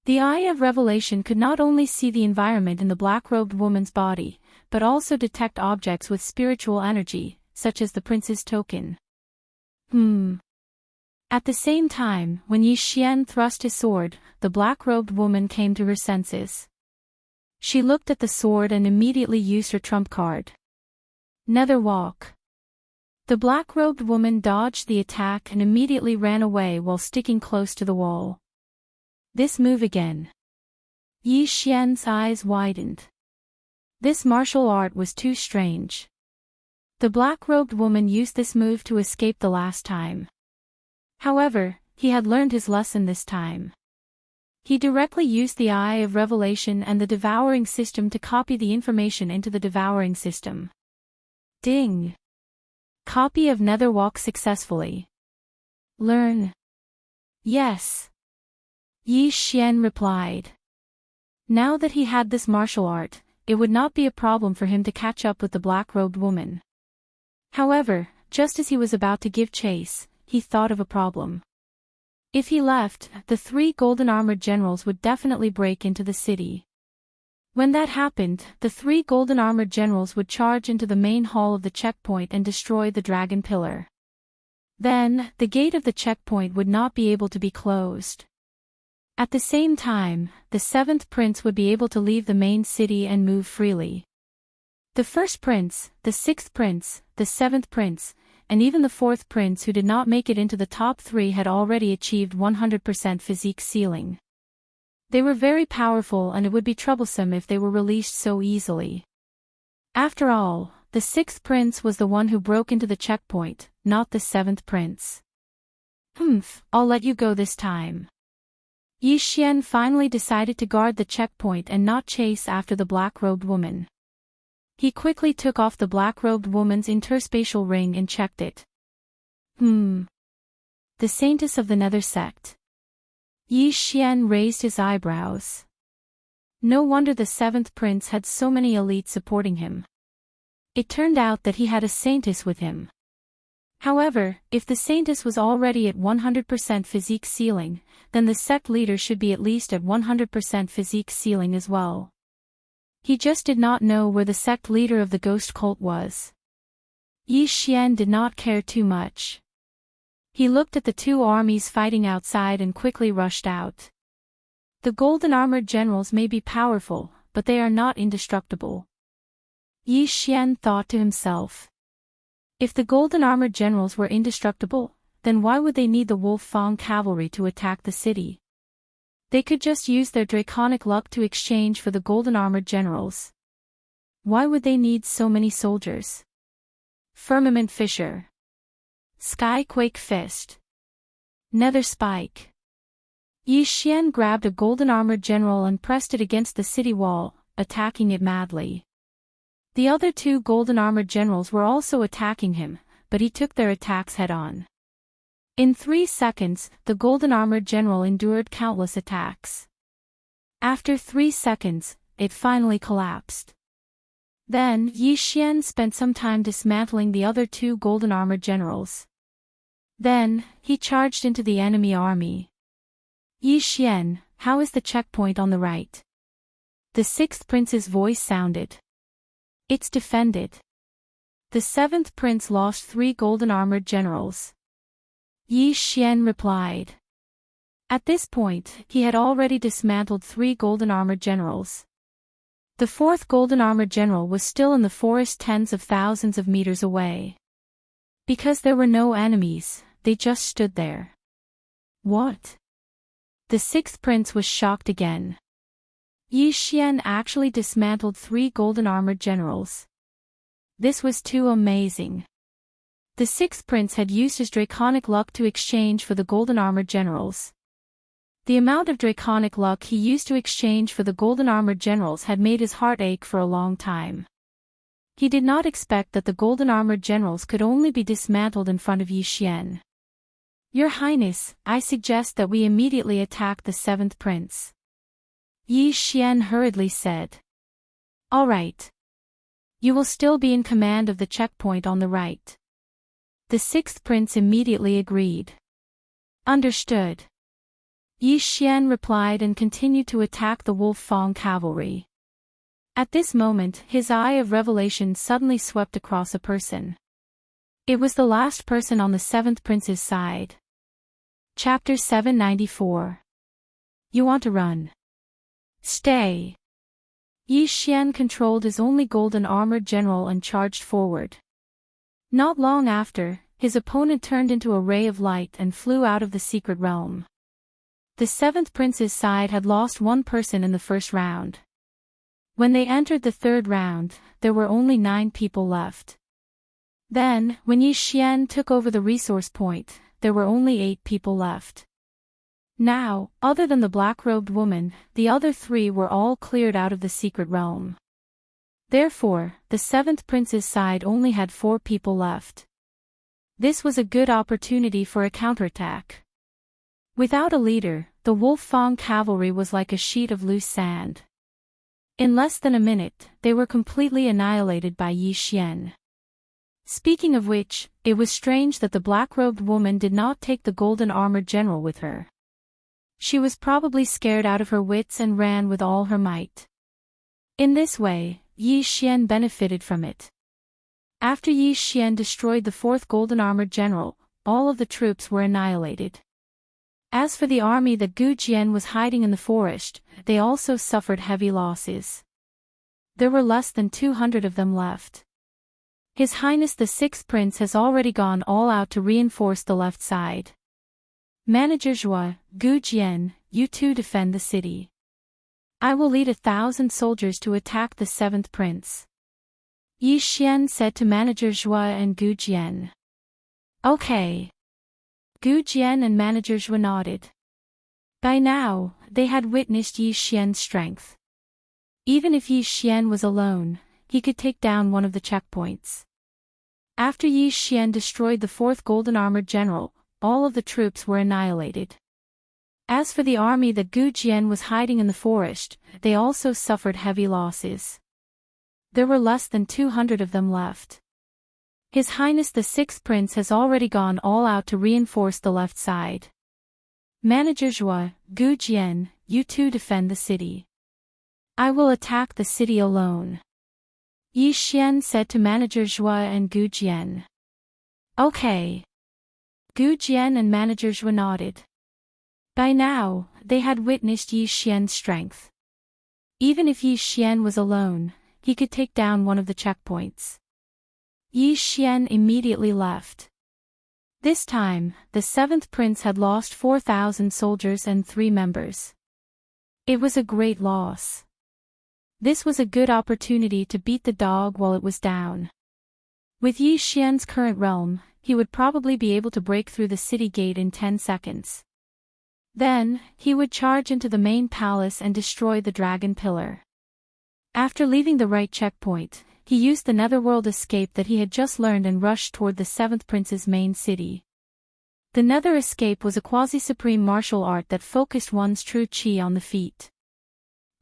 The Eye of Revelation could not only see the environment in the black-robed woman's body, but also detect objects with spiritual energy, such as the prince's token. At the same time, when Yi Xian thrust his sword, the black-robed woman came to her senses. She looked at the sword and immediately used her trump card. Nether Walk. The black-robed woman dodged the attack and immediately ran away while sticking close to the wall. This move again. Yi Xian's eyes widened. This martial art was too strange. The black-robed woman used this move to escape the last time. However, he had learned his lesson this time. He directly used the Eye of Revelation and the Devouring system to copy the information into the Devouring system. Ding! Copy of Netherwalk successfully. Learn. Yes. Yi Xian replied. Now that he had this martial art, it would not be a problem for him to catch up with the black-robed woman. However, just as he was about to give chase, he thought of a problem. If he left, the 3 golden-armored generals would definitely break into the city. When that happened, the 3 golden-armored generals would charge into the main hall of the checkpoint and destroy the dragon pillar. Then, the gate of the checkpoint would not be able to be closed. At the same time, the 7th prince would be able to leave the main city and move freely. The 1st prince, the 6th prince, the 7th prince, and even the 4th prince who did not make it into the top 3 had already achieved 100% physique ceiling. They were very powerful and it would be troublesome if they were released so easily. After all, the 6th prince was the one who broke into the checkpoint, not the 7th prince. I'll let you go this time. Yi Xian finally decided to guard the checkpoint and not chase after the black-robed woman. He quickly took off the black-robed woman's interspatial ring and checked it. The Saintess of the Nether Sect. Yi Xian raised his eyebrows. No wonder the 7th prince had so many elites supporting him. It turned out that he had a Saintess with him. However, if the Saintess was already at 100% physique ceiling, then the sect leader should be at least at 100% physique ceiling as well. He just did not know where the sect leader of the ghost cult was. Yi Xian did not care too much. He looked at the 2 armies fighting outside and quickly rushed out. The golden-armored generals may be powerful, but they are not indestructible. Yi Xian thought to himself. If the golden-armored generals were indestructible, then why would they need the Wolf Fang cavalry to attack the city? They could just use their draconic luck to exchange for the golden-armored generals. Why would they need so many soldiers? Firmament Fissure. Skyquake Fist. Nether Spike. Yi Xian grabbed a golden-armored general and pressed it against the city wall, attacking it madly. The other 2 golden-armored generals were also attacking him, but he took their attacks head-on. In 3 seconds, the golden-armored general endured countless attacks. After 3 seconds, it finally collapsed. Then, Yi Xian spent some time dismantling the other 2 golden-armored generals. Then, he charged into the enemy army. Yi Xian, how is the checkpoint on the right? The 6th prince's voice sounded. It's defended. The 7th prince lost 3 golden-armored generals. Yi Xian replied. At this point, he had already dismantled 3 golden-armored generals. The 4th golden-armored general was still in the forest tens of thousands of meters away. Because there were no enemies, they just stood there. What? The 6th prince was shocked again. Yi Xian actually dismantled 3 golden-armored generals. This was too amazing. The 6th prince had used his draconic luck to exchange for the golden-armored generals. The amount of draconic luck he used to exchange for the golden-armored generals had made his heart ache for a long time. He did not expect that the golden-armored generals could only be dismantled in front of Yi Xian. Your Highness, I suggest that we immediately attack the 7th prince. Yi Xian hurriedly said. All right. You will still be in command of the checkpoint on the right. The 6th prince immediately agreed. Understood. Yi Xian replied and continued to attack the Wolf Fang cavalry. At this moment, his eye of revelation suddenly swept across a person. It was the last person on the 7th prince's side. Chapter 794. You want to run? Stay. Yi Xian controlled his only golden-armored general and charged forward. Not long after, his opponent turned into a ray of light and flew out of the secret realm. The 7th prince's side had lost 1 person in the first round. When they entered the 3rd round, there were only 9 people left. Then, when Yi Xian took over the resource point, there were only 8 people left. Now, other than the black-robed woman, the other 3 were all cleared out of the secret realm. Therefore, the 7th prince's side only had 4 people left. This was a good opportunity for a counterattack. Without a leader, the Wolf-Fang cavalry was like a sheet of loose sand. In less than a minute, they were completely annihilated by Yi Xian. Speaking of which, it was strange that the black-robed woman did not take the golden-armored general with her. She was probably scared out of her wits and ran with all her might. In this way, Yi Xian benefited from it. After Yi Xian destroyed the fourth golden-armored general, all of the troops were annihilated. As for the army that Gu Jian was hiding in the forest, they also suffered heavy losses. There were less than 200 of them left. His Highness the Sixth Prince has already gone all out to reinforce the left side. Manager Zhua, Gu Jian, you two defend the city. I will lead 1,000 soldiers to attack the seventh prince. Yi Xian said to Manager Zhua and Gu Jian. Okay. Gu Jian and Manager Zhua nodded. By now, they had witnessed Yi Xian's strength. Even if Yi Xian was alone, he could take down one of the checkpoints. After Yi Xian destroyed the fourth golden-armored general, all of the troops were annihilated. As for the army that Gu Jian was hiding in the forest, they also suffered heavy losses. There were less than 200 of them left. His Highness the Sixth Prince has already gone all out to reinforce the left side. Manager Zhua, Gu Jian, you two defend the city. I will attack the city alone. Yi Xian said to Manager Zhua and Gu Jian. Okay. Gu Jian and Manager Zhua nodded. By now, they had witnessed Yi Xian's strength. Even if Yi Xian was alone, he could take down one of the checkpoints. Yi Xian immediately left. This time, the seventh prince had lost 4,000 soldiers and 3 members. It was a great loss. This was a good opportunity to beat the dog while it was down. With Yi Xian's current realm, he would probably be able to break through the city gate in 10 seconds. Then, he would charge into the main palace and destroy the dragon pillar. After leaving the right checkpoint, he used the netherworld escape that he had just learned and rushed toward the seventh prince's main city. The nether escape was a quasi-supreme martial art that focused one's true chi on the feet.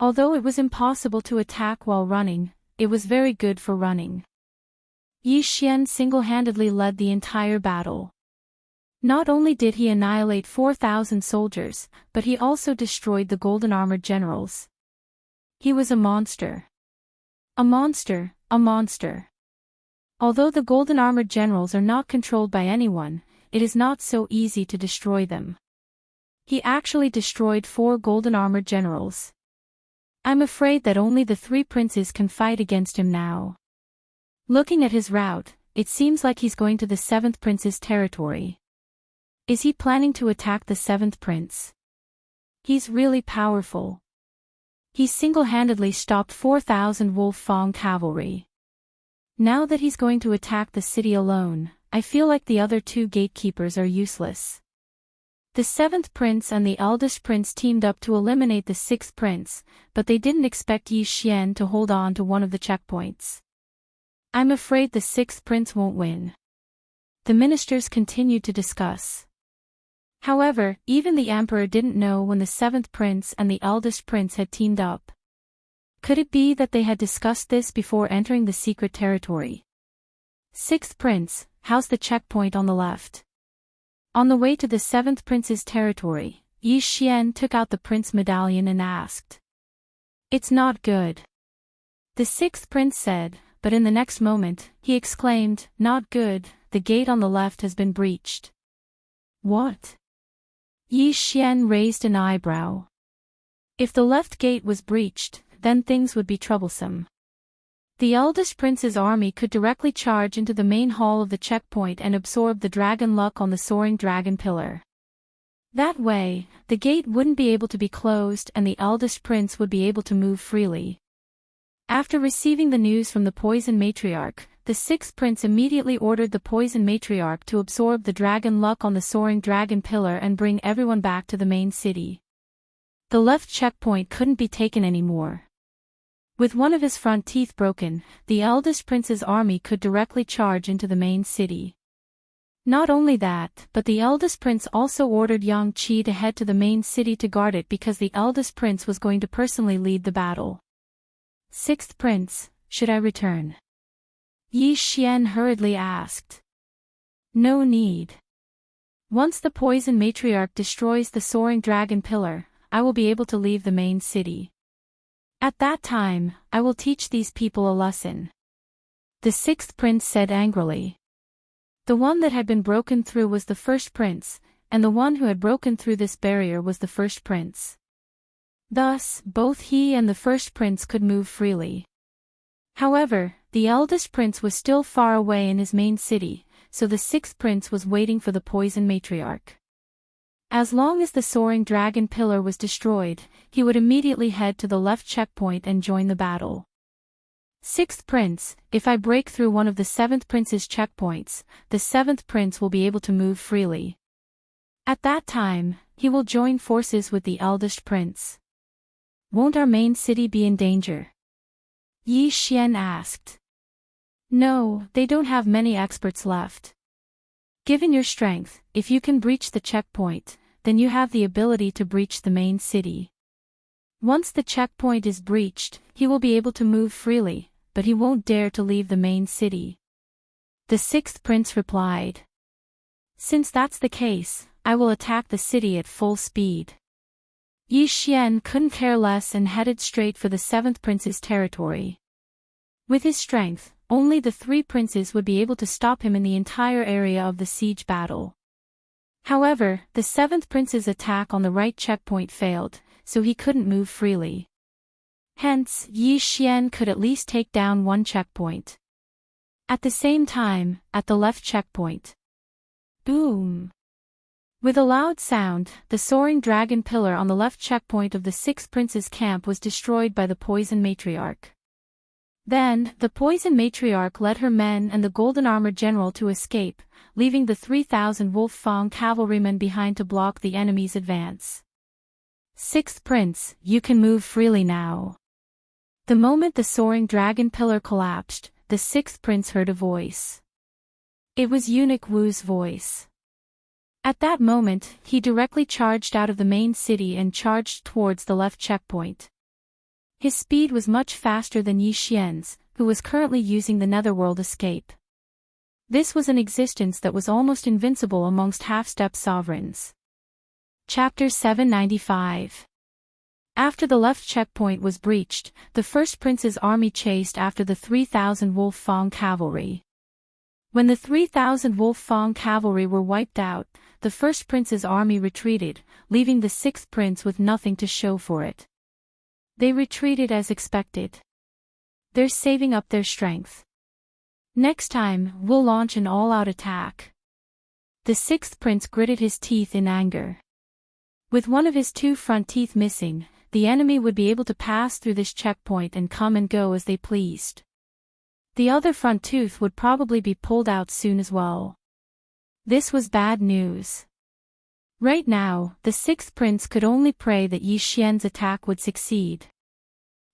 Although it was impossible to attack while running, it was very good for running. Yi Xian single-handedly led the entire battle. Not only did he annihilate 4,000 soldiers, but he also destroyed the golden-armored generals. He was a monster. A monster, a monster. Although the golden-armored generals are not controlled by anyone, it is not so easy to destroy them. He actually destroyed 4 golden-armored generals. I'm afraid that only the 3 princes can fight against him now. Looking at his route, it seems like he's going to the 7th prince's territory. Is he planning to attack the 7th prince? He's really powerful. He single-handedly stopped 4,000 Wolf-Fang cavalry. Now that he's going to attack the city alone, I feel like the other 2 gatekeepers are useless. The 7th prince and the eldest prince teamed up to eliminate the 6th prince, but they didn't expect Yi Xian to hold on to one of the checkpoints. I'm afraid the 6th prince won't win. The ministers continued to discuss. However, even the emperor didn't know when the 7th prince and the eldest prince had teamed up. Could it be that they had discussed this before entering the secret territory? 6th prince, how's the checkpoint on the left? On the way to the 7th prince's territory, Yi Xian took out the prince medallion and asked. It's not good. The 6th prince said, but in the next moment, he exclaimed, not good, the gate on the left has been breached. What? Yi Xian raised an eyebrow. If the left gate was breached, then things would be troublesome. The eldest prince's army could directly charge into the main hall of the checkpoint and absorb the dragon luck on the soaring dragon pillar. That way, the gate wouldn't be able to be closed and the eldest prince would be able to move freely. After receiving the news from the poison matriarch, the 6th prince immediately ordered the poison matriarch to absorb the dragon luck on the soaring dragon pillar and bring everyone back to the main city. The left checkpoint couldn't be taken anymore. With one of his front teeth broken, the eldest prince's army could directly charge into the main city. Not only that, but the eldest prince also ordered Yang Qi to head to the main city to guard it because the eldest prince was going to personally lead the battle. Sixth prince, should I return? Yi Xian hurriedly asked. No need. Once the poison matriarch destroys the soaring dragon pillar, I will be able to leave the main city. At that time, I will teach these people a lesson. The sixth prince said angrily. The one that had been broken through was the first prince, and the one who had broken through this barrier was the first prince. Thus, both he and the first prince could move freely. However, the eldest prince was still far away in his main city, so the sixth prince was waiting for the poison matriarch. As long as the soaring dragon pillar was destroyed, he would immediately head to the left checkpoint and join the battle. Sixth prince, if I break through one of the seventh prince's checkpoints, the seventh prince will be able to move freely. At that time, he will join forces with the eldest prince. Won't our main city be in danger? Yi Xian asked. No, they don't have many experts left. Given your strength, if you can breach the checkpoint, then you have the ability to breach the main city. Once the checkpoint is breached, he will be able to move freely, but he won't dare to leave the main city. The sixth prince replied. Since that's the case, I will attack the city at full speed. Yi Xian couldn't care less and headed straight for the seventh prince's territory. With his strength, only the three princes would be able to stop him in the entire area of the siege battle. However, the seventh prince's attack on the right checkpoint failed, so he couldn't move freely. Hence, Yi Xian could at least take down one checkpoint. At the same time, at the left checkpoint. Boom! With a loud sound, the soaring dragon pillar on the left checkpoint of the sixth prince's camp was destroyed by the poison matriarch. Then, the poison matriarch led her men and the golden-armored general to escape, leaving the 3,000 Wolf Fang cavalrymen behind to block the enemy's advance. Sixth prince, you can move freely now. The moment the soaring dragon pillar collapsed, the sixth prince heard a voice. It was Eunuch Wu's voice. At that moment, he directly charged out of the main city and charged towards the left checkpoint. His speed was much faster than Yi Xian's, who was currently using the netherworld escape. This was an existence that was almost invincible amongst half-step sovereigns. Chapter 795. After the left checkpoint was breached, the first prince's army chased after the 3,000 Wolf Fang cavalry. When the 3,000 Wolf Fang cavalry were wiped out, the first prince's army retreated, leaving the sixth prince with nothing to show for it. They retreated as expected. They're saving up their strength. Next time, we'll launch an all-out attack. The sixth prince gritted his teeth in anger. With one of his two front teeth missing, the enemy would be able to pass through this checkpoint and come and go as they pleased. The other front tooth would probably be pulled out soon as well. This was bad news. Right now, the sixth prince could only pray that Yi Xian's attack would succeed.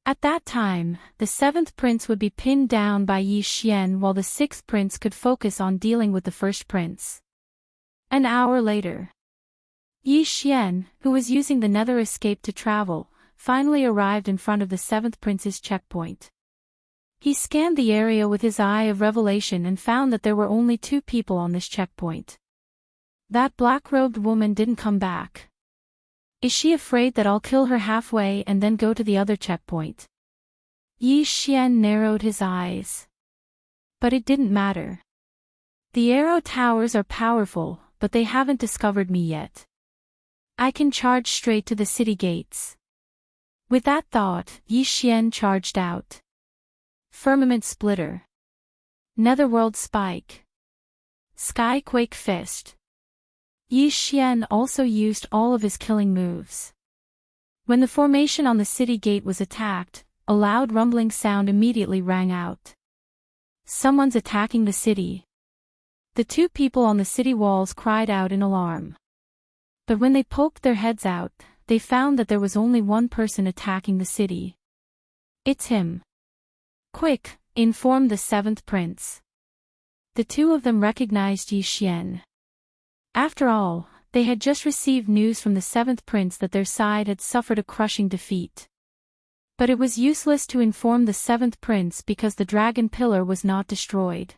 At that time, the seventh prince would be pinned down by Yi Xian while the sixth prince could focus on dealing with the first prince. An hour later. Yi Xian, who was using the nether escape to travel, finally arrived in front of the seventh prince's checkpoint. He scanned the area with his eye of revelation and found that there were only two people on this checkpoint. That black-robed woman didn't come back. Is she afraid that I'll kill her halfway and then go to the other checkpoint? Yi Xian narrowed his eyes. But it didn't matter. The arrow towers are powerful, but they haven't discovered me yet. I can charge straight to the city gates. With that thought, Yi Xian charged out. Firmament Splitter. Netherworld Spike. Skyquake Fist. Yi Xian also used all of his killing moves. When the formation on the city gate was attacked, a loud rumbling sound immediately rang out. Someone's attacking the city. The two people on the city walls cried out in alarm. But when they poked their heads out, they found that there was only one person attacking the city. It's him. Quick, informed the seventh prince. The two of them recognized Yi Xian. After all, they had just received news from the seventh prince that their side had suffered a crushing defeat. But it was useless to inform the seventh prince because the dragon pillar was not destroyed.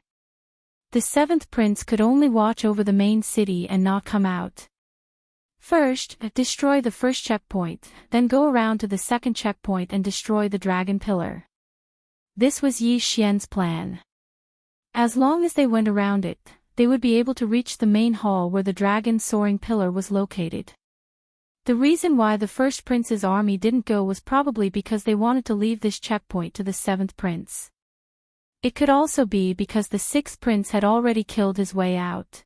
The seventh prince could only watch over the main city and not come out. First, destroy the first checkpoint, then go around to the second checkpoint and destroy the dragon pillar. This was Yi Xian's plan. As long as they went around it, they would be able to reach the main hall where the dragon soaring pillar was located. The reason why the first prince's army didn't go was probably because they wanted to leave this checkpoint to the seventh prince. It could also be because the sixth prince had already killed his way out.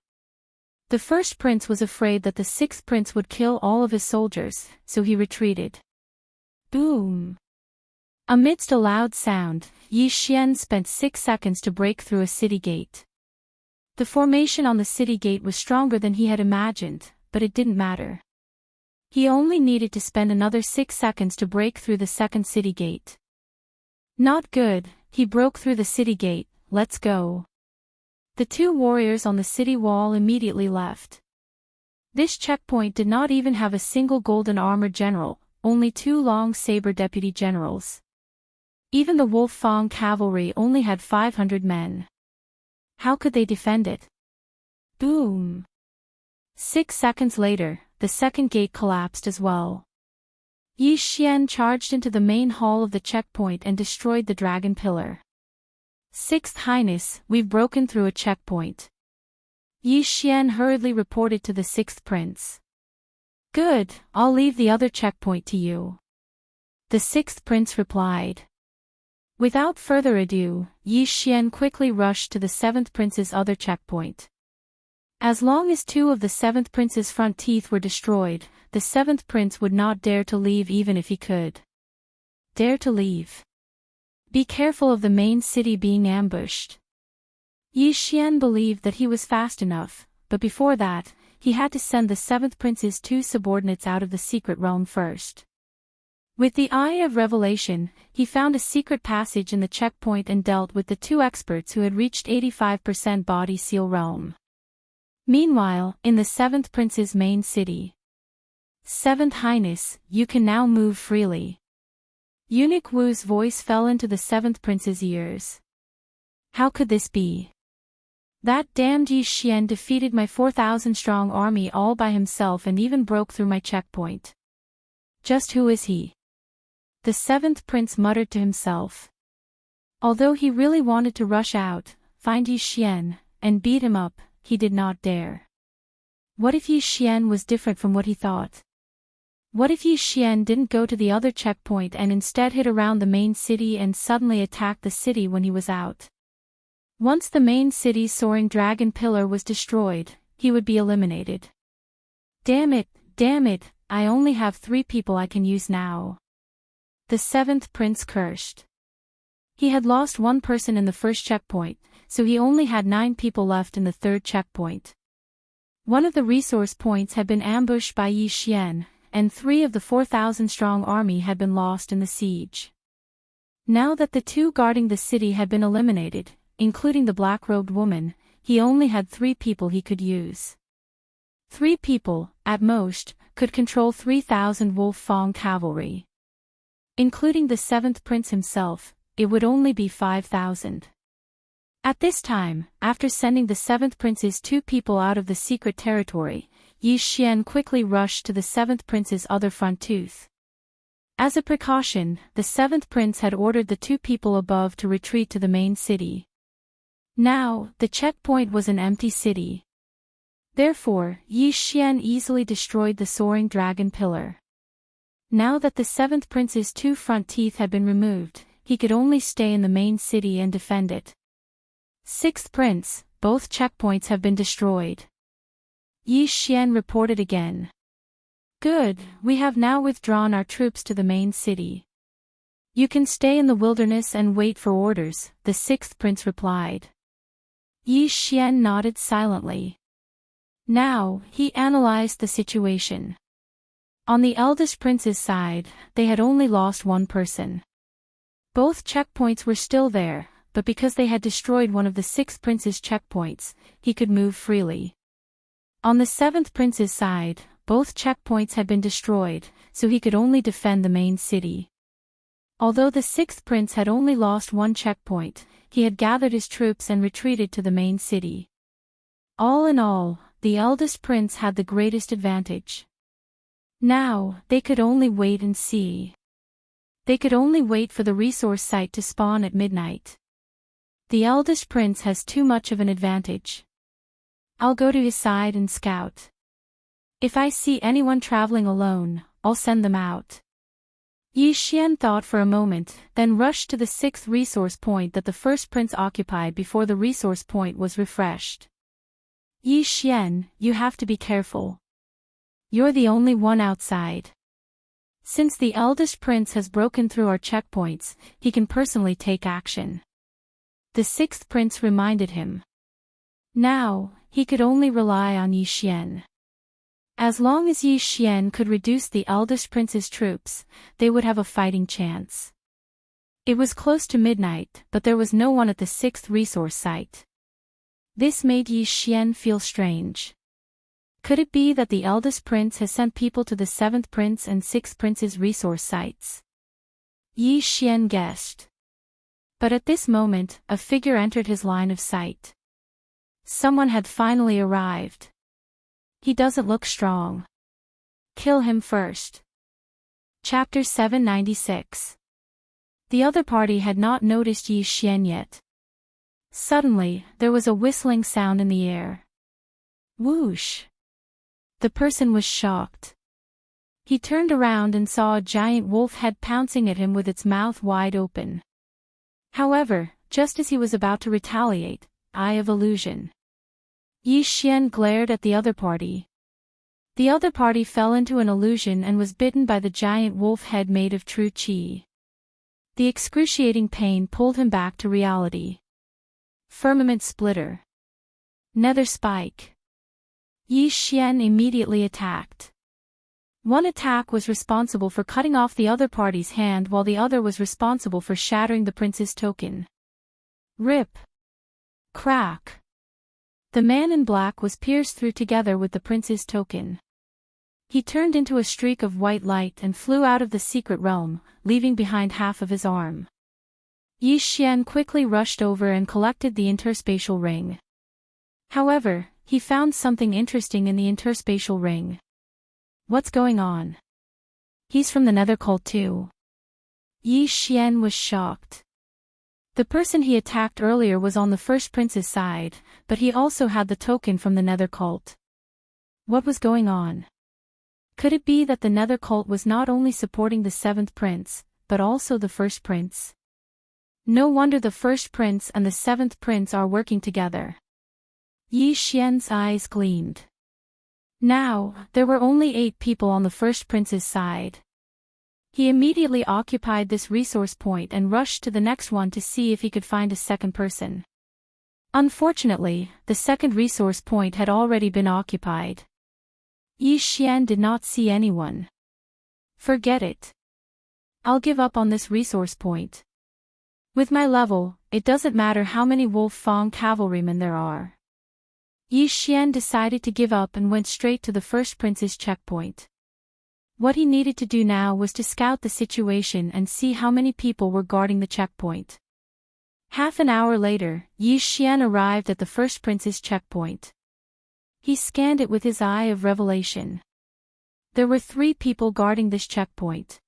The first prince was afraid that the sixth prince would kill all of his soldiers, so he retreated. Boom! Amidst a loud sound, Yi Xian spent 6 seconds to break through a city gate. The formation on the city gate was stronger than he had imagined, but it didn't matter. He only needed to spend another 6 seconds to break through the second city gate. Not good, he broke through the city gate, let's go. The two warriors on the city wall immediately left. This checkpoint did not even have a single golden armored general, only 2 long saber deputy generals. Even the Wolf Fang cavalry only had 500 men. How could they defend it? Boom! 6 seconds later, the second gate collapsed as well. Yi Xian charged into the main hall of the checkpoint and destroyed the dragon pillar. Sixth Highness, we've broken through a checkpoint. Yi Xian hurriedly reported to the sixth prince. Good, I'll leave the other checkpoint to you. The sixth prince replied. Without further ado, Yi Xian quickly rushed to the seventh prince's other checkpoint. As long as 2 of the seventh prince's front teeth were destroyed, the seventh prince would not dare to leave even if he could. Dare to leave. Be careful of the main city being ambushed. Yi Xian believed that he was fast enough, but before that, he had to send the seventh prince's 2 subordinates out of the secret realm first. With the Eye of Revelation, he found a secret passage in the checkpoint and dealt with the 2 experts who had reached 85% body seal realm. Meanwhile, in the seventh prince's main city. Seventh Highness, you can now move freely. Eunuch Wu's voice fell into the seventh prince's ears. How could this be? That damned Yi Xian defeated my 4,000-strong army all by himself and even broke through my checkpoint. Just who is he? The seventh prince muttered to himself. Although he really wanted to rush out, find Yi Xian, and beat him up, he did not dare. What if Yi Xian was different from what he thought? What if Yi Xian didn't go to the other checkpoint and instead hit around the main city and suddenly attacked the city when he was out? Once the main city's soaring dragon pillar was destroyed, he would be eliminated. Damn it, I only have 3 people I can use now. The seventh prince cursed. He had lost 1 person in the first checkpoint, so he only had 9 people left in the third checkpoint. One of the resource points had been ambushed by Yi Xian, and 3 of the 4,000-strong army had been lost in the siege. Now that the 2 guarding the city had been eliminated, including the black-robed woman, he only had 3 people he could use. 3 people, at most, could control 3,000 Wolf Fang cavalry. Including the seventh prince himself, it would only be 5,000. At this time, after sending the seventh prince's 2 people out of the secret territory, Yi Xian quickly rushed to the seventh prince's other front tooth. As a precaution, the seventh prince had ordered the 2 people above to retreat to the main city. Now, the checkpoint was an empty city. Therefore, Yi Xian easily destroyed the soaring dragon pillar. Now that the seventh prince's 2 front teeth had been removed, he could only stay in the main city and defend it. Sixth prince, both checkpoints have been destroyed. Yi Xian reported again. Good, we have now withdrawn our troops to the main city. You can stay in the wilderness and wait for orders, the sixth prince replied. Yi Xian nodded silently. Now, he analyzed the situation. On the eldest prince's side, they had only lost 1 person. Both checkpoints were still there, but because they had destroyed one of the sixth prince's checkpoints, he could move freely. On the seventh prince's side, both checkpoints had been destroyed, so he could only defend the main city. Although the sixth prince had only lost one checkpoint, he had gathered his troops and retreated to the main city. All in all, the eldest prince had the greatest advantage. Now, they could only wait and see. They could only wait for the resource site to spawn at midnight. The eldest prince has too much of an advantage. I'll go to his side and scout. If I see anyone traveling alone, I'll send them out. Yi Xian thought for a moment, then rushed to the sixth resource point that the first prince occupied before the resource point was refreshed. Yi Xian, you have to be careful. You're the only one outside. Since the eldest prince has broken through our checkpoints, he can personally take action. The sixth prince reminded him. Now, he could only rely on Yi Xian. As long as Yi Xian could reduce the eldest prince's troops, they would have a fighting chance. It was close to midnight, but there was no one at the sixth resource site. This made Yi Xian feel strange. Could it be that the eldest prince has sent people to the seventh prince and sixth prince's resource sites? Yi Xian guessed. But at this moment, a figure entered his line of sight. Someone had finally arrived. He doesn't look strong. Kill him first. Chapter 796. The other party had not noticed Yi Xian yet. Suddenly, there was a whistling sound in the air. Whoosh! The person was shocked. He turned around and saw a giant wolf head pouncing at him with its mouth wide open. However, just as he was about to retaliate, Eye of Illusion. Yi Xian glared at the other party. The other party fell into an illusion and was bitten by the giant wolf head made of true qi. The excruciating pain pulled him back to reality. Firmament Splitter. Nether Spike. Yi Xian immediately attacked. One attack was responsible for cutting off the other party's hand while the other was responsible for shattering the prince's token. Rip. Crack. The man in black was pierced through together with the prince's token. He turned into a streak of white light and flew out of the secret realm, leaving behind half of his arm. Yi Xian quickly rushed over and collected the interspatial ring. However, he found something interesting in the interspatial ring. What's going on? He's from the Nether cult too. Yi Xian was shocked. The person he attacked earlier was on the first prince's side, but he also had the token from the Nether cult. What was going on? Could it be that the Nether cult was not only supporting the seventh prince, but also the first prince? No wonder the first prince and the seventh prince are working together. Yi Xian's eyes gleamed. Now, there were only 8 people on the first prince's side. He immediately occupied this resource point and rushed to the next one to see if he could find a second person. Unfortunately, the second resource point had already been occupied. Yi Xian did not see anyone. Forget it. I'll give up on this resource point. With my level, it doesn't matter how many Wolf Fang cavalrymen there are. Yi Xian decided to give up and went straight to the first prince's checkpoint. What he needed to do now was to scout the situation and see how many people were guarding the checkpoint. Half an hour later, Yi Xian arrived at the first prince's checkpoint. He scanned it with his eye of revelation. There were 3 people guarding this checkpoint.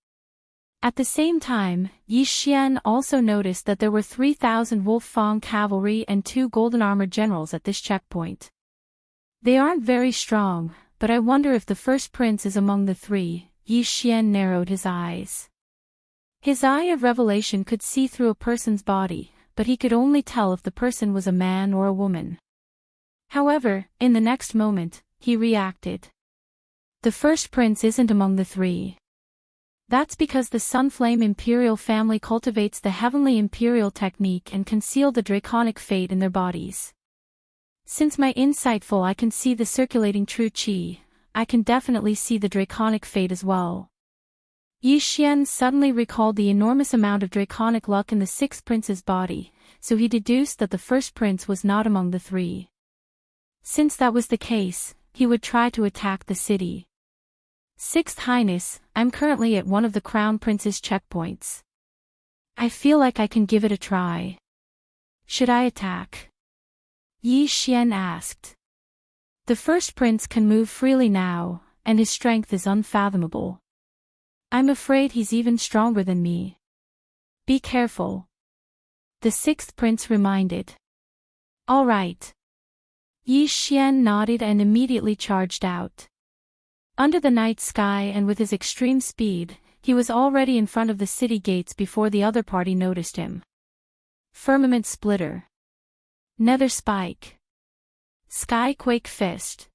At the same time, Yi Xian also noticed that there were 3,000 Wolf Fang cavalry and 2 golden armored generals at this checkpoint. They aren't very strong, but I wonder if the first prince is among the 3, Yi Xian narrowed his eyes. His eye of revelation could see through a person's body, but he could only tell if the person was a man or a woman. However, in the next moment, he reacted. The first prince isn't among the 3. That's because the Sunflame Imperial family cultivates the Heavenly Imperial technique and conceal the draconic fate in their bodies. Since my insightful I can see the circulating true qi, I can definitely see the draconic fate as well. Yi Xian suddenly recalled the enormous amount of draconic luck in the 6th prince's body, so he deduced that the first prince was not among the 3. Since that was the case, he would try to attack the city. Sixth Highness, I'm currently at one of the Crown Prince's checkpoints. I feel like I can give it a try. Should I attack? Yi Xian asked. The first prince can move freely now, and his strength is unfathomable. I'm afraid he's even stronger than me. Be careful. The sixth prince reminded. All right. Yi Xian nodded and immediately charged out. Under the night sky and with his extreme speed, he was already in front of the city gates before the other party noticed him. Firmament Splitter. Nether Spike. Skyquake Fist.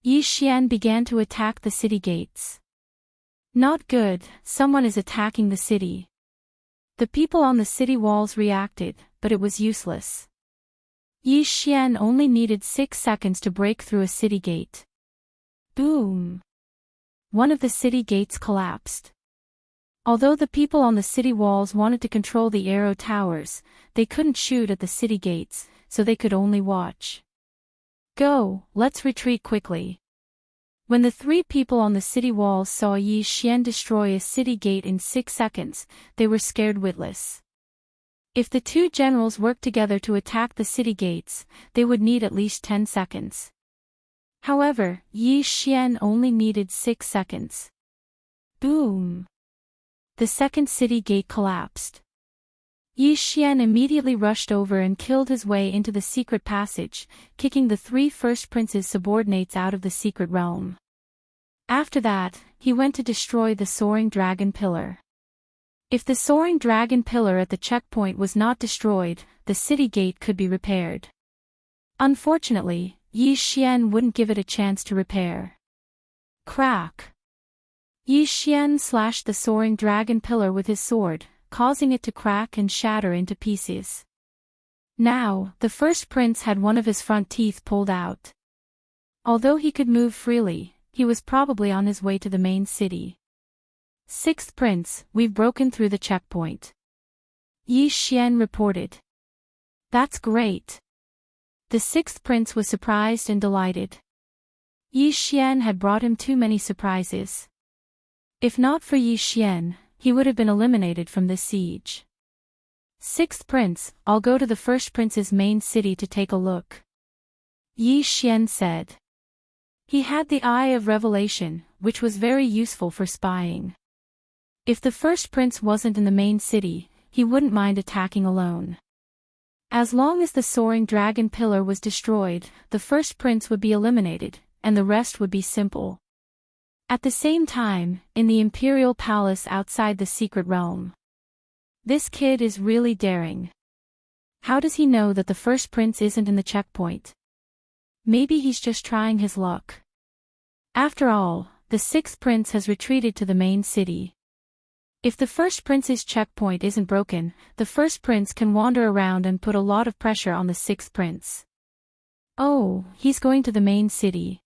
Yi Xian began to attack the city gates. Not good, someone is attacking the city. The people on the city walls reacted, but it was useless. Yi Xian only needed 6 seconds to break through a city gate. Boom! One of the city gates collapsed. Although the people on the city walls wanted to control the arrow towers, they couldn't shoot at the city gates, so they could only watch. Go, let's retreat quickly. When the 3 people on the city walls saw Yi Xian destroy a city gate in 6 seconds, they were scared witless. If the 2 generals worked together to attack the city gates, they would need at least 10 seconds. However, Yi Xian only needed 6 seconds. Boom! The second city gate collapsed. Yi Xian immediately rushed over and killed his way into the secret passage, kicking the 3 first princes' subordinates out of the secret realm. After that, he went to destroy the soaring dragon pillar. If the soaring dragon pillar at the checkpoint was not destroyed, the city gate could be repaired. Unfortunately, Yi Xian wouldn't give it a chance to repair. Crack! Yi Xian slashed the soaring dragon pillar with his sword, causing it to crack and shatter into pieces. Now, the first prince had one of his front teeth pulled out. Although he could move freely, he was probably on his way to the main city. Sixth prince, we've broken through the checkpoint. Yi Xian reported. That's great. The sixth prince was surprised and delighted. Yi Xian had brought him too many surprises. If not for Yi Xian, he would have been eliminated from this siege. Sixth prince, I'll go to the first prince's main city to take a look. Yi Xian said. He had the Eye of Revelation, which was very useful for spying. If the first prince wasn't in the main city, he wouldn't mind attacking alone. As long as the soaring dragon pillar was destroyed, the first prince would be eliminated, and the rest would be simple. At the same time, in the imperial palace outside the secret realm. This kid is really daring. How does he know that the first prince isn't in the checkpoint? Maybe he's just trying his luck. After all, the sixth prince has retreated to the main city. If the first prince's checkpoint isn't broken, the first prince can wander around and put a lot of pressure on the sixth prince. Oh, he's going to the main city.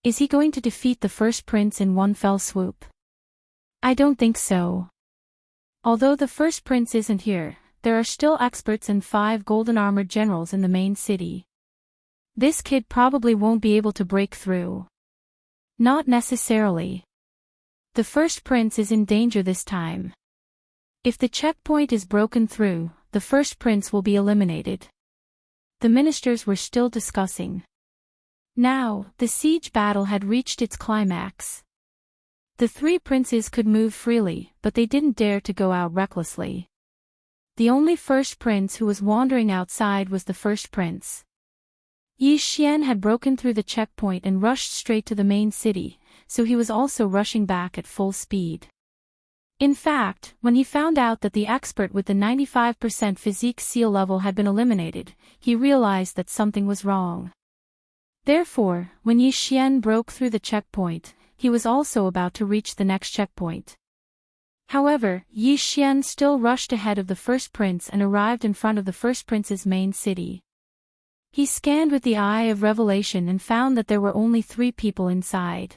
Is he going to defeat the first prince in one fell swoop? I don't think so. Although the first prince isn't here, there are still experts and 5 golden armored generals in the main city. This kid probably won't be able to break through. Not necessarily. The first prince is in danger this time. If the checkpoint is broken through, the first prince will be eliminated. The ministers were still discussing. Now, the siege battle had reached its climax. The 3 princes could move freely, but they didn't dare to go out recklessly. The only first prince who was wandering outside was the first prince. Yi Xian had broken through the checkpoint and rushed straight to the main city, so he was also rushing back at full speed. In fact, when he found out that the expert with the 95% physique seal level had been eliminated, he realized that something was wrong. Therefore, when Yi Xian broke through the checkpoint, he was also about to reach the next checkpoint. However, Yi Xian still rushed ahead of the first prince and arrived in front of the first prince's main city. He scanned with the Eye of Revelation and found that there were only 3 people inside.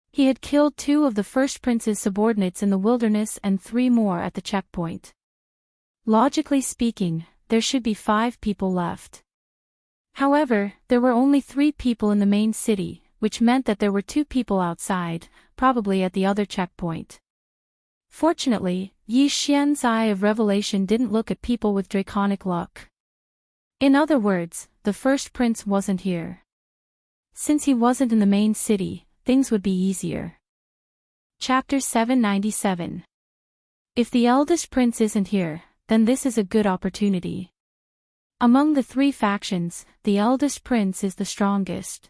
He had killed 2 of the first prince's subordinates in the wilderness and 3 more at the checkpoint. Logically speaking, there should be 5 people left. However, there were only 3 people in the main city, which meant that there were 2 people outside, probably at the other checkpoint. Fortunately, Yi Xian's eye of revelation didn't look at people with draconic luck. In other words, the first prince wasn't here. Since he wasn't in the main city, things would be easier. Chapter 797. If the eldest prince isn't here, then this is a good opportunity. Among the 3 factions, the eldest prince is the strongest.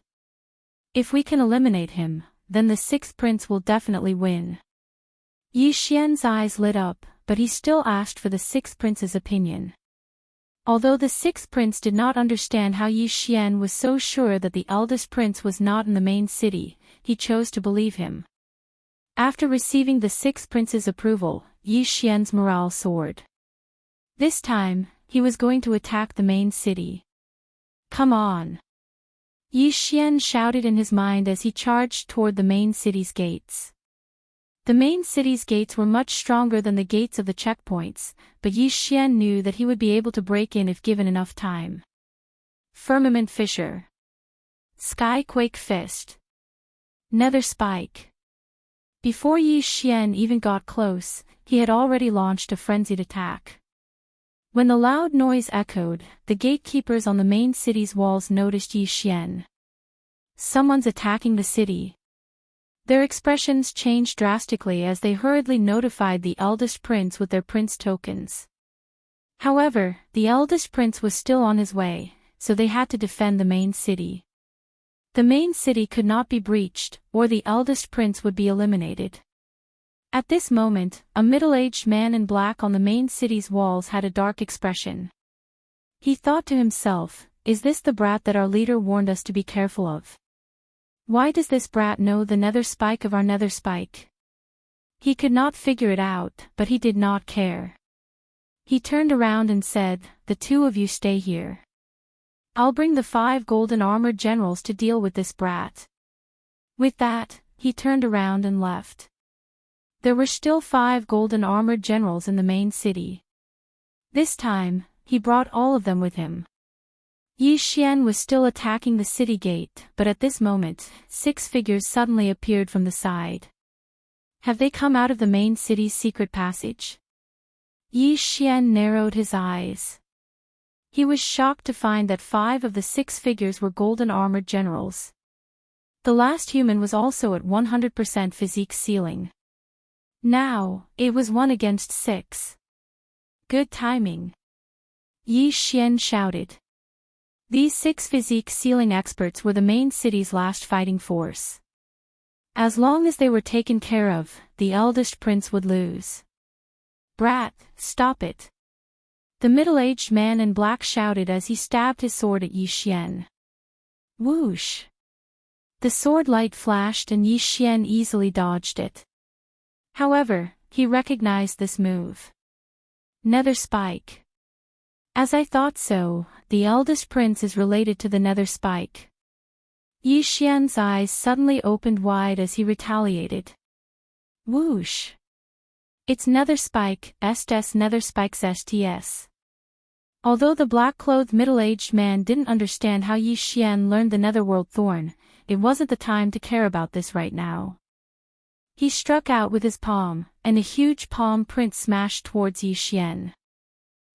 If we can eliminate him, then the 6th prince will definitely win. Yi Xian's eyes lit up, but he still asked for the 6th prince's opinion. Although the 6th prince did not understand how Yi Xian was so sure that the eldest prince was not in the main city, he chose to believe him. After receiving the 6th prince's approval, Yi Xian's morale soared. This time, he was going to attack the main city. Come on! Yi Xian shouted in his mind as he charged toward the main city's gates. The main city's gates were much stronger than the gates of the checkpoints, but Yi Xian knew that he would be able to break in if given enough time. Firmament Fissure. Skyquake Fist. Nether Spike. Before Yi Xian even got close, he had already launched a frenzied attack. When the loud noise echoed, the gatekeepers on the main city's walls noticed Yi Xian. Someone's attacking the city. Their expressions changed drastically as they hurriedly notified the eldest prince with their prince tokens. However, the eldest prince was still on his way, so they had to defend the main city. The main city could not be breached, or the eldest prince would be eliminated. At this moment, a middle-aged man in black on the main city's walls had a dark expression. He thought to himself, is this the brat that our leader warned us to be careful of? Why does this brat know the nether spike of our nether spike? He could not figure it out, but he did not care. He turned around and said, the 2 of you stay here. I'll bring the 5 golden armored generals to deal with this brat. With that, he turned around and left. There were still 5 golden armored generals in the main city. This time, he brought all of them with him. Yi Xian was still attacking the city gate, but at this moment, 6 figures suddenly appeared from the side. Have they come out of the main city's secret passage? Yi Xian narrowed his eyes. He was shocked to find that 5 of the 6 figures were golden armored generals. The last human was also at 100% physique ceiling. Now, it was 1 against 6. Good timing. Yi Xian shouted. These 6 physique ceiling experts were the main city's last fighting force. As long as they were taken care of, the eldest prince would lose. Brat, stop it. The middle-aged man in black shouted as he stabbed his sword at Yi Xian. Whoosh! The sword light flashed and Yi Xian easily dodged it. However, he recognized this move. Nether Spike. As I thought so, the eldest prince is related to the Nether Spike. Yi Xian's eyes suddenly opened wide as he retaliated. Whoosh! It's Nether Spike, Estes Nether Spikes STS. Although the black-clothed middle-aged man didn't understand how Yi Xian learned the Netherworld Thorn, it wasn't the time to care about this right now. He struck out with his palm, and a huge palm print smashed towards Yi Xian.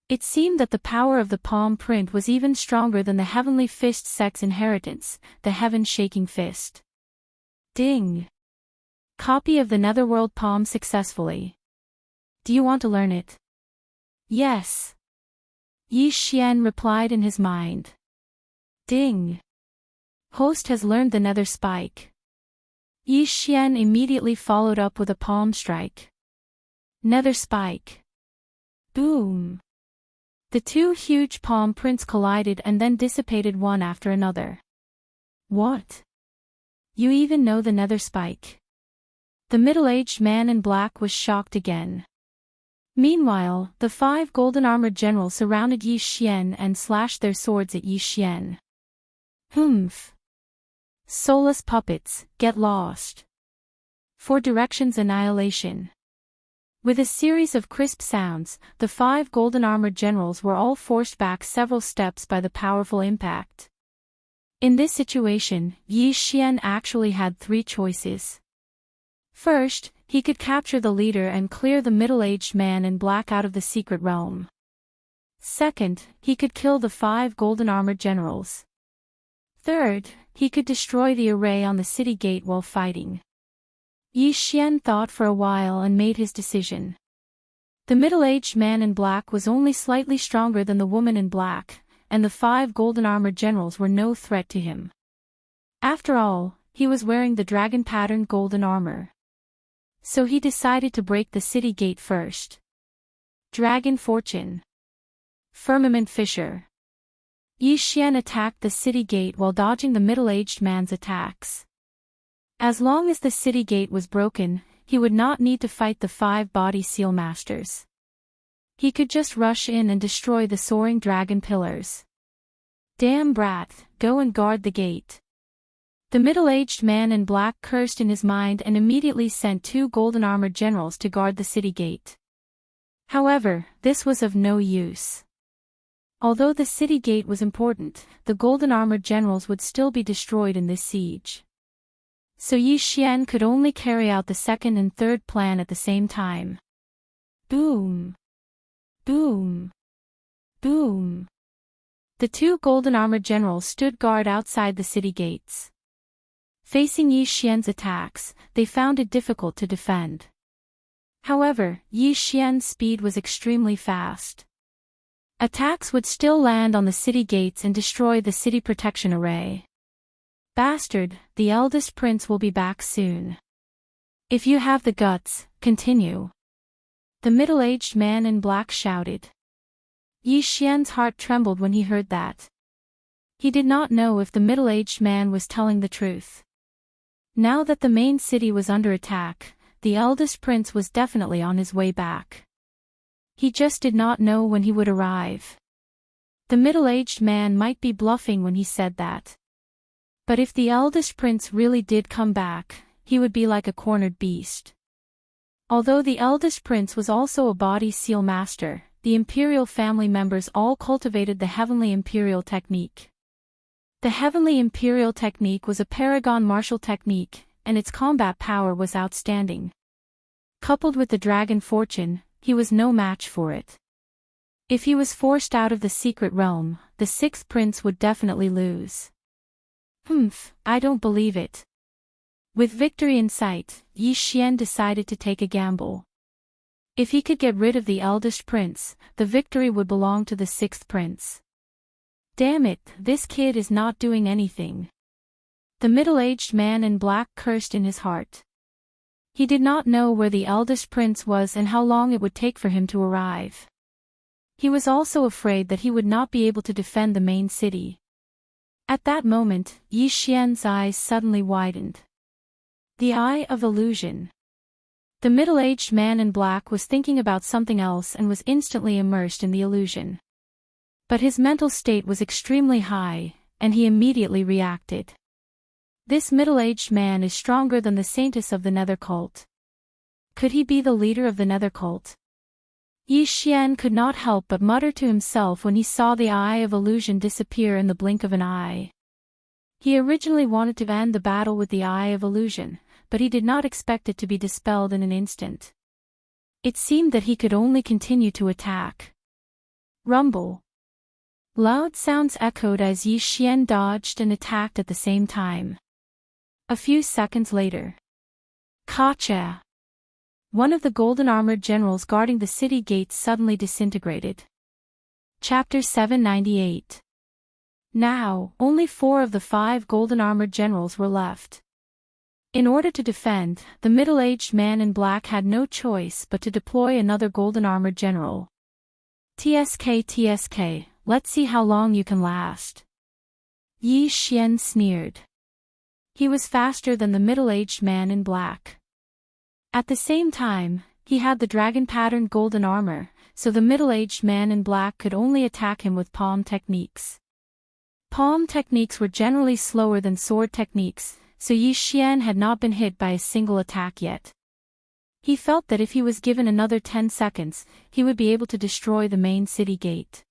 It seemed that the power of the palm print was even stronger than the Heavenly Fist sect's inheritance, the Heaven-Shaking Fist. Ding! Copy of the Netherworld Palm successfully. Do you want to learn it? Yes. Yi Xian replied in his mind. Ding! Host has learned the Nether Spike. Yi Xian immediately followed up with a palm strike. Nether Spike. Boom! The 2 huge palm prints collided and then dissipated one after another. What? You even know the Nether Spike? The middle-aged man in black was shocked again. Meanwhile, the 5 golden armored generals surrounded Yi Xian and slashed their swords at Yi Xian. Humph! Soulless puppets, get lost. 4 directions annihilation. With a series of crisp sounds, the 5 golden armored generals were all forced back several steps by the powerful impact. In this situation, Yi Xian actually had three choices. First, he could capture the leader and clear the middle-aged man in black out of the secret realm. Second, he could kill the 5 golden-armored generals. Third, he could destroy the array on the city gate while fighting. Yi Xian thought for a while and made his decision. The middle-aged man in black was only slightly stronger than the woman in black, and the 5 golden-armored generals were no threat to him. After all, he was wearing the dragon-patterned golden armor. So he decided to break the city gate first. Dragon Fortune. Firmament Fissure. Yi Xian attacked the city gate while dodging the middle-aged man's attacks. As long as the city gate was broken, he would not need to fight the 5 body seal masters. He could just rush in and destroy the soaring dragon pillars. Damn brat, go and guard the gate. The middle-aged man in black cursed in his mind and immediately sent 2 golden-armored generals to guard the city gate. However, this was of no use. Although the city gate was important, the golden-armored generals would still be destroyed in this siege. So Yi Xian could only carry out the second and third plan at the same time. Boom! Boom! Boom! The 2 golden-armored generals stood guard outside the city gates. Facing Yi Xian's attacks, they found it difficult to defend. However, Yi Xian's speed was extremely fast. Attacks would still land on the city gates and destroy the city protection array. Bastard, the eldest prince will be back soon. If you have the guts, continue. The middle-aged man in black shouted. Yi Xian's heart trembled when he heard that. He did not know if the middle-aged man was telling the truth. Now that the main city was under attack, the eldest prince was definitely on his way back. He just did not know when he would arrive. The middle-aged man might be bluffing when he said that. But if the eldest prince really did come back, he would be like a cornered beast. Although the eldest prince was also a body seal master, the imperial family members all cultivated the heavenly imperial technique. The heavenly imperial technique was a paragon martial technique, and its combat power was outstanding. Coupled with the dragon fortune, he was no match for it. If he was forced out of the secret realm, the 6th prince would definitely lose. I don't believe it. With victory in sight, Yi Xian decided to take a gamble. If he could get rid of the eldest prince, the victory would belong to the 6th prince. Damn it, this kid is not doing anything. The middle-aged man in black cursed in his heart. He did not know where the eldest prince was and how long it would take for him to arrive. He was also afraid that he would not be able to defend the main city. At that moment, Yi Xian's eyes suddenly widened. The Eye of Illusion. The middle-aged man in black was thinking about something else and was instantly immersed in the illusion. But his mental state was extremely high, and he immediately reacted. This middle-aged man is stronger than the saintess of the Nether cult. Could he be the leader of the Nether cult? Yi Xian could not help but mutter to himself when he saw the Eye of Illusion disappear in the blink of an eye. He originally wanted to end the battle with the Eye of Illusion, but he did not expect it to be dispelled in an instant. It seemed that he could only continue to attack. Rumble. Loud sounds echoed as Yi Xian dodged and attacked at the same time. A few seconds later. Gotcha! One of the golden-armored generals guarding the city gates suddenly disintegrated. Chapter 798. Now, only 4 of the 5 golden-armored generals were left. In order to defend, the middle-aged man in black had no choice but to deploy another golden-armored general. TSK, let's see how long you can last. Yi Xian sneered. He was faster than the middle-aged man in black. At the same time, he had the dragon-patterned golden armor, so the middle-aged man in black could only attack him with palm techniques. Palm techniques were generally slower than sword techniques, so Yi Xian had not been hit by a single attack yet. He felt that if he was given another 10 seconds, he would be able to destroy the main city gate.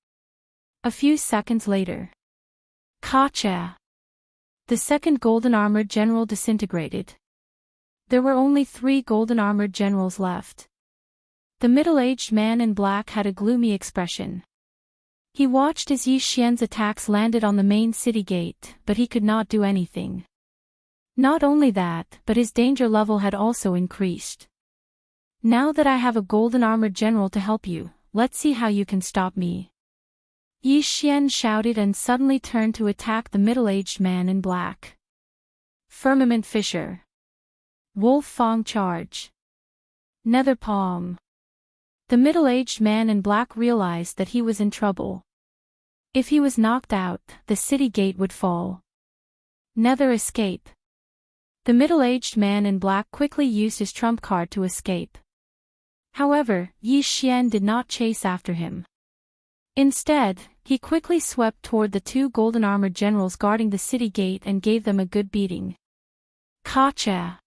A few seconds later. Gotcha! The second golden-armored general disintegrated. There were only 3 golden-armored generals left. The middle-aged man in black had a gloomy expression. He watched as Yi Xian's attacks landed on the main city gate, but he could not do anything. Not only that, but his danger level had also increased. Now that I have a golden-armored general to help you, let's see how you can stop me. Yi Xian shouted and suddenly turned to attack the middle-aged man in black. Firmament Fissure. Wolf Fang Charge. Nether Palm. The middle-aged man in black realized that he was in trouble. If he was knocked out, the city gate would fall. Nether Escape. The middle-aged man in black quickly used his trump card to escape. However, Yi Xian did not chase after him. Instead, he quickly swept toward the 2 golden-armored generals guarding the city gate and gave them a good beating. Gotcha!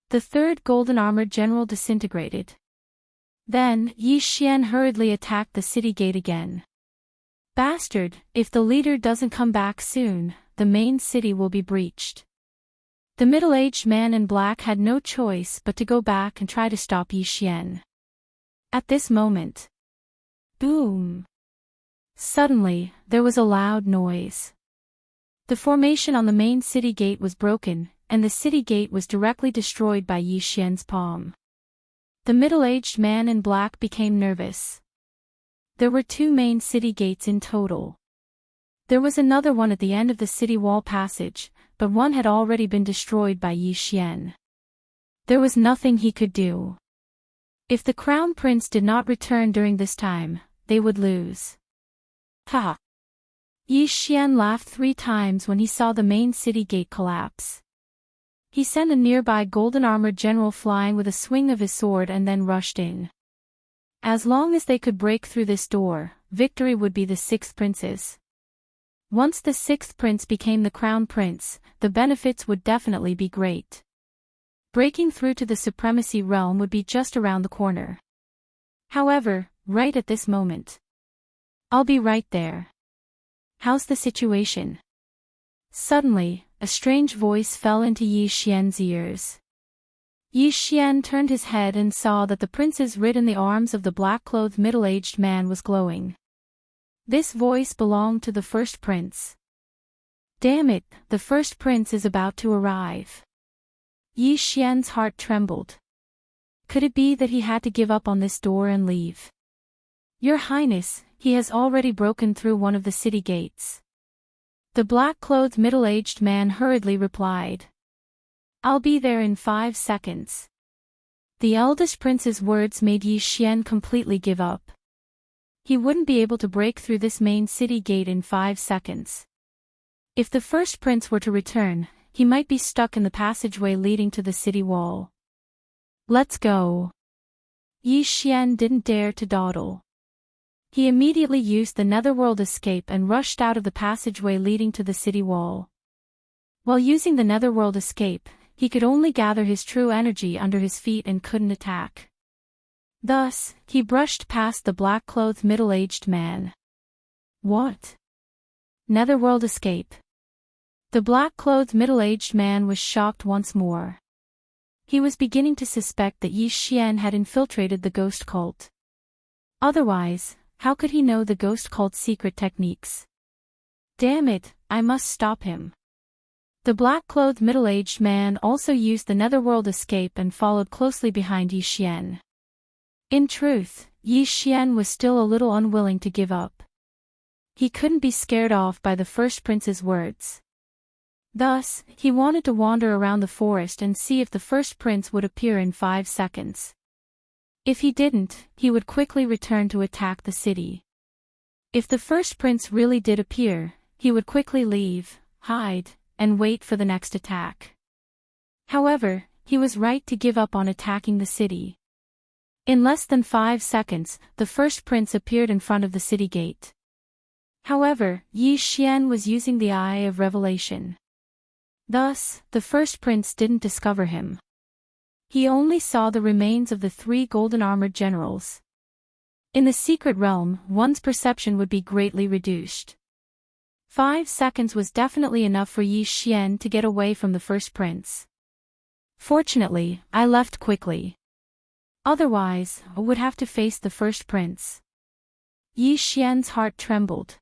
The third golden-armored general disintegrated. Then, Yi Xian hurriedly attacked the city gate again. Bastard, if the leader doesn't come back soon, the main city will be breached. The middle-aged man in black had no choice but to go back and try to stop Yi Xian. At this moment. Boom! Suddenly, there was a loud noise. The formation on the main city gate was broken, and the city gate was directly destroyed by Yi Xian's palm. The middle-aged man in black became nervous. There were 2 main city gates in total. There was another one at the end of the city wall passage, but one had already been destroyed by Yi Xian. There was nothing he could do. If the crown prince did not return during this time, they would lose. Ha! Yi Xian laughed 3 times when he saw the main city gate collapse. He sent a nearby golden-armored general flying with a swing of his sword and then rushed in. As long as they could break through this door, victory would be the 6th prince's. Once the 6th prince became the crown prince, the benefits would definitely be great. Breaking through to the supremacy realm would be just around the corner. However, right at this moment. I'll be right there. How's the situation? Suddenly, a strange voice fell into Yi Xian's ears. Yi Xian turned his head and saw that the prince's writ in the arms of the black-clothed middle-aged man was glowing. This voice belonged to the first prince. Damn it, the first prince is about to arrive. Yi Xian's heart trembled. Could it be that he had to give up on this door and leave? Your Highness, he has already broken through one of the city gates. The black-clothed middle-aged man hurriedly replied. I'll be there in 5 seconds. The eldest prince's words made Yi Xian completely give up. He wouldn't be able to break through this main city gate in 5 seconds. If the first prince were to return, he might be stuck in the passageway leading to the city wall. Let's go. Yi Xian didn't dare to dawdle. He immediately used the netherworld escape and rushed out of the passageway leading to the city wall. While using the netherworld escape, he could only gather his true energy under his feet and couldn't attack. Thus, he brushed past the black-clothed middle-aged man. What? Netherworld escape. The black-clothed middle-aged man was shocked once more. He was beginning to suspect that Yi Xian had infiltrated the ghost cult. Otherwise, how could he know the ghost cult's secret techniques? Damn it, I must stop him. The black-clothed middle-aged man also used the netherworld escape and followed closely behind Yi Xian. In truth, Yi Xian was still a little unwilling to give up. He couldn't be scared off by the first prince's words. Thus, he wanted to wander around the forest and see if the first prince would appear in 5 seconds. If he didn't, he would quickly return to attack the city. If the first prince really did appear, he would quickly leave, hide, and wait for the next attack. However, he was right to give up on attacking the city. In less than 5 seconds, the first prince appeared in front of the city gate. However, Yi Xian was using the Eye of Revelation. Thus, the first prince didn't discover him. He only saw the remains of the 3 golden-armored generals. In the secret realm, one's perception would be greatly reduced. 5 seconds was definitely enough for Yi Xian to get away from the first prince. Fortunately, I left quickly. Otherwise, I would have to face the first prince. Yi Xian's heart trembled.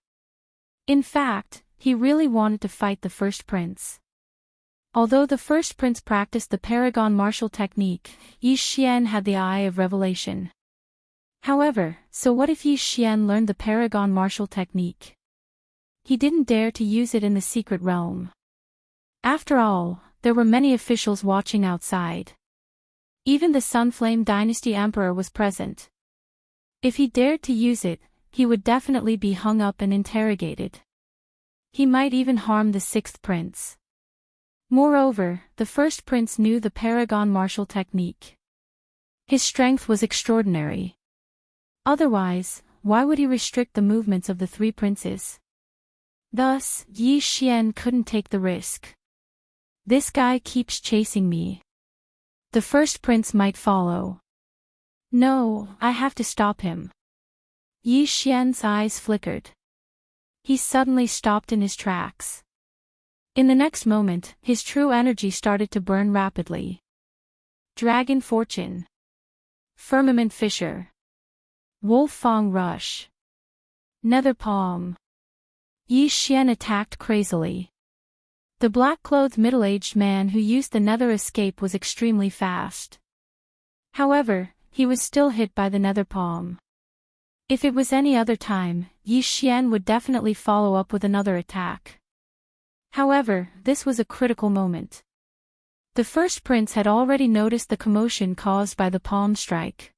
In fact, he really wanted to fight the first prince. Although the first prince practiced the Paragon martial technique, Yi Xian had the eye of revelation. However, so what if Yi Xian learned the Paragon martial technique? He didn't dare to use it in the secret realm. After all, there were many officials watching outside. Even the Sunflame Dynasty Emperor was present. If he dared to use it, he would definitely be hung up and interrogated. He might even harm the sixth prince. Moreover, the first prince knew the Paragon martial technique. His strength was extraordinary. Otherwise, why would he restrict the movements of the three princes? Thus, Yi Xian couldn't take the risk. This guy keeps chasing me. The first prince might follow. No, I have to stop him. Yi Xian's eyes flickered. He suddenly stopped in his tracks. In the next moment, his true energy started to burn rapidly. Dragon Fortune. Firmament Fissure. Wolf Fang Rush. Nether Palm. Yi Xian attacked crazily. The black-clothed middle-aged man who used the nether escape was extremely fast. However, he was still hit by the nether palm. If it was any other time, Yi Xian would definitely follow up with another attack. However, this was a critical moment. The first prince had already noticed the commotion caused by the palm strike.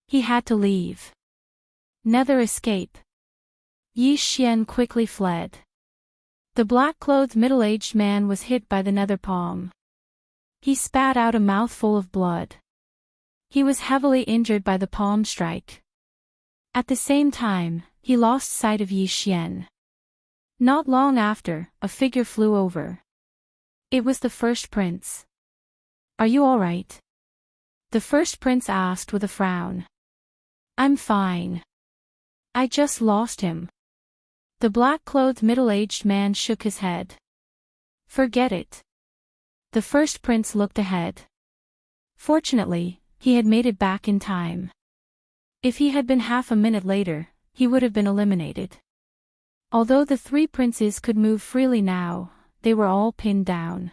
He had to leave. Nether escape. Yi Xian quickly fled. The black-clothed middle-aged man was hit by the nether palm. He spat out a mouthful of blood. He was heavily injured by the palm strike. At the same time, he lost sight of Yi Xian. Not long after, a figure flew over. It was the first prince. "Are you all right?" The first prince asked with a frown. "I'm fine. I just lost him." The black-clothed middle-aged man shook his head. "Forget it." The first prince looked ahead. Fortunately, he had made it back in time. If he had been half a minute later, he would have been eliminated. Although the three princes could move freely now, they were all pinned down.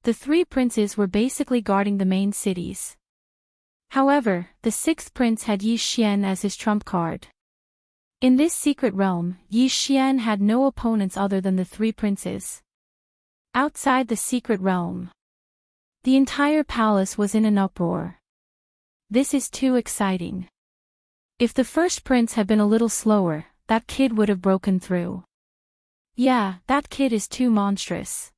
The three princes were basically guarding the main cities. However, the sixth prince had Yi Xian as his trump card. In this secret realm, Yi Xian had no opponents other than the three princes. Outside the secret realm, the entire palace was in an uproar. This is too exciting. If the first prince had been a little slower, that kid would have broken through. Yeah, that kid is too monstrous.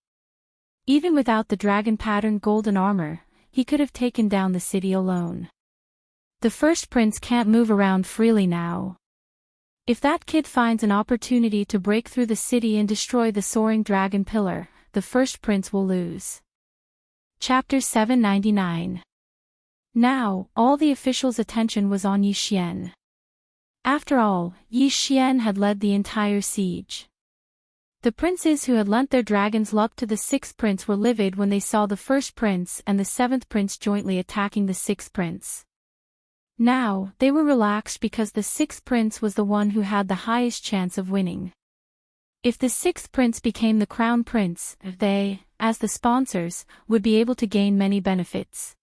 Even without the dragon-patterned golden armor, he could have taken down the city alone. The first prince can't move around freely now. If that kid finds an opportunity to break through the city and destroy the soaring dragon pillar, the first prince will lose. Chapter 799. Now, all the officials' attention was on Yi Xian. After all, Yi Xian had led the entire siege. The princes who had lent their dragon's luck to the sixth prince were livid when they saw the first prince and the seventh prince jointly attacking the sixth prince. Now, they were relaxed because the sixth prince was the one who had the highest chance of winning. If the sixth prince became the crown prince, they, as the sponsors, would be able to gain many benefits.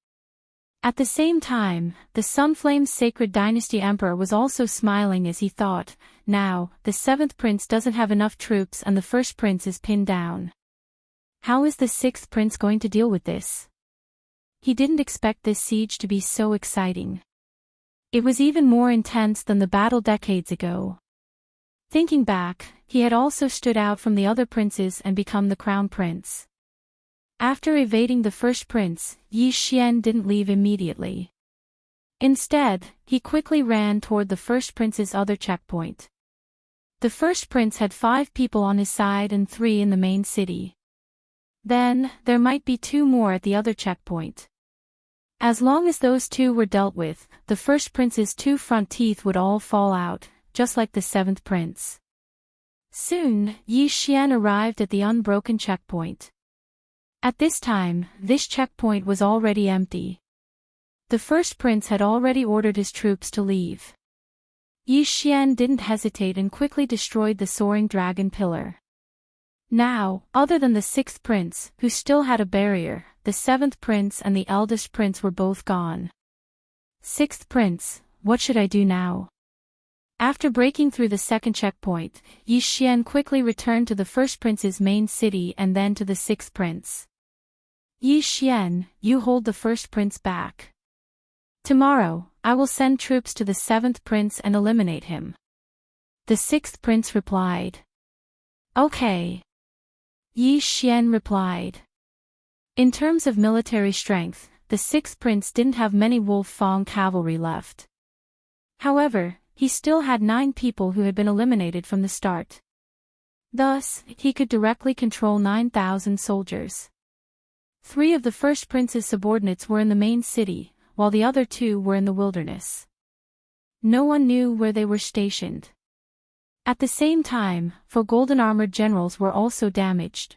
At the same time, the Sunflame's Sacred Dynasty Emperor was also smiling as he thought, now, the seventh prince doesn't have enough troops and the first prince is pinned down. How is the sixth prince going to deal with this? He didn't expect this siege to be so exciting. It was even more intense than the battle decades ago. Thinking back, he had also stood out from the other princes and become the crown prince. After evading the first prince, Yi Xian didn't leave immediately. Instead, he quickly ran toward the first prince's other checkpoint. The first prince had 5 people on his side and 3 in the main city. Then, there might be 2 more at the other checkpoint. As long as those 2 were dealt with, the first prince's 2 front teeth would all fall out, just like the 7th prince. Soon, Yi Xian arrived at the unbroken checkpoint. At this time, this checkpoint was already empty. The first prince had already ordered his troops to leave. Yi Xian didn't hesitate and quickly destroyed the soaring dragon pillar. Now, other than the sixth prince, who still had a barrier, the seventh prince and the eldest prince were both gone. Sixth prince, what should I do now? After breaking through the second checkpoint, Yi Xian quickly returned to the first prince's main city and then to the sixth prince. Yi Xian, you hold the first prince back. Tomorrow, I will send troops to the seventh prince and eliminate him. The sixth prince replied. Okay. Yi Xian replied. In terms of military strength, the sixth prince didn't have many Wolf Fang cavalry left. However, he still had 9 people who had been eliminated from the start. Thus, he could directly control 9,000 soldiers. 3 of the first prince's subordinates were in the main city, while the other 2 were in the wilderness. No one knew where they were stationed. At the same time, 4 golden-armored generals were also damaged.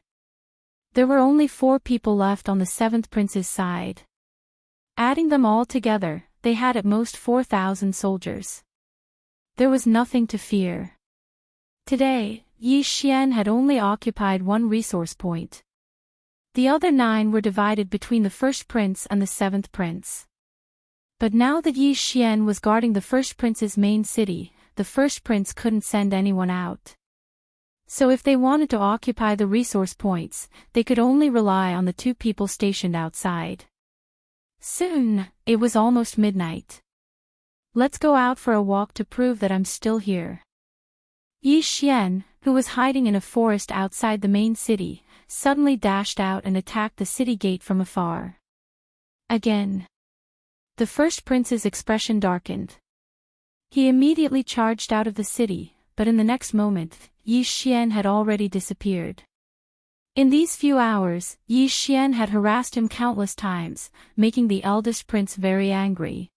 There were only 4 people left on the 7th prince's side. Adding them all together, they had at most 4,000 soldiers. There was nothing to fear. Today, Yi Xian had only occupied 1 resource point. The other 9 were divided between the first prince and the 7th prince. But now that Yi Xian was guarding the first prince's main city, the first prince couldn't send anyone out. So if they wanted to occupy the resource points, they could only rely on the 2 people stationed outside. Soon, it was almost midnight. Let's go out for a walk to prove that I'm still here. Yi Xian, who was hiding in a forest outside the main city, suddenly dashed out and attacked the city gate from afar. Again. The first prince's expression darkened. He immediately charged out of the city, but in the next moment, Yi Xian had already disappeared. In these few hours, Yi Xian had harassed him countless times, making the eldest prince very angry.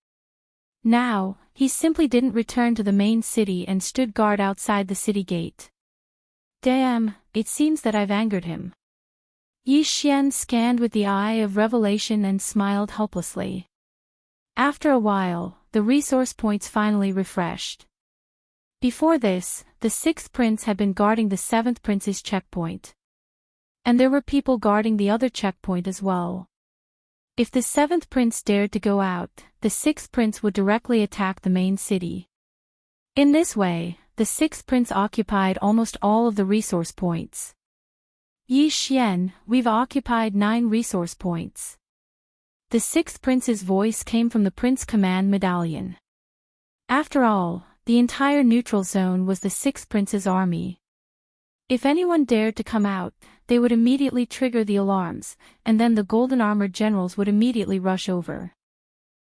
Now, he simply didn't return to the main city and stood guard outside the city gate. Damn, it seems that I've angered him. Yi Xian scanned with the eye of revelation and smiled helplessly. After a while, the resource points finally refreshed. Before this, the 6th prince had been guarding the 7th prince's checkpoint. And there were people guarding the other checkpoint as well. If the 7th prince dared to go out, the 6th prince would directly attack the main city. In this way, the 6th prince occupied almost all of the resource points. Yi Xian, we've occupied 9 resource points. The 6th prince's voice came from the Prince Command Medallion. After all, the entire neutral zone was the 6th prince's army. If anyone dared to come out, they would immediately trigger the alarms, and then the golden-armored generals would immediately rush over.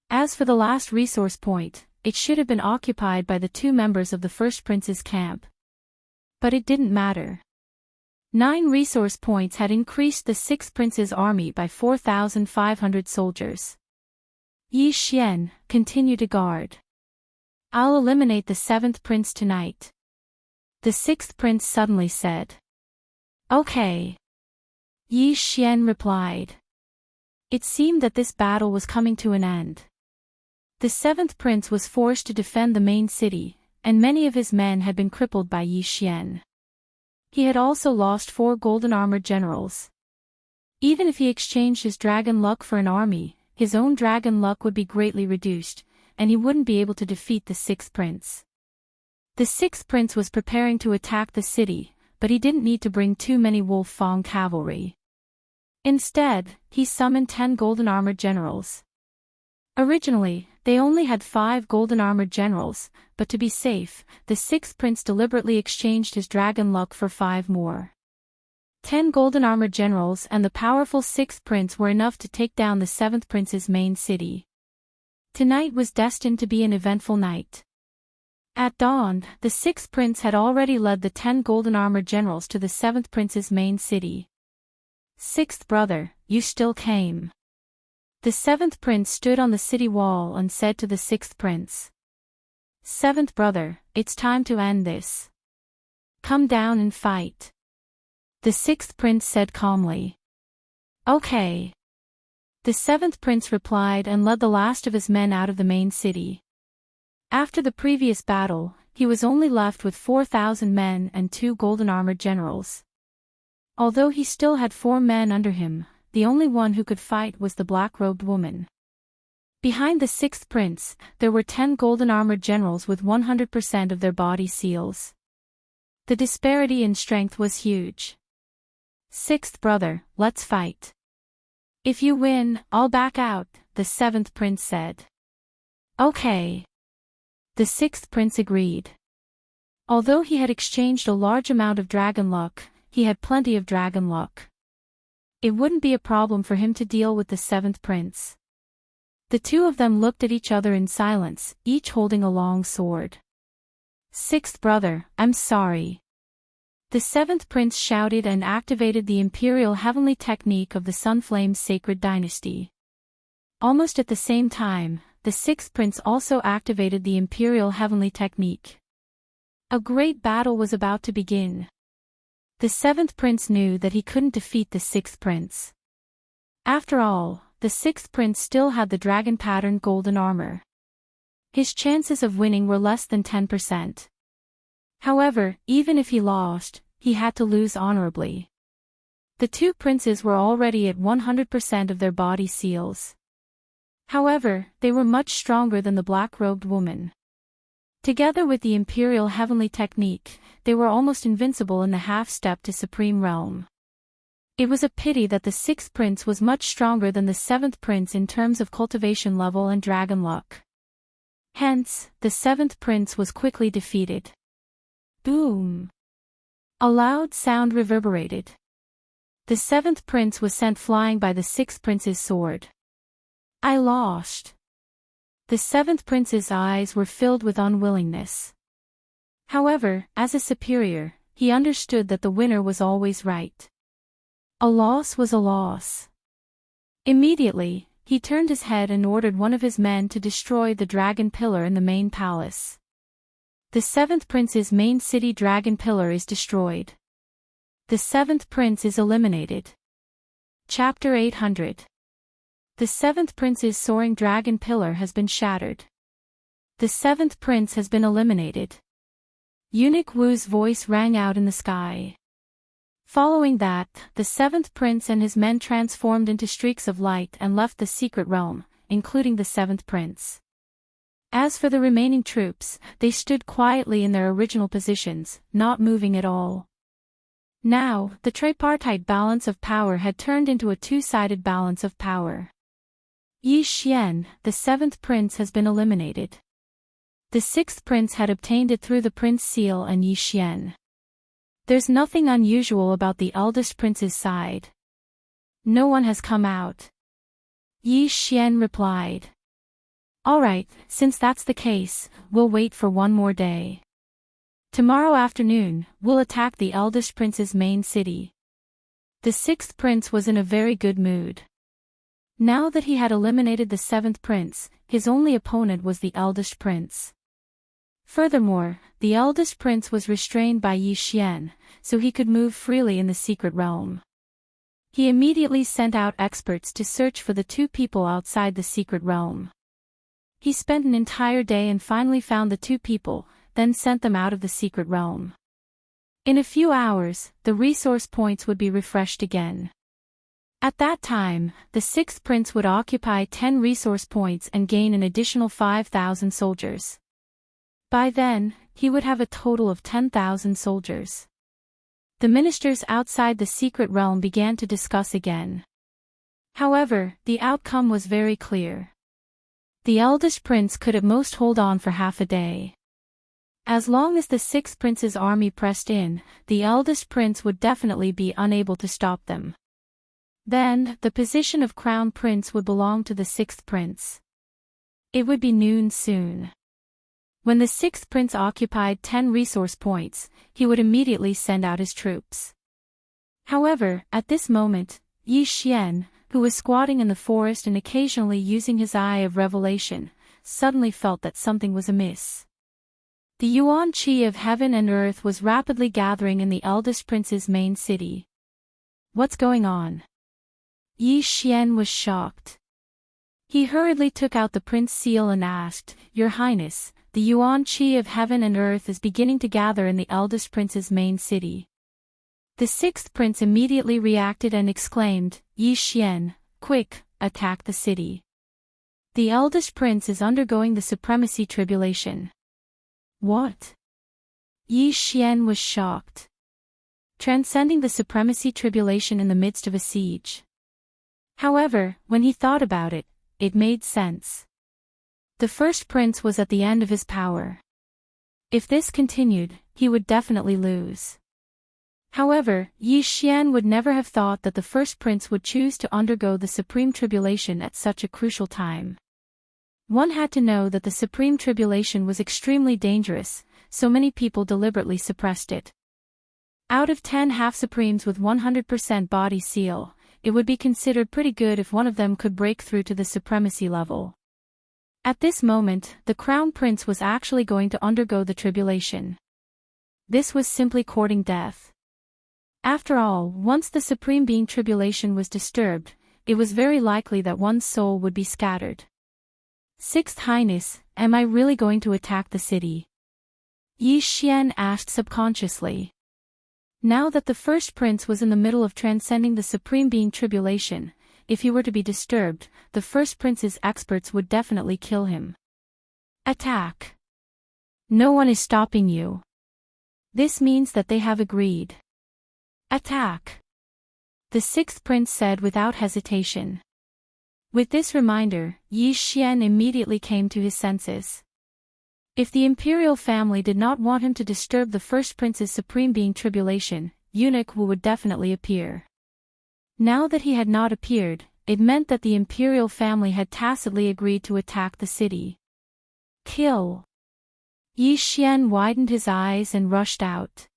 As for the last resource point, it should have been occupied by the 2 members of the first prince's camp. But it didn't matter. 9 resource points had increased the 6th prince's army by 4,500 soldiers. Yi Xian, continue to guard. I'll eliminate the 7th prince tonight. The 6th prince suddenly said. Okay. Yi Xian replied. It seemed that this battle was coming to an end. The 7th prince was forced to defend the main city, and many of his men had been crippled by Yi Xian. He had also lost 4 golden-armored generals. Even if he exchanged his dragon luck for an army, his own dragon luck would be greatly reduced, and he wouldn't be able to defeat the 6th prince. The 6th prince was preparing to attack the city, but he didn't need to bring too many Wolf Fang cavalry. Instead, he summoned 10 golden-armored generals. Originally, they only had 5 golden-armored generals, but to be safe, the 6th prince deliberately exchanged his dragon luck for 5 more. 10 golden-armored generals and the powerful 6th prince were enough to take down the 7th prince's main city. Tonight was destined to be an eventful night. At dawn, the 6th prince had already led the 10 golden-armored generals to the 7th prince's main city. 6th brother, you still came. The 7th prince stood on the city wall and said to the 6th prince. 7th brother, it's time to end this. Come down and fight. The sixth prince said calmly. Okay. The seventh prince replied and led the last of his men out of the main city. After the previous battle, he was only left with 4,000 men and 2 golden-armored generals. Although he still had 4 men under him, the only one who could fight was the black-robed woman. Behind the sixth prince, there were 10 golden-armored generals with 100% of their body seals. The disparity in strength was huge. Sixth brother, let's fight. If you win, I'll back out, the seventh prince said. Okay. The sixth prince agreed. Although he had exchanged a large amount of dragon luck, he had plenty of dragon luck. It wouldn't be a problem for him to deal with the seventh prince. The two of them looked at each other in silence, each holding a long sword. Sixth brother, I'm sorry. The seventh prince shouted and activated the imperial heavenly technique of the Sunflame's sacred dynasty. Almost at the same time, the sixth prince also activated the imperial heavenly technique. A great battle was about to begin. The seventh prince knew that he couldn't defeat the sixth prince. After all, the sixth prince still had the dragon-patterned golden armor. His chances of winning were less than 10%. However, even if he lost, he had to lose honorably. The two princes were already at 100% of their body seals. However, they were much stronger than the black-robed woman. Together with the imperial heavenly technique, they were almost invincible in the half-step to supreme realm. It was a pity that the sixth prince was much stronger than the seventh prince in terms of cultivation level and dragon luck. Hence, the seventh prince was quickly defeated. Boom! A loud sound reverberated. The seventh prince was sent flying by the sixth prince's sword. I lost. The seventh prince's eyes were filled with unwillingness. However, as a superior, he understood that the winner was always right. A loss was a loss. Immediately, he turned his head and ordered one of his men to destroy the dragon pillar in the main palace. The seventh prince's main city dragon pillar is destroyed. The seventh prince is eliminated. Chapter 800. The seventh prince's soaring dragon pillar has been shattered. The seventh prince has been eliminated. Eunuch Wu's voice rang out in the sky. Following that, the seventh prince and his men transformed into streaks of light and left the secret realm, including the seventh prince. As for the remaining troops, they stood quietly in their original positions, not moving at all. Now, the tripartite balance of power had turned into a two-sided balance of power. Yi Xian, the seventh prince, has been eliminated. The sixth prince had obtained it through the prince seal and Yi Xian. There's nothing unusual about the eldest prince's side. No one has come out. Yi Xian replied. Alright, since that's the case, we'll wait for one more day. Tomorrow afternoon, we'll attack the eldest prince's main city. The sixth prince was in a very good mood. Now that he had eliminated the seventh prince, his only opponent was the eldest prince. Furthermore, the eldest prince was restrained by Yi Xian, so he could move freely in the secret realm. He immediately sent out experts to search for the two people outside the secret realm. He spent an entire day and finally found the two people, then sent them out of the secret realm. In a few hours, the resource points would be refreshed again. At that time, the sixth prince would occupy 10 resource points and gain an additional 5,000 soldiers. By then, he would have a total of 10,000 soldiers. The ministers outside the secret realm began to discuss again. However, the outcome was very clear. The eldest prince could at most hold on for half a day. As long as the sixth prince's army pressed in, the eldest prince would definitely be unable to stop them. Then, the position of crown prince would belong to the sixth prince. It would be noon soon. When the sixth prince occupied 10 resource points, he would immediately send out his troops. However, at this moment, Yi Xian, who was squatting in the forest and occasionally using his eye of revelation, suddenly felt that something was amiss. The yuan qi of heaven and earth was rapidly gathering in the eldest prince's main city. What's going on? Yi Xian was shocked. He hurriedly took out the prince seal and asked, Your Highness, the yuan qi of heaven and earth is beginning to gather in the eldest prince's main city. The sixth prince immediately reacted and exclaimed, Yi Xian, quick, attack the city. The eldest prince is undergoing the supremacy tribulation. What? Yi Xian was shocked. Transcending the supremacy tribulation in the midst of a siege. However, when he thought about it, it made sense. The first prince was at the end of his power. If this continued, he would definitely lose. However, Yi Xian would never have thought that the first prince would choose to undergo the supreme tribulation at such a crucial time. One had to know that the supreme tribulation was extremely dangerous, so many people deliberately suppressed it. Out of 10 half-supremes with 100% body seal, it would be considered pretty good if one of them could break through to the supremacy level. At this moment, the crown prince was actually going to undergo the tribulation. This was simply courting death. After all, once the supreme being tribulation was disturbed, it was very likely that one's soul would be scattered. Sixth Highness, am I really going to attack the city? Yi Xian asked subconsciously. Now that the first prince was in the middle of transcending the supreme being tribulation, if he were to be disturbed, the first prince's experts would definitely kill him. Attack. No one is stopping you. This means that they have agreed. Attack. The sixth prince said without hesitation. With this reminder, Yi Xian immediately came to his senses. If the imperial family did not want him to disturb the first prince's supreme being tribulation, Eunuch Wu would definitely appear. Now that he had not appeared, it meant that the imperial family had tacitly agreed to attack the city. Kill. Yi Xian widened his eyes and rushed out.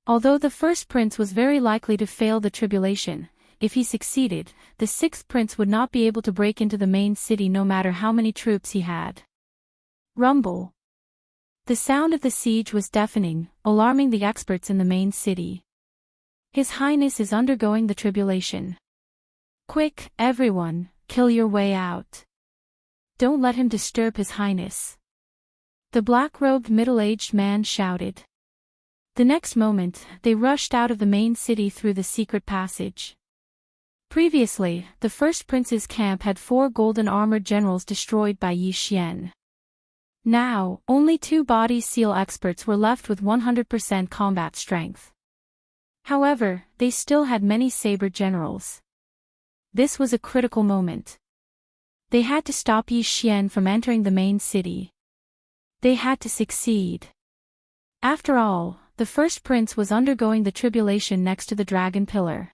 Although the first prince was very likely to fail the tribulation, if he succeeded, the sixth prince would not be able to break into the main city no matter how many troops he had. Rumble. The sound of the siege was deafening, alarming the experts in the main city. His Highness is undergoing the tribulation. Quick, everyone, kill your way out. Don't let him disturb His Highness. The black-robed middle-aged man shouted. The next moment, they rushed out of the main city through the secret passage. Previously, the first prince's camp had 4 golden-armored generals destroyed by Yi Xian. Now, only 2 body seal experts were left with 100% combat strength. However, they still had many saber generals. This was a critical moment. They had to stop Yi Xian from entering the main city. They had to succeed. After all, the first prince was undergoing the tribulation next to the dragon pillar.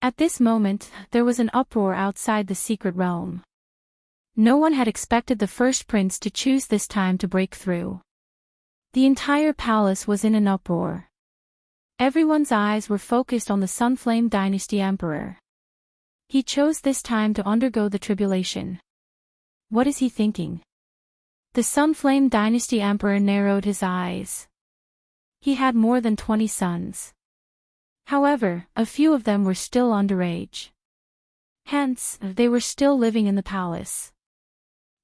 At this moment, there was an uproar outside the secret realm. No one had expected the first prince to choose this time to break through. The entire palace was in an uproar. Everyone's eyes were focused on the Sunflame Dynasty Emperor. He chose this time to undergo the tribulation. What is he thinking? The Sunflame Dynasty Emperor narrowed his eyes. He had more than 20 sons. However, a few of them were still underage. Hence, they were still living in the palace.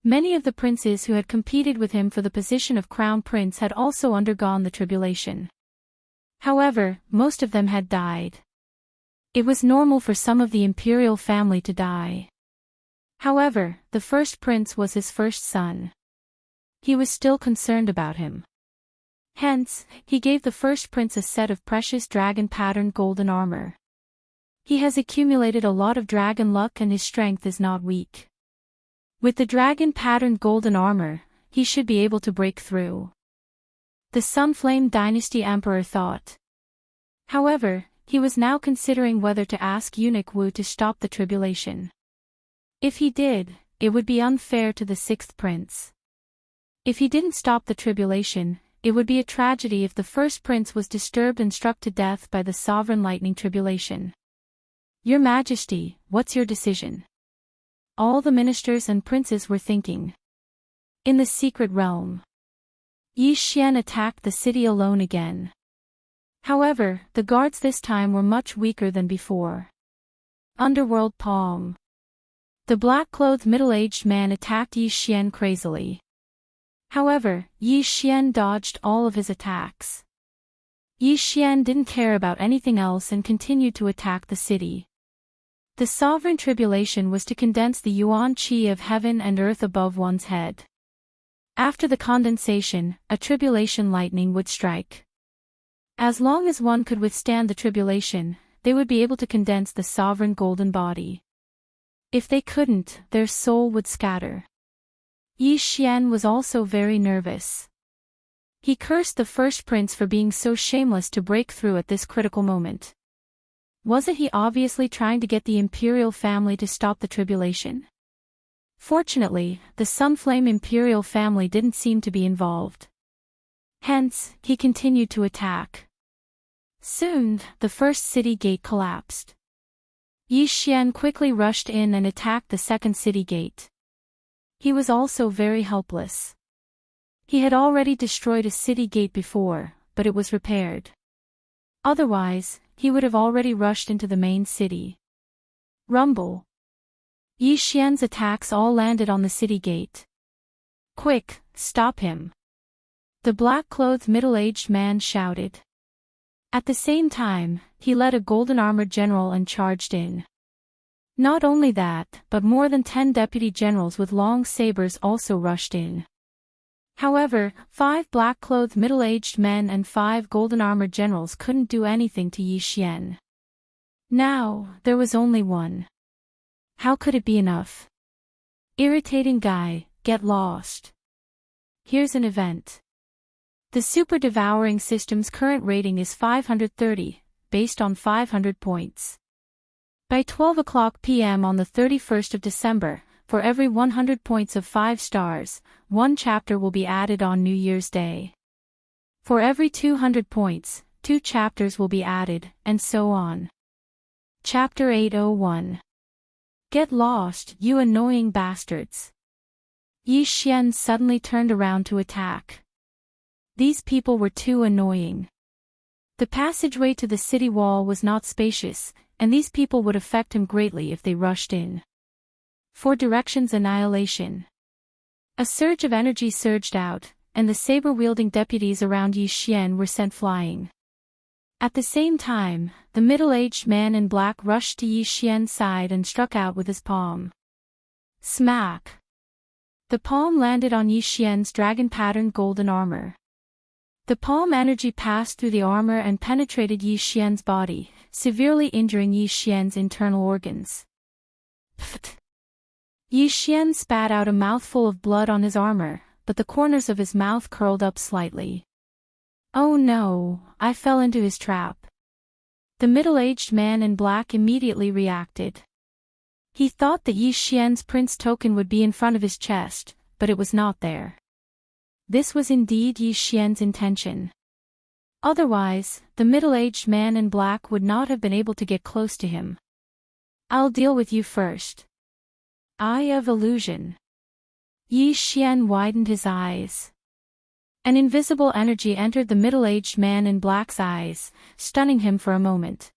Many of the princes who had competed with him for the position of crown prince had also undergone the tribulation. However, most of them had died. It was normal for some of the imperial family to die. However, the first prince was his first son. He was still concerned about him. Hence, he gave the first prince a set of precious dragon-patterned golden armor. He has accumulated a lot of dragon luck and his strength is not weak. With the dragon-patterned golden armor, he should be able to break through. The Sunflame Dynasty Emperor thought. However, he was now considering whether to ask Eunuch Wu to stop the tribulation. If he did, it would be unfair to the sixth prince. If he didn't stop the tribulation, it would be a tragedy if the first prince was disturbed and struck to death by the sovereign lightning tribulation. Your Majesty, what's your decision? All the ministers and princes were thinking. In the secret realm. Yi Xian attacked the city alone again. However, the guards this time were much weaker than before. Underworld Palm. The black-clothed middle-aged man attacked Yi Xian crazily. However, Yi Xian dodged all of his attacks. Yi Xian didn't care about anything else and continued to attack the city. The sovereign tribulation was to condense the yuan qi of heaven and earth above one's head. After the condensation, a tribulation lightning would strike. As long as one could withstand the tribulation, they would be able to condense the sovereign golden body. If they couldn't, their soul would scatter. Yi Xian was also very nervous. He cursed the first prince for being so shameless to break through at this critical moment. Wasn't he obviously trying to get the imperial family to stop the tribulation? Fortunately, the Sunflame imperial family didn't seem to be involved. Hence, he continued to attack. Soon, the first city gate collapsed. Yi Xian quickly rushed in and attacked the second city gate. He was also very helpless. He had already destroyed a city gate before, but it was repaired. Otherwise, he would have already rushed into the main city. Rumble. Yi Xian's attacks all landed on the city gate. Quick, stop him! The black-clothed middle-aged man shouted. At the same time, he led a golden-armored general and charged in. Not only that, but more than 10 deputy generals with long sabers also rushed in. However, 5 black-clothed middle-aged men and 5 golden-armored generals couldn't do anything to Yi Xian. Now, there was only one. How could it be enough? Irritating guy, get lost. Here's an event. The Super Devouring system's current rating is 530, based on 500 points. By 12 p.m. on the 31st of December, for every 100 points of 5 stars, one chapter will be added on New Year's Day. For every 200 points, 2 chapters will be added, and so on. Chapter 801. Get lost, you annoying bastards. Yi Xian suddenly turned around to attack. These people were too annoying. The passageway to the city wall was not spacious, and these people would affect him greatly if they rushed in. 4 directions annihilation. A surge of energy surged out, and the saber-wielding deputies around Yi Xian were sent flying. At the same time, the middle-aged man in black rushed to Yi Xian's side and struck out with his palm. Smack! The palm landed on Yi Xian's dragon-patterned golden armor. The palm energy passed through the armor and penetrated Yi Xian's body, severely injuring Yi Xian's internal organs. Pfft! Yi Xian spat out a mouthful of blood on his armor, but the corners of his mouth curled up slightly. Oh no, I fell into his trap. The middle-aged man in black immediately reacted. He thought that Yi Xian's prince token would be in front of his chest, but it was not there. This was indeed Yi Xian's intention. Otherwise, the middle-aged man in black would not have been able to get close to him. I'll deal with you first. Eye of Illusion. Yi Xian widened his eyes. An invisible energy entered the middle-aged man in black's eyes, stunning him for a moment.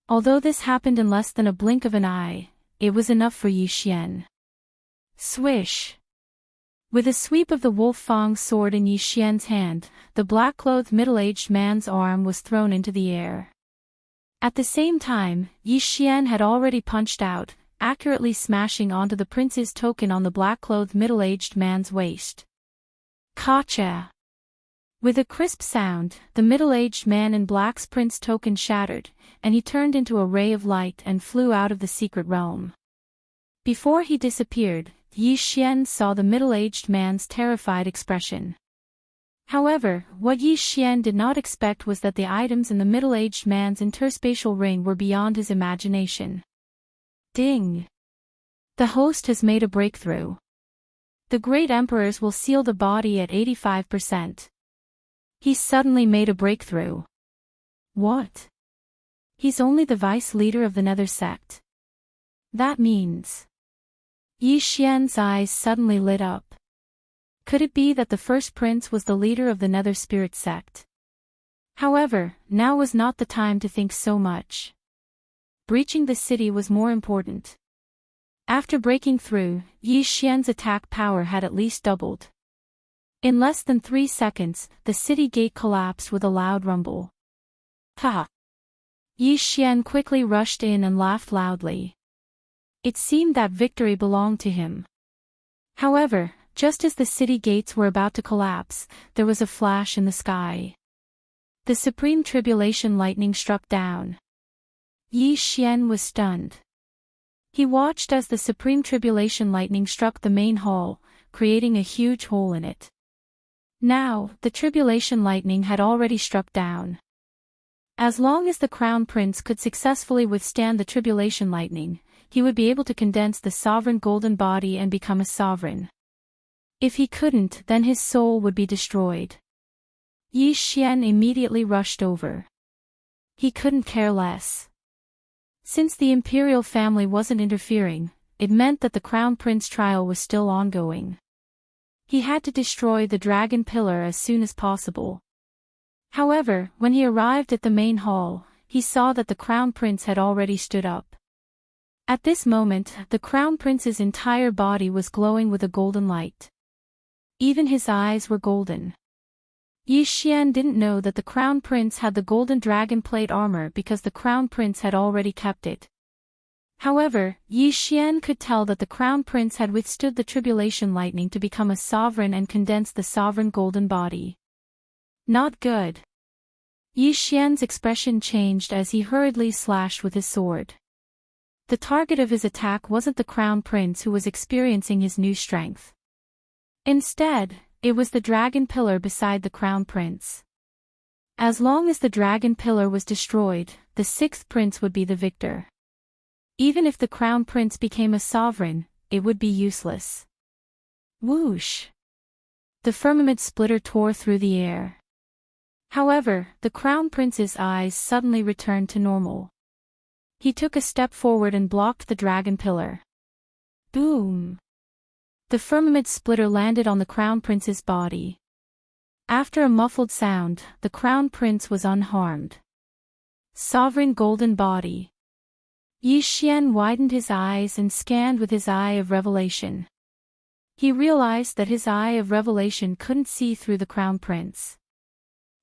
Although this happened in less than a blink of an eye, it was enough for Yi Xian. Swish! With a sweep of the Wolf Fang sword in Yi Xian's hand, the black-clothed middle-aged man's arm was thrown into the air. At the same time, Yi Xian had already punched out, accurately smashing onto the prince's token on the black-clothed middle-aged man's waist. Gotcha! With a crisp sound, the middle-aged man in black's prince token shattered, and he turned into a ray of light and flew out of the secret realm. Before he disappeared, Yi Xian saw the middle-aged man's terrified expression. However, what Yi Xian did not expect was that the items in the middle-aged man's interspatial ring were beyond his imagination. Ding! The host has made a breakthrough. The great emperors will seal the body at 85%. He suddenly made a breakthrough. What? He's only the vice leader of the Nether sect. That means... Yi Xian's eyes suddenly lit up. Could it be that the first prince was the leader of the Nether Spirit sect? However, now was not the time to think so much. Breaching the city was more important. After breaking through, Yi Xian's attack power had at least doubled. In less than 3 seconds, the city gate collapsed with a loud rumble. Ha! Yi Xian quickly rushed in and laughed loudly. It seemed that victory belonged to him. However, just as the city gates were about to collapse, there was a flash in the sky. The supreme tribulation lightning struck down. Yi Xian was stunned. He watched as the supreme tribulation lightning struck the main hall, creating a huge hole in it. Now, the tribulation lightning had already struck down. As long as the crown prince could successfully withstand the tribulation lightning, he would be able to condense the sovereign golden body and become a sovereign. If he couldn't, then his soul would be destroyed. Yi Xian immediately rushed over. He couldn't care less. Since the imperial family wasn't interfering, it meant that the crown prince trial was still ongoing. He had to destroy the dragon pillar as soon as possible. However, when he arrived at the main hall, he saw that the crown prince had already stood up. At this moment, the crown prince's entire body was glowing with a golden light. Even his eyes were golden. Yi Xian didn't know that the crown prince had the golden dragon plate armor because the crown prince had already kept it. However, Yi Xian could tell that the crown prince had withstood the tribulation lightning to become a sovereign and condense the sovereign golden body. Not good. Yi Xian's expression changed as he hurriedly slashed with his sword. The target of his attack wasn't the crown prince who was experiencing his new strength. Instead, it was the dragon pillar beside the crown prince. As long as the dragon pillar was destroyed, the 6th prince would be the victor. Even if the crown prince became a sovereign, it would be useless. Whoosh! The firmament splitter tore through the air. However, the crown prince's eyes suddenly returned to normal. He took a step forward and blocked the dragon pillar. Boom! The firmament splitter landed on the crown prince's body. After a muffled sound, the crown prince was unharmed. Sovereign golden body. Yi Xian widened his eyes and scanned with his eye of revelation. He realized that his eye of revelation couldn't see through the crown prince.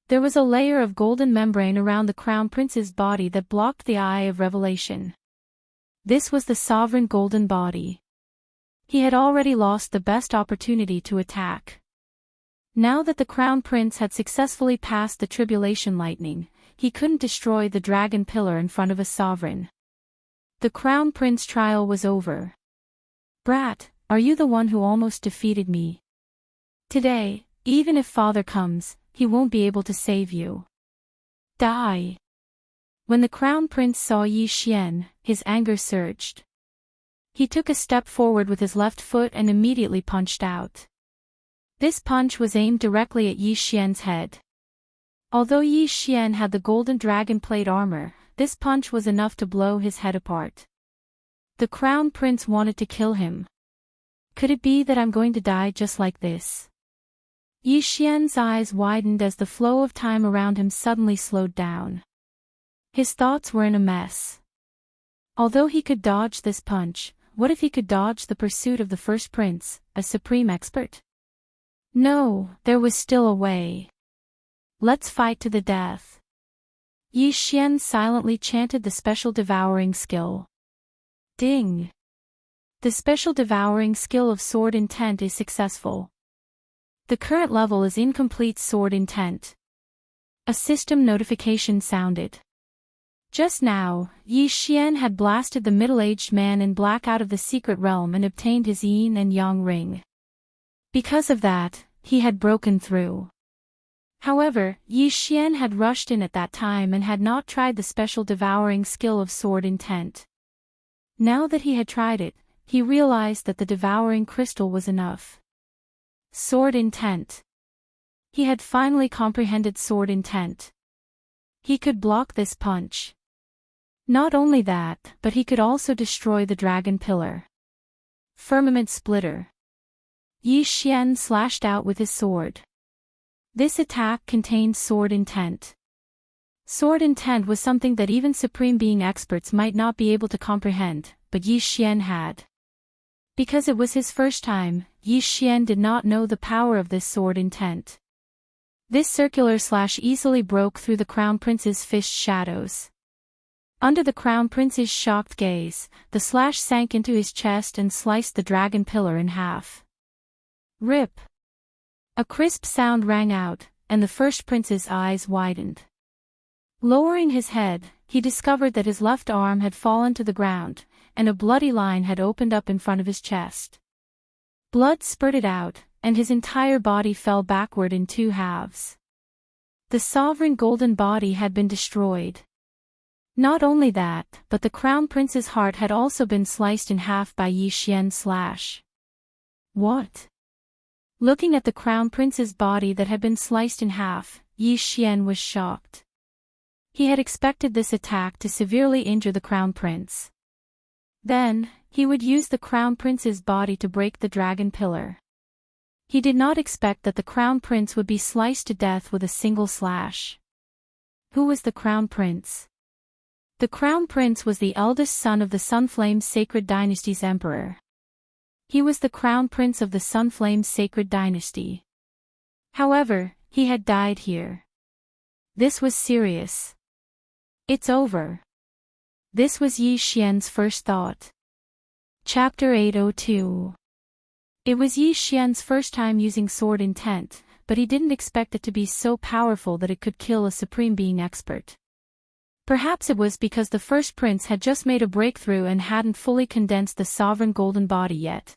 There was a layer of golden membrane around the crown prince's body that blocked the eye of revelation. This was the sovereign golden body. He had already lost the best opportunity to attack. Now that the crown prince had successfully passed the tribulation lightning, he couldn't destroy the dragon pillar in front of a sovereign. The crown prince trial was over. Brat, are you the one who almost defeated me? Today, even if father comes, he won't be able to save you. Die! When the crown prince saw Yi Xian, his anger surged. He took a step forward with his left foot and immediately punched out. This punch was aimed directly at Yi Xian's head. Although Yi Xian had the golden dragon plate armor, this punch was enough to blow his head apart. The crown prince wanted to kill him. Could it be that I'm going to die just like this? Yi Xian's eyes widened as the flow of time around him suddenly slowed down. His thoughts were in a mess. Although he could dodge this punch, what if he could dodge the pursuit of the first prince, a supreme expert? No, there was still a way. Let's fight to the death. Yi Xian silently chanted the special devouring skill. Ding! The special devouring skill of sword intent is successful. The current level is incomplete sword intent. A system notification sounded. Just now, Yi Xian had blasted the middle-aged man in black out of the secret realm and obtained his yin and yang ring. Because of that, he had broken through. However, Yi Xian had rushed in at that time and had not tried the special devouring skill of sword intent. Now that he had tried it, he realized that the devouring crystal was enough. Sword intent. He had finally comprehended sword intent. He could block this punch. Not only that, but he could also destroy the dragon pillar. Firmament splitter. Yi Xian slashed out with his sword. This attack contained sword intent. Sword intent was something that even Supreme Being experts might not be able to comprehend, but Yi Xian had. Because it was his first time, Yi Xian did not know the power of this sword intent. This circular slash easily broke through the Crown Prince's fished shadows. Under the Crown Prince's shocked gaze, the slash sank into his chest and sliced the dragon pillar in half. Rip! A crisp sound rang out, and the first prince's eyes widened. Lowering his head, he discovered that his left arm had fallen to the ground, and a bloody line had opened up in front of his chest. Blood spurted out, and his entire body fell backward in two halves. The sovereign golden body had been destroyed. Not only that, but the Crown Prince's heart had also been sliced in half by Yi Xian's slash. What? Looking at the Crown Prince's body that had been sliced in half, Yi Xian was shocked. He had expected this attack to severely injure the Crown Prince. Then, he would use the Crown Prince's body to break the dragon pillar. He did not expect that the Crown Prince would be sliced to death with a single slash. Who was the Crown Prince? The Crown Prince was the eldest son of the Sunflame Sacred Dynasty's emperor. He was the Crown Prince of the Sunflame Sacred Dynasty. However, he had died here. This was serious. It's over. This was Yi Xian's first thought. Chapter 802. It was Yi Xian's first time using sword intent, but he didn't expect it to be so powerful that it could kill a Supreme Being expert. Perhaps it was because the first prince had just made a breakthrough and hadn't fully condensed the sovereign golden body yet.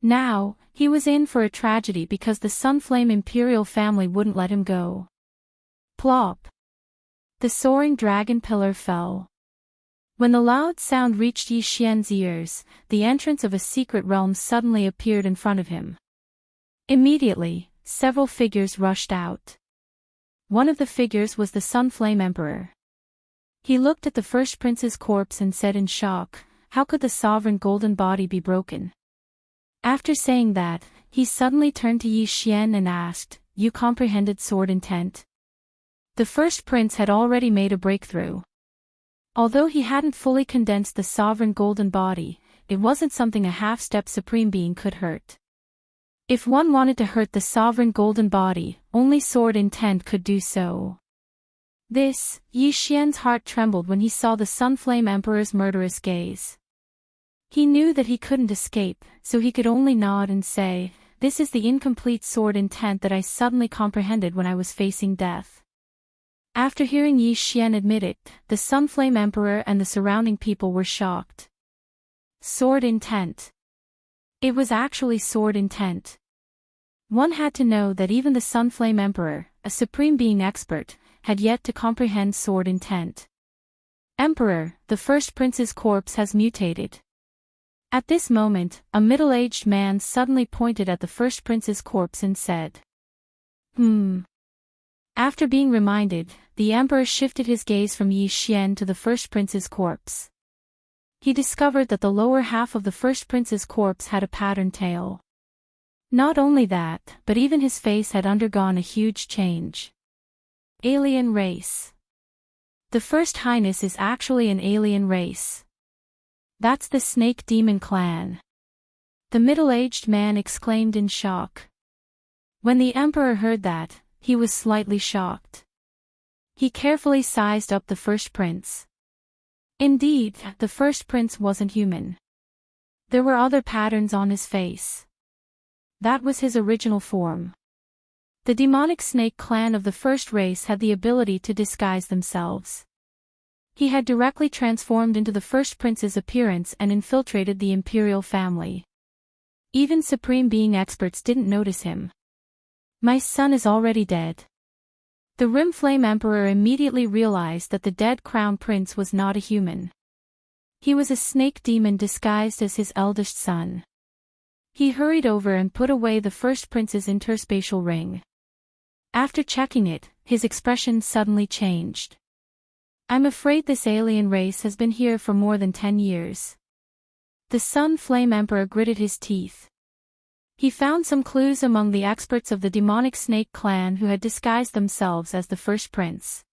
Now, he was in for a tragedy because the Sunflame Imperial family wouldn't let him go. Plop! The soaring dragon pillar fell. When the loud sound reached Yi Xian's ears, the entrance of a secret realm suddenly appeared in front of him. Immediately, several figures rushed out. One of the figures was the Sunflame Emperor. He looked at the first prince's corpse and said in shock, "How could the sovereign golden body be broken?" After saying that, he suddenly turned to Yi Xian and asked, "You comprehended sword intent?" The first prince had already made a breakthrough. Although he hadn't fully condensed the sovereign golden body, it wasn't something a half-step Supreme Being could hurt. If one wanted to hurt the sovereign golden body, only sword intent could do so. Yi Xian's heart trembled when he saw the Sunflame Emperor's murderous gaze. He knew that he couldn't escape, so he could only nod and say, "This is the incomplete sword intent that I suddenly comprehended when I was facing death." After hearing Yi Xian admit it, the Sunflame Emperor and the surrounding people were shocked. Sword intent. It was actually sword intent. One had to know that even the Sunflame Emperor, a Supreme Being expert, had yet to comprehend sword intent. "Emperor, the first prince's corpse has mutated." At this moment, a middle-aged man suddenly pointed at the first prince's corpse and said, After being reminded, the emperor shifted his gaze from Yi Xian to the first prince's corpse. He discovered that the lower half of the first prince's corpse had a patterned tail. Not only that, but even his face had undergone a huge change. Alien race. The First Highness is actually an alien race. That's the Snake Demon clan. The middle-aged man exclaimed in shock. When the emperor heard that, he was slightly shocked. He carefully sized up the first prince. Indeed, the first prince wasn't human. There were other patterns on his face. That was his original form. The demonic snake clan of the first race had the ability to disguise themselves. He had directly transformed into the first prince's appearance and infiltrated the imperial family. Even Supreme Being experts didn't notice him. "My son is already dead." The Rimflame Emperor immediately realized that the dead Crown Prince was not a human. He was a snake demon disguised as his eldest son. He hurried over and put away the first prince's interspatial ring. After checking it, his expression suddenly changed. "I'm afraid this alien race has been here for more than 10 years. The Sun Flame Emperor gritted his teeth. He found some clues among the experts of the demonic snake clan who had disguised themselves as the first prince.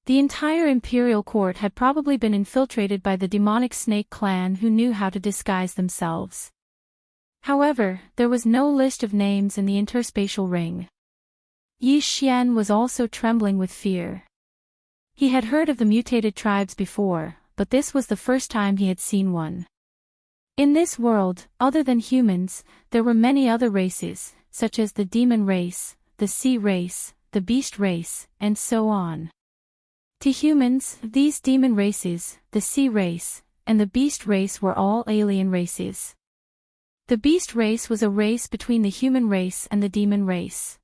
The entire imperial court had probably been infiltrated by the demonic snake clan who knew how to disguise themselves. However, there was no list of names in the interspatial ring. Yi Xian was also trembling with fear. He had heard of the mutated tribes before, but this was the first time he had seen one. In this world, other than humans, there were many other races, such as the demon race, the sea race, the beast race, and so on. To humans, these demon races, the sea race, and the beast race were all alien races. The beast race was a race between the human race and the demon race.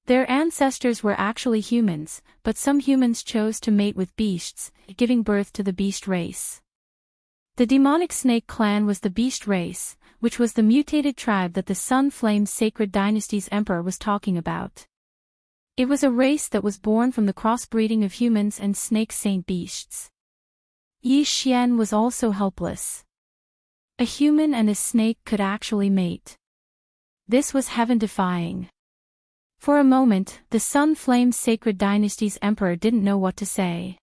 Their ancestors were actually humans, but some humans chose to mate with beasts, giving birth to the beast race. The demonic snake clan was the beast race, which was the mutated tribe that the Sun Flame Sacred Dynasty's emperor was talking about. It was a race that was born from the crossbreeding of humans and snake saint beasts. Yi Xian was also helpless. A human and a snake could actually mate. This was heaven-defying. For a moment, the Sun Flame Sacred Dynasty's emperor didn't know what to say.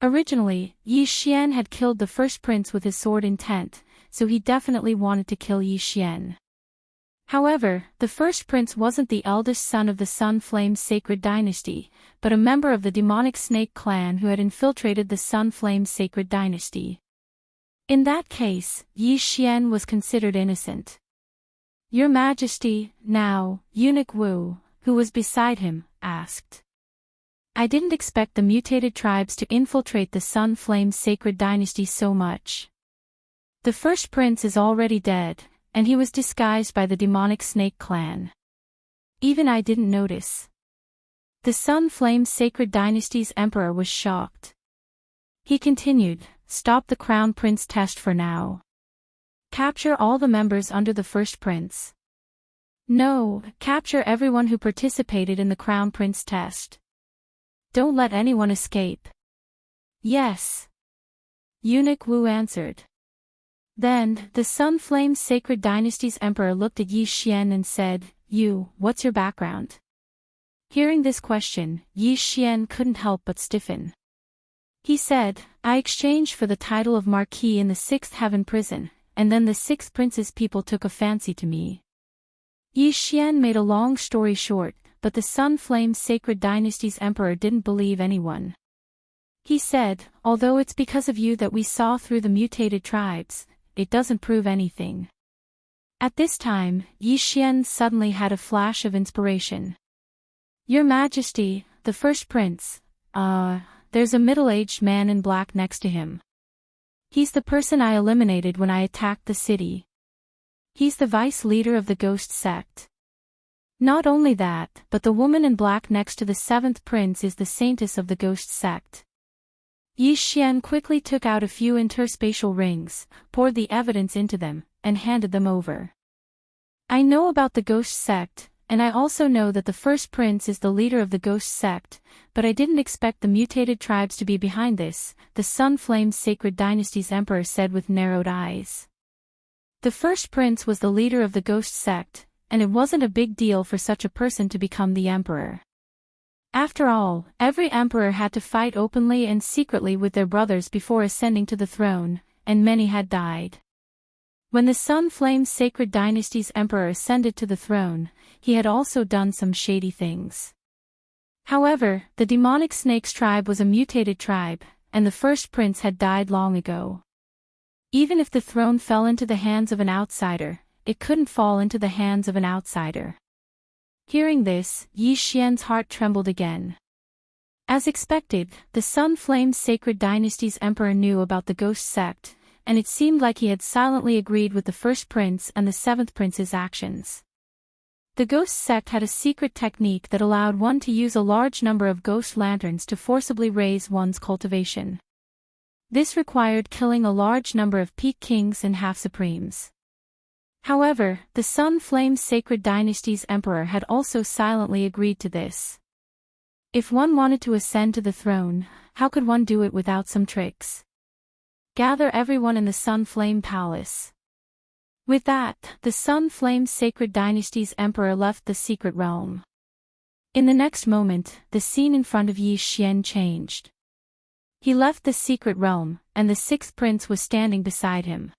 Originally, Yi Xian had killed the first prince with his sword intent, so he definitely wanted to kill Yi Xian. However, the first prince wasn't the eldest son of the Sun Flame Sacred Dynasty, but a member of the demonic snake clan who had infiltrated the Sun Flame Sacred Dynasty. In that case, Yi Xian was considered innocent. Your Majesty, now, Eunuch Wu, who was beside him, asked. I didn't expect the mutated tribes to infiltrate the Sun Flame Sacred Dynasty so much. The first prince is already dead, and he was disguised by the demonic snake clan. Even I didn't notice. The Sun Flame Sacred Dynasty's emperor was shocked. He continued, stop the crown prince test for now. Capture all the members under the first prince. No, capture everyone who participated in the crown prince test. Don't let anyone escape. Yes. Eunuch Wu answered. Then, the Sun Flame Sacred Dynasty's emperor looked at Yi Xian and said, what's your background? Hearing this question, Yi Xian couldn't help but stiffen. He said, I exchanged for the title of Marquis in the 6th Heaven prison, and then the 6th Prince's people took a fancy to me. Yi Xian made a long story short, but the Sun Flame Sacred Dynasty's emperor didn't believe anyone. He said, although it's because of you that we saw through the mutated tribes, it doesn't prove anything. At this time, Yi Xian suddenly had a flash of inspiration. Your Majesty, the first prince, there's a middle-aged man in black next to him. He's the person I eliminated when I attacked the city. He's the vice leader of the ghost sect. Not only that, but the woman in black next to the 7th prince is the saintess of the ghost sect. Yi Xian quickly took out a few interspatial rings, poured the evidence into them, and handed them over. I know about the ghost sect, and I also know that the first prince is the leader of the ghost sect, but I didn't expect the mutated tribes to be behind this, the Sun Flame Sacred Dynasty's emperor said with narrowed eyes. The first prince was the leader of the ghost sect, and it wasn't a big deal for such a person to become the emperor. After all, every emperor had to fight openly and secretly with their brothers before ascending to the throne, and many had died. When the Sun Flame Sacred Dynasty's emperor ascended to the throne, he had also done some shady things. However, the demonic snake's tribe was a mutated tribe, and the first prince had died long ago. Even if the throne fell into the hands of an outsider, it couldn't fall into the hands of an outsider. Hearing this, Yi Xian's heart trembled again. As expected, the Sun Flame Sacred Dynasty's emperor knew about the ghost sect, and it seemed like he had silently agreed with the first prince and the 7th prince's actions. The ghost sect had a secret technique that allowed one to use a large number of ghost lanterns to forcibly raise one's cultivation. This required killing a large number of peak kings and half-supremes. However, the Sun Flame Sacred Dynasty's emperor had also silently agreed to this. If one wanted to ascend to the throne, how could one do it without some tricks? Gather everyone in the Sun Flame Palace. With that, the Sun Flame Sacred Dynasty's emperor left the secret realm. In the next moment, the scene in front of Yi Xian changed. He left the secret realm, and the sixth prince was standing beside him.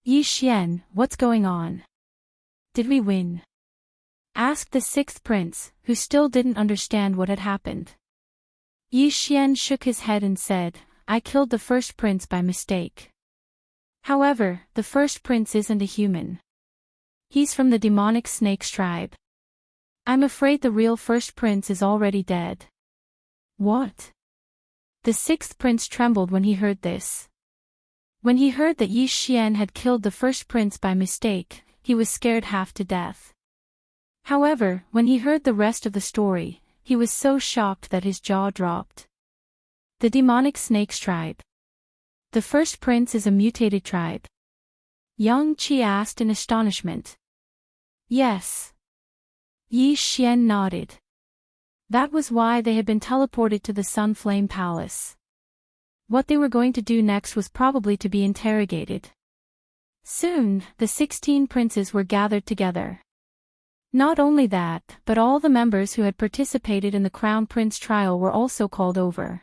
Yi Xian, what's going on? Did we win? Asked the sixth prince, who still didn't understand what had happened. Yi Xian shook his head and said, I killed the first prince by mistake. However, the first prince isn't a human. He's from the demonic snakes tribe. I'm afraid the real first prince is already dead. What? The sixth prince trembled when he heard this. When he heard that Yi Xian had killed the first prince by mistake, he was scared half to death. However, when he heard the rest of the story, he was so shocked that his jaw dropped. The demonic snakes tribe. The first prince is a mutated tribe? Yang Qi asked in astonishment. Yes. Yi Xian nodded. That was why they had been teleported to the Sun Flame Palace. What they were going to do next was probably to be interrogated. Soon, the 16 princes were gathered together. Not only that, but all the members who had participated in the Crown Prince trial were also called over.